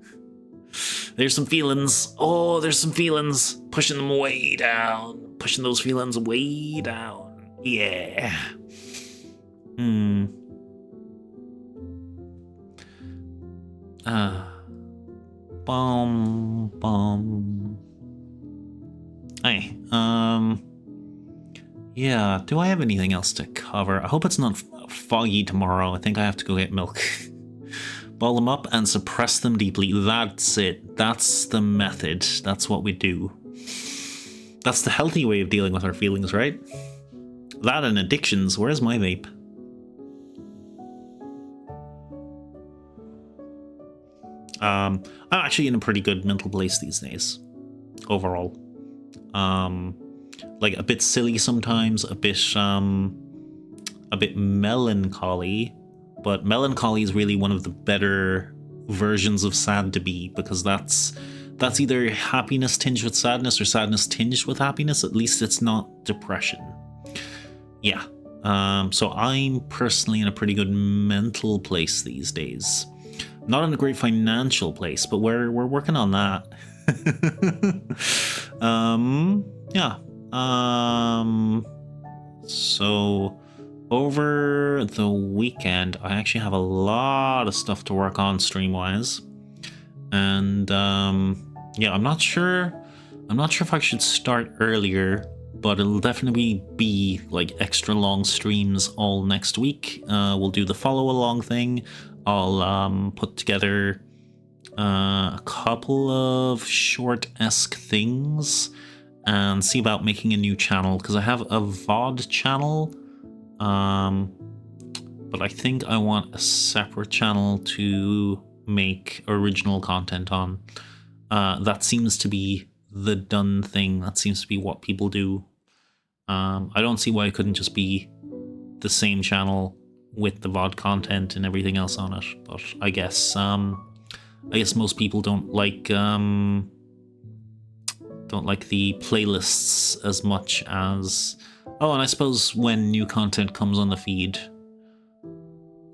There's some feelings. Oh, there's some feelings. Pushing them way down. Pushing those feelings way down. Yeah. Bum. Hey, yeah, do I have anything else to cover? I hope it's not foggy tomorrow. I think I have to go get milk. Ball them up and suppress them deeply. That's it. That's the method. That's what we do. That's the healthy way of dealing with our feelings, right? That and addictions. Where's my vape? I'm actually in a pretty good mental place these days. Overall. Like a bit silly sometimes, a bit melancholy. But melancholy is really one of the better versions of sad to be, because that's either happiness tinged with sadness or sadness tinged with happiness. At least it's not depression. Yeah. So I'm personally in a pretty good mental place these days. Not in a great financial place, but we're working on that. Yeah. So over the weekend, I actually have a lot of stuff to work on stream-wise. And yeah, I'm not sure if I should start earlier, but it'll definitely be like extra long streams all next week. We'll do the follow-along thing. I'll put together a couple of short-esque things and see about making a new channel, because I have a VOD channel, but I think I want a separate channel to make original content on. That seems to be the done thing. That seems to be what people do. I don't see why it couldn't just be the same channel with the VOD content and everything else on it, but I guess most people don't like the playlists as much as... Oh, and I suppose when new content comes on the feed,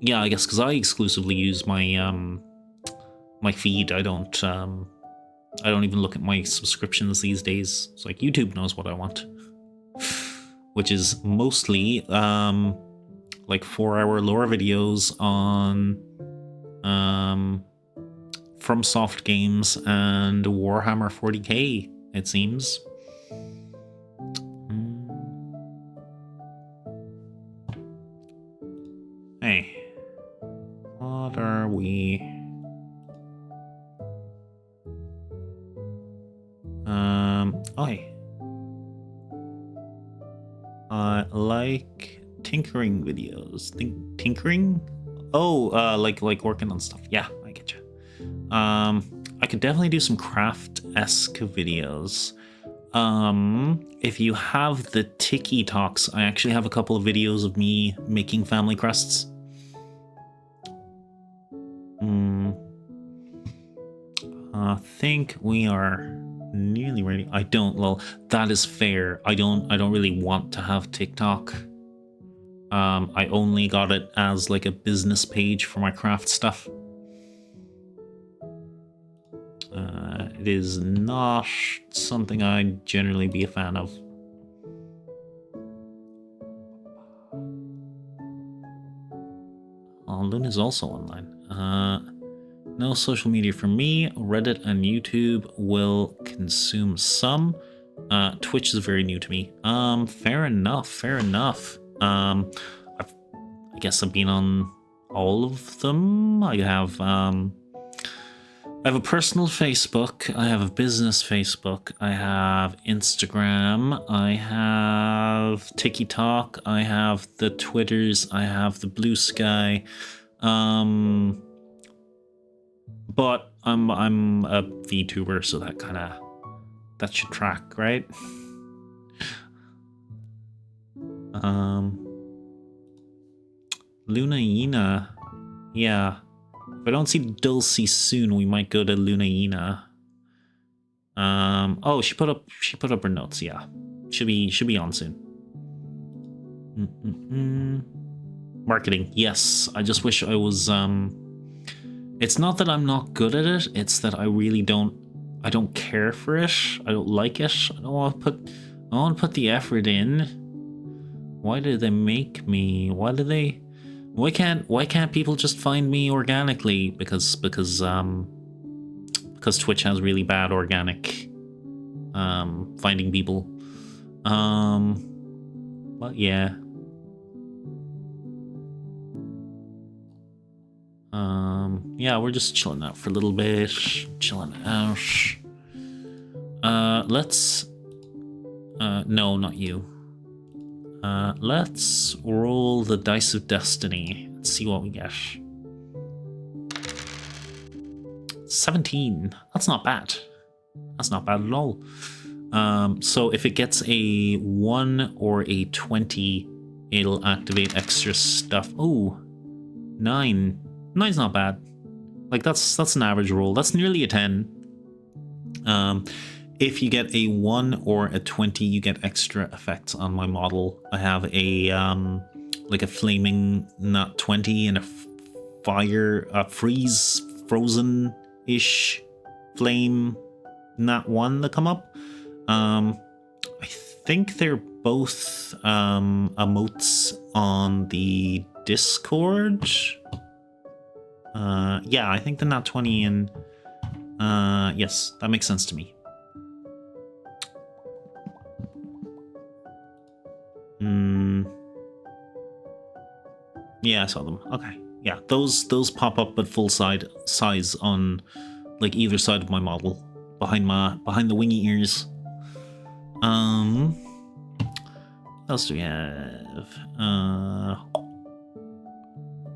yeah, I guess because I exclusively use my my feed. I don't even look at my subscriptions these days. It's like YouTube knows what I want, which is mostly like 4-hour lore videos on FromSoft games and Warhammer 40k, it seems. Hey, what are we? Oi. I like tinkering videos. Tinkering? Oh, like working on stuff. Yeah, I get you. I could definitely do some craft-esque videos. If you have the Tiki Talks, I actually have a couple of videos of me making family crests. I think we are nearly ready. Well, that is fair. I don't really want to have TikTok. I only got it as like a business page for my craft stuff. It is not something I'd generally be a fan of. Oh, Luna's also online. No social media for me. Reddit and YouTube will consume some. Twitch is very new to me. Fair enough, fair enough. I guess I've been on all of them. I have a personal Facebook, I have a business Facebook, I have Instagram, I have TikTok, I have the Twitters, I have the Blue Sky. But I'm a VTuber, so that should track, right? Lunaina, yeah. If I don't see Dulcie soon, we might go to Lunaina. Oh, she put up her notes. Yeah, should be on soon. Marketing, yes. I just wish I was. It's not that I'm not good at it. It's that I really don't. I don't care for it. I don't like it. I don't want to put the effort in. Why did they make me? Why can't people just find me organically? Because Twitch has really bad organic finding people. But yeah. Yeah, we're just chilling out for a little bit. Chilling out. No, not you. Let's roll the dice of destiny. Let's see what we get. 17. That's not bad. That's not bad at all. So if it gets a 1 or a 20, it'll activate extra stuff. Oh, 9. 9's not bad. Like that's an average roll. That's nearly a 10. If you get a 1 or a 20, you get extra effects on my model. I have a like a flaming nat 20 and a frozen-ish flame nat 1 that come up. I think they're both emotes on the Discord. Yeah, I think the nat 20 and yes, that makes sense to me. Yeah, I saw them. Okay. Yeah, those pop up at full size on like either side of my model, behind the wingy ears. What else do we have?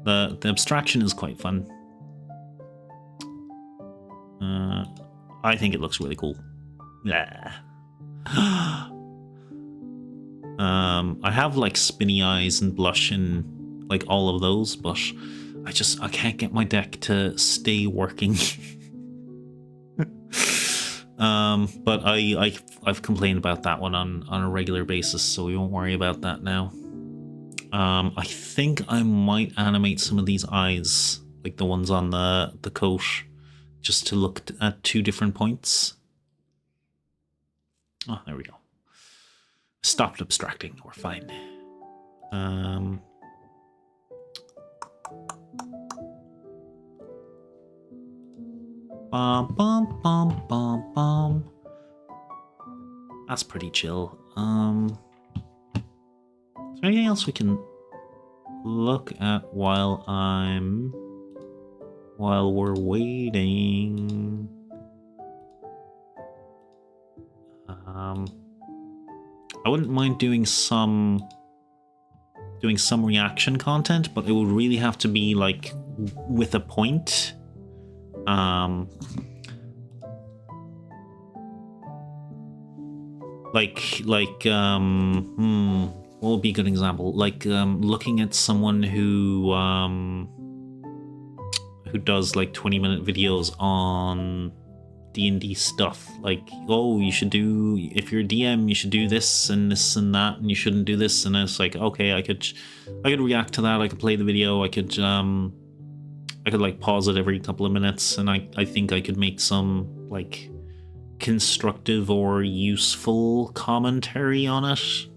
The abstraction is quite fun. I think it looks really cool. Yeah. I have like spinny eyes and blush and like all of those, but I can't get my deck to stay working. But I've complained about that one on a regular basis, so we won't worry about that now. I think I might animate some of these eyes, like the ones on the coat, just to look at 2 different points. Oh, there we go. Stopped abstracting. We're fine. Bum, bum, bum, bum, bum. That's pretty chill. Is there anything else we can look at while we're waiting? I wouldn't mind doing some reaction content, but it would really have to be like with a point. What would be a good example? Like looking at someone who does like 20-minute videos on D&D stuff, like, oh, you should do, if you're a DM, you should do this and that, and you shouldn't do this, and it's like, okay, I could react to that, I could play the video, I could like pause it every couple of minutes, and I think I could make some like constructive or useful commentary on it,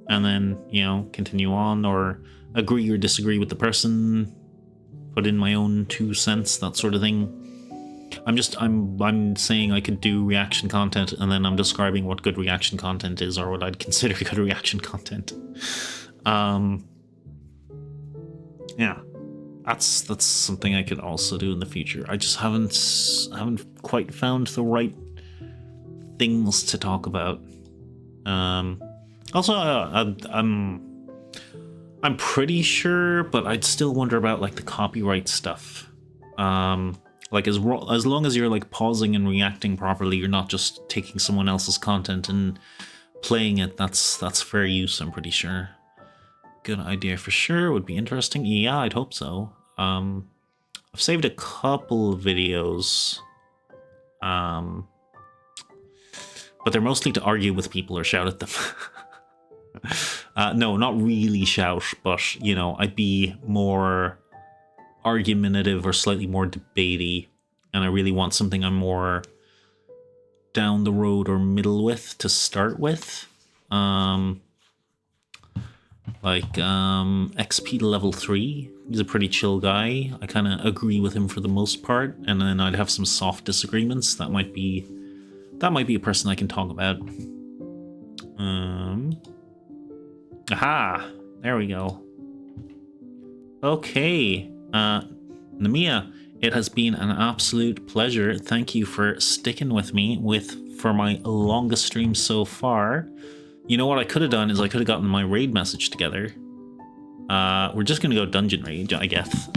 and then, you know, continue on, or agree or disagree with the person, put in my own 2 cents, that sort of thing. I'm saying I could do reaction content, and then I'm describing what good reaction content is, or what I'd consider good reaction content. Yeah, that's something I could also do in the future. I just haven't quite found the right things to talk about. Also, I'm pretty sure, but I'd still wonder about like the copyright stuff. Like as long as you're like pausing and reacting properly, you're not just taking someone else's content and playing it. That's fair use, I'm pretty sure. Good idea for sure. Would be interesting. Yeah, I'd hope so. I've saved a couple of videos. But they're mostly to argue with people or shout at them. No, not really shout, but, you know, I'd be more argumentative or slightly more debatey, and I really want something I'm more down the road or middle with to start with. XP to level 3. He's a pretty chill guy. I kind of agree with him for the most part, and then I'd have some soft disagreements. That might be a person I can talk about. Aha! There we go. Okay. Namiya, it has been an absolute pleasure. Thank you for sticking with me for my longest stream so far. You know what I could have done is I could have gotten my raid message together. We're just gonna go dungeon raid, I guess.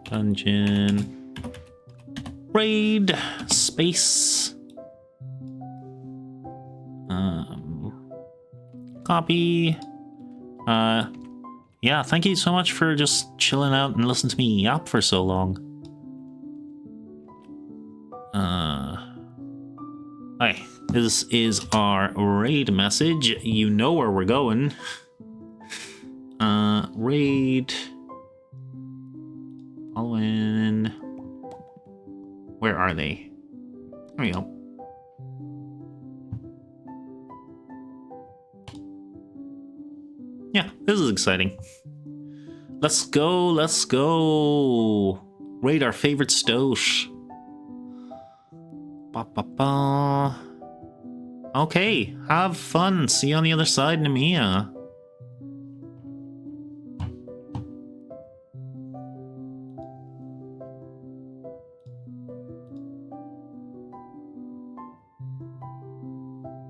Dungeon raid space. Copy. Yeah, thank you so much for just chilling out and listening to me yap for so long. Hi, this is our raid message. You know where we're going. Raid. Owen. Where are they? There we go. Yeah, this is exciting. Let's go. Raid our favorite stosh. Ba-ba-ba. Okay, have fun. See you on the other side, Namiya.